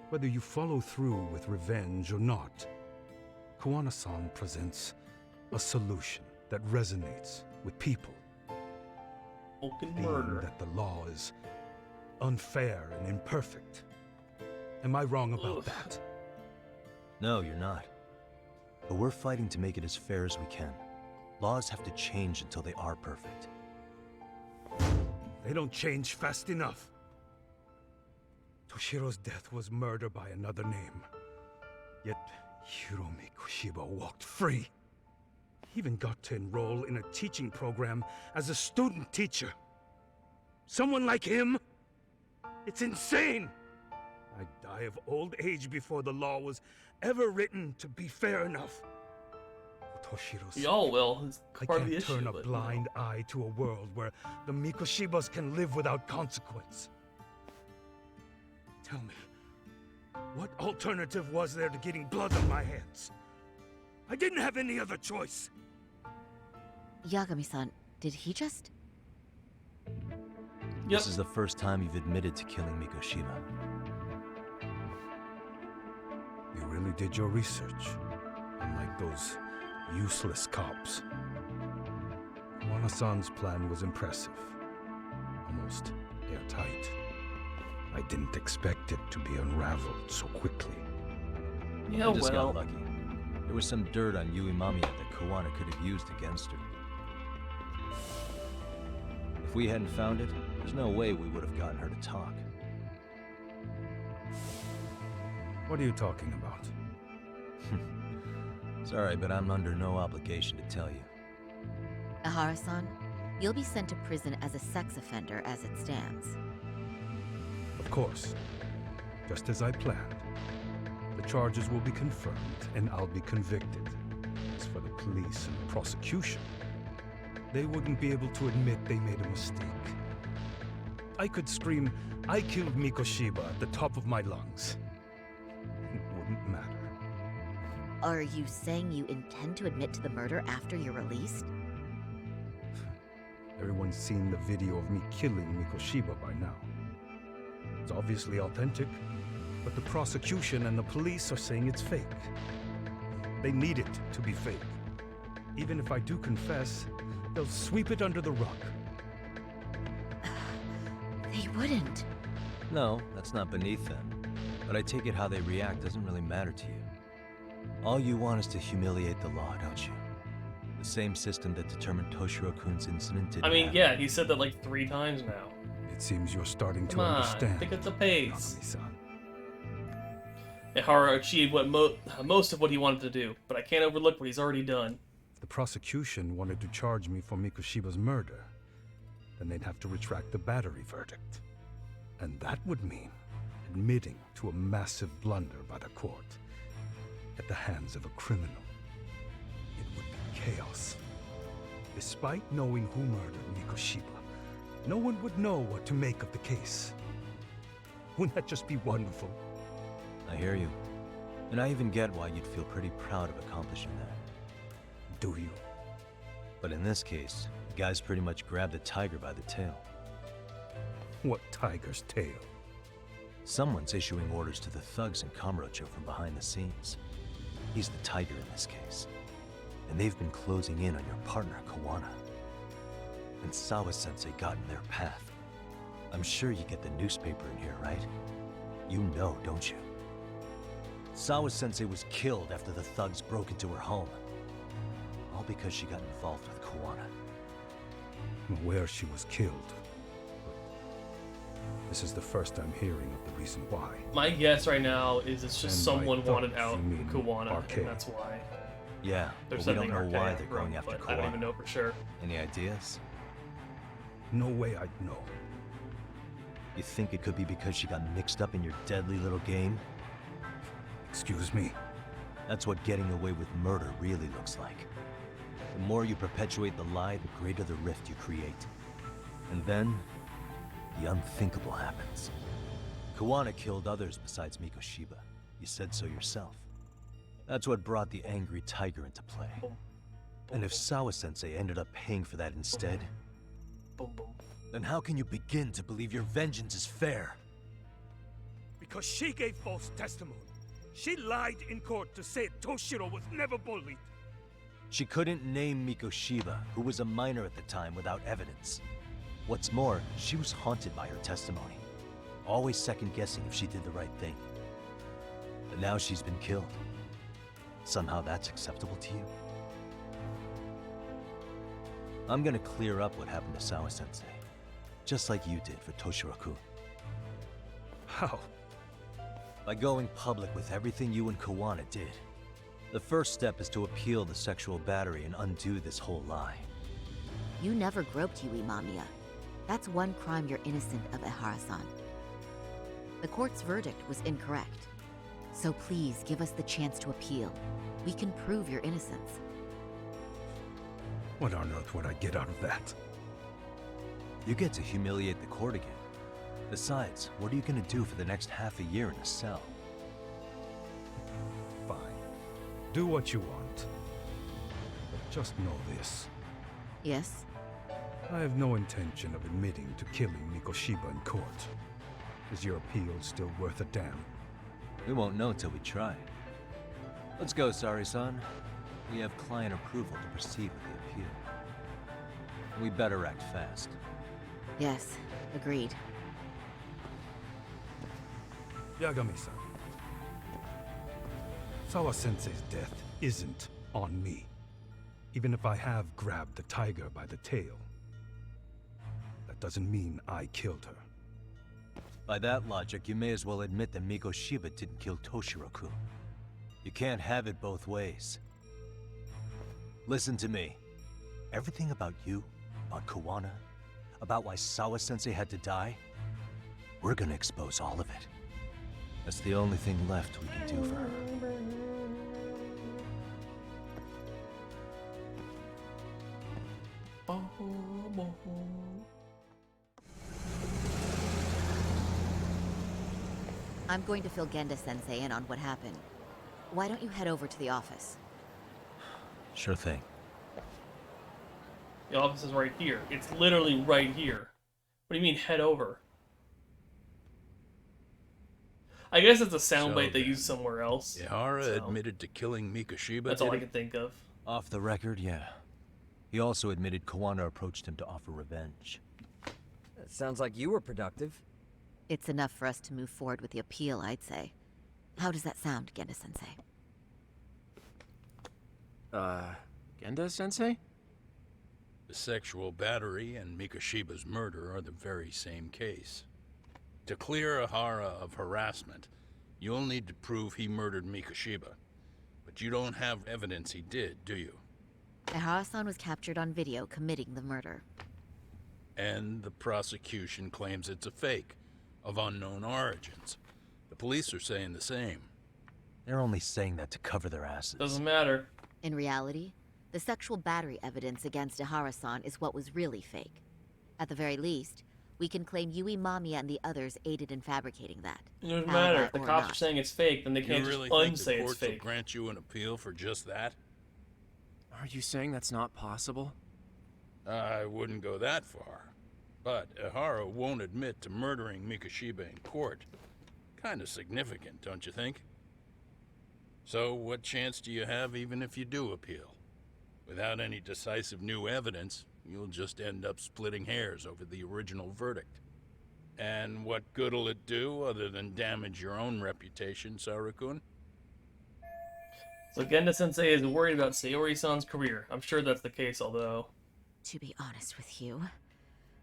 [SPEAKER 5] Whether you follow through with revenge or not, Kawana-san presents a solution that resonates with people.
[SPEAKER 1] Open
[SPEAKER 5] Being
[SPEAKER 1] murder.
[SPEAKER 5] that the law is unfair and imperfect. Am I wrong about that?
[SPEAKER 11] No, you're not. But we're fighting to make it as fair as we can. Laws have to change until they are perfect.
[SPEAKER 5] They don't change fast enough. Toshiro's death was murder by another name. Yet Hiromi Koshiba walked free. He even got to enroll in a teaching program as a student teacher. Someone like him? It's insane! I'd die of old age before the law was ever written to be fair enough. For Toshiro's sake,
[SPEAKER 1] Y'all will. It's
[SPEAKER 5] I
[SPEAKER 1] part of the
[SPEAKER 5] can't
[SPEAKER 1] issue.
[SPEAKER 5] turn a
[SPEAKER 1] but,
[SPEAKER 5] blind eye to a world where the Mikoshibas can live without consequence. Tell me, what alternative was there to getting blood on my hands? I didn't have any other choice.
[SPEAKER 6] Yagami-san, did he just?
[SPEAKER 11] This is the first time you've admitted to killing Mikoshiba.
[SPEAKER 5] You really did your research, unlike those useless cops. Kawana-san's plan was impressive, almost airtight. I didn't expect it to be unraveled so quickly.
[SPEAKER 1] Yeah,
[SPEAKER 11] I just
[SPEAKER 1] well.
[SPEAKER 11] got lucky. There was some dirt on Yui Mamiya that Kawana could have used against her. If we hadn't found it, there's no way we would have gotten her to talk.
[SPEAKER 5] What are you talking about?
[SPEAKER 11] Sorry, but I'm under no obligation to tell you.
[SPEAKER 6] Ehara-san, you'll be sent to prison as a sex offender as it stands.
[SPEAKER 5] Of course. Just as I planned. The charges will be confirmed, and I'll be convicted. As for the police and the prosecution, they wouldn't be able to admit they made a mistake. I could scream, "I killed Mikoshiba" at the top of my lungs. It wouldn't matter.
[SPEAKER 6] Are you saying you intend to admit to the murder after you're released?
[SPEAKER 5] Everyone's seen the video of me killing Mikoshiba by now. It's obviously authentic, but the prosecution and the police are saying it's fake. They need it to be fake. Even if I do confess, they'll sweep it under the rug.
[SPEAKER 6] They wouldn't.
[SPEAKER 11] No, that's not beneath them. But I take it how they react doesn't really matter to you. All you want is to humiliate the law, don't you? The same system that determined Toshiro-kun's incident didn't
[SPEAKER 1] I mean,
[SPEAKER 11] happen.
[SPEAKER 1] yeah, he said that like 3 times now.
[SPEAKER 5] It seems you're starting
[SPEAKER 1] Come
[SPEAKER 5] to
[SPEAKER 1] on,
[SPEAKER 5] understand.
[SPEAKER 1] pick up the pace.
[SPEAKER 5] Yagami-san.
[SPEAKER 1] Ehara achieved what most of what he wanted to do, but I can't overlook what he's already done.
[SPEAKER 5] If the prosecution wanted to charge me for Mikoshiba's murder, then they'd have to retract the battery verdict. And that would mean admitting to a massive blunder by the court at the hands of a criminal. It would be chaos. Despite knowing who murdered Mikoshiba, no one would know what to make of the case. Wouldn't that just be wonderful?
[SPEAKER 11] I hear you. And I even get why you'd feel pretty proud of accomplishing that.
[SPEAKER 5] Do you?
[SPEAKER 11] But in this case, the guy's pretty much grabbed the tiger by the tail.
[SPEAKER 5] What tiger's tail?
[SPEAKER 11] Someone's issuing orders to the thugs in Kamurocho from behind the scenes. He's the tiger in this case. And they've been closing in on your partner, Kawana. And Sawa-sensei got in their path. I'm sure you get the newspaper in here, right? You know, don't you? Sawa-sensei was killed after the thugs broke into her home. All because she got involved with Kawana.
[SPEAKER 5] I'm aware she was killed. This is the first I'm hearing of the reason why.
[SPEAKER 1] My guess right now is it's just
[SPEAKER 5] And by
[SPEAKER 1] someone wanted
[SPEAKER 5] thugs,
[SPEAKER 1] out
[SPEAKER 5] you mean
[SPEAKER 1] Kawana,
[SPEAKER 5] Arcade.
[SPEAKER 1] and that's why.
[SPEAKER 11] Yeah,
[SPEAKER 1] They're
[SPEAKER 11] but we don't
[SPEAKER 1] sending
[SPEAKER 11] know why
[SPEAKER 1] Arcade
[SPEAKER 11] they're going after
[SPEAKER 1] but
[SPEAKER 11] Kawana.
[SPEAKER 1] I don't even know for sure.
[SPEAKER 11] Any ideas?
[SPEAKER 5] No way I'd know.
[SPEAKER 11] You think it could be because she got mixed up in your deadly little game?
[SPEAKER 5] Excuse me?
[SPEAKER 11] That's what getting away with murder really looks like. The more you perpetuate the lie, the greater the rift you create. And then, the unthinkable happens. Kawana killed others besides Mikoshiba. You said so yourself. That's what brought the angry tiger into play. And if Sawa-sensei ended up paying for that instead, then how can you begin to believe your vengeance is fair?
[SPEAKER 5] Because she gave false testimony. She lied in court to say Toshiro was never bullied.
[SPEAKER 11] She couldn't name Mikoshiba, who was a minor at the time, without evidence. What's more, she was haunted by her testimony, always second-guessing if she did the right thing. But now she's been killed. Somehow that's acceptable to you? I'm gonna clear up what happened to Sawa-sensei, just like you did for Toshiro-kun.
[SPEAKER 5] How?
[SPEAKER 11] By going public with everything you and Kawana did. The first step is to appeal the sexual battery and undo this whole lie.
[SPEAKER 6] You never groped Yui Mamiya. That's one crime you're innocent of, Ehara-san. The court's verdict was incorrect. So please give us the chance to appeal. We can prove your innocence.
[SPEAKER 5] What on earth would I get out of that?
[SPEAKER 11] You get to humiliate the court again. Besides, what are you gonna do for the next half a year in a cell?
[SPEAKER 5] Fine. Do what you want. But just know this.
[SPEAKER 6] Yes?
[SPEAKER 5] I have no intention of admitting to killing Mikoshiba in court. Is your appeal still worth a damn?
[SPEAKER 11] We won't know till we try. Let's go, Sari-san. We have client approval to proceed with the appeal. We better act fast.
[SPEAKER 6] Yes, agreed.
[SPEAKER 5] Yagami-san. Sawa-sensei's death isn't on me. Even if I have grabbed the tiger by the tail, that doesn't mean I killed her.
[SPEAKER 11] By that logic, you may as well admit that Mikoshiba didn't kill Toshiro-kun. You can't have it both ways. Listen to me. Everything about you, about Kuwana, about why Sawa-sensei had to die, we're gonna expose all of it. That's the only thing left we can do for her.
[SPEAKER 6] I'm going to fill Genda-sensei in on what happened. Why don't you head over to the office?
[SPEAKER 11] Sure thing.
[SPEAKER 1] The office is right here. It's literally right here. What do you mean, head over? I guess it's a soundbite they use somewhere else.
[SPEAKER 20] Ihara admitted to killing Mikoshiba.
[SPEAKER 1] That's all I can think of.
[SPEAKER 11] Off the record, yeah. He also admitted Kuwana approached him to offer revenge.
[SPEAKER 9] That sounds like you were productive.
[SPEAKER 6] It's enough for us to move forward with the appeal, I'd say. How does that sound, Genda-sensei?
[SPEAKER 10] Genda-sensei?
[SPEAKER 20] The sexual battery and Mikoshiba's murder are the very same case. To clear Ihara of harassment, you'll need to prove he murdered Mikoshiba. But you don't have evidence he did, do you?
[SPEAKER 6] Ihara-san was captured on video committing the murder.
[SPEAKER 20] And the prosecution claims it's a fake, of unknown origins. The police are saying the same.
[SPEAKER 11] They're only saying that to cover their asses.
[SPEAKER 1] Doesn't matter.
[SPEAKER 6] In reality, the sexual battery evidence against Ihara-san is what was really fake. At the very least, we can claim Yui Mamiya and the others aided in fabricating that.
[SPEAKER 1] It doesn't matter. If the cops
[SPEAKER 6] not.
[SPEAKER 1] are saying it's fake, then they can't
[SPEAKER 20] You really
[SPEAKER 1] just
[SPEAKER 20] think the
[SPEAKER 1] unsay it's
[SPEAKER 20] courts will
[SPEAKER 1] fake.
[SPEAKER 20] grant you an appeal for just that?
[SPEAKER 10] Are you saying that's not possible?
[SPEAKER 20] I wouldn't go that far. But Ihara won't admit to murdering Mikoshiba in court. Kinda significant, don't you think? So what chance do you have even if you do appeal? Without any decisive new evidence, you'll just end up splitting hairs over the original verdict. And what good'll it do other than damage your own reputation, Saru-kun?
[SPEAKER 1] So Genda-sensei is worried about Sayori-san's career. I'm sure that's the case, although...
[SPEAKER 6] To be honest with you,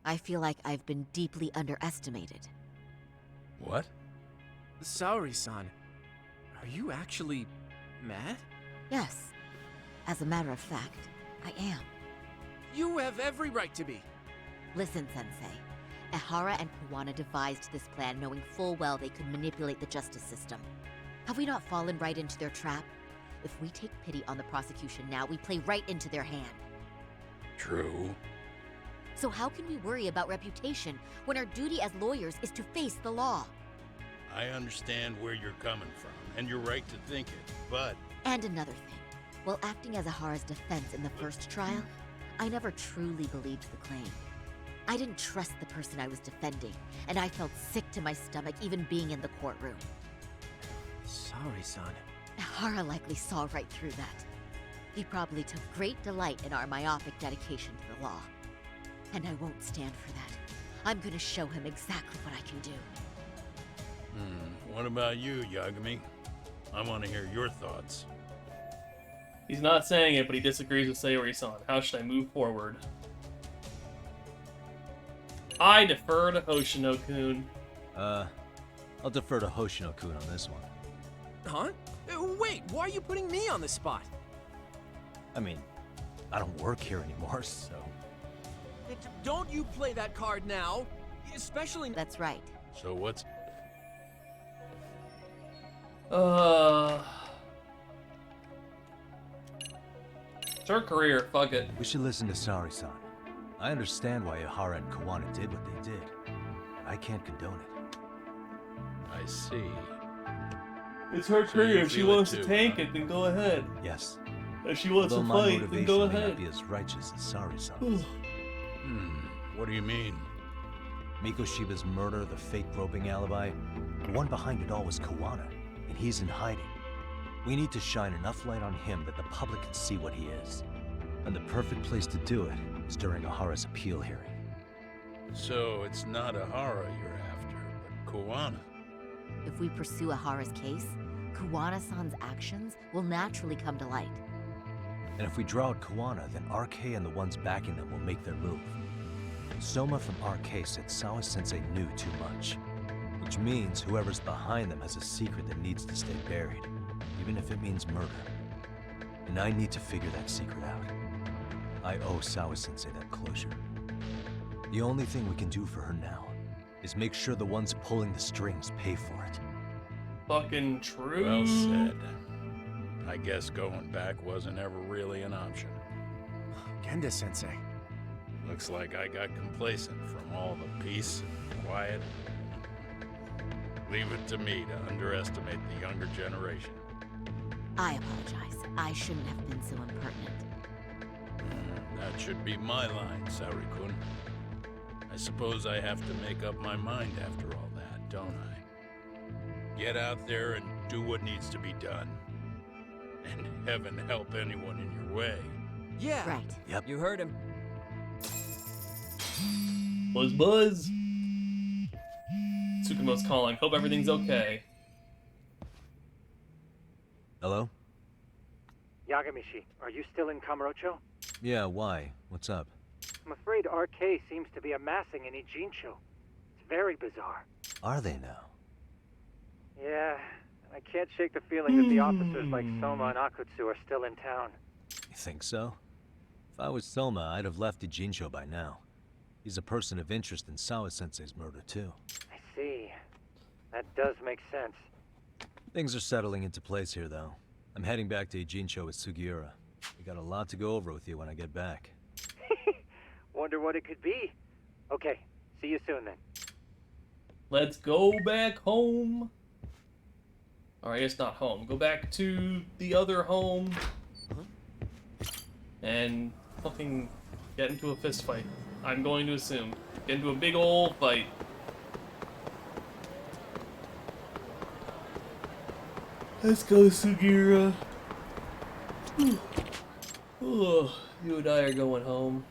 [SPEAKER 6] I feel like I've been deeply underestimated.
[SPEAKER 20] What?
[SPEAKER 10] Saori-san, are you actually mad?
[SPEAKER 6] Yes. As a matter of fact, I am.
[SPEAKER 10] You have every right to be.
[SPEAKER 6] Listen, Sensei. Ihara and Kuwana devised this plan knowing full well they could manipulate the justice system. Have we not fallen right into their trap? If we take pity on the prosecution now, we play right into their hand.
[SPEAKER 20] True.
[SPEAKER 6] So how can we worry about reputation when our duty as lawyers is to face the law?
[SPEAKER 20] I understand where you're coming from, and you're right to think it, but...
[SPEAKER 6] And another thing. While acting as Ihara's defense in the first trial, I never truly believed the claim. I didn't trust the person I was defending, and I felt sick to my stomach even being in the courtroom.
[SPEAKER 10] Saori-san.
[SPEAKER 6] Ihara likely saw right through that. He probably took great delight in our myopic dedication to the law. And I won't stand for that. I'm gonna show him exactly what I can do.
[SPEAKER 20] What about you, Yagami? I want to hear your thoughts.
[SPEAKER 1] He's not saying it, but he disagrees with Sayori-san. How should I move forward? I defer to Hoshino-kun.
[SPEAKER 11] I'll defer to Hoshino-kun on this one.
[SPEAKER 10] Huh? Wait, why are you putting me on the spot?
[SPEAKER 11] I mean, I don't work here anymore, so...
[SPEAKER 10] Don't you play that card now, especially...
[SPEAKER 6] That's right.
[SPEAKER 20] So what's...
[SPEAKER 1] It's her career, fuck it.
[SPEAKER 11] We should listen to Saori-san. I understand why Ihara and Kuwana did what they did, but I can't condone it.
[SPEAKER 20] I see.
[SPEAKER 1] It's her
[SPEAKER 20] So
[SPEAKER 1] career.
[SPEAKER 20] you
[SPEAKER 1] If she
[SPEAKER 20] feel it
[SPEAKER 1] wants
[SPEAKER 20] too,
[SPEAKER 1] to tank
[SPEAKER 20] huh?
[SPEAKER 1] it, then go ahead.
[SPEAKER 11] Yes.
[SPEAKER 1] If she wants
[SPEAKER 11] Although
[SPEAKER 1] to
[SPEAKER 11] my
[SPEAKER 1] fight, then
[SPEAKER 11] motivation
[SPEAKER 1] go
[SPEAKER 11] may
[SPEAKER 1] ahead.
[SPEAKER 11] not be as righteous as Saori-san's.
[SPEAKER 20] What do you mean?
[SPEAKER 11] Mikoshiba's murder, the fake groping alibi, the one behind it all was Kuwana, and he's in hiding. We need to shine enough light on him that the public can see what he is. And the perfect place to do it is during Ihara's appeal hearing.
[SPEAKER 20] So it's not Ahara you're after, but Kuwana.
[SPEAKER 6] If we pursue Ahara's case, Kuwana-san's actions will naturally come to light.
[SPEAKER 11] And if we draw out Kuwana, then RK and the ones backing them will make their move. Soma from RK said Sawa-sensei knew too much, which means whoever's behind them has a secret that needs to stay buried, even if it means murder. And I need to figure that secret out. I owe Sawa-sensei that closure. The only thing we can do for her now is make sure the ones pulling the strings pay for it.
[SPEAKER 1] Fucking true.
[SPEAKER 20] Well said. I guess going back wasn't ever really an option.
[SPEAKER 8] Genda-sensei.
[SPEAKER 20] Looks like I got complacent from all the peace and quiet. Leave it to me to underestimate the younger generation.
[SPEAKER 6] I apologize. I shouldn't have been so impertinent.
[SPEAKER 20] That should be my line, Saori-kun. I suppose I have to make up my mind after all that, don't I? Get out there and do what needs to be done. And heaven help anyone in your way.
[SPEAKER 9] Yeah.
[SPEAKER 6] Right.
[SPEAKER 11] Yep.
[SPEAKER 9] You heard him.
[SPEAKER 1] Buzz buzz. Tsukumo's calling. Hope everything's okay.
[SPEAKER 11] Hello?
[SPEAKER 14] Yagamishi, are you still in Kamurocho?
[SPEAKER 11] Yeah, why? What's up?
[SPEAKER 14] I'm afraid RK seems to be amassing in Ijincho. It's very bizarre.
[SPEAKER 11] Are they now?
[SPEAKER 14] Yeah, I can't shake the feeling that the officers like Soma and Akutsu are still in town.
[SPEAKER 11] You think so? If I was Soma, I'd have left Ijincho by now. He's a person of interest in Sawa-sensei's murder, too.
[SPEAKER 14] I see. That does make sense.
[SPEAKER 11] Things are settling into place here, though. I'm heading back to Ijincho with Sugiura. We got a lot to go over with you when I get back.
[SPEAKER 14] Wonder what it could be. Okay, see you soon then.
[SPEAKER 1] Let's go back home. Alright, it's not home. Go back to the other home. And fucking get into a fist fight. I'm going to assume. Get into a big old fight. Let's go, Sugiura. Oh, you and I are going home.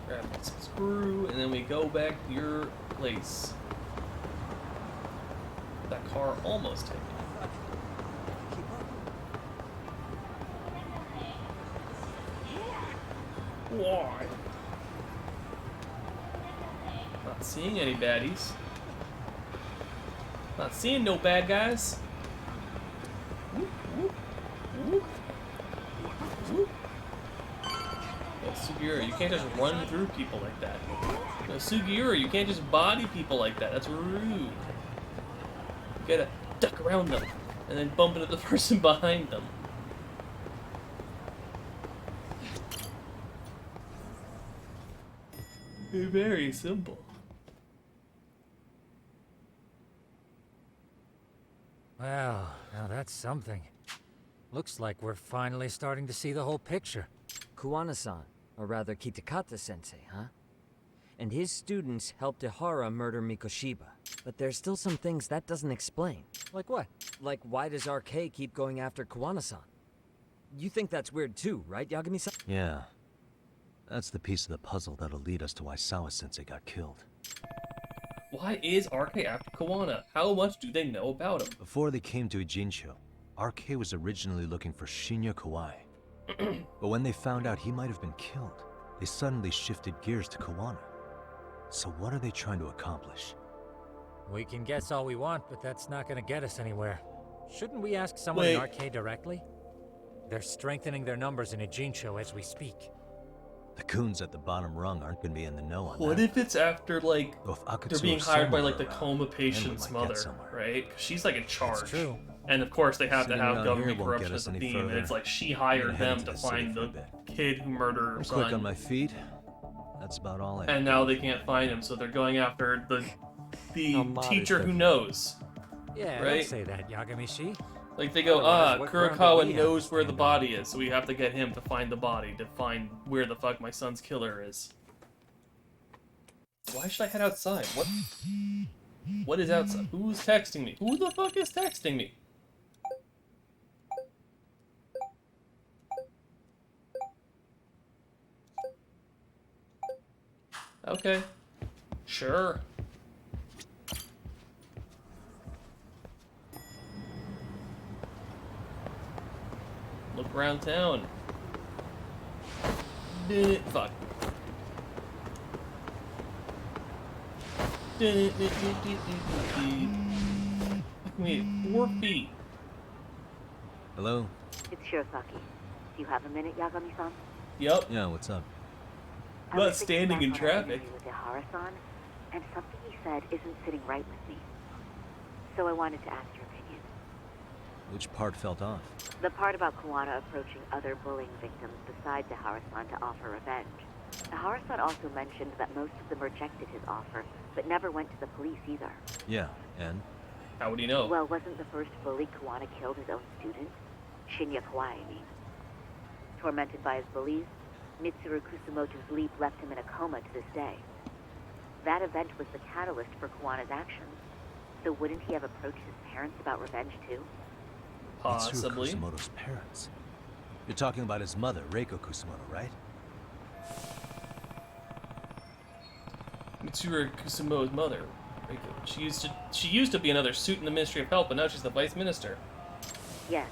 [SPEAKER 1] Grab this screw, and then we go back to your place. That car almost hit me. Why? Not seeing any baddies. Not seeing no bad guys. Whoop, whoop, whoop. Whoop. Yeah, Sugiura, you can't just run through people like that. No, Sugiura, you can't just body people like that. That's rude. You gotta duck around them and then bump into the person behind them. Very simple.
[SPEAKER 21] Well, now that's something. Looks like we're finally starting to see the whole picture.
[SPEAKER 9] Kuwana-san, or rather Kitakata-sensei, huh? And his students helped Ihara murder Mikoshiba. But there's still some things that doesn't explain.
[SPEAKER 21] Like what?
[SPEAKER 9] Like, why does RK keep going after Kuwana-san? You think that's weird too, right, Yagami-san?
[SPEAKER 11] Yeah. That's the piece of the puzzle that'll lead us to why Sawa-sensei got killed.
[SPEAKER 1] Why is RK after Kuwana? How much do they know about him?
[SPEAKER 11] Before they came to Ijincho, RK was originally looking for Shinya Kawai. But when they found out he might have been killed, they suddenly shifted gears to Kuwana. So what are they trying to accomplish?
[SPEAKER 21] We can guess all we want, but that's not gonna get us anywhere. Shouldn't we ask someone in RK directly? They're strengthening their numbers in Ijincho as we speak.
[SPEAKER 11] The goons at the bottom rung aren't gonna be in the know on that.
[SPEAKER 1] What if it's after, like, they're being hired by, like, the
[SPEAKER 11] Soma
[SPEAKER 1] coma
[SPEAKER 11] around,
[SPEAKER 1] patient's
[SPEAKER 11] then we might get
[SPEAKER 1] mother,
[SPEAKER 11] somewhere.
[SPEAKER 1] right? 'Cause she's, like, in charge.
[SPEAKER 21] That's true.
[SPEAKER 1] And, of course, they have to
[SPEAKER 11] Sitting
[SPEAKER 1] have
[SPEAKER 11] around
[SPEAKER 1] government
[SPEAKER 11] here won't
[SPEAKER 1] corruption
[SPEAKER 11] get
[SPEAKER 1] as
[SPEAKER 11] us
[SPEAKER 1] a
[SPEAKER 11] any
[SPEAKER 1] theme, and
[SPEAKER 11] further.
[SPEAKER 1] it's like she
[SPEAKER 11] I'm
[SPEAKER 1] hired
[SPEAKER 11] gonna head
[SPEAKER 1] them
[SPEAKER 11] into
[SPEAKER 1] to
[SPEAKER 11] the city
[SPEAKER 1] find
[SPEAKER 11] for a
[SPEAKER 1] the
[SPEAKER 11] bit.
[SPEAKER 1] kid who murdered her
[SPEAKER 11] I'm
[SPEAKER 1] son.
[SPEAKER 11] quick on my feet. That's about all I
[SPEAKER 1] And now they can't find him, so they're going after the
[SPEAKER 21] modest
[SPEAKER 1] teacher
[SPEAKER 21] of
[SPEAKER 1] who
[SPEAKER 21] you.
[SPEAKER 1] knows.
[SPEAKER 21] Yeah,
[SPEAKER 1] right?
[SPEAKER 21] don't say that, Yagami-shi.
[SPEAKER 1] Like, they go,
[SPEAKER 21] Otherwise, what ground do
[SPEAKER 1] Kurokawa
[SPEAKER 21] we have
[SPEAKER 1] knows
[SPEAKER 21] to
[SPEAKER 1] where the
[SPEAKER 21] stand
[SPEAKER 1] body is, so we have to get him to find the body, to find where the fuck my son's killer is. Why should I head outside? What? What is outside? Who's texting me? Who the fuck is texting me? Okay. Sure. Look around town. Fuck. Wait, 4 feet.
[SPEAKER 11] Hello?
[SPEAKER 6] It's Shirosaki. Do you have a minute, Yagami-san?
[SPEAKER 1] Yep.
[SPEAKER 11] Yeah, what's up?
[SPEAKER 6] I
[SPEAKER 1] Not
[SPEAKER 6] was thinking
[SPEAKER 1] standing in
[SPEAKER 6] back on our
[SPEAKER 1] traffic.
[SPEAKER 6] interview with Ihara-san, and something he said isn't sitting right with me. So I wanted to ask your opinion.
[SPEAKER 11] Which part felt off?
[SPEAKER 6] The part about Kuwana approaching other bullying victims besides Ihara-san to offer revenge. Ihara-san also mentioned that most of them rejected his offer, but never went to the police either.
[SPEAKER 11] Yeah, and?
[SPEAKER 1] How would he know?
[SPEAKER 6] Well, wasn't the first bully Kuwana killed his own student? Shinya Kawai, I mean. Tormented by his bullies, Mitsuru Kusumoto's leap left him in a coma to this day. That event was the catalyst for Kuwana's actions. So wouldn't he have approached his parents about revenge too?
[SPEAKER 1] Possibly.
[SPEAKER 11] Mitsuru Kusumoto's parents. You're talking about his mother, Reiko Kusumoto, right?
[SPEAKER 1] Mitsuru Kusumoto's mother. She used to be another suit in the Ministry of Health, but now she's the Vice Minister.
[SPEAKER 6] Yes,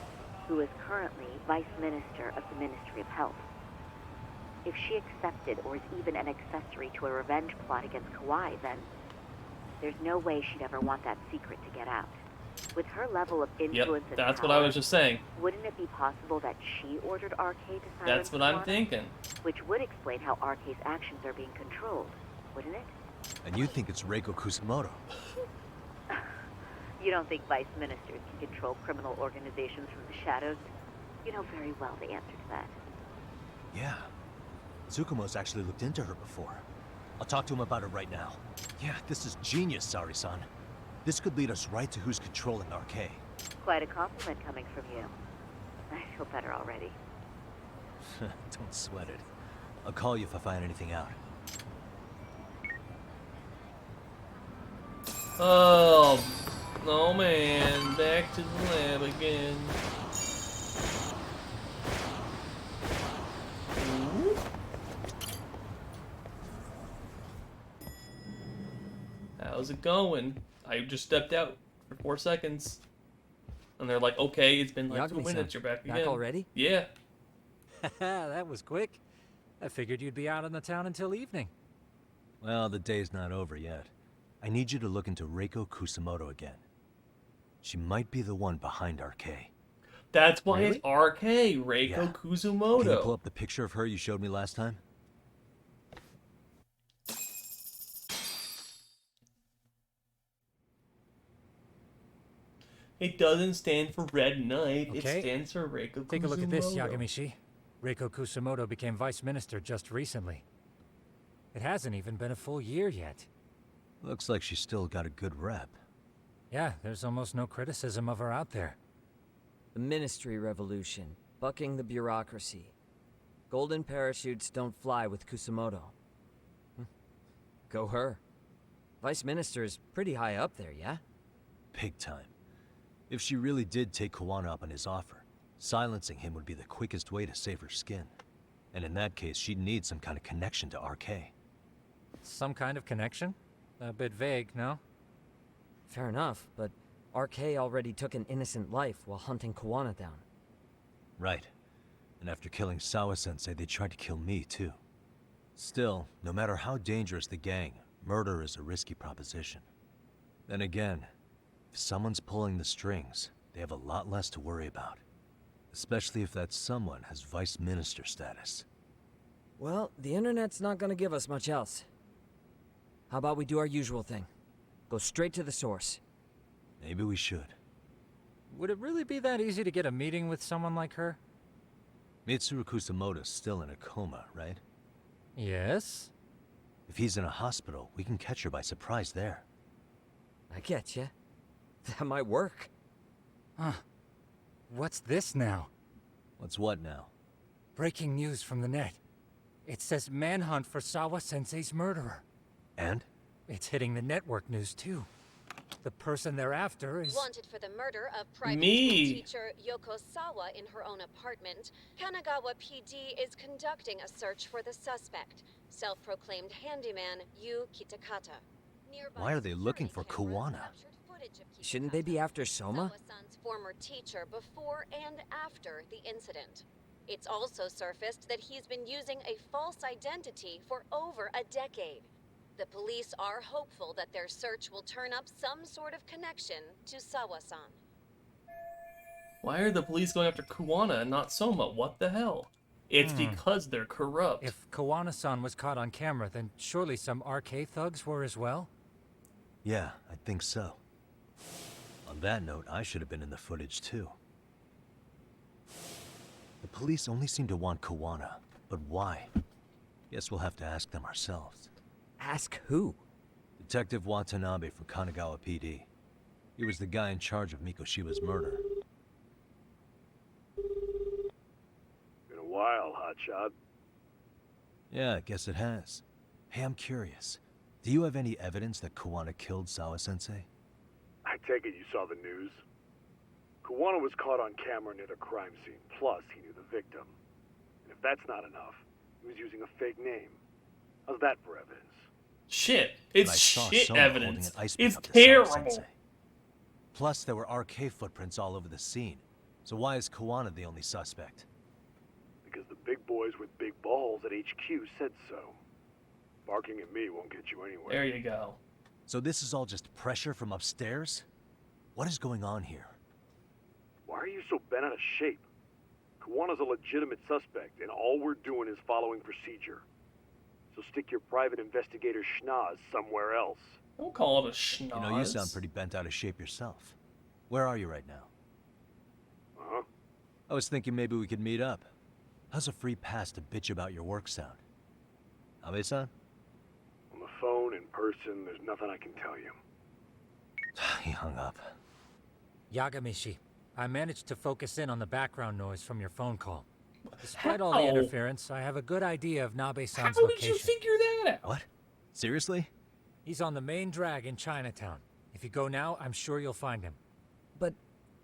[SPEAKER 6] who is currently Vice Minister of the Ministry of Health. If she accepted or is even an accessory to a revenge plot against Kawai, then there's no way she'd ever want that secret to get out. With her level of influence and
[SPEAKER 1] that's
[SPEAKER 6] power,
[SPEAKER 1] what I was just saying.
[SPEAKER 6] Wouldn't it be possible that she ordered RK to silence
[SPEAKER 1] That's what I'm
[SPEAKER 6] Kuwana?
[SPEAKER 1] thinking.
[SPEAKER 6] Which would explain how RK's actions are being controlled, wouldn't it?
[SPEAKER 11] And you think it's Reiko Kusumoto?
[SPEAKER 6] You don't think vice ministers can control criminal organizations from the shadows? You know very well the answer to that.
[SPEAKER 11] Yeah. Tsukumo's actually looked into her before. I'll talk to him about it right now. Yeah, this is genius, Sari-san. This could lead us right to who's controlling RK.
[SPEAKER 6] Quite a compliment coming from you. I feel better already.
[SPEAKER 11] Don't sweat it. I'll call you if I find anything out.
[SPEAKER 1] Oh, oh man, back to the lab again. Ooh. How's it going? I just stepped out for 4 seconds. And they're like, okay, it's been like 2 minutes, you're back again.
[SPEAKER 21] Back already?
[SPEAKER 1] Yeah.
[SPEAKER 21] That was quick. I figured you'd be out in the town until evening.
[SPEAKER 11] Well, the day's not over yet. I need you to look into Reiko Kusumoto again. She might be the one behind RK.
[SPEAKER 1] That's why it's RK, Reiko
[SPEAKER 11] Yeah.
[SPEAKER 1] Kusumoto.
[SPEAKER 11] Can you pull up the picture of her you showed me last time?
[SPEAKER 1] It doesn't stand for Red Knight.
[SPEAKER 21] Okay.
[SPEAKER 1] It stands for Reiko Kusumoto.
[SPEAKER 21] Take a look at this, Yagamishi. Reiko Kusumoto became vice minister just recently. It hasn't even been a full year yet.
[SPEAKER 11] Looks like she's still got a good rep.
[SPEAKER 21] Yeah, there's almost no criticism of her out there.
[SPEAKER 9] The Ministry Revolution, bucking the bureaucracy. Golden parachutes don't fly with Kusumoto. Go her. Vice Minister is pretty high up there, yeah?
[SPEAKER 11] Big time. If she really did take Kuwana up on his offer, silencing him would be the quickest way to save her skin. And in that case, she'd need some kind of connection to RK.
[SPEAKER 21] Some kind of connection? A bit vague, no?
[SPEAKER 9] Fair enough, but RK already took an innocent life while hunting Kuwana down.
[SPEAKER 11] Right. And after killing Sawa-sensei, they tried to kill me, too. Still, no matter how dangerous the gang, murder is a risky proposition. Then again, if someone's pulling the strings, they have a lot less to worry about. Especially if that someone has vice minister status.
[SPEAKER 9] Well, the internet's not gonna give us much else. How about we do our usual thing? Go straight to the source.
[SPEAKER 11] Maybe we should.
[SPEAKER 21] Would it really be that easy to get a meeting with someone like her?
[SPEAKER 11] Mitsuru Kusumoto's still in a coma, right?
[SPEAKER 21] Yes?
[SPEAKER 11] If he's in a hospital, we can catch her by surprise there.
[SPEAKER 9] I get ya. That might work.
[SPEAKER 21] Huh. What's this now?
[SPEAKER 11] What's what now?
[SPEAKER 21] Breaking news from the net. It says manhunt for Sawa-sensei's murderer.
[SPEAKER 11] And?
[SPEAKER 21] It's hitting the network news, too. the person they're after is...
[SPEAKER 16] Wanted for the murder of private
[SPEAKER 1] Me.
[SPEAKER 16] school teacher Yoko Sawa in her own apartment, Kanagawa PD is conducting a search for the suspect, self-proclaimed handyman Yu Kitakata. Nearby
[SPEAKER 11] Why are they looking for Kuwana?
[SPEAKER 9] Shouldn't they be after Soma?
[SPEAKER 16] Sawa-san's former teacher before and after the incident. It's also surfaced that he's been using a false identity for over a decade. The police are hopeful that their search will turn up some sort of connection to Sawa-san.
[SPEAKER 1] Why are the police going after Kuwana and not Soma? What the hell? It's because they're corrupt.
[SPEAKER 21] If Kawana-san was caught on camera, then surely some RK thugs were as well?
[SPEAKER 11] Yeah, I think so. On that note, I should have been in the footage too. The police only seem to want Kuwana, but why? Guess we'll have to ask them ourselves.
[SPEAKER 9] Ask who?
[SPEAKER 11] Detective Watanabe from Kanagawa PD. He was the guy in charge of Mikoshiba's murder.
[SPEAKER 18] Been a while, hotshot.
[SPEAKER 11] Yeah, I guess it has. Hey, I'm curious. Do you have any evidence that Kuwana killed Sawa-sensei?
[SPEAKER 18] I take it you saw the news? Kuwana was caught on camera near the crime scene, plus he knew the victim. And if that's not enough, he was using a fake name. How's that for evidence?
[SPEAKER 1] Shit. It's
[SPEAKER 11] I saw
[SPEAKER 1] shit
[SPEAKER 11] Soma holding
[SPEAKER 1] evidence.
[SPEAKER 11] an ice pick
[SPEAKER 1] It's
[SPEAKER 11] up to
[SPEAKER 1] terrible.
[SPEAKER 11] Sawa-sensei. Plus, there were RK footprints all over the scene. So why is Kuwana the only suspect?
[SPEAKER 18] Because the big boys with big balls at HQ said so. Barking at me won't get you anywhere.
[SPEAKER 1] There you go.
[SPEAKER 11] So this is all just pressure from upstairs? What is going on here?
[SPEAKER 18] Why are you so bent out of shape? Kuwana's a legitimate suspect, and all we're doing is following procedure. So stick your private investigator schnoz somewhere else.
[SPEAKER 1] Don't call it a schnoz.
[SPEAKER 11] You know, you sound pretty bent out of shape yourself. Where are you right now?
[SPEAKER 18] Huh?
[SPEAKER 11] I was thinking maybe we could meet up. How's a free pass to bitch about your work sound? Abe-san?
[SPEAKER 18] On the phone, in person, there's nothing I can tell you.
[SPEAKER 11] He hung up.
[SPEAKER 21] Yagamishi, I managed to focus in on the background noise from your phone call. Despite all the
[SPEAKER 1] How?
[SPEAKER 21] interference, I have a good idea of Nabe-san's
[SPEAKER 1] How
[SPEAKER 21] location.
[SPEAKER 1] did you figure that out?
[SPEAKER 11] What? Seriously?
[SPEAKER 21] He's on the main drag in Chinatown. If you go now, I'm sure you'll find him.
[SPEAKER 9] But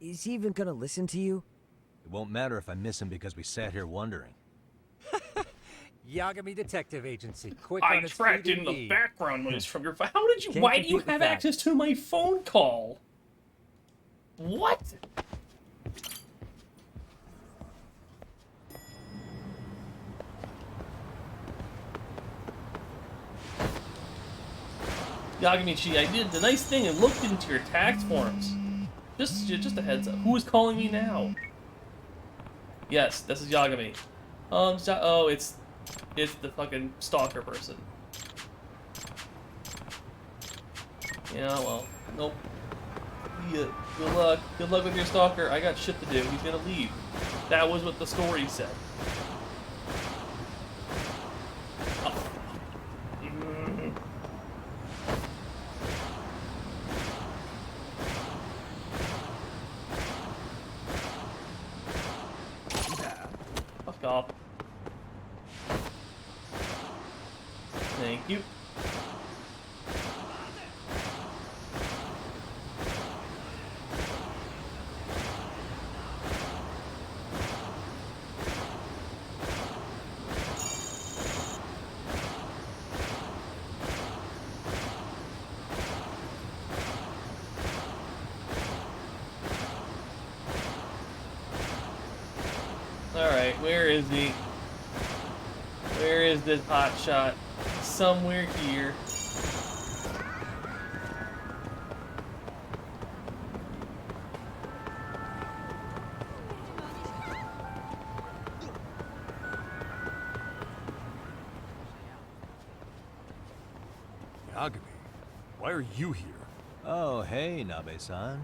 [SPEAKER 9] is he even gonna listen to you?
[SPEAKER 11] It won't matter if I miss him because we sat here wondering.
[SPEAKER 21] Yagami Detective Agency. Quick
[SPEAKER 1] I
[SPEAKER 21] on its
[SPEAKER 1] tracked
[SPEAKER 21] feet
[SPEAKER 1] in the
[SPEAKER 21] indeed.
[SPEAKER 1] background noise from your phone. How did you?
[SPEAKER 21] Can't
[SPEAKER 1] Why do you
[SPEAKER 21] compete with
[SPEAKER 1] have
[SPEAKER 21] that.
[SPEAKER 1] access to my phone call? What? Yagamichi, I did the nice thing and looked into your tax forms. Just a heads up. Who is calling me now? Yes, this is Yagami. Oh, it's the fucking stalker person. Yeah, well, nope. Yeah, good luck. Good luck with your stalker. I got shit to do. He's gonna leave. That was what the story said. Oh. Fuck off. Thank you. Alright, where is he? Where is this hotshot? Somewhere here.
[SPEAKER 5] Yagami, why are you here?
[SPEAKER 11] Oh, hey, Nabe-san.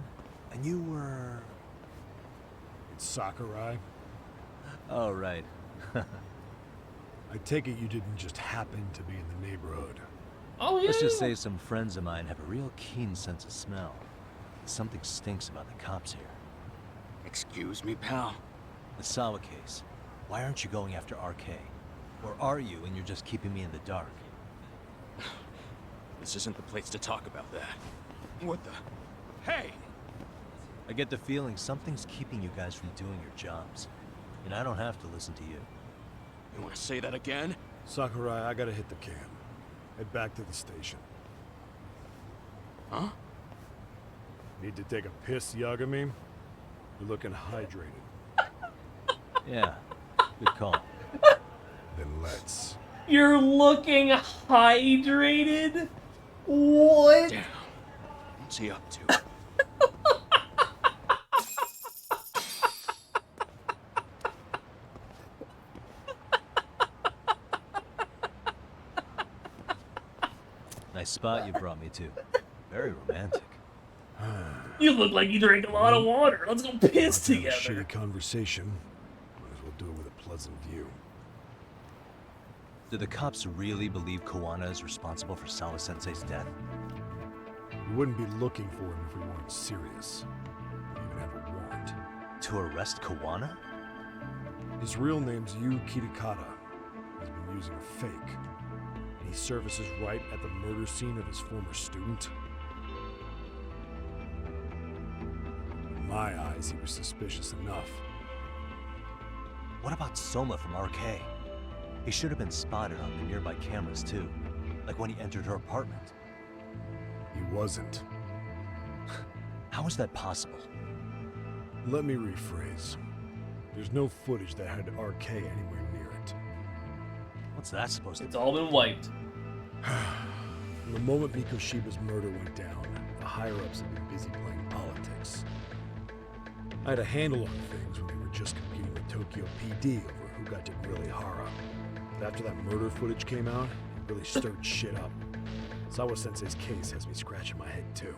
[SPEAKER 11] And you were...
[SPEAKER 5] It's Sakurai.
[SPEAKER 11] Oh, right.
[SPEAKER 5] I take it you didn't just happen to be in the neighborhood.
[SPEAKER 1] Oh, yeah.
[SPEAKER 11] Let's just say some friends of mine have a real keen sense of smell. Something stinks about the cops here.
[SPEAKER 22] Excuse me, pal?
[SPEAKER 11] The Sawa case. Why aren't you going after RK? Or are you and you're just keeping me in the dark?
[SPEAKER 22] This isn't the place to talk about that. What the?
[SPEAKER 8] Hey!
[SPEAKER 11] I get the feeling something's keeping you guys from doing your jobs. And I don't have to listen to you.
[SPEAKER 8] You want to say that again?
[SPEAKER 18] Sakurai, I gotta hit the cam. Head back to the station.
[SPEAKER 8] Huh?
[SPEAKER 18] Need to take a piss, Yagami? You're looking hydrated.
[SPEAKER 11] Yeah, good call.
[SPEAKER 18] Then let's.
[SPEAKER 1] You're looking hydrated? What?
[SPEAKER 8] Damn. What's he up to?
[SPEAKER 11] Nice spot you brought me to. Very romantic.
[SPEAKER 1] You look like you drank a lot of water. Let's go piss
[SPEAKER 18] Have a
[SPEAKER 1] together.
[SPEAKER 18] shitty conversation. Might as well do it with a pleasant view.
[SPEAKER 11] Do the cops really believe Kawana is responsible for Sawa-sensei's death?
[SPEAKER 18] We wouldn't be looking for him if we weren't serious. We even have a warrant.
[SPEAKER 11] To arrest Kawana?
[SPEAKER 18] His real name's Yu Kitakata. He's been using a fake. He services right at the murder scene of his former student. In my eyes, he was suspicious enough.
[SPEAKER 11] What about Soma from RK? He should have been spotted on the nearby cameras too, like when he entered her apartment.
[SPEAKER 18] He wasn't.
[SPEAKER 11] How is that possible?
[SPEAKER 18] Let me rephrase. There's no footage that had RK anywhere near it.
[SPEAKER 11] What's that supposed to be?
[SPEAKER 1] It's all been wiped.
[SPEAKER 18] From the moment Mikoshiba's murder went down, the higher-ups have been busy playing politics. I had a handle on things when they were just competing with Tokyo PD over who got to grill Ihara. But after that murder footage came out, it really stirred shit up. Sawa-sensei's case has me scratching my head too.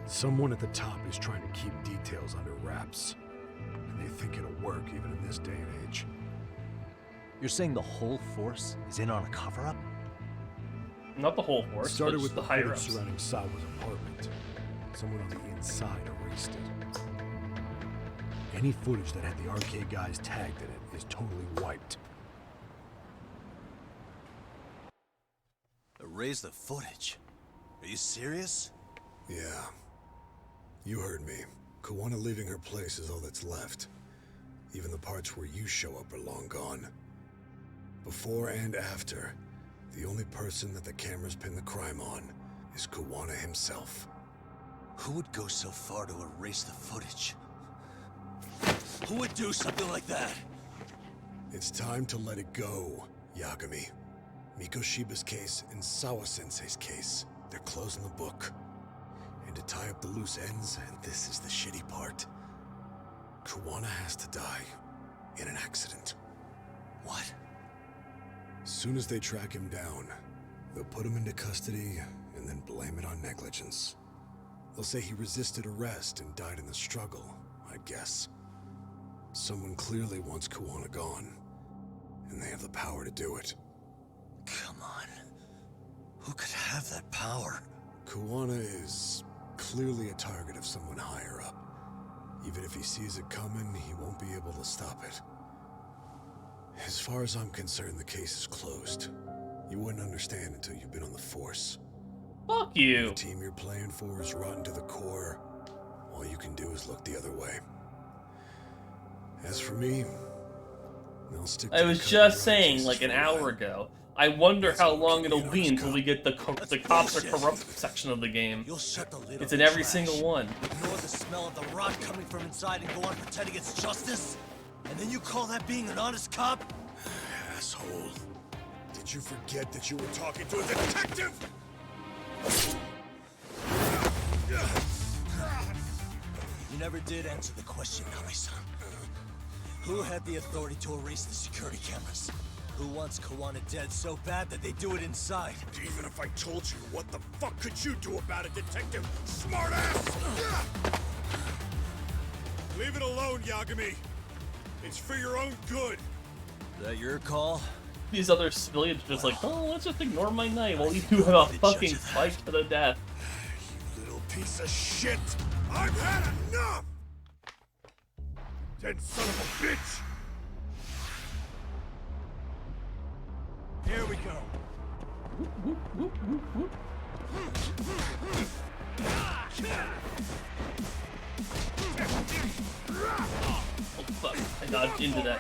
[SPEAKER 18] Someone at the top is trying to keep details under wraps. And they think it'll work even in this day and age.
[SPEAKER 11] You're saying the whole force is in on a cover-up?
[SPEAKER 1] Not the whole force,
[SPEAKER 18] Started
[SPEAKER 1] but
[SPEAKER 18] with
[SPEAKER 1] the
[SPEAKER 18] the
[SPEAKER 1] higher
[SPEAKER 18] footage
[SPEAKER 1] ups.
[SPEAKER 18] surrounding Sawa's apartment. Someone on the inside erased it. Any footage that had the arcade guys tagged in it is totally wiped.
[SPEAKER 3] Erase the footage? Are you serious?
[SPEAKER 18] Yeah. You heard me. Kawana leaving her place is all that's left. Even the parts where you show up are long gone. Before and after, the only person that the cameras pin the crime on is Kawana himself.
[SPEAKER 3] Who would go so far to erase the footage? Who would do something like that?
[SPEAKER 18] It's time to let it go, Yagami. Mikoshiba's case and Sawa-sensei's case, they're closing the book. And to tie up the loose ends, and this is the shitty part, Kawana has to die in an accident.
[SPEAKER 3] What?
[SPEAKER 18] As soon as they track him down, they'll put him into custody and then blame it on negligence. They'll say he resisted arrest and died in the struggle, I'd guess. Someone clearly wants Kawana gone, and they have the power to do it.
[SPEAKER 3] Come on. Who could have that power?
[SPEAKER 18] Kawana is clearly a target of someone higher up. Even if he sees it coming, he won't be able to stop it. As far as I'm concerned, the case is closed. You wouldn't understand until you've been on the force.
[SPEAKER 1] Fuck you.
[SPEAKER 18] The team you're playing for is rotten to the core. All you can do is look the other way. As for me, I'll stick to
[SPEAKER 1] I was just saying, like an hour ago, I wonder how long it'll be until we get the cops are corrupt section of the game.
[SPEAKER 3] You'll shut the lid
[SPEAKER 1] It's
[SPEAKER 3] on
[SPEAKER 1] in
[SPEAKER 3] the
[SPEAKER 1] every
[SPEAKER 3] trash,
[SPEAKER 1] single one.
[SPEAKER 3] Ignore the smell of the rot coming from inside and go on pretending it's justice? And then you call that being an honest cop?
[SPEAKER 18] Asshole. Did you forget that you were talking to a detective?
[SPEAKER 3] You never did answer the question, Nami-san. Who had the authority to erase the security cameras? Who wants Kawana dead so bad that they do it inside?
[SPEAKER 18] Even if I told you, what the fuck could you do about it, detective? Smartass! Leave it alone, Yagami. It's for your own good.
[SPEAKER 3] Is that your call?
[SPEAKER 1] These other civilians are just like, oh, let's just ignore my night while you do have a fucking fight to the death.
[SPEAKER 18] You little piece of shit! I've had enough! Dead son of a bitch!
[SPEAKER 8] Here we go.
[SPEAKER 1] Oh fuck, I dodged into that.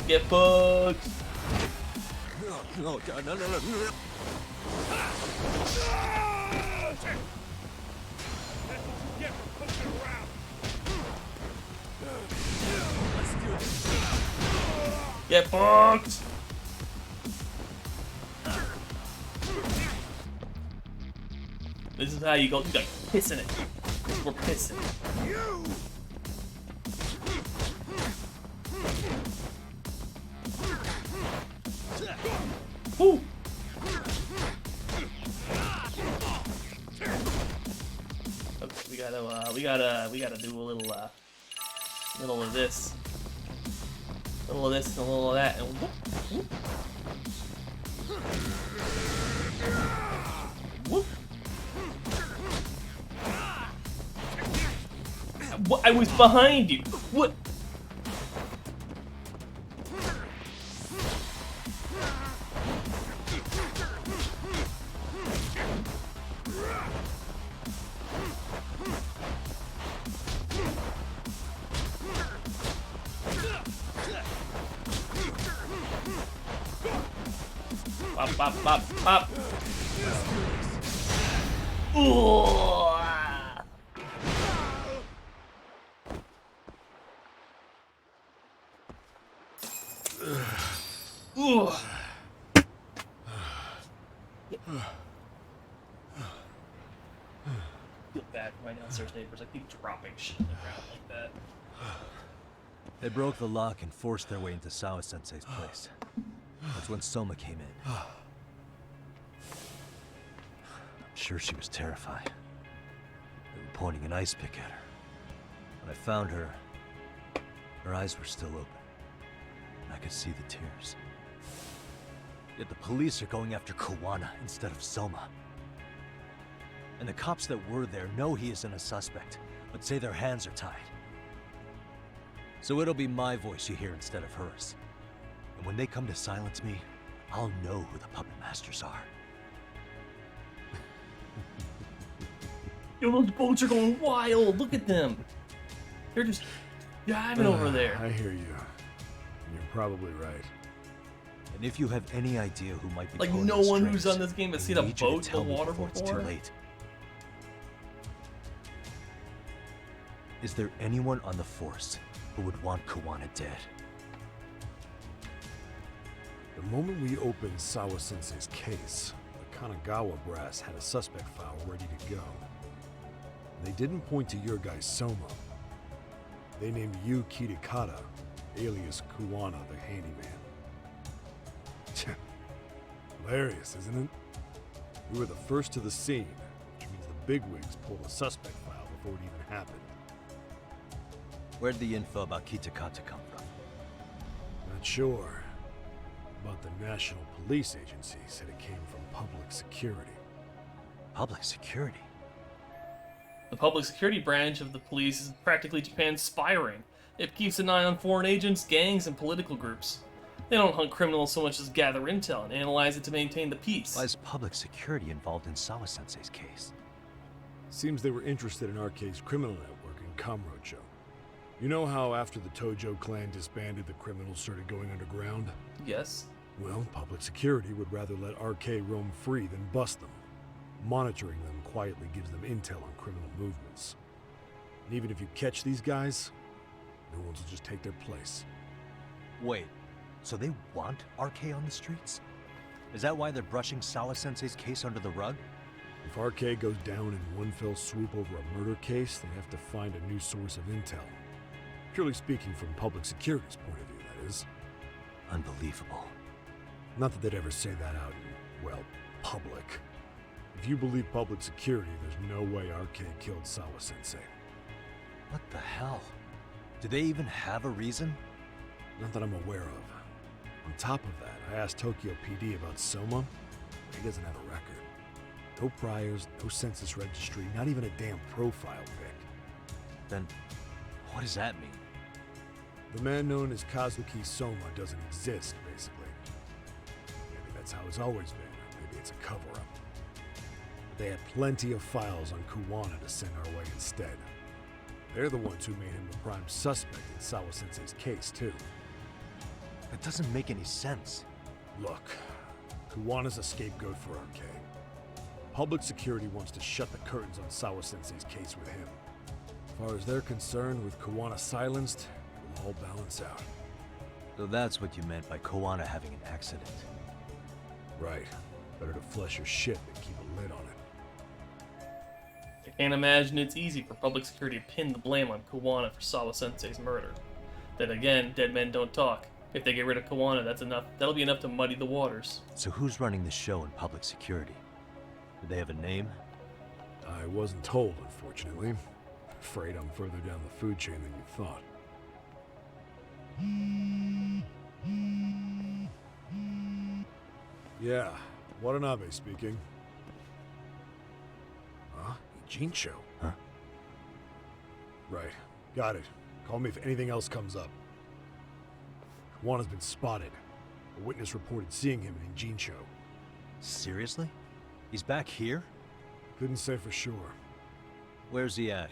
[SPEAKER 1] Get fucked!
[SPEAKER 11] No, God, no, no, no, no.
[SPEAKER 1] Get fucked! This is how you go. You gotta piss in it. We're pissing. Woo! Okay, we gotta do a little of this. A little of this and a little of that, and whoop, whoop. Whoop. What? I was behind you. What? Pop, pop, pop, pop. Ooh. Ooh. Feel bad for my downstairs neighbors. I keep dropping shit on the ground like that.
[SPEAKER 11] They broke the lock and forced their way into Sawa Sensei's place. That's when Soma came in. I'm sure she was terrified. They were pointing an ice pick at her. When I found her, her eyes were still open. And I could see the tears. Yet the police are going after Kuwana instead of Soma. And the cops that were there know he isn't a suspect, but say their hands are tied. So it'll be my voice you hear instead of hers. And when they come to silence me, I'll know who the puppet masters are.
[SPEAKER 1] Yo, those boats are going wild. Look at them. They're just diving over there.
[SPEAKER 18] I hear you. You're probably right.
[SPEAKER 11] And if you have any idea who might be
[SPEAKER 1] like
[SPEAKER 11] pulling
[SPEAKER 1] no
[SPEAKER 11] the
[SPEAKER 1] one who's
[SPEAKER 11] strings,
[SPEAKER 1] on this game has
[SPEAKER 11] I
[SPEAKER 1] seen a
[SPEAKER 11] need you to
[SPEAKER 1] boat in
[SPEAKER 11] tell
[SPEAKER 1] the
[SPEAKER 11] me
[SPEAKER 1] water
[SPEAKER 11] before it's
[SPEAKER 1] before.
[SPEAKER 11] too late. Is there anyone on the force who would want Kuwana dead?
[SPEAKER 18] The moment we opened Sawa Sensei's case, the Kanagawa brass had a suspect file ready to go. They didn't point to your guy Soma. They named you Kitakata, alias Kuwana the handyman. Hilarious, isn't it? We were the first to the scene, which means the bigwigs pulled a suspect file before it even happened.
[SPEAKER 11] Where'd the info about Kitakata come from?
[SPEAKER 18] Not sure. But the National Police Agency said it came from public security.
[SPEAKER 11] Public security?
[SPEAKER 1] The public security branch of the police is practically Japan's spy ring. It keeps an eye on foreign agents, gangs, and political groups. They don't hunt criminals so much as gather intel and analyze it to maintain the peace.
[SPEAKER 11] Why is public security involved in Sawa Sensei's case?
[SPEAKER 18] Seems they were interested in Arcade's criminal network in Kamurocho. You know how after the Tojo clan disbanded, the criminals started going underground?
[SPEAKER 1] Yes.
[SPEAKER 18] Well, public security would rather let RK roam free than bust them. Monitoring them quietly gives them intel on criminal movements. And even if you catch these guys, new ones will just take their place.
[SPEAKER 11] Wait, so they want RK on the streets? Is that why they're brushing Sawa Sensei's case under the rug?
[SPEAKER 18] If RK goes down in one fell swoop over a murder case, they have to find a new source of intel. Purely speaking, from public security's point of view, that is.
[SPEAKER 11] Unbelievable.
[SPEAKER 18] Not that they'd ever say that out in, well, public. If you believe public security, there's no way Arcade killed Sawa-sensei.
[SPEAKER 3] What the hell? Do they even have a reason?
[SPEAKER 18] Not that I'm aware of. On top of that, I asked Tokyo PD about Soma. He doesn't have a record. No priors, no census registry, not even a damn profile pic.
[SPEAKER 3] Then, what does that mean?
[SPEAKER 18] The man known as Kazuki Soma doesn't exist, basically. Maybe that's how it's always been. Maybe it's a cover-up. But they had plenty of files on Kuwana to send our way instead. They're the ones who made him the prime suspect in Sawa-sensei's case, too.
[SPEAKER 3] That doesn't make any sense.
[SPEAKER 18] Look, Kuwana's a scapegoat for Arcade. Public security wants to shut the curtains on Sawa-sensei's case with him. As far as they're concerned, with Kuwana silenced, it'll all balance out.
[SPEAKER 3] So that's what you meant by Kuwana having an accident.
[SPEAKER 18] Right. Better to flush your shit than keep a lid on it.
[SPEAKER 1] I can't imagine it's easy for public security to pin the blame on Kuwana for Sawa-sensei's murder. Then again, dead men don't talk. If they get rid of Kuwana, that's enough. That'll be enough to muddy the waters.
[SPEAKER 3] So who's running the show in public security? Do they have a name?
[SPEAKER 18] I wasn't told, unfortunately. Afraid I'm further down the food chain than you thought. Yeah, Watanabe speaking. Huh? Ijincho?
[SPEAKER 3] Huh?
[SPEAKER 18] Right. Got it. Call me if anything else comes up. Kuwana's been spotted. A witness reported seeing him in Ijincho.
[SPEAKER 3] Seriously? He's back here?
[SPEAKER 18] Couldn't say for sure.
[SPEAKER 3] Where's he at?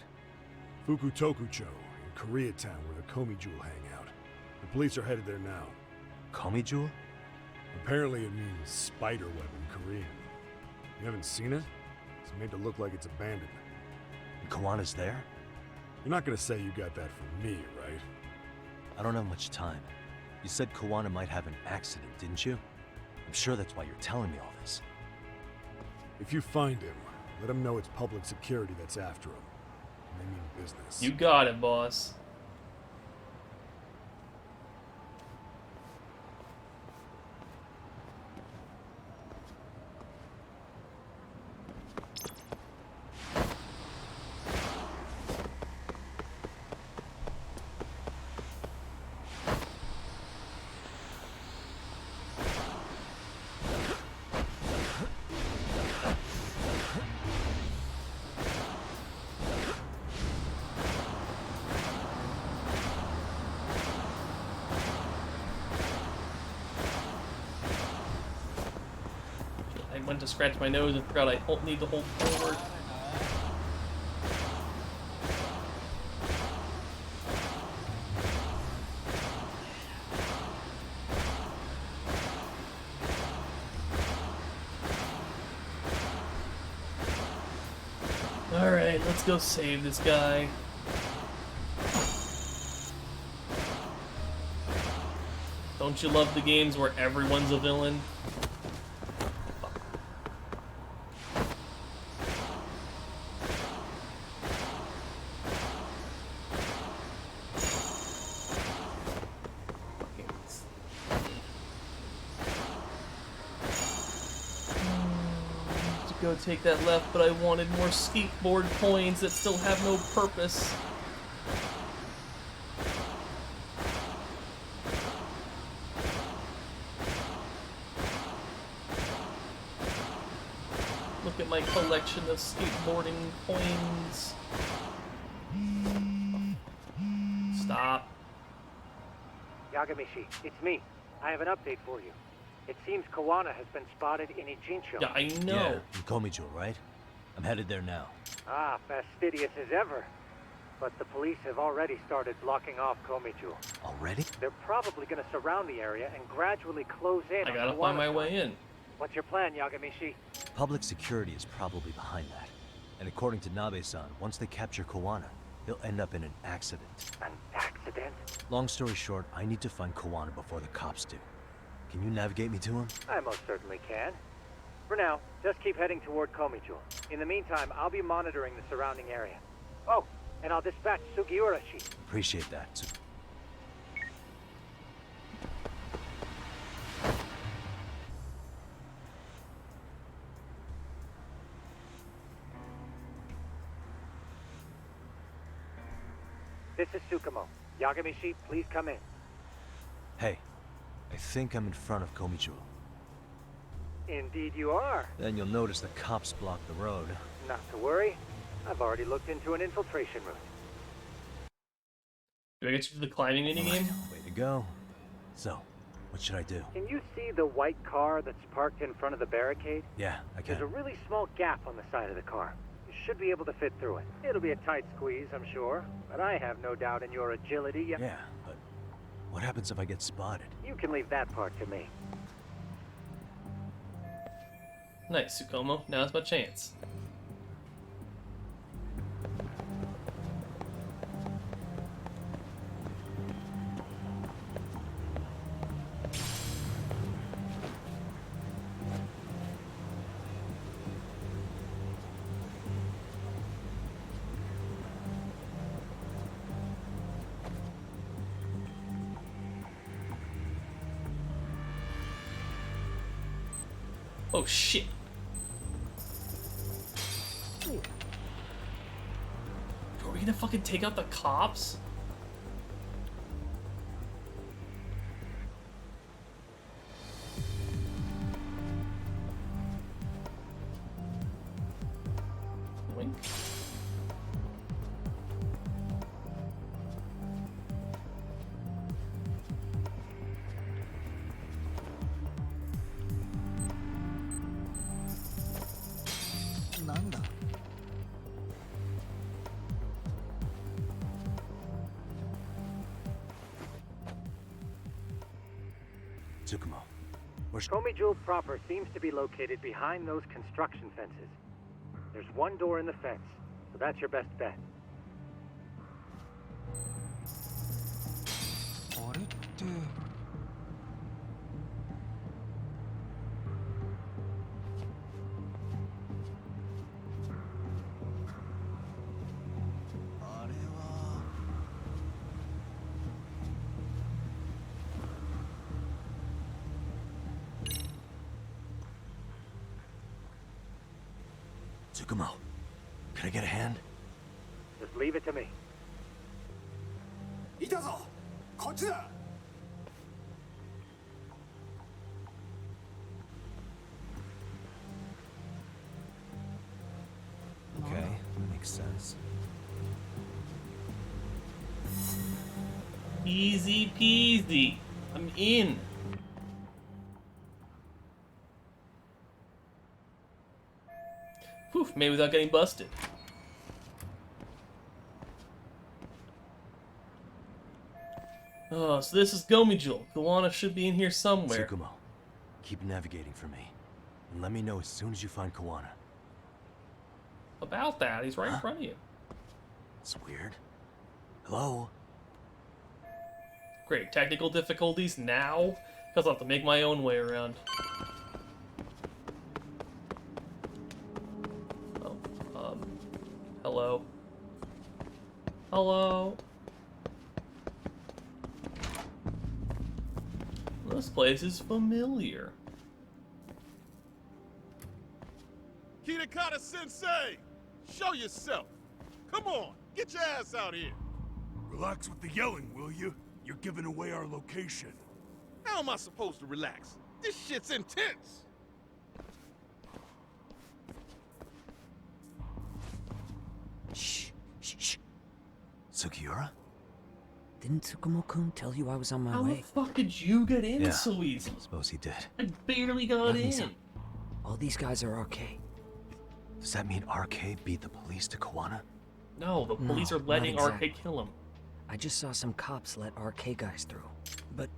[SPEAKER 18] Fukutokucho, in Koreatown, where the Komi Jewel hang out. The police are headed there now.
[SPEAKER 3] Komi Jewel?
[SPEAKER 18] Apparently it means spider web in Korean. You haven't seen it? It's made to look like it's abandoned.
[SPEAKER 3] And Kuwana's there?
[SPEAKER 18] You're not gonna say you got that from me, right?
[SPEAKER 3] I don't have much time. You said Kuwana might have an accident, didn't you? I'm sure that's why you're telling me all this.
[SPEAKER 18] If you find him, let him know it's public security that's after him. They mean business.
[SPEAKER 1] You got it, boss. I went to scratch my nose and forgot I need to hold forward. Alright, let's go save this guy. Don't you love the games where everyone's a villain? Go take that left, but I wanted more skateboard coins that still have no purpose. Look at my collection of skateboarding coins. Stop.
[SPEAKER 14] Yagamishi, it's me. I have an update for you. It seems Kuwana has been spotted in Ijincho.
[SPEAKER 1] Yeah, I know.
[SPEAKER 3] Yeah, in Komi Jewel, right? I'm headed there now.
[SPEAKER 14] Ah, fastidious as ever. But the police have already started blocking off Komi Jewel.
[SPEAKER 3] Already?
[SPEAKER 14] They're probably going to surround the area and gradually close in.
[SPEAKER 1] I gotta find my way in.
[SPEAKER 14] What's your plan, Yagamishi?
[SPEAKER 3] Public security is probably behind that. And according to Nabe-san, once they capture Kuwana, he'll end up in an accident.
[SPEAKER 14] An accident?
[SPEAKER 3] Long story short, I need to find Kuwana before the cops do. Can you navigate me to him?
[SPEAKER 14] I most certainly can. For now, just keep heading toward Komi Jewel. In the meantime, I'll be monitoring the surrounding area. Oh, and I'll dispatch Sugiurashi.
[SPEAKER 3] Appreciate that.
[SPEAKER 14] This is Tsukumo. Yagami-shi, please come in.
[SPEAKER 11] Hey, I think I'm in front of Komichuo.
[SPEAKER 14] Indeed you are.
[SPEAKER 11] Then you'll notice the cops block the road.
[SPEAKER 14] Not to worry. I've already looked into an infiltration route.
[SPEAKER 1] Do I get you to the climbing minigame?
[SPEAKER 11] Way to go. So, what should I do?
[SPEAKER 14] Can you see the white car that's parked in front of the barricade?
[SPEAKER 11] Yeah, I can.
[SPEAKER 14] There's a really small gap on the side of the car. You should be able to fit through it. It'll be a tight squeeze, I'm sure, but I have no doubt in your agility.
[SPEAKER 11] Yeah, but what happens if I get spotted?
[SPEAKER 14] You can leave that part to me.
[SPEAKER 1] Nice, Tsukumo. Now's my chance. Oh shit. Are we gonna fucking take out the cops? Wink.
[SPEAKER 11] Tsukumo, where's...
[SPEAKER 14] Komi-Jewel proper seems to be located behind those construction fences. There's one door in the fence, so that's your best bet.
[SPEAKER 11] Tsukumo, can I get a hand?
[SPEAKER 14] Just leave it to me.
[SPEAKER 11] Okay, makes sense.
[SPEAKER 1] Easy peasy. I'm in. Whew, maybe without getting busted. Oh, so this is Komi-Jewel. Kuwana should be in here somewhere.
[SPEAKER 11] Tsukumo, keep navigating for me. And let me know as soon as you find Kuwana.
[SPEAKER 1] About that, he's right in front of you.
[SPEAKER 11] It's weird. Hello?
[SPEAKER 1] Great, technical difficulties now? Because I'll have to make my own way around. Oh, hello? Hello? This place is familiar.
[SPEAKER 7] Kitakata-sensei! Show yourself! Come on, get your ass out here!
[SPEAKER 13] Relax with the yelling, will you? You're giving away our location.
[SPEAKER 7] How am I supposed to relax? This shit's intense!
[SPEAKER 9] Shh, shh, shh.
[SPEAKER 11] Sugiura?
[SPEAKER 9] Didn't Tsukumo-kun tell you I was on my
[SPEAKER 1] How
[SPEAKER 9] way?
[SPEAKER 1] the fuck did you get in
[SPEAKER 11] Yeah,
[SPEAKER 1] so easy?
[SPEAKER 11] suppose he did.
[SPEAKER 1] I barely got in.
[SPEAKER 9] Yagami-san, all these guys are RK.
[SPEAKER 11] Does that mean RK beat the police to Kuwana?
[SPEAKER 1] No, the police
[SPEAKER 9] No,
[SPEAKER 1] are letting
[SPEAKER 9] not exactly.
[SPEAKER 1] RK kill him.
[SPEAKER 9] I just saw some cops let RK guys through. But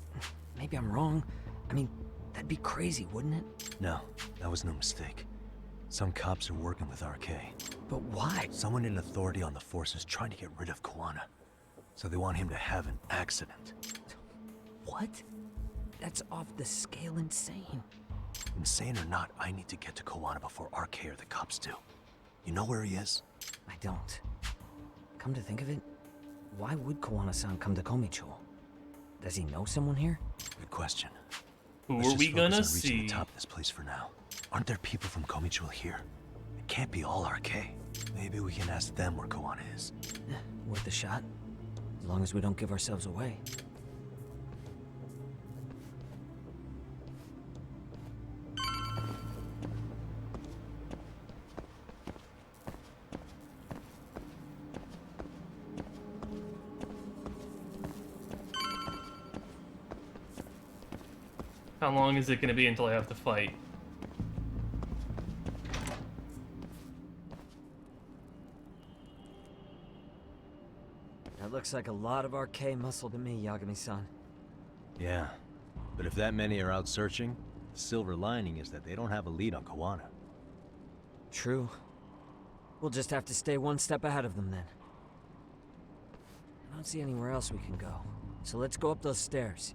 [SPEAKER 9] maybe I'm wrong. I mean, that'd be crazy, wouldn't it?
[SPEAKER 11] No, that was no mistake. Some cops are working with RK.
[SPEAKER 9] But why?
[SPEAKER 11] Someone in authority on the force is trying to get rid of Kuwana. So they want him to have an accident.
[SPEAKER 9] What? That's off the scale insane.
[SPEAKER 11] Insane or not, I need to get to Kuwana before RK or the cops do. You know where he is?
[SPEAKER 9] I don't. Come to think of it, why would Kuwana-san come to Komi-Jewel? Does he know someone here?
[SPEAKER 11] Good question.
[SPEAKER 1] Who
[SPEAKER 11] Let's
[SPEAKER 1] are
[SPEAKER 11] just
[SPEAKER 1] we
[SPEAKER 11] focus
[SPEAKER 1] gonna
[SPEAKER 11] on reaching
[SPEAKER 1] see?
[SPEAKER 11] the top of this place for now. Aren't there people from Komi-Jewel here? It can't be all RK. Maybe we can ask them where Kuwana is.
[SPEAKER 9] Worth a shot. As long as we don't give ourselves away.
[SPEAKER 1] How long is it going to be until I have to fight?
[SPEAKER 9] That looks like a lot of RK muscle to me, Yagami-san.
[SPEAKER 11] Yeah, but if that many are out searching, the silver lining is that they don't have a lead on Kawana.
[SPEAKER 9] True. We'll just have to stay one step ahead of them then. I don't see anywhere else we can go, so let's go up those stairs.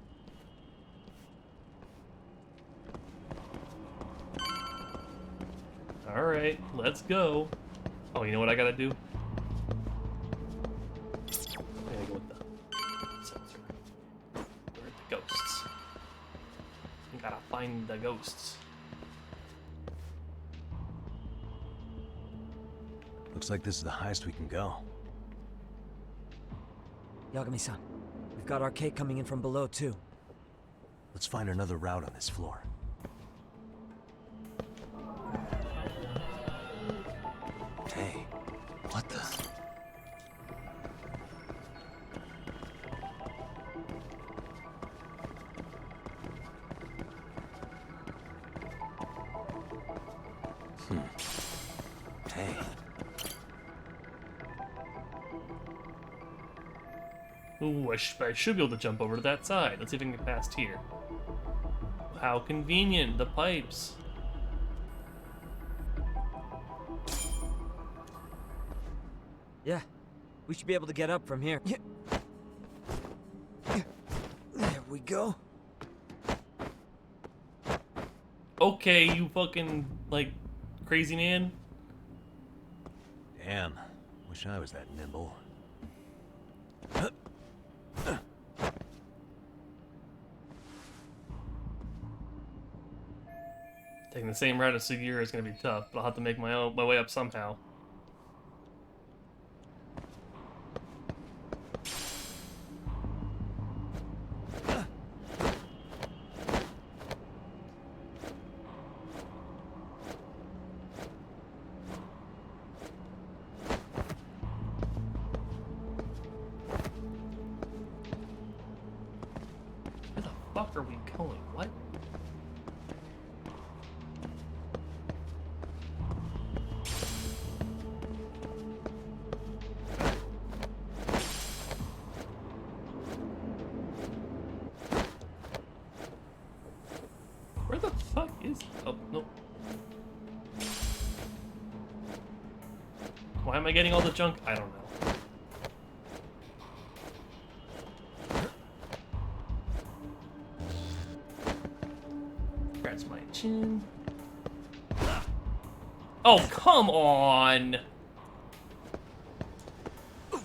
[SPEAKER 1] Alright, let's go. Oh, you know what I gotta do? I gotta go with the sensor. Where are the ghosts? I gotta find the ghosts.
[SPEAKER 11] Looks like this is the highest we can go.
[SPEAKER 9] Yagami-san, we've got RK coming in from below too.
[SPEAKER 11] Let's find another route on this floor. Hey, what the? Hey.
[SPEAKER 1] Ooh, I should be able to jump over to that side. Let's see if I can get past here. How convenient, the pipes.
[SPEAKER 9] Yeah, we should be able to get up from here. There we go.
[SPEAKER 1] Okay, you fucking, like, crazy man.
[SPEAKER 11] Damn, wish I was that nimble.
[SPEAKER 1] Taking the same route as Sugiura is gonna be tough, but I'll have to make my way up somehow. Where the fuck are we going? What? Where the fuck is... Oh, no. Why am I getting all the junk? I don't know. Scratch my chin. Oh, come on!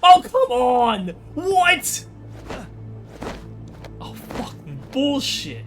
[SPEAKER 1] Oh, come on! What?! Oh, fucking bullshit.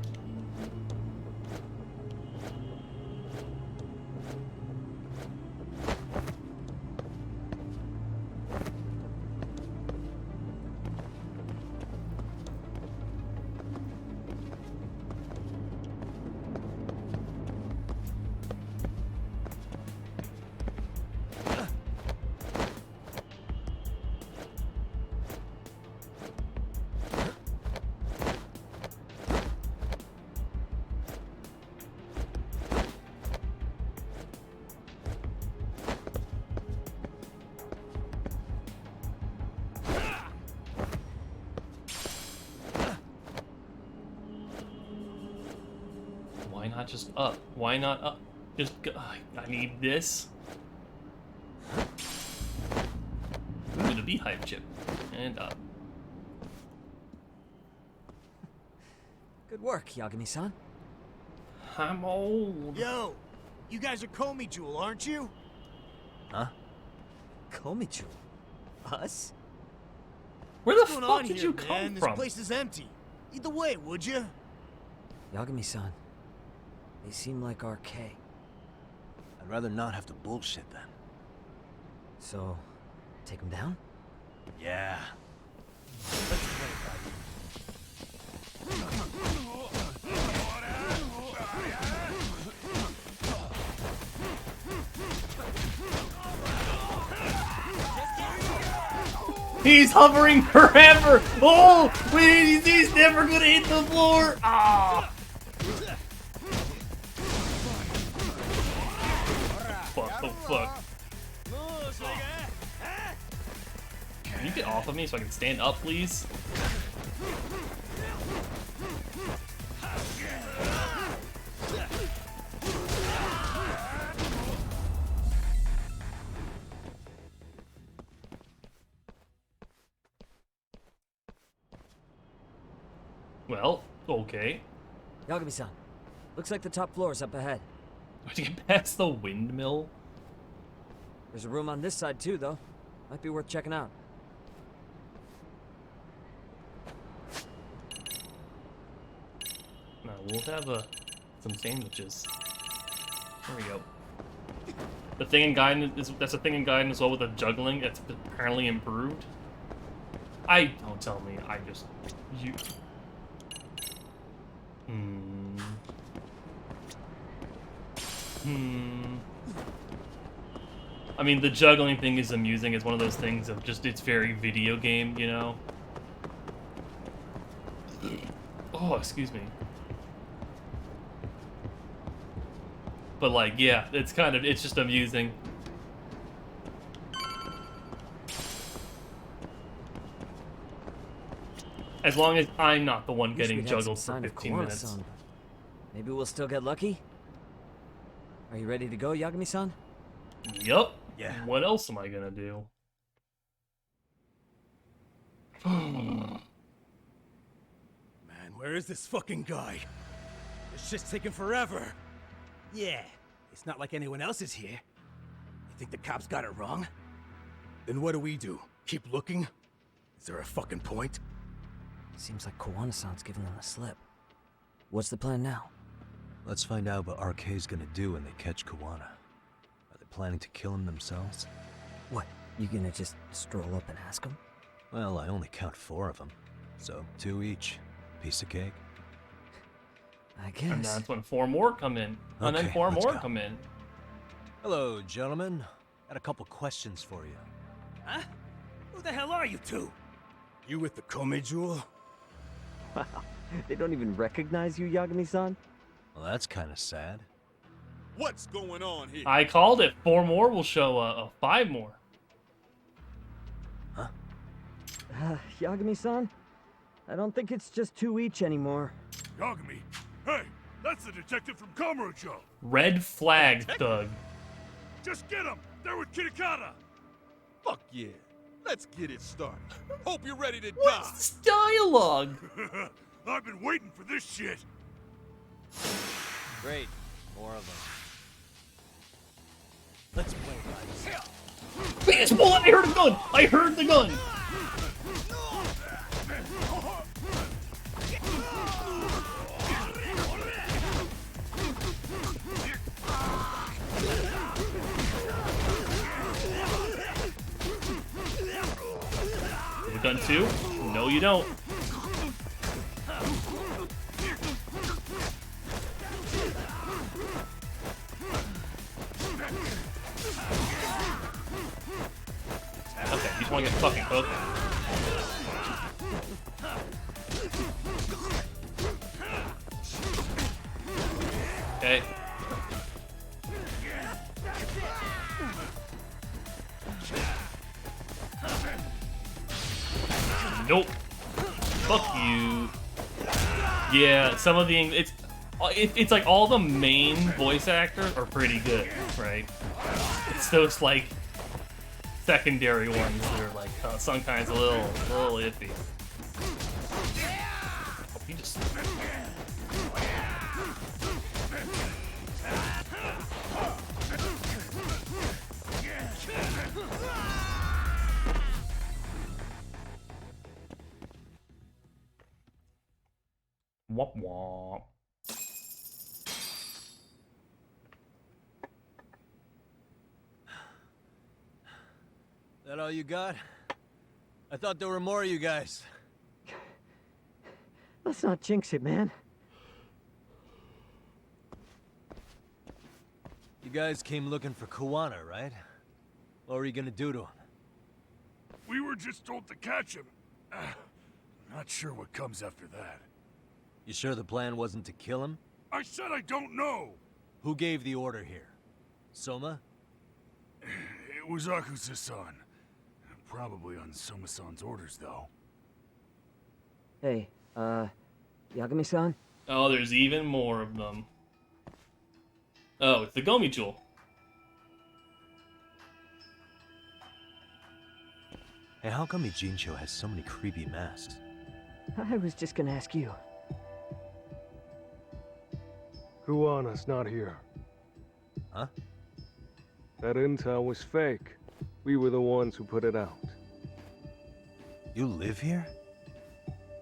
[SPEAKER 1] Why not just up? Why not up? Just go. I need this. Ooh, the beehive chip. And up.
[SPEAKER 9] Good work, Yagami-san.
[SPEAKER 1] I'm old.
[SPEAKER 4] Yo, you guys are Komi Jewel, aren't you?
[SPEAKER 11] Huh?
[SPEAKER 9] Komi Jewel? Us?
[SPEAKER 1] Where the
[SPEAKER 4] What's going
[SPEAKER 1] fuck
[SPEAKER 4] on
[SPEAKER 1] did
[SPEAKER 4] here,
[SPEAKER 1] you come
[SPEAKER 4] man?
[SPEAKER 1] from?
[SPEAKER 4] This place is empty. Either way, would you?
[SPEAKER 9] Yagami-san, they seem like RK.
[SPEAKER 11] I'd rather not have to bullshit them.
[SPEAKER 9] So, take them down?
[SPEAKER 11] Yeah.
[SPEAKER 1] He's hovering forever! Oh! Wait, he's never gonna hit the floor! Ah! Fuck, oh fuck. Can you get off of me so I can stand up, please? Well, okay.
[SPEAKER 9] Yagami-san, looks like the top floor is up ahead.
[SPEAKER 1] To get past the windmill?
[SPEAKER 9] There's a room on this side too, though. Might be worth checking out.
[SPEAKER 1] No, we'll have some sandwiches. There we go. The thing in Gaiden is that's a thing in Gaiden as well with the juggling. It's apparently improved. Don't tell me. You. I mean, the juggling thing is amusing. It's one of those things of just, it's very video game, you know? Oh, excuse me. But like, yeah, it's just amusing. As long as I'm not the one getting juggled for 15 minutes.
[SPEAKER 9] Maybe we'll still get lucky? Are you ready to go, Yagami-san?
[SPEAKER 1] Yup. Yeah. What else am I gonna do?
[SPEAKER 4] Man, where is this fucking guy? This shit's taking forever. Yeah, it's not like anyone else is here. You think the cops got it wrong? Then what do? Keep looking? Is there a fucking point?
[SPEAKER 9] Seems like Kuwana-san's giving them a slip. What's the plan now?
[SPEAKER 3] Let's find out what RK's gonna do when they catch Kuwana. Are they planning to kill him themselves?
[SPEAKER 9] What, you gonna just stroll up and ask him?
[SPEAKER 3] Well, I only count 4 of them. So 2 each. Piece of cake.
[SPEAKER 9] I guess.
[SPEAKER 1] And that's when 4 more come in. And then 4 more come in.
[SPEAKER 3] Hello, gentlemen. Got a couple questions for you.
[SPEAKER 4] Huh? Who the hell are you two? You with the Komi jewel?
[SPEAKER 9] Wow, they don't even recognize you, Yagami-san?
[SPEAKER 3] Well, that's kind of sad.
[SPEAKER 7] What's going on here?
[SPEAKER 1] I called it. 4 more will show 5 more.
[SPEAKER 3] Huh?
[SPEAKER 9] Yagami-san? I don't think it's just 2 each anymore.
[SPEAKER 13] Yagami! Hey! That's the detective from Kamurocho!
[SPEAKER 1] Red flag, Doug.
[SPEAKER 13] Just get him! They're with Kitakata!
[SPEAKER 7] Fuck yeah! Let's get it started. Hope you're ready to
[SPEAKER 1] What's this dialogue?
[SPEAKER 13] I've been waiting for this shit!
[SPEAKER 11] Great. More of them.
[SPEAKER 4] Let's play, guys.
[SPEAKER 1] Wait, it's one! I heard a gun! I heard the gun! You have a gun too? No, you don't. Okay, you just want to get fucking hooked. Okay. Nope. Fuck you. Yeah, some of the it's like all the main voice actors are pretty good, right? It's those like secondary ones that are like sometimes a little iffy. Oh, you just. Womp womp.
[SPEAKER 3] That all you got?
[SPEAKER 11] I thought there were more of you guys.
[SPEAKER 9] Let's not jinx it, man.
[SPEAKER 11] You guys came looking for Kuwana, right? What were you gonna do to him?
[SPEAKER 13] We were just told to catch him. Not sure what comes after that.
[SPEAKER 11] You sure the plan wasn't to kill him?
[SPEAKER 13] I said I don't know!
[SPEAKER 11] Who gave the order here? Soma?
[SPEAKER 13] It was Akusa-san. Probably on Soma-san's orders, though.
[SPEAKER 9] Hey, Yagami-san?
[SPEAKER 1] Oh, there's even more of them. Oh, it's the Gomi Jewel.
[SPEAKER 11] Hey, how come Ijincho has so many creepy masks?
[SPEAKER 9] I was just gonna ask you.
[SPEAKER 2] Kuwana's not here.
[SPEAKER 11] Huh?
[SPEAKER 2] That intel was fake. We were the ones who put it out.
[SPEAKER 11] You live here?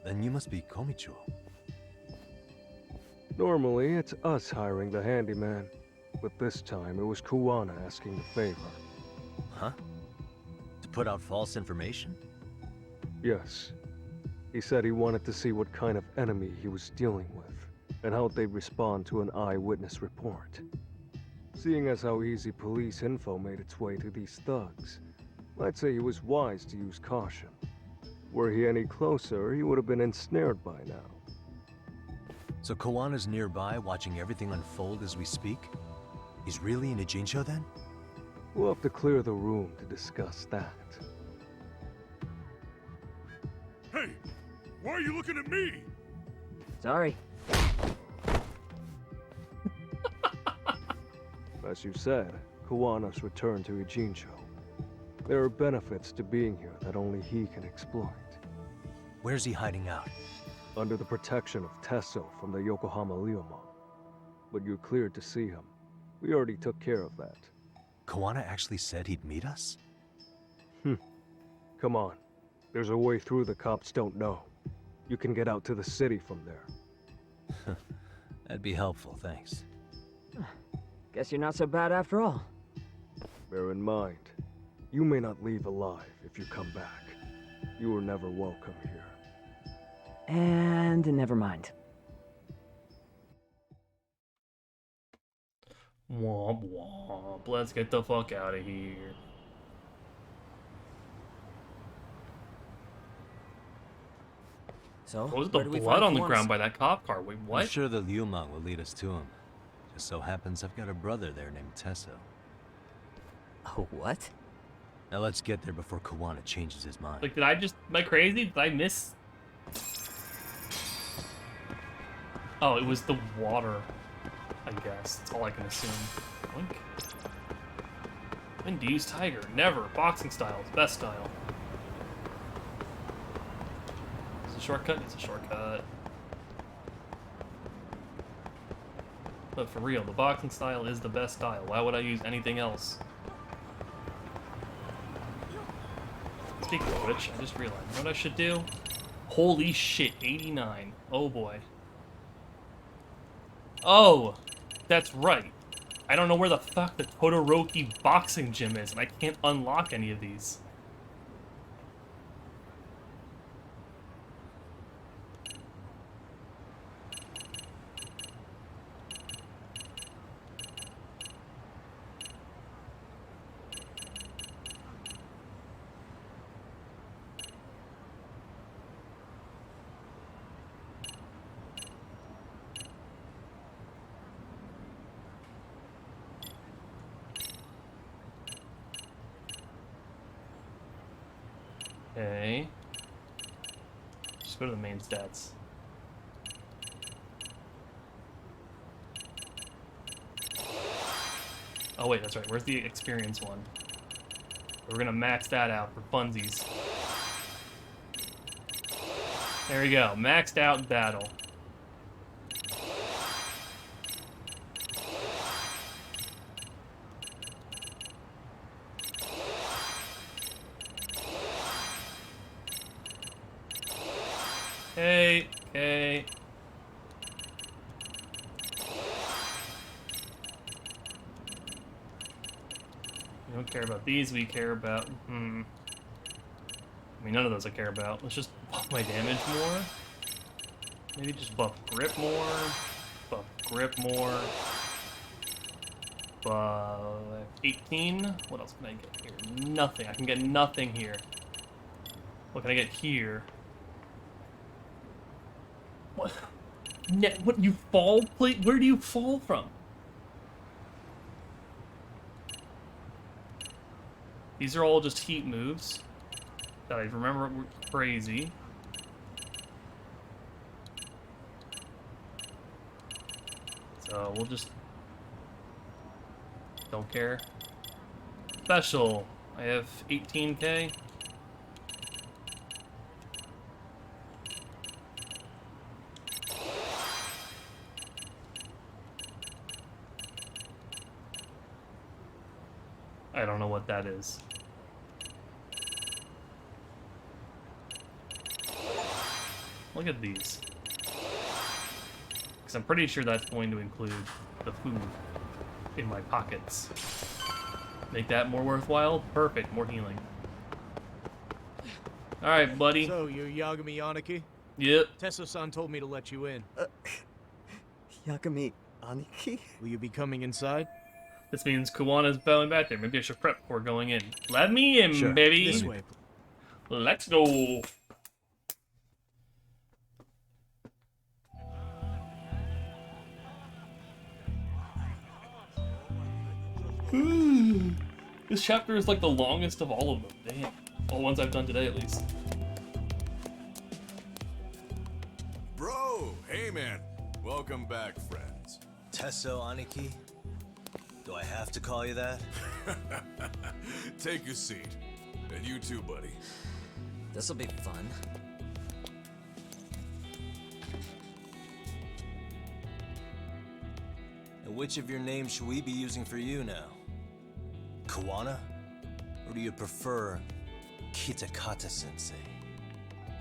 [SPEAKER 11] Then you must be Komicho.
[SPEAKER 2] Normally, it's us hiring the handyman. But this time, it was Kuwana asking the favor.
[SPEAKER 11] Huh? To put out false information?
[SPEAKER 2] Yes. He said he wanted to see what kind of enemy he was dealing with, and how they'd respond to an eyewitness report. Seeing as how easy police info made its way to these thugs, I'd say he was wise to use caution. Were he any closer, he would have been ensnared by now.
[SPEAKER 11] So Kawana's nearby, watching everything unfold as we speak? He's really in Ijincho then?
[SPEAKER 2] We'll have to clear the room to discuss that.
[SPEAKER 13] Hey! Why are you looking at me?
[SPEAKER 9] Sorry.
[SPEAKER 2] As you said, Kawana's returned to Ijincho. There are benefits to being here that only he can exploit.
[SPEAKER 11] Where's he hiding out?
[SPEAKER 2] Under the protection of Tesso from the Yokohama Ryomon. But you're cleared to see him. We already took care of that.
[SPEAKER 11] Kawana actually said he'd meet us?
[SPEAKER 2] Come on. There's a way through the cops don't know. You can get out to the city from there.
[SPEAKER 11] That'd be helpful, thanks.
[SPEAKER 9] Guess you're not so bad after all.
[SPEAKER 2] Bear in mind, you may not leave alive if you come back. You were never welcome here.
[SPEAKER 9] And never mind.
[SPEAKER 1] Womp womp. Let's get the fuck out of here.
[SPEAKER 9] So,
[SPEAKER 1] what was the blood on the ground by that cop car? Wait, what?
[SPEAKER 11] I'm sure the Ryomon will lead us to him. Just so happens I've got a brother there named Tesso.
[SPEAKER 9] Oh, what?
[SPEAKER 11] Now let's get there before Kawana changes his mind.
[SPEAKER 1] Like, am I crazy? Did I miss? Oh, it was the water, I guess. That's all I can assume. Oink. When to use Tiger? Never. Boxing style. It's best style. Is it a shortcut? It's a shortcut. But for real, the boxing style is the best style. Why would I use anything else? Speaking of which, I just realized, you know what I should do? Holy shit, 89. Oh boy. Oh, that's right. I don't know where the fuck the Todoroki boxing gym is, and I can't unlock any of these. Okay. Just go to the main stats. Oh wait, that's right. Where's the experience one? We're gonna max that out for funsies. There we go. Maxed out battle. Okay, okay. We don't care about these, we care about, I mean, none of those I care about. Let's just buff my damage more. Maybe just buff grip more. Buff grip more. Buff 18. What else can I get here? Nothing. I can get nothing here. What can I get here? What? What, you fall? Where do you fall from? These are all just heat moves that I remember were crazy. So we'll just... don't care. Special. I have 18k. I don't know what that is. Look at these. Because I'm pretty sure that's going to include the food in my pockets. Make that more worthwhile? Perfect, more healing. Alright, buddy.
[SPEAKER 4] So, you're Yagami Aniki?
[SPEAKER 1] Yep.
[SPEAKER 4] Tesso-san told me to let you in.
[SPEAKER 12] Yagami Aniki?
[SPEAKER 4] Will you be coming inside?
[SPEAKER 1] This means Kuwana's bowing back there. Maybe I should prep before going in. Let me in,
[SPEAKER 4] Sure.
[SPEAKER 1] baby.
[SPEAKER 4] This way.
[SPEAKER 1] Let's go. This chapter is like the longest of all of them. Damn. All the ones I've done today, at least.
[SPEAKER 13] Bro, hey man. Welcome back, friends.
[SPEAKER 3] Tesso Aniki? Do I have to call you that?
[SPEAKER 13] Take a seat. And you too, buddy.
[SPEAKER 9] This'll be fun.
[SPEAKER 3] And which of your names should we be using for you now? Kuwana? Or do you prefer Kitakata-sensei?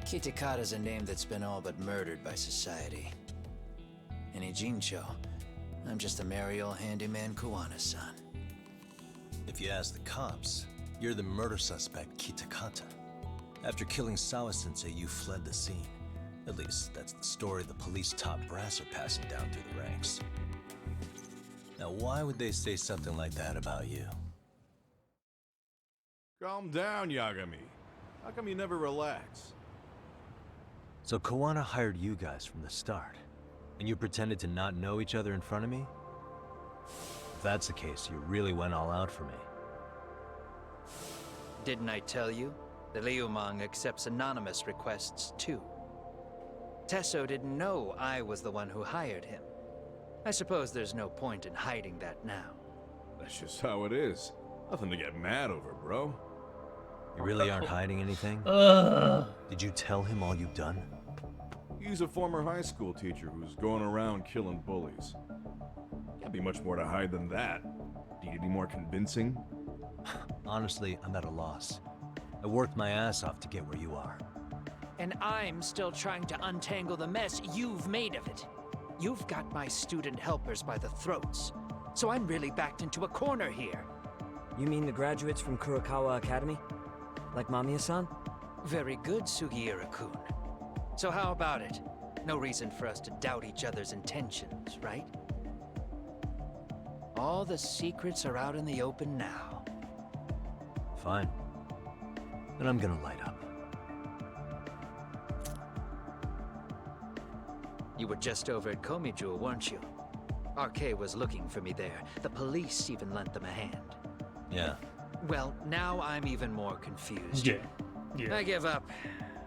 [SPEAKER 19] Kitakata's a name that's been all but murdered by society. In Ijincho, I'm just a merry old handyman Kuwana-san.
[SPEAKER 3] If you ask the cops, you're the murder suspect Kitakata. After killing Sawa-sensei, you fled the scene. At least, that's the story the police top brass are passing down through the ranks. Now, why would they say something like that about you?
[SPEAKER 13] Calm down, Yagami. How come you never relax?
[SPEAKER 11] So Kuwana hired you guys from the start, and you pretended to not know each other in front of me? If that's the case, you really went all out for me.
[SPEAKER 19] Didn't I tell you? The Liumang accepts anonymous requests too. Tesso didn't know I was the one who hired him. I suppose there's no point in hiding that now.
[SPEAKER 13] That's just how it is. Nothing to get mad over, bro.
[SPEAKER 11] You really aren't hiding anything? Did you tell him all you've done?
[SPEAKER 13] He's a former high school teacher who's going around killing bullies. Can't be much more to hide than that. Do you need any more convincing?
[SPEAKER 11] Honestly, I'm at a loss. I worked my ass off to get where you are.
[SPEAKER 19] And I'm still trying to untangle the mess you've made of it. You've got my student helpers by the throats, so I'm really backed into a corner here.
[SPEAKER 9] You mean the graduates from Kurokawa Academy? Like Mamiya-san?
[SPEAKER 19] Very good, Sugiura-kun. So how about it? No reason for us to doubt each other's intentions, right? All the secrets are out in the open now.
[SPEAKER 11] Fine. Then I'm gonna light up.
[SPEAKER 19] You were just over at Komijou, weren't you? RK was looking for me there. The police even lent them a hand.
[SPEAKER 11] Yeah.
[SPEAKER 19] Well, now I'm even more confused.
[SPEAKER 1] Yeah.
[SPEAKER 19] I give up.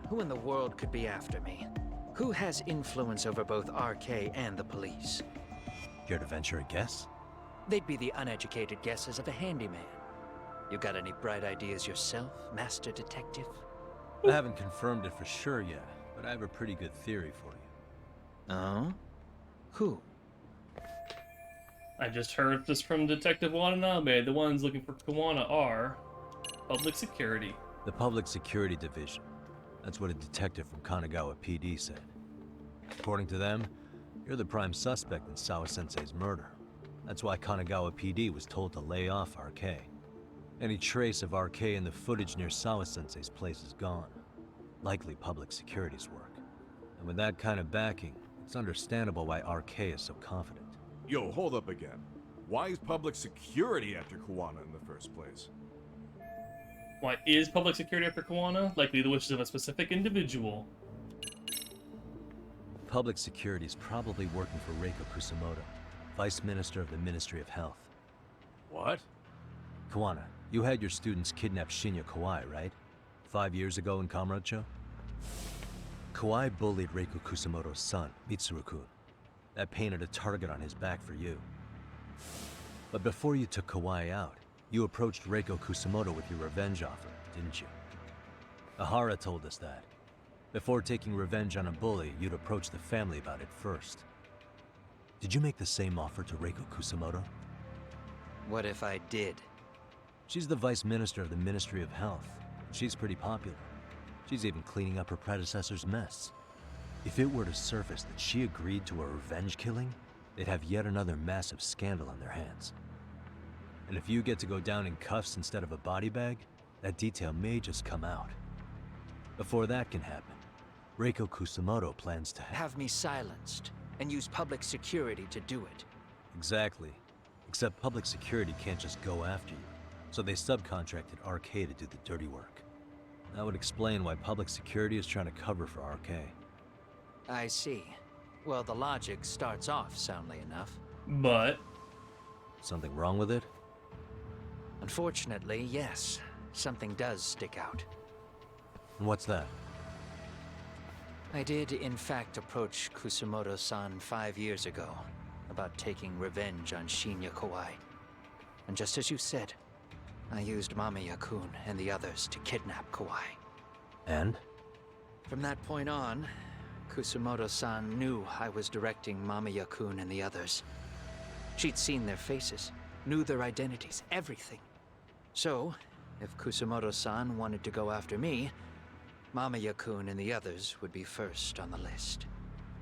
[SPEAKER 19] Who in the world could be after me? Who has influence over both RK and the police?
[SPEAKER 11] Care to venture a guess?
[SPEAKER 19] They'd be the uneducated guesses of a handyman. You got any bright ideas yourself, Master Detective?
[SPEAKER 11] I haven't confirmed it for sure yet, but I have a pretty good theory for you.
[SPEAKER 19] Oh? Who?
[SPEAKER 1] I just heard this from Detective Watanabe. The ones looking for Kuwana are public security.
[SPEAKER 11] The Public Security Division. That's what a detective from Kanagawa PD said. According to them, you're the prime suspect in Sawa-sensei's murder. That's why Kanagawa PD was told to lay off RK. Any trace of RK in the footage near Sawa-sensei's place is gone. likely public security's work. And with that kind of backing, it's understandable why RK is so confident.
[SPEAKER 13] Yo, hold up again. Why is public security after Kuwana in the first place?
[SPEAKER 1] Why is public security after Kuwana? Likely the wishes of a specific individual.
[SPEAKER 11] Public security is probably working for Reiko Kusumoto, Vice Minister of the Ministry of Health.
[SPEAKER 13] What?
[SPEAKER 11] Kuwana, you had your students kidnap Shinya Kawai, right? 5 years ago in Kamurocho? Kawai bullied Reiko Kusumoto's son, Mitsuru-kun. That painted a target on his back for you. But before you took Kawai out, you approached Reiko Kusumoto with your revenge offer, didn't you? Ahara told us that. Before taking revenge on a bully, you'd approach the family about it first. Did you make the same offer to Reiko Kusumoto?
[SPEAKER 19] What if I did?
[SPEAKER 11] She's the Vice Minister of the Ministry of Health. She's pretty popular. She's even cleaning up her predecessor's mess. If it were to surface that she agreed to a revenge killing, they'd have yet another massive scandal on their hands. And if you get to go down in cuffs instead of a body bag, that detail may just come out. Before that can happen, Reiko Kusumoto plans to
[SPEAKER 19] have me silenced and use public security to do it.
[SPEAKER 11] Exactly. Except public security can't just go after you, so they subcontracted RK to do the dirty work. That would explain why public security is trying to cover for RK.
[SPEAKER 19] I see. Well, the logic starts off soundly enough.
[SPEAKER 1] But...
[SPEAKER 11] something wrong with it?
[SPEAKER 19] Unfortunately, yes. Something does stick out.
[SPEAKER 11] And what's that?
[SPEAKER 19] I did, in fact, approach Kusumoto-san 5 years ago about taking revenge on Shinya Kawai. And just as you said, I used Mamiya-kun and the others to kidnap Kawai.
[SPEAKER 11] And?
[SPEAKER 19] From that point on, Kusumoto-san knew I was directing Mamiya-kun and the others. She'd seen their faces, knew their identities, everything. So, if Kusumoto-san wanted to go after me, Mamiya-kun and the others would be first on the list.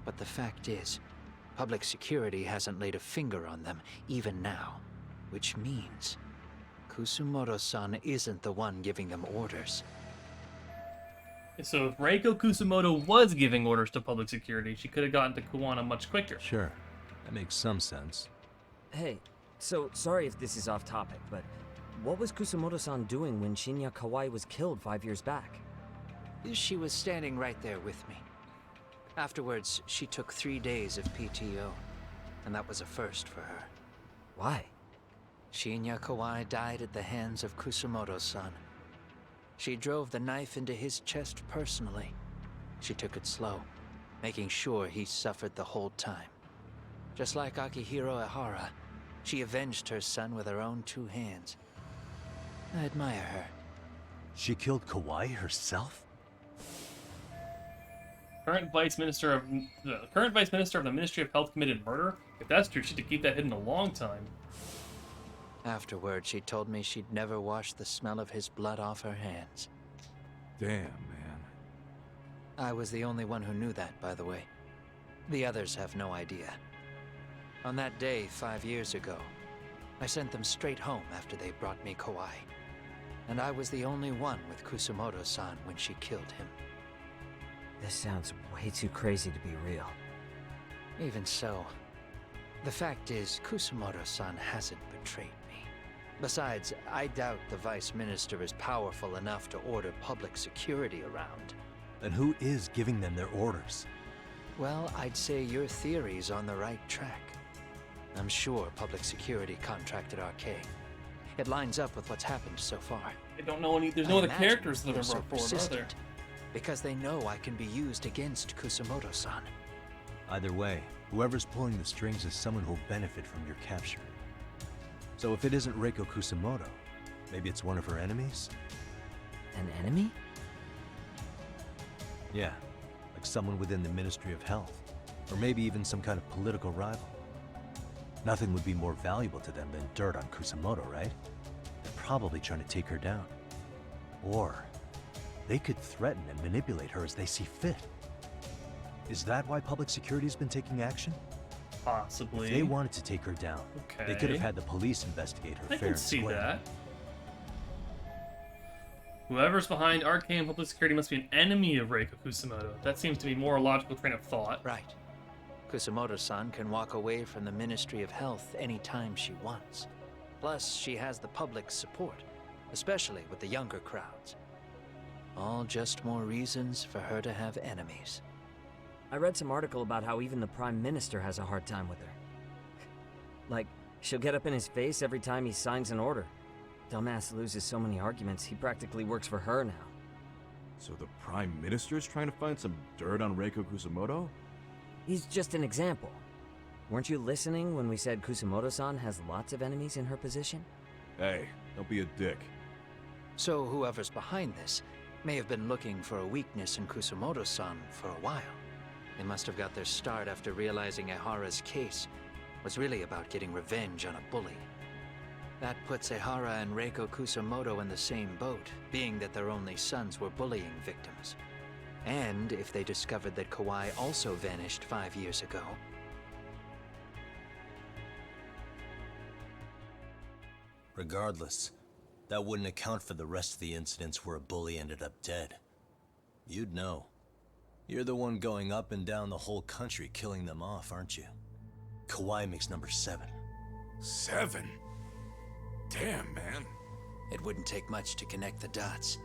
[SPEAKER 19] But the fact is, public security hasn't laid a finger on them, even now. Which means, Kusumoto-san isn't the one giving them orders.
[SPEAKER 1] So if Reiko Kusumoto was giving orders to public security, she could have gotten to Kuwana much quicker.
[SPEAKER 11] Sure. That makes some sense.
[SPEAKER 9] Hey, so sorry if this is off topic, but what was Kusumoto-san doing when Shinya Kawai was killed 5 years back?
[SPEAKER 19] She was standing right there with me. Afterwards, she took 3 days of PTO, and that was a first for her.
[SPEAKER 9] Why?
[SPEAKER 19] Shinya Kawai died at the hands of Kusumoto-san. She drove the knife into his chest personally. She took it slow, making sure he suffered the whole time. Just like Akihiro Ehara, she avenged her son with her own 2 hands. I admire her.
[SPEAKER 11] She killed Kawai herself?
[SPEAKER 1] Current Vice Minister of the Ministry of Health committed murder? If that's true, she should keep that hidden a long time.
[SPEAKER 19] Afterward, she told me she'd never wash the smell of his blood off her hands.
[SPEAKER 13] Damn, man.
[SPEAKER 19] I was the only one who knew that, by the way. The others have no idea. On that day 5 years ago, I sent them straight home after they brought me Kawai. And I was the only one with Kusumoto-san when she killed him.
[SPEAKER 9] This sounds way too crazy to be real.
[SPEAKER 19] Even so, the fact is, Kusumoto-san hasn't betrayed me. Besides, I doubt the Vice Minister is powerful enough to order public security around.
[SPEAKER 11] Then who is giving them their orders?
[SPEAKER 19] Well, I'd say your theory's on the right track. I'm sure public security contracted RK. It lines up with what's happened so far.
[SPEAKER 1] I don't know any. There's no other characters that have been brought forward, are there?
[SPEAKER 19] Because they know I can be used against Kusumoto-san.
[SPEAKER 11] Either way, whoever's pulling the strings is someone who'll benefit from your capture. So if it isn't Reiko Kusumoto, maybe it's one of her enemies?
[SPEAKER 9] An enemy?
[SPEAKER 11] Yeah, like someone within the Ministry of Health. Or maybe even some kind of political rival. Nothing would be more valuable to them than dirt on Kusumoto, right? They're probably trying to take her down. Or they could threaten and manipulate her as they see fit. Is that why public security's been taking action?
[SPEAKER 1] Possibly.
[SPEAKER 11] If they wanted to take her down, they could have had the police investigate her fair and square.
[SPEAKER 1] I can see that. Whoever's behind Arcane Public Security must be an enemy of Reiko Kusumoto. That seems to be more a logical train of thought.
[SPEAKER 19] Right. Kusumoto-san can walk away from the Ministry of Health anytime she wants. Plus, she has the public's support, especially with the younger crowds. All just more reasons for her to have enemies.
[SPEAKER 9] I read some article about how even the Prime Minister has a hard time with her. Like, she'll get up in his face every time he signs an order. Dumbass loses so many arguments, he practically works for her now.
[SPEAKER 13] So the Prime Minister's trying to find some dirt on Reiko Kusumoto?
[SPEAKER 9] He's just an example. Weren't you listening when we said Kusumoto-san has lots of enemies in her position?
[SPEAKER 13] Hey, don't be a dick.
[SPEAKER 19] So whoever's behind this may have been looking for a weakness in Kusumoto-san for a while. They must have got their start after realizing Ehara's case was really about getting revenge on a bully. That puts Ehara and Reiko Kusumoto in the same boat, being that their only sons were bullying victims. And if they discovered that Kawai also vanished 5 years ago.
[SPEAKER 3] Regardless, that wouldn't account for the rest of the incidents where a bully ended up dead. You'd know. You're the one going up and down the whole country killing them off, aren't you? Kawai makes number 7.
[SPEAKER 7] 7? Damn, man.
[SPEAKER 19] It wouldn't take much to connect the dots.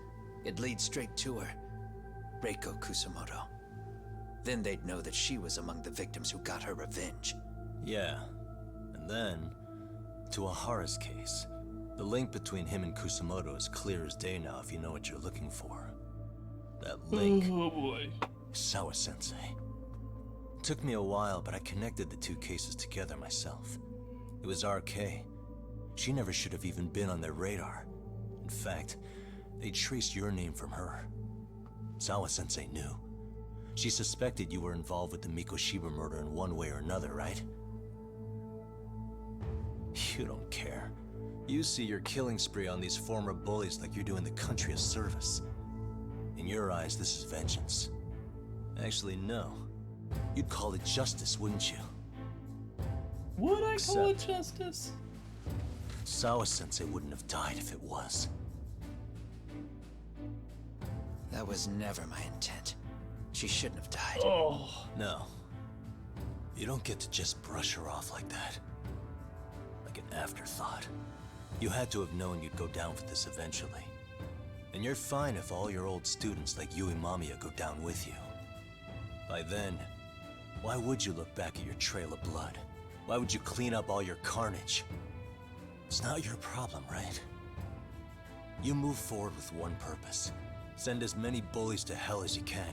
[SPEAKER 19] It'd lead straight to her. Reiko Kusumoto. Then they'd know that she was among the victims who got her revenge.
[SPEAKER 3] Yeah. And then, to Ehara's case, the link between him and Kusumoto is clear as day now if you know what you're looking for. That link.
[SPEAKER 1] Oh boy.
[SPEAKER 3] Sawa-sensei. It took me a while, but I connected the two cases together myself. It was RK. She never should have even been on their radar. In fact, they traced your name from her. Sawa-sensei knew. She suspected you were involved with the Mikoshiba murder in one way or another, right? You don't care. You see your killing spree on these former bullies like you're doing the country a service. In your eyes, this is vengeance. Actually, no. You'd call it justice, wouldn't you?
[SPEAKER 1] Would I call it justice?
[SPEAKER 3] Sawa-sensei wouldn't have died if it was.
[SPEAKER 19] That was never my intent. She shouldn't have died.
[SPEAKER 1] Oh.
[SPEAKER 3] No. You don't get to just brush her off like that. Like an afterthought. You had to have known you'd go down for this eventually. And you're fine if all your old students like Yui Mamiya go down with you. By then, why would you look back at your trail of blood? Why would you clean up all your carnage? It's not your problem, right? You move forward with one purpose. Send as many bullies to hell as you can.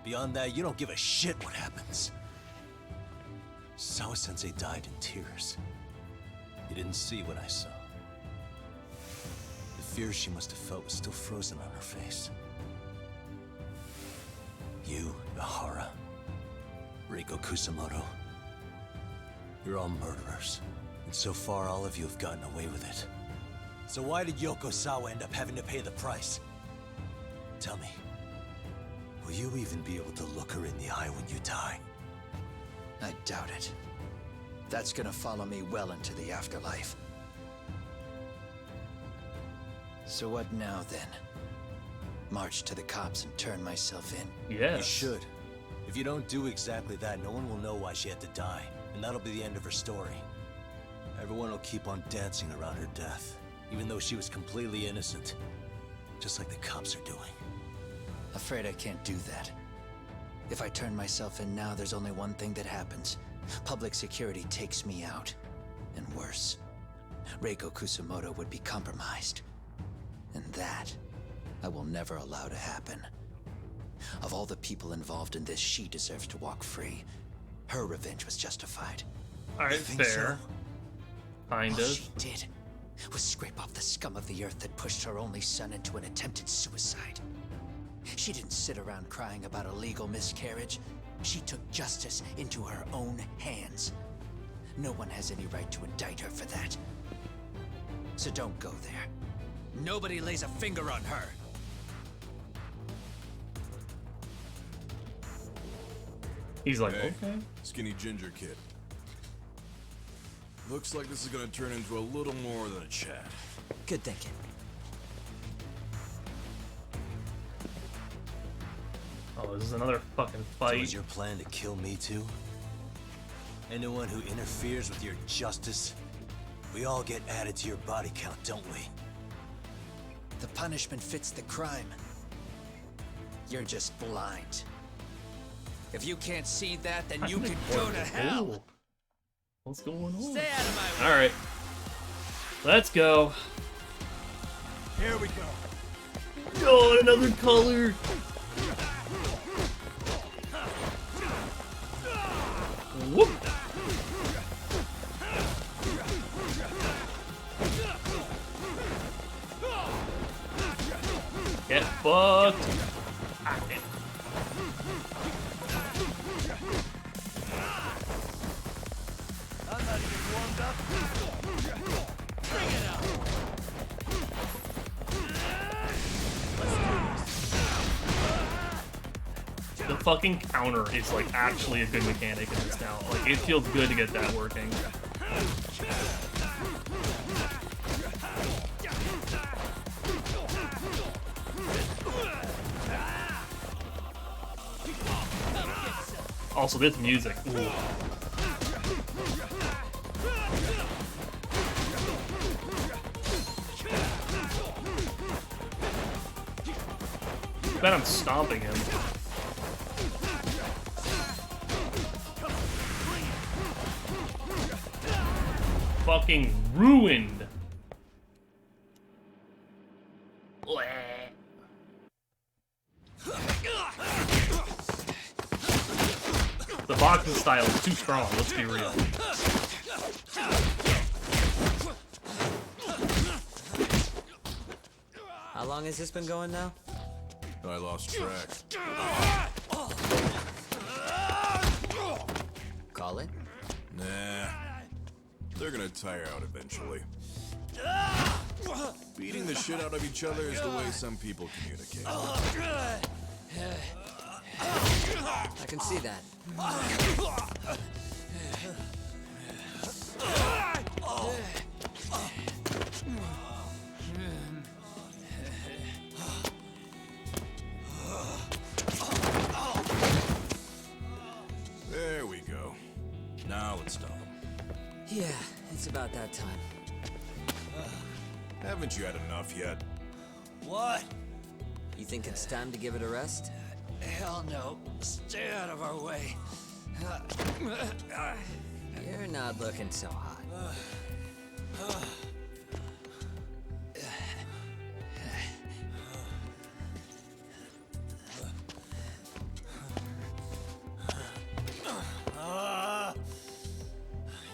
[SPEAKER 3] Beyond that, you don't give a shit what happens. Sawa-sensei died in tears. You didn't see what I saw. The fear she must have felt was still frozen on her face. You, Ehara, Reiko Kusumoto, you're all murderers. And so far, all of you have gotten away with it. So why did Yoko Sawa end up having to pay the price? Tell me, will you even be able to look her in the eye when you die?
[SPEAKER 19] I doubt it. That's gonna follow me well into the afterlife. So what now, then? March to the cops and turn myself in?
[SPEAKER 1] Yes.
[SPEAKER 3] You should. If you don't do exactly that, no one will know why she had to die. And that'll be the end of her story. Everyone will keep on dancing around her death, even though she was completely innocent. Just like the cops are doing.
[SPEAKER 19] Afraid I can't do that. If I turn myself in now, there's only one thing that happens. Public security takes me out. And worse, Reiko Kusumoto would be compromised. And that, I will never allow to happen. Of all the people involved in this, she deserves to walk free. Her revenge was justified.
[SPEAKER 1] Alright, fair. Kind
[SPEAKER 19] All
[SPEAKER 1] of.
[SPEAKER 19] she did was scrape off the scum of the earth that pushed her only son into an attempted suicide. She didn't sit around crying about a legal miscarriage. She took justice into her own hands. No one has any right to indict her for that. So don't go there. Nobody lays a finger on her.
[SPEAKER 1] He's like,
[SPEAKER 13] Hey,
[SPEAKER 1] okay.
[SPEAKER 13] Skinny ginger kid. Looks like this is gonna turn into a little more than a chat.
[SPEAKER 19] Good thinking.
[SPEAKER 1] Oh, this is another fucking
[SPEAKER 3] So
[SPEAKER 1] fight.
[SPEAKER 3] is your plan to kill me too? Anyone who interferes with your justice? We all get added to your body count, don't we?
[SPEAKER 19] The punishment fits the crime. You're just blind. If you can't see that, then you can go to hell.
[SPEAKER 1] Ooh. What's going on?
[SPEAKER 19] Stay out of my way.
[SPEAKER 1] Alright. Let's go.
[SPEAKER 4] Here we go.
[SPEAKER 1] Oh, another color. Whoop. Get fucked. Ah, damn.
[SPEAKER 19] I'm not even warmed up. Bring it out.
[SPEAKER 1] The fucking counter is like actually a good mechanic in this now. Like it feels good to get that working. Also, this music. Ooh. I bet I'm stomping him. Fucking ruined. The boxing style is too strong, let's be real.
[SPEAKER 9] How long has this been going now?
[SPEAKER 13] I lost track.
[SPEAKER 9] Call it?
[SPEAKER 13] Nah. They're gonna tire out eventually. Beating the shit out of each other is the way some people communicate.
[SPEAKER 9] I can see that.
[SPEAKER 13] There we go. Now let's stop them.
[SPEAKER 9] Yeah, it's about that time.
[SPEAKER 13] Haven't you had enough yet?
[SPEAKER 19] What?
[SPEAKER 9] You think it's time to give it a rest?
[SPEAKER 19] Hell no. Stay out of our way.
[SPEAKER 9] You're not looking so hot.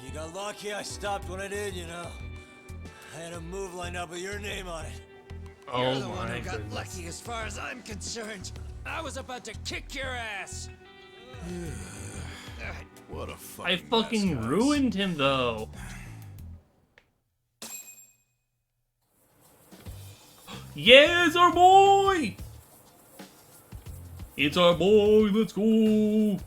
[SPEAKER 3] You got lucky I stopped when I did, you know. I had a move lined up with your name on it.
[SPEAKER 19] You're the one who got lucky as far as I'm concerned. I was about to kick your ass.
[SPEAKER 13] What a fucking
[SPEAKER 1] I fucking
[SPEAKER 13] mess, guys.
[SPEAKER 1] ruined him though. Yeah, it's our boy! It's our boy, let's go!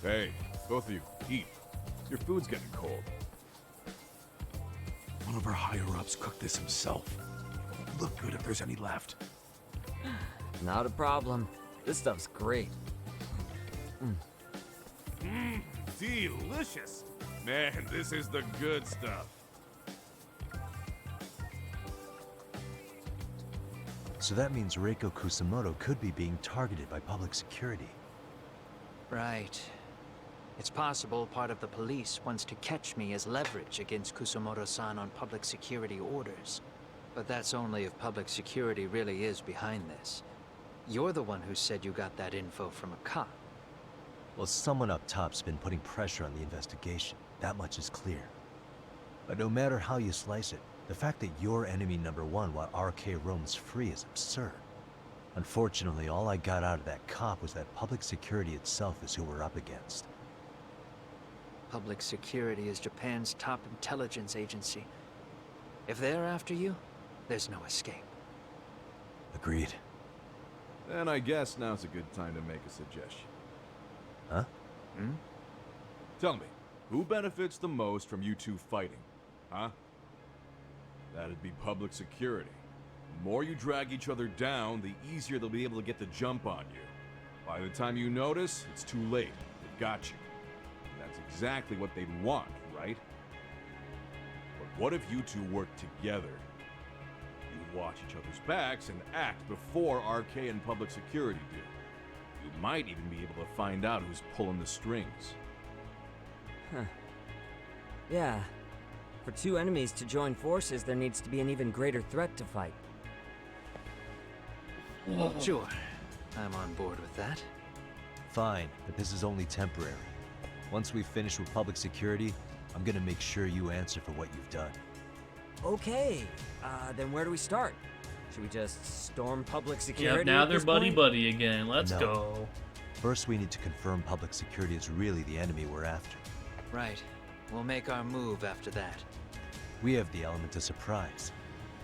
[SPEAKER 13] Hey, both of you, eat. Your food's getting cold.
[SPEAKER 4] One of our higher-ups cooked this himself. It'll look good if there's any left.
[SPEAKER 9] Not a problem. This stuff's great.
[SPEAKER 13] Delicious. Man, this is the good stuff.
[SPEAKER 11] So that means Reiko Kusamoto could be being targeted by public security.
[SPEAKER 19] Right. It's possible part of the police wants to catch me as leverage against Kusamoto-san on public security orders. But that's only if public security really is behind this. You're the one who said you got that info from a cop.
[SPEAKER 11] Well, someone up top's been putting pressure on the investigation. That much is clear. But no matter how you slice it, the fact that you're enemy number one while RK roams free is absurd. Unfortunately, all I got out of that cop was that public security itself is who we're up against.
[SPEAKER 19] Public security is Japan's top intelligence agency. If they're after you, there's no escape.
[SPEAKER 11] Agreed.
[SPEAKER 13] Then I guess now's a good time to make a suggestion.
[SPEAKER 11] Huh?
[SPEAKER 13] Tell me, who benefits the most from you two fighting? huh? That'd be public security. The more you drag each other down, the easier they'll be able to get the jump on you. By the time you notice, it's too late. They've got you. And that's exactly what they'd want, right? But what if you two work together? You watch each other's backs and act before RK and public security do. You might even be able to find out who's pulling the strings.
[SPEAKER 9] Huh. Yeah. For two enemies to join forces, there needs to be an even greater threat to fight.
[SPEAKER 19] Sure. I'm on board with that.
[SPEAKER 11] Fine, but this is only temporary. Once we finish with public security, I'm gonna make sure you answer for what you've done.
[SPEAKER 9] Okay. Then where do we start? Should we just storm public security?
[SPEAKER 1] Yep, now
[SPEAKER 9] at
[SPEAKER 1] they're
[SPEAKER 9] this point?
[SPEAKER 1] buddy-buddy again. Let's
[SPEAKER 11] No.
[SPEAKER 1] go.
[SPEAKER 11] First, we need to confirm public security is really the enemy we're after.
[SPEAKER 19] Right. We'll make our move after that.
[SPEAKER 11] We have the element of surprise.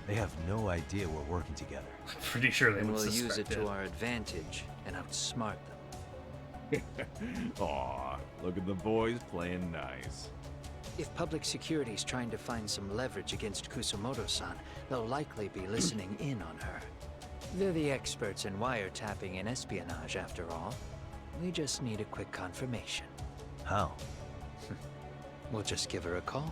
[SPEAKER 11] They have no idea we're working together.
[SPEAKER 1] Pretty sure they
[SPEAKER 19] And
[SPEAKER 1] would
[SPEAKER 19] we'll use
[SPEAKER 1] suspect
[SPEAKER 19] it to
[SPEAKER 1] it.
[SPEAKER 19] our advantage and outsmart them.
[SPEAKER 13] Aw, look at the boys playing nice.
[SPEAKER 19] If public security's trying to find some leverage against Kusumoto-san, they'll likely be listening in on her. They're the experts in wiretapping and espionage, after all. We just need a quick confirmation.
[SPEAKER 11] How?
[SPEAKER 19] We'll just give her a call.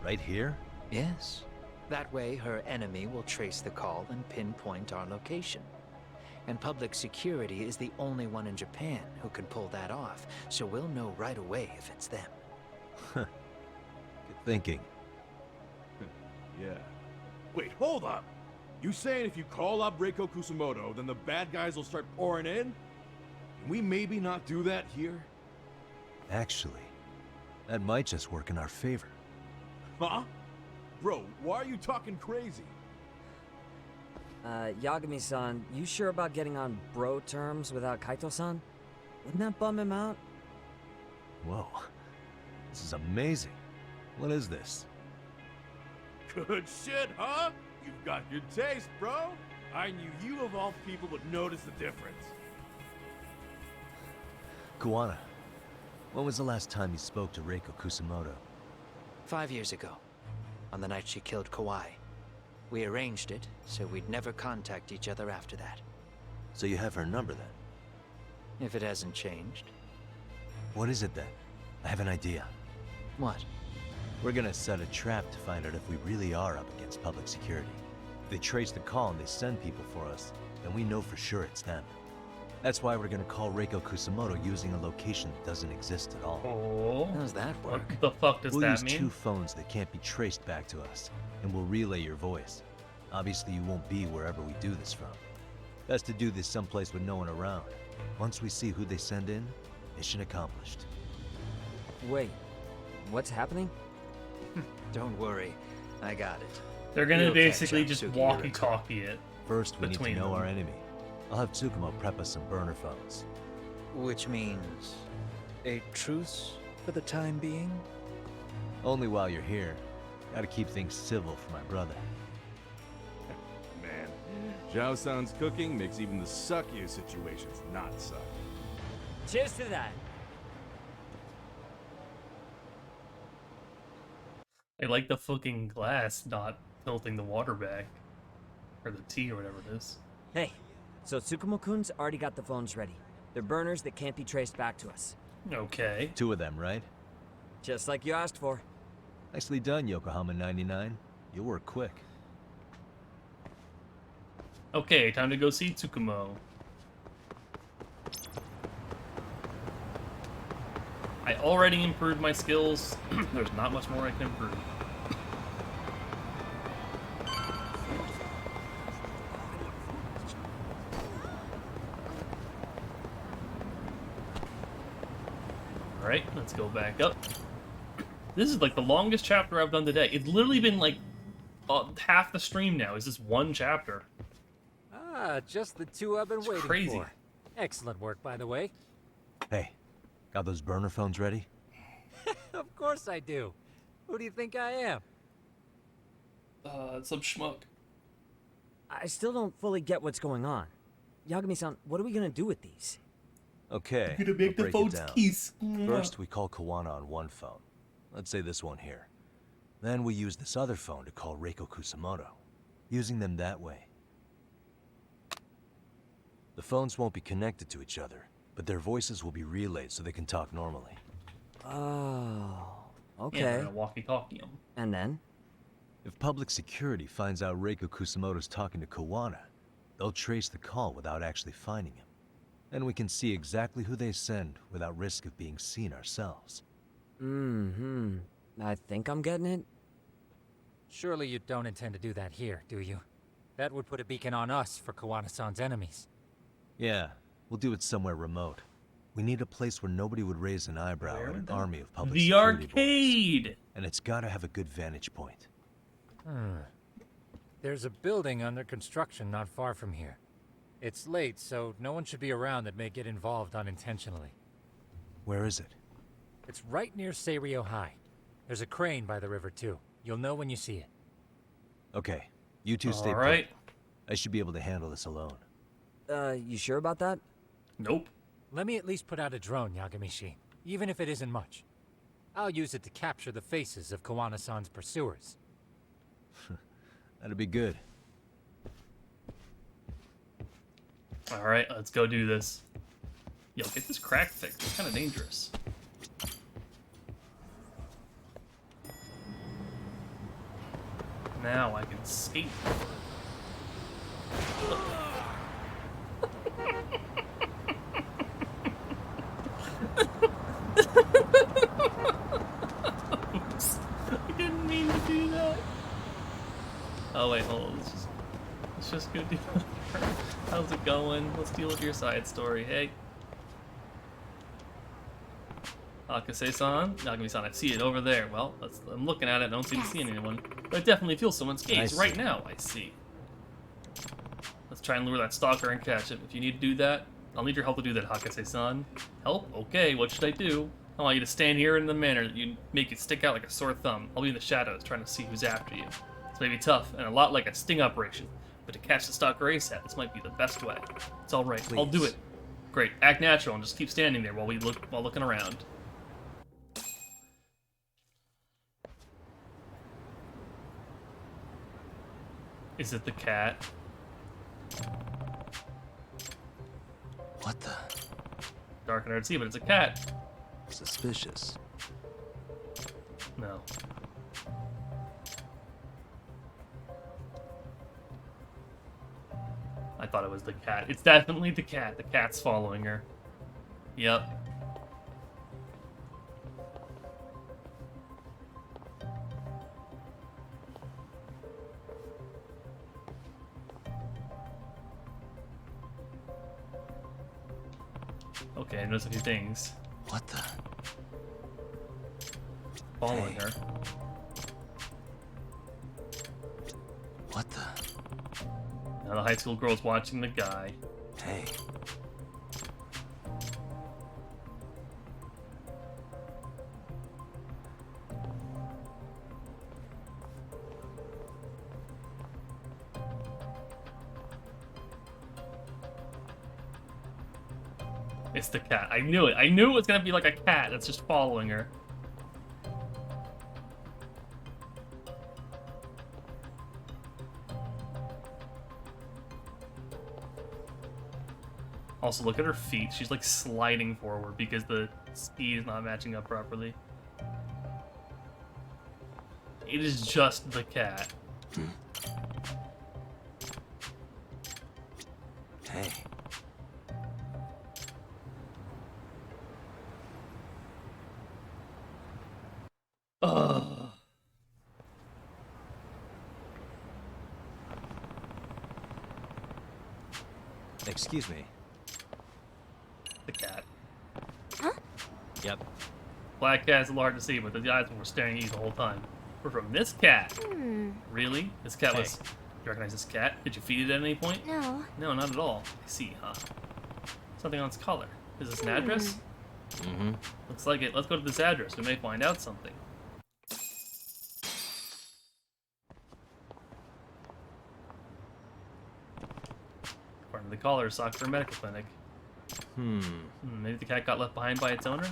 [SPEAKER 11] Right here?
[SPEAKER 19] Yes. That way, her enemy will trace the call and pinpoint our location. And public security is the only one in Japan who can pull that off, so we'll know right away if it's them.
[SPEAKER 11] Good thinking.
[SPEAKER 13] Yeah. Wait, hold up! You saying if you call up Reiko Kusumoto, then the bad guys will start pouring in? Can we maybe not do that here?
[SPEAKER 11] Actually, that might just work in our favor.
[SPEAKER 13] Huh? Bro, why are you talking crazy?
[SPEAKER 9] Yagami-san, you sure about getting on bro terms without Kaito-san? Wouldn't that bum him out?
[SPEAKER 11] Whoa. This is amazing. What is this?
[SPEAKER 13] Good shit, huh? You've got good taste, bro. I knew you of all people would notice the difference.
[SPEAKER 11] Kuwana, when was the last time you spoke to Reiko Kusumoto?
[SPEAKER 19] 5 years ago, on the night she killed Kawai. We arranged it, so we'd never contact each other after that.
[SPEAKER 11] So you have her number then?
[SPEAKER 19] If it hasn't changed.
[SPEAKER 11] What is it then? I have an idea.
[SPEAKER 19] What?
[SPEAKER 11] We're gonna set a trap to find out if we really are up against public security. If they trace the call and they send people for us, then we know for sure it's them. That's why we're gonna call Reiko Kusumoto using a location that doesn't exist at all.
[SPEAKER 1] Oh.
[SPEAKER 19] How does that work?
[SPEAKER 1] What the fuck does
[SPEAKER 11] We'll
[SPEAKER 1] that
[SPEAKER 11] use
[SPEAKER 1] mean?
[SPEAKER 11] 2 phones that can't be traced back to us, and we'll relay your voice. Obviously, you won't be wherever we do this from. Best to do this someplace with no one around. Once we see who they send in, mission accomplished.
[SPEAKER 9] Wait, what's happening?
[SPEAKER 19] Don't worry, I got it.
[SPEAKER 1] They're gonna
[SPEAKER 19] You'll
[SPEAKER 1] basically
[SPEAKER 19] catch up,
[SPEAKER 1] just
[SPEAKER 19] Sugiura.
[SPEAKER 1] walkie-talkie it.
[SPEAKER 11] First, we need to
[SPEAKER 1] between
[SPEAKER 11] know
[SPEAKER 1] them.
[SPEAKER 11] our enemy. I'll have Tsukumo prep us some burner phones.
[SPEAKER 19] Which means a truce for the time being?
[SPEAKER 11] Only while you're here. Gotta keep things civil for my brother.
[SPEAKER 13] Man, Zhao-san's cooking makes even the suckiest situations not suck.
[SPEAKER 9] Cheers to that.
[SPEAKER 1] I like the fucking glass not tilting the water back. Or the tea or whatever it is.
[SPEAKER 9] Hey, so Tsukumo-kun's already got the phones ready. They're burners that can't be traced back to us.
[SPEAKER 1] Okay.
[SPEAKER 11] 2 of them, right?
[SPEAKER 9] Just like you asked for.
[SPEAKER 11] Nicely done, Yokohama 99. You'll work quick.
[SPEAKER 1] Okay, time to go see Tsukumo. I already improved my skills. There's not much more I can improve. Alright, let's go back up. This is like the longest chapter I've done today. It's literally been like half the stream now. Is this one chapter?
[SPEAKER 21] Ah, just the 2 I've been waiting
[SPEAKER 1] crazy.
[SPEAKER 21] for. Excellent work, by the way.
[SPEAKER 11] Hey, got those burner phones ready?
[SPEAKER 21] Of course I do. Who do you think I am?
[SPEAKER 1] Some schmuck.
[SPEAKER 9] I still don't fully get what's going on. Yagami-san, what are we gonna do with these?
[SPEAKER 11] Okay,
[SPEAKER 1] You're gonna make
[SPEAKER 11] I'll
[SPEAKER 1] the
[SPEAKER 11] break it
[SPEAKER 1] phone's
[SPEAKER 11] down.
[SPEAKER 1] keys.
[SPEAKER 11] First, we call Kawana on one phone. Let's say this one here.
[SPEAKER 3] Then we use this other phone to call Reiko Kusamoto, using them that way. The phones won't be connected to each other, but their voices will be relayed so they can talk normally.
[SPEAKER 9] Oh, okay.
[SPEAKER 1] Yeah, they're gonna walkie-talkie them.
[SPEAKER 9] And then?
[SPEAKER 3] If public security finds out Reiko Kusamoto's talking to Kawana, they'll trace the call without actually finding him. Then we can see exactly who they send without risk of being seen ourselves.
[SPEAKER 9] Mm-hmm. I think I'm getting it.
[SPEAKER 21] Surely you don't intend to do that here, do you? That would put a beacon on us for Kawana-san's enemies.
[SPEAKER 3] Yeah, we'll do it somewhere remote. We need a place where nobody would raise an eyebrow at an army of public
[SPEAKER 1] The
[SPEAKER 3] security
[SPEAKER 1] arcade!
[SPEAKER 3] boys. And it's gotta have a good vantage point.
[SPEAKER 21] There's a building under construction not far from here. It's late, so no one should be around that may get involved unintentionally.
[SPEAKER 3] Where is it?
[SPEAKER 21] It's right near Seirio High. There's a crane by the river, too. You'll know when you see it.
[SPEAKER 3] Okay, you two stay
[SPEAKER 1] All right.
[SPEAKER 3] put. I should be able to handle this alone.
[SPEAKER 9] You sure about that?
[SPEAKER 1] Nope.
[SPEAKER 21] Let me at least put out a drone, Yagamishi, even if it isn't much. I'll use it to capture the faces of Kawana-san's pursuers.
[SPEAKER 3] That'd be good.
[SPEAKER 1] Alright, let's go do this. Yo, get this crack fixed. It's kind of dangerous. Now I can skate. Oops. I didn't mean to do that. Oh wait, hold on. Let's just go do it. How's it going? Let's deal with your side story. Hey. Akase-san? Nagami-san, I see it over there. Well, I'm looking at it. I don't seem to see anyone. But I definitely feel someone's gaze right now. I see. Let's try and lure that stalker and catch him. If you need to do that, I'll need your help to do that, Hakase-san. Help? Okay, what should I do? I want you to stand here in the manner that you make it stick out like a sore thumb. I'll be in the shadows trying to see who's after you. This may be tough and a lot like a sting operation, but to catch the stalker ASAP, this might be the best way. It's all right. I'll do it. Great. Act natural and just keep standing there while looking around. Is it the cat?
[SPEAKER 3] What the?
[SPEAKER 1] Dark and hard to see, but it's a cat.
[SPEAKER 3] Suspicious.
[SPEAKER 1] No. I thought it was the cat. It's definitely the cat. The cat's following her. Yep. Okay, I noticed a few things.
[SPEAKER 3] What the?
[SPEAKER 1] Following her.
[SPEAKER 3] What the?
[SPEAKER 1] Now the high school girl's watching the guy.
[SPEAKER 3] Hey.
[SPEAKER 1] It's the cat. I knew it. I knew it was gonna be like a cat that's just following her. Also, look at her feet. She's like sliding forward because the speed is not matching up properly. It is just the cat.
[SPEAKER 3] Hey.
[SPEAKER 1] Ugh.
[SPEAKER 3] Excuse me.
[SPEAKER 1] The cat.
[SPEAKER 6] Huh?
[SPEAKER 3] Yep.
[SPEAKER 1] Black cat's a little hard to see, but the eyes were staring at you the whole time. We're from this cat.
[SPEAKER 6] Hmm.
[SPEAKER 1] Really? This cat was... You recognize this cat? Did you feed it at any point?
[SPEAKER 6] No.
[SPEAKER 1] No, not at all. I see, huh? Something on its collar. Is this an address?
[SPEAKER 3] Mm-hmm.
[SPEAKER 1] Looks like it. Let's go to this address. We may find out something. According to the collar, Sakura Medical Clinic. Maybe the cat got left behind by its owner?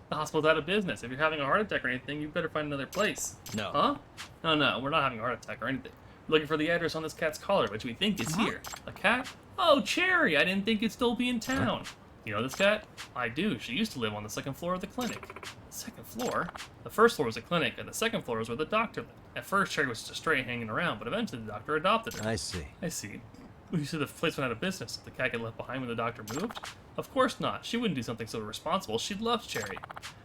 [SPEAKER 1] The hospital's out of business. If you're having a heart attack or anything, you better find another place.
[SPEAKER 11] No.
[SPEAKER 1] Huh? No, we're not having a heart attack or anything. We're looking for the address on this cat's collar, which we think is here. A cat? Oh, Cherry! I didn't think you'd still be in town. You know this cat? I do. She used to live on the second floor of the clinic. Second floor? The first floor was a clinic, and the second floor was where the doctor lived. At first, Cherry was just a stray hanging around, but eventually the doctor adopted her.
[SPEAKER 11] I see.
[SPEAKER 1] I see. Well, you said the place went out of business. Did the cat get left behind when the doctor moved? Of course not. She wouldn't do something so irresponsible. She loved Cherry.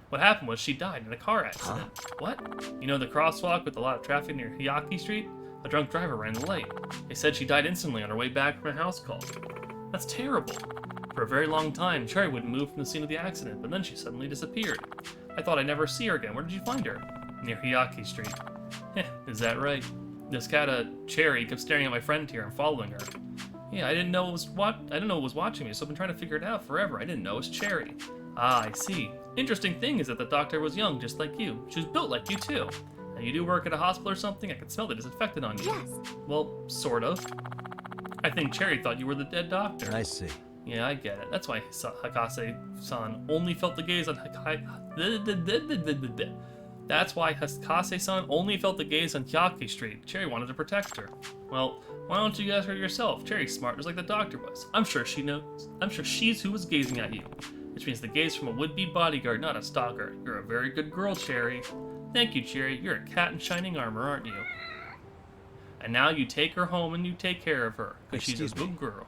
[SPEAKER 1] What happened was she died in a car accident. Huh? What? You know the crosswalk with a lot of traffic near Hiyaki Street? A drunk driver ran the light. They said she died instantly on her way back from a house call. That's terrible. For a very long time, Cherry wouldn't move from the scene of the accident, but then she suddenly disappeared. I thought I'd never see her again. Where did you find her? Near Hiyaki Street. Heh, is that right? This cat, Cherry, kept staring at my friend here and following her. Yeah, I didn't know it was watching me, so I've been trying to figure it out forever. I didn't know it was Cherry. Ah, I see. Interesting thing is that the doctor was young, just like you. She was built like you, too. And you do work at a hospital or something? I could smell the disinfectant on you.
[SPEAKER 6] Yes.
[SPEAKER 1] Well, sort of. I think Cherry thought you were the dead doctor.
[SPEAKER 11] I see.
[SPEAKER 1] Yeah, I get it. That's why Hakase-san only felt the gaze on That's why Hakase-san only felt the gaze on Hiyaki Street. Cherry wanted to protect her. Well, why don't you ask her yourself? Cherry's smart, just like the doctor was. I'm sure she knows. I'm sure she's who was gazing at you. Which means the gaze from a would-be bodyguard, not a stalker. You're a very good girl, Cherry. Thank you, Cherry. You're a cat in shining armor, aren't you? And now you take her home and you take care of her, because she's a good girl.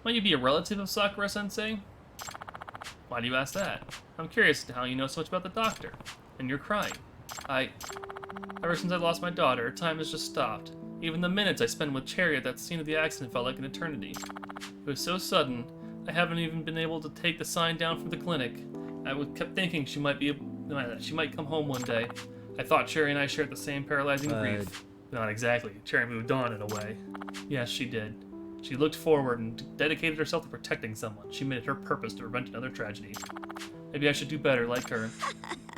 [SPEAKER 1] Might you be a relative of Sakura-sensei? Why do you ask that? I'm curious to how you know so much about the doctor. And you're crying. Ever since I lost my daughter, time has just stopped. Even the minutes I spent with Cherry at that scene of the accident felt like an eternity. It was so sudden, I haven't even been able to take the sign down from the clinic. I kept thinking she might come home one day. I thought Cherry and I shared the same paralyzing grief. Not exactly. Cherry moved on in a way. Yes, she did. She looked forward and dedicated herself to protecting someone. She made it her purpose to prevent another tragedy. Maybe I should do better, like her.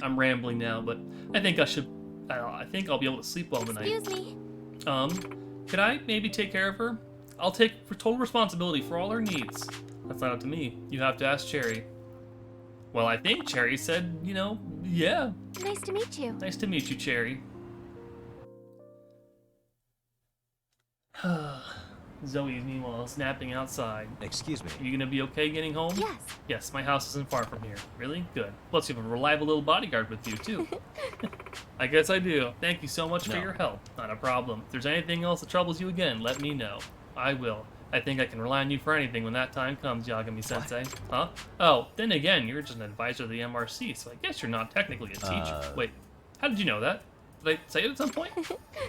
[SPEAKER 1] I'm rambling now, but I think I'll be able to sleep well tonight.
[SPEAKER 6] Excuse me.
[SPEAKER 1] Could I maybe take care of her? I'll take total responsibility for all her needs. That's not up to me. You have to ask Cherry. Well, I think Cherry said, yeah.
[SPEAKER 6] Nice to meet you.
[SPEAKER 1] Nice to meet you, Cherry. Zoe's meanwhile snapping outside.
[SPEAKER 11] Excuse me.
[SPEAKER 1] Are you gonna be okay getting home?
[SPEAKER 6] Yes.
[SPEAKER 1] Yes, my house isn't far from here. Really? Good. Plus, you have a reliable little bodyguard with you, too. I guess I do. Thank you so much for your help. Not a problem. If there's anything else that troubles you again, let me know. I will. I think I can rely on you for anything when that time comes, Yagami-sensei. Huh? Oh, then again, you're just an advisor to the MRC, so I guess you're not technically a teacher. Wait, how did you know that? Did I say it at some point?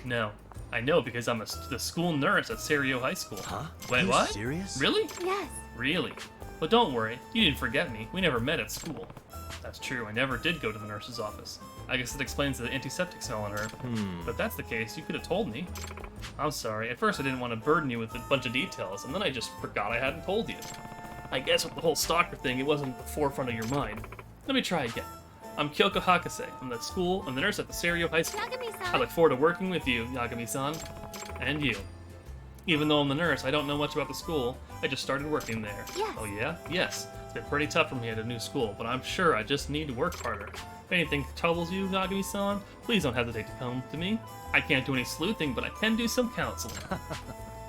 [SPEAKER 1] No. I know because I'm the school nurse at Serio High School.
[SPEAKER 11] Huh?
[SPEAKER 1] Wait,
[SPEAKER 11] Are you
[SPEAKER 1] what?
[SPEAKER 11] serious?
[SPEAKER 1] Really?
[SPEAKER 6] Yes.
[SPEAKER 1] Really? But don't worry, you didn't forget me. We never met at school. That's true, I never did go to the nurse's office. I guess it explains the antiseptic smell on her. But if that's the case, you could have told me. I'm sorry, at first I didn't want to burden you with a bunch of details, and then I just forgot I hadn't told you. I guess with the whole stalker thing, it wasn't at the forefront of your mind. Let me try again. I'm Kyoko Hakase. I'm the nurse at the Serio High School.
[SPEAKER 6] Yagami-san.
[SPEAKER 1] I look forward to working with you, Yagami-san. And you. Even though I'm the nurse, I don't know much about the school. I just started working there.
[SPEAKER 6] Yes.
[SPEAKER 1] Oh yeah? Yes. It's been pretty tough for me at a new school, but I'm sure I just need to work harder. If anything troubles you, Yagami-san, please don't hesitate to come to me. I can't do any sleuthing, but I can do some counseling.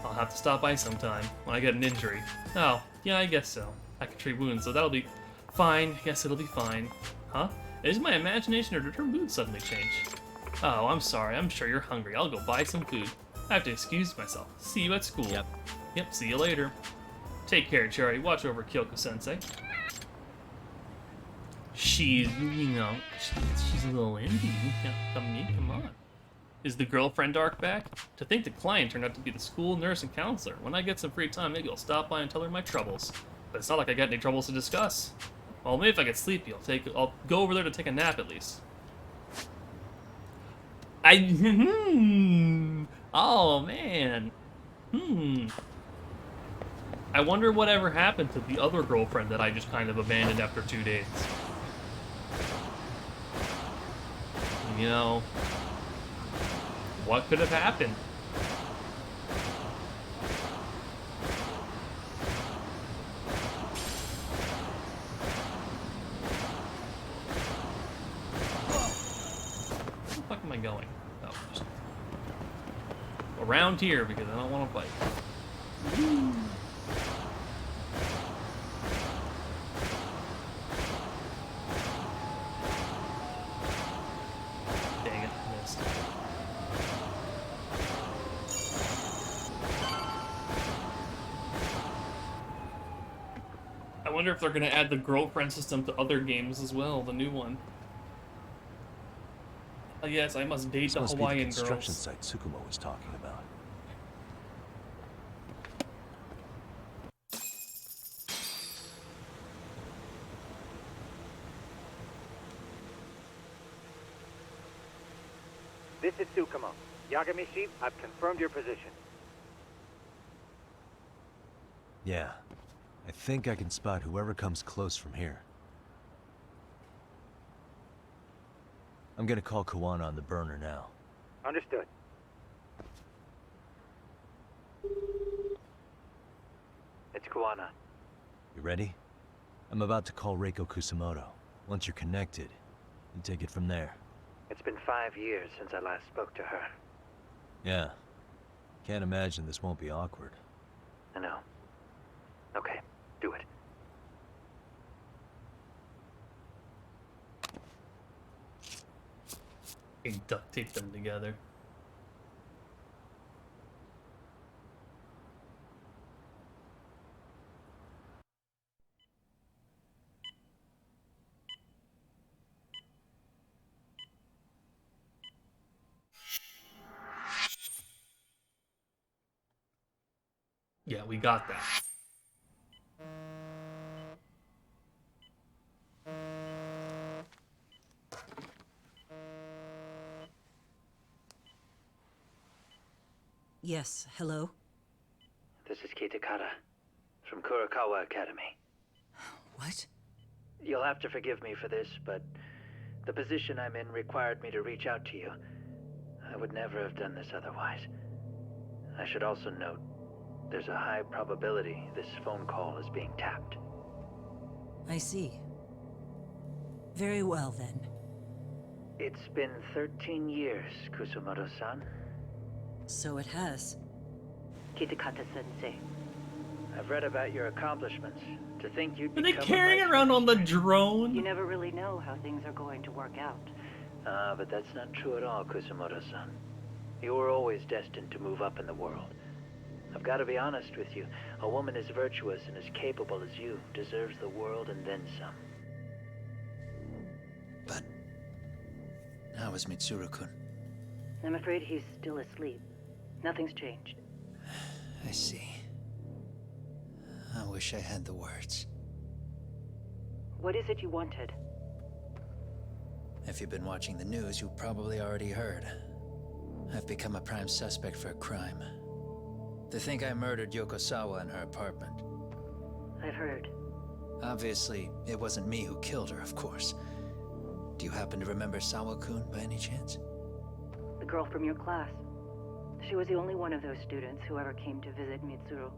[SPEAKER 1] I'll have to stop by sometime when I get an injury. Oh, yeah, I guess so. I can treat wounds, so that'll be fine. Yes, it'll be fine. Huh? Is my imagination or did her mood suddenly change? Oh, I'm sorry. I'm sure you're hungry. I'll go buy some food. I have to excuse myself. See you at school. Yep, see you later. Take care, Cherry. Watch over Kyoko-sensei. She's, she's a little indie. Come on. Is the girlfriend arc back? To think the client turned out to be the school nurse and counselor. When I get some free time, maybe I'll stop by and tell her my troubles. But it's not like I got any troubles to discuss. Well, maybe if I get sleepy, I'll go over there to take a nap at least. Oh, man. I wonder whatever happened to the other girlfriend that I just kind of abandoned after 2 days. What could have happened? going? Oh, just around here because I don't want to fight. Dang it, missed. I wonder if they're gonna add the girlfriend system to other games as well, the new one. Yes, I must date
[SPEAKER 3] This
[SPEAKER 1] the
[SPEAKER 3] must
[SPEAKER 1] Hawaiian
[SPEAKER 3] be the construction
[SPEAKER 1] girls.
[SPEAKER 3] site Tsukumo was talking about.
[SPEAKER 14] This is Tsukumo. Yagami-shi, I've confirmed your position.
[SPEAKER 3] Yeah. I think I can spot whoever comes close from here. I'm gonna call Kawana on the burner now.
[SPEAKER 14] Understood. It's Kawana.
[SPEAKER 3] You ready? I'm about to call Reiko Kusamoto. Once you're connected, you take it from there.
[SPEAKER 14] It's been 5 years since I last spoke to her.
[SPEAKER 3] Yeah. Can't imagine this won't be awkward.
[SPEAKER 14] I know. Okay, do it.
[SPEAKER 1] You duct tape them together. Yeah, we got that.
[SPEAKER 15] Yes, hello?
[SPEAKER 14] This is Kitakata from Kurakawa Academy.
[SPEAKER 15] What?
[SPEAKER 14] You'll have to forgive me for this, but the position I'm in required me to reach out to you. I would never have done this otherwise. I should also note, there's a high probability this phone call is being tapped.
[SPEAKER 15] I see. Very well, then.
[SPEAKER 14] It's been 13 years, Kusumoto-san.
[SPEAKER 15] So it has.
[SPEAKER 14] Kitakata-sensei. I've read about your accomplishments. To think you'd
[SPEAKER 1] Are they
[SPEAKER 14] become
[SPEAKER 1] carrying
[SPEAKER 14] a vice
[SPEAKER 1] around on the drone?
[SPEAKER 17] You never really know how things are going to work out.
[SPEAKER 14] But that's not true at all, Kusumoto-san. You were always destined to move up in the world. I've got to be honest with you. A woman as virtuous and as capable as you deserves the world and then some.
[SPEAKER 19] But how is Mitsuru-kun?
[SPEAKER 17] I'm afraid he's still asleep. Nothing's changed.
[SPEAKER 19] I see. I wish I had the words.
[SPEAKER 17] What is it you wanted?
[SPEAKER 19] If you've been watching the news, you probably already heard. I've become a prime suspect for a crime. They think I murdered Yokosawa in her apartment.
[SPEAKER 17] I've heard.
[SPEAKER 19] Obviously, it wasn't me who killed her, of course. Do you happen to remember Sawa-kun by any chance?
[SPEAKER 17] The girl from your class. She was the only one of those students who ever came to visit Mitsuru.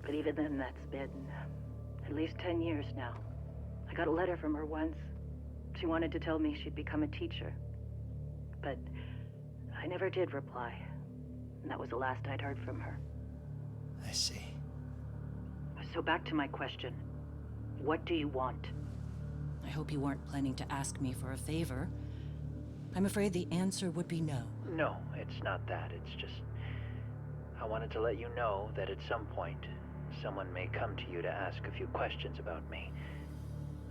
[SPEAKER 17] But even then, that's been at least 10 years now. I got a letter from her once. She wanted to tell me she'd become a teacher. But I never did reply. And that was the last I'd heard from her.
[SPEAKER 19] I see.
[SPEAKER 17] So back to my question. What do you want?
[SPEAKER 15] I hope you weren't planning to ask me for a favor. I'm afraid the answer would be no.
[SPEAKER 14] No, it's not that. It's just... I wanted to let you know that at some point, someone may come to you to ask a few questions about me.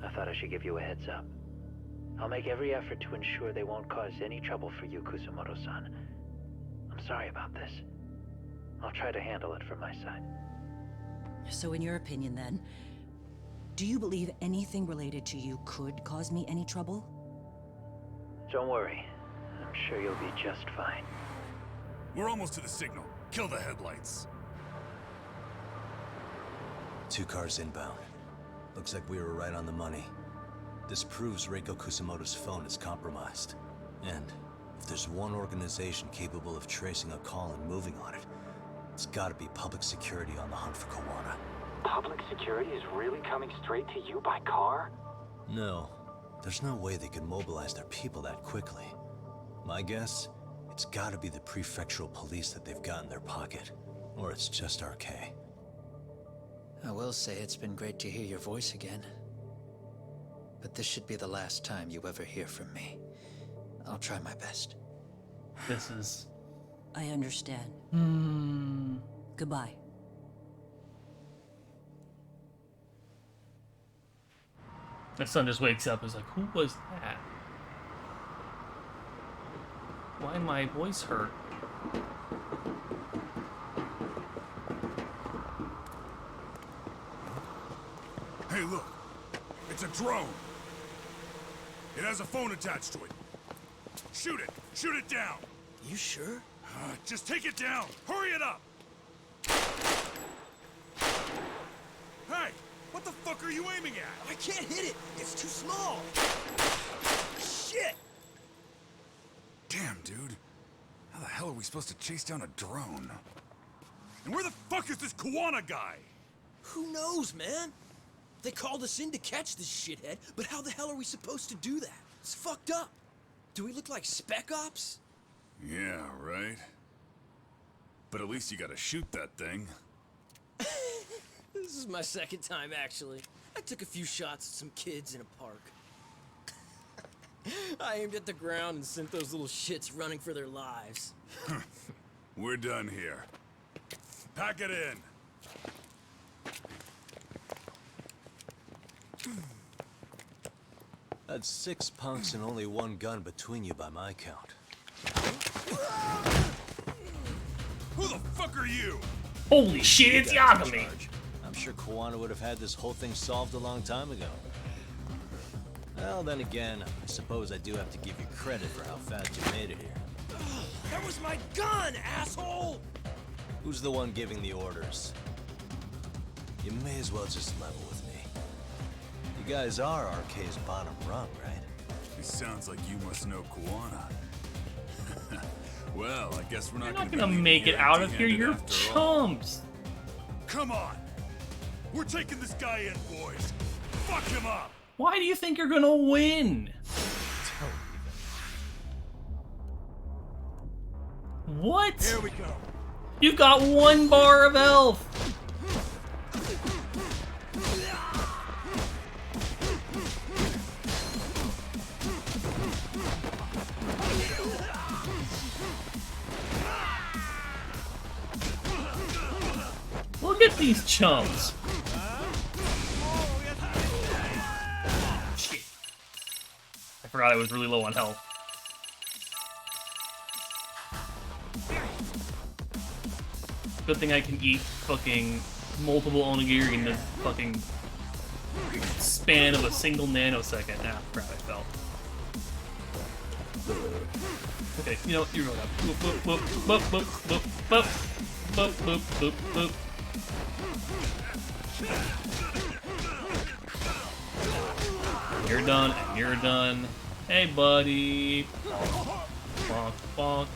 [SPEAKER 14] I thought I should give you a heads up. I'll make every effort to ensure they won't cause any trouble for you, Kusumoto-san. I'm sorry about this. I'll try to handle it from my side.
[SPEAKER 15] So in your opinion, then, do you believe anything related to you could cause me any trouble?
[SPEAKER 14] Don't worry. I'm sure you'll be just fine.
[SPEAKER 23] We're almost to the signal. Kill the headlights.
[SPEAKER 3] 2 cars inbound. Looks like we were right on the money. This proves Reiko Kusamoto's phone is compromised. And if there's one organization capable of tracing a call and moving on it, it's gotta be public security on the hunt for Kawana.
[SPEAKER 24] Public security is really coming straight to you by car?
[SPEAKER 3] No. There's no way they could mobilize their people that quickly. My guess? It's gotta be the prefectural police that they've got in their pocket. Or it's just RK.
[SPEAKER 19] I will say it's been great to hear your voice again. But this should be the last time you ever hear from me. I'll try my best.
[SPEAKER 1] This is...
[SPEAKER 15] I understand. Goodbye.
[SPEAKER 1] My son just wakes up and is like, who was that? Why my voice hurt?
[SPEAKER 23] Hey, look. It's a drone. It has a phone attached to it. Shoot it. Shoot it down.
[SPEAKER 4] You sure?
[SPEAKER 23] Just take it down. Hurry it up. Hey, what the fuck are you aiming at?
[SPEAKER 4] I can't hit it. It's too small. Shit!
[SPEAKER 23] Damn, dude. How the hell are we supposed to chase down a drone? And where the fuck is this Kuwana guy?
[SPEAKER 4] Who knows, man? They called us in to catch this shithead, but how the hell are we supposed to do that? It's fucked up. Do we look like Spec Ops?
[SPEAKER 23] Yeah, right. But at least you gotta shoot that thing.
[SPEAKER 4] This is my second time, actually. I took a few shots at some kids in a park. I aimed at the ground and sent those little shits running for their lives.
[SPEAKER 23] We're done here. Pack it in.
[SPEAKER 3] That's 6 punks and only 1 gun between you by my count.
[SPEAKER 23] Who the fuck are you?
[SPEAKER 1] Holy shit, it's Yagami!
[SPEAKER 3] I'm sure Kuwana would have had this whole thing solved a long time ago. Well, then again, I suppose I do have to give you credit for how fast you made it here.
[SPEAKER 4] That was my gun, asshole!
[SPEAKER 3] Who's the one giving the orders? You may as well just level with me. You guys are RK's bottom rung, right?
[SPEAKER 23] It sounds like you must know Kuwana. Well, I guess we're
[SPEAKER 1] You're
[SPEAKER 23] not
[SPEAKER 1] gonna make it out of here, you're chumps!
[SPEAKER 23] Come on! We're taking this guy in, boys! Fuck him up!
[SPEAKER 1] Why do you think you're gonna win? What?
[SPEAKER 23] Here we go.
[SPEAKER 1] You've got 1 bar of health! Look at these chumps! Shit. I forgot I was really low on health. Good thing I can eat fucking multiple onigiri in the fucking span of a single nanosecond. Ah, crap, I fell. Okay, you know what? You're going up. Boop, boop, boop, boop, boop, boop, boop, boop, boop, boop, boop. You're done, and you're done. Hey, buddy. Bonk, bonk.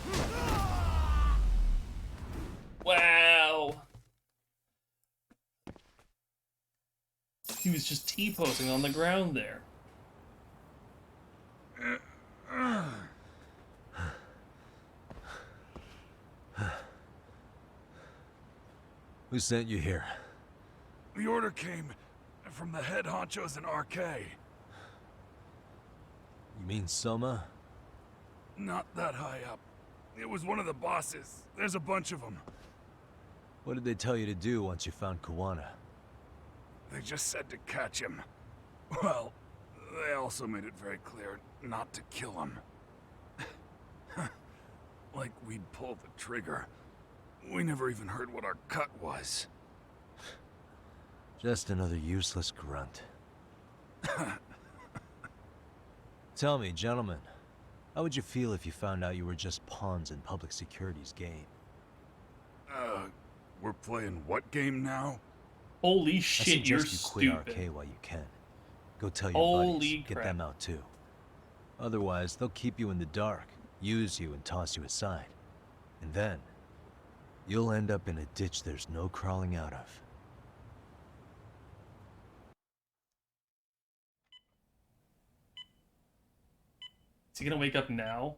[SPEAKER 1] Wow. He was just T-posing on the ground there.
[SPEAKER 3] Who sent you here?
[SPEAKER 23] The order came from the head honchos in RK.
[SPEAKER 3] You mean Soma?
[SPEAKER 23] Not that high up. It was one of the bosses. There's a bunch of them.
[SPEAKER 3] What did they tell you to do once you found Kuwana?
[SPEAKER 23] They just said to catch him. Well, they also made it very clear not to kill him. Like we'd pull the trigger. We never even heard what our cut was.
[SPEAKER 3] Just another useless grunt. Tell me, gentlemen, how would you feel if you found out you were just pawns in public security's game?
[SPEAKER 23] We're playing what game now?
[SPEAKER 1] Holy
[SPEAKER 3] I
[SPEAKER 1] shit, you're
[SPEAKER 3] suggest you quit
[SPEAKER 1] stupid.
[SPEAKER 3] RK while you can. Go tell your
[SPEAKER 1] Holy
[SPEAKER 3] buddies,
[SPEAKER 1] crap.
[SPEAKER 3] get them out too. Otherwise, they'll keep you in the dark, use you and toss you aside. And then, you'll end up in a ditch there's no crawling out of.
[SPEAKER 1] Is he gonna wake up now?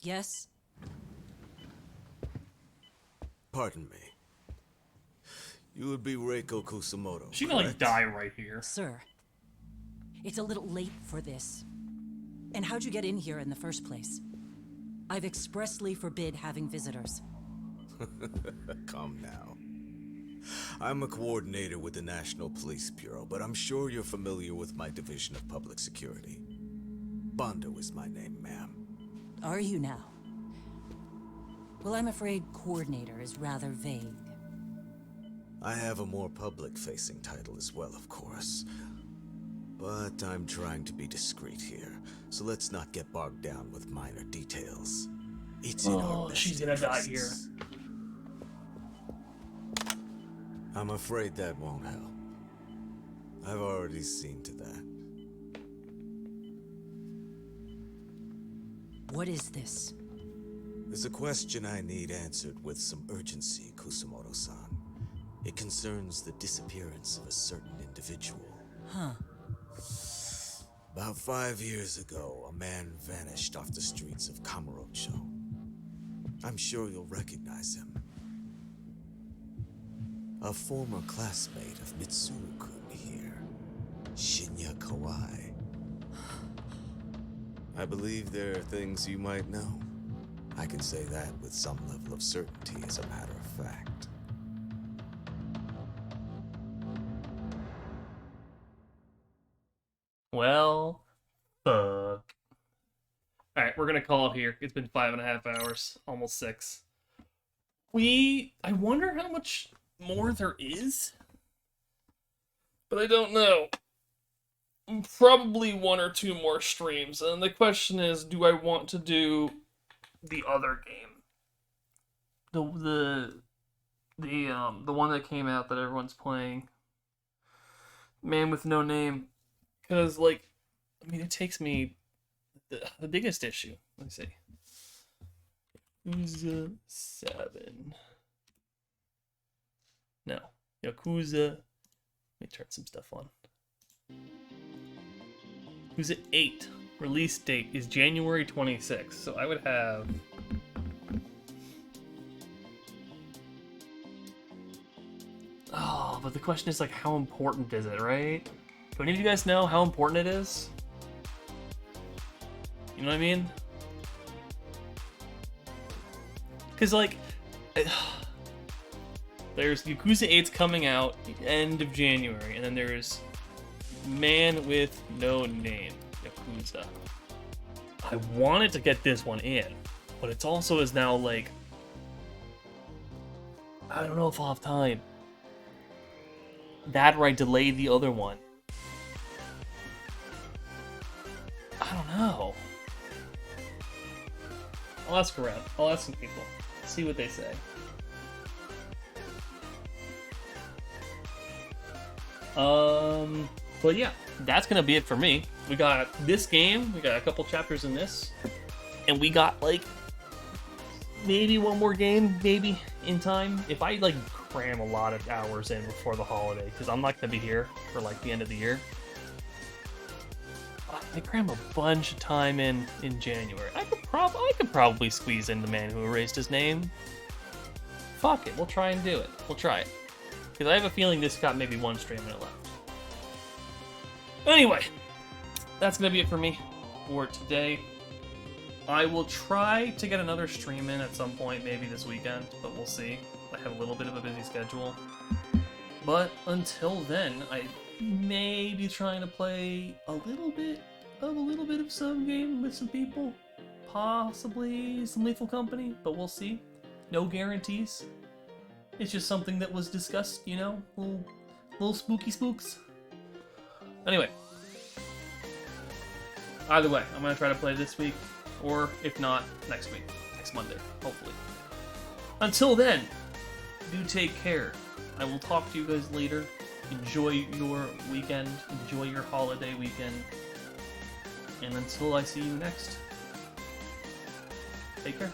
[SPEAKER 15] Yes?
[SPEAKER 5] Pardon me. You would be Reiko Kusamoto,
[SPEAKER 1] She gonna like
[SPEAKER 5] correct?
[SPEAKER 1] die right here.
[SPEAKER 15] Sir, it's a little late for this. And how'd you get in here in the first place? I've expressly forbid having visitors.
[SPEAKER 5] Come now. I'm a coordinator with the National Police Bureau, but I'm sure you're familiar with my Division of Public Security. Bondo is my name, ma'am.
[SPEAKER 15] Are you now? Well, I'm afraid coordinator is rather vague.
[SPEAKER 5] I have a more public-facing title as well, of course. But I'm trying to be discreet here, so let's not get bogged down with minor details. It's in our best
[SPEAKER 1] she's gonna die here.
[SPEAKER 5] interests. I'm afraid that won't help. I've already seen to that.
[SPEAKER 15] What is this?
[SPEAKER 5] There's a question I need answered with some urgency, Kusamoto-san. It concerns the disappearance of a certain individual.
[SPEAKER 15] Huh.
[SPEAKER 5] About 5 years ago, a man vanished off the streets of Kamurocho. I'm sure you'll recognize him. A former classmate of Mitsuru-kun here, Shinya Kawai. I believe there are things you might know. I can say that with some level of certainty, as a matter of fact.
[SPEAKER 1] Well, fuck. Alright, we're gonna call it here. It's been 5.5 hours, almost 6. I wonder how much more there is? But I don't know. Probably 1 or 2 more streams, and the question is, do I want to do the other game? The one that came out that everyone's playing. Man with No Name. Because, like, I mean, it takes me the biggest issue. Let me see. Yakuza 7. No. Yakuza. Let me turn some stuff on. Yakuza 8. Release date is January 26th. So I would have... Oh, but the question is, like, how important is it, right? Do any of you guys know how important it is? You know what I mean? Because, like, there's Yakuza 8's coming out the end of January, and then there's Man with No Name, Yakuza. I wanted to get this one in, but it's also is now, like, I don't know if I'll have time. That or I delayed the other one. I don't know. I'll ask around. I'll ask some people. See what they say. But yeah, that's gonna be it for me. We got this game, we got a couple chapters in this, and we got like maybe one more game, maybe in time. If I like cram a lot of hours in before the holiday, because I'm not gonna be here for like the end of the year. I cram a bunch of time in January. I could probably squeeze in The Man Who Erased His Name. Fuck it, we'll try and do it. We'll try it. Because I have a feeling this got maybe 1 stream in it left. Anyway, that's going to be it for me for today. I will try to get another stream in at some point, maybe this weekend, but we'll see. I have a little bit of a busy schedule. But until then, I may be trying to play a little bit of some game with some people. Possibly some Lethal Company, but we'll see. No guarantees. It's just something that was discussed, you know? Little spooky spooks. Anyway. Either way, I'm going to try to play this week, or if not, next week. Next Monday, hopefully. Until then, do take care. I will talk to you guys later. Enjoy your weekend. Enjoy your holiday weekend. And until I see you next, take care.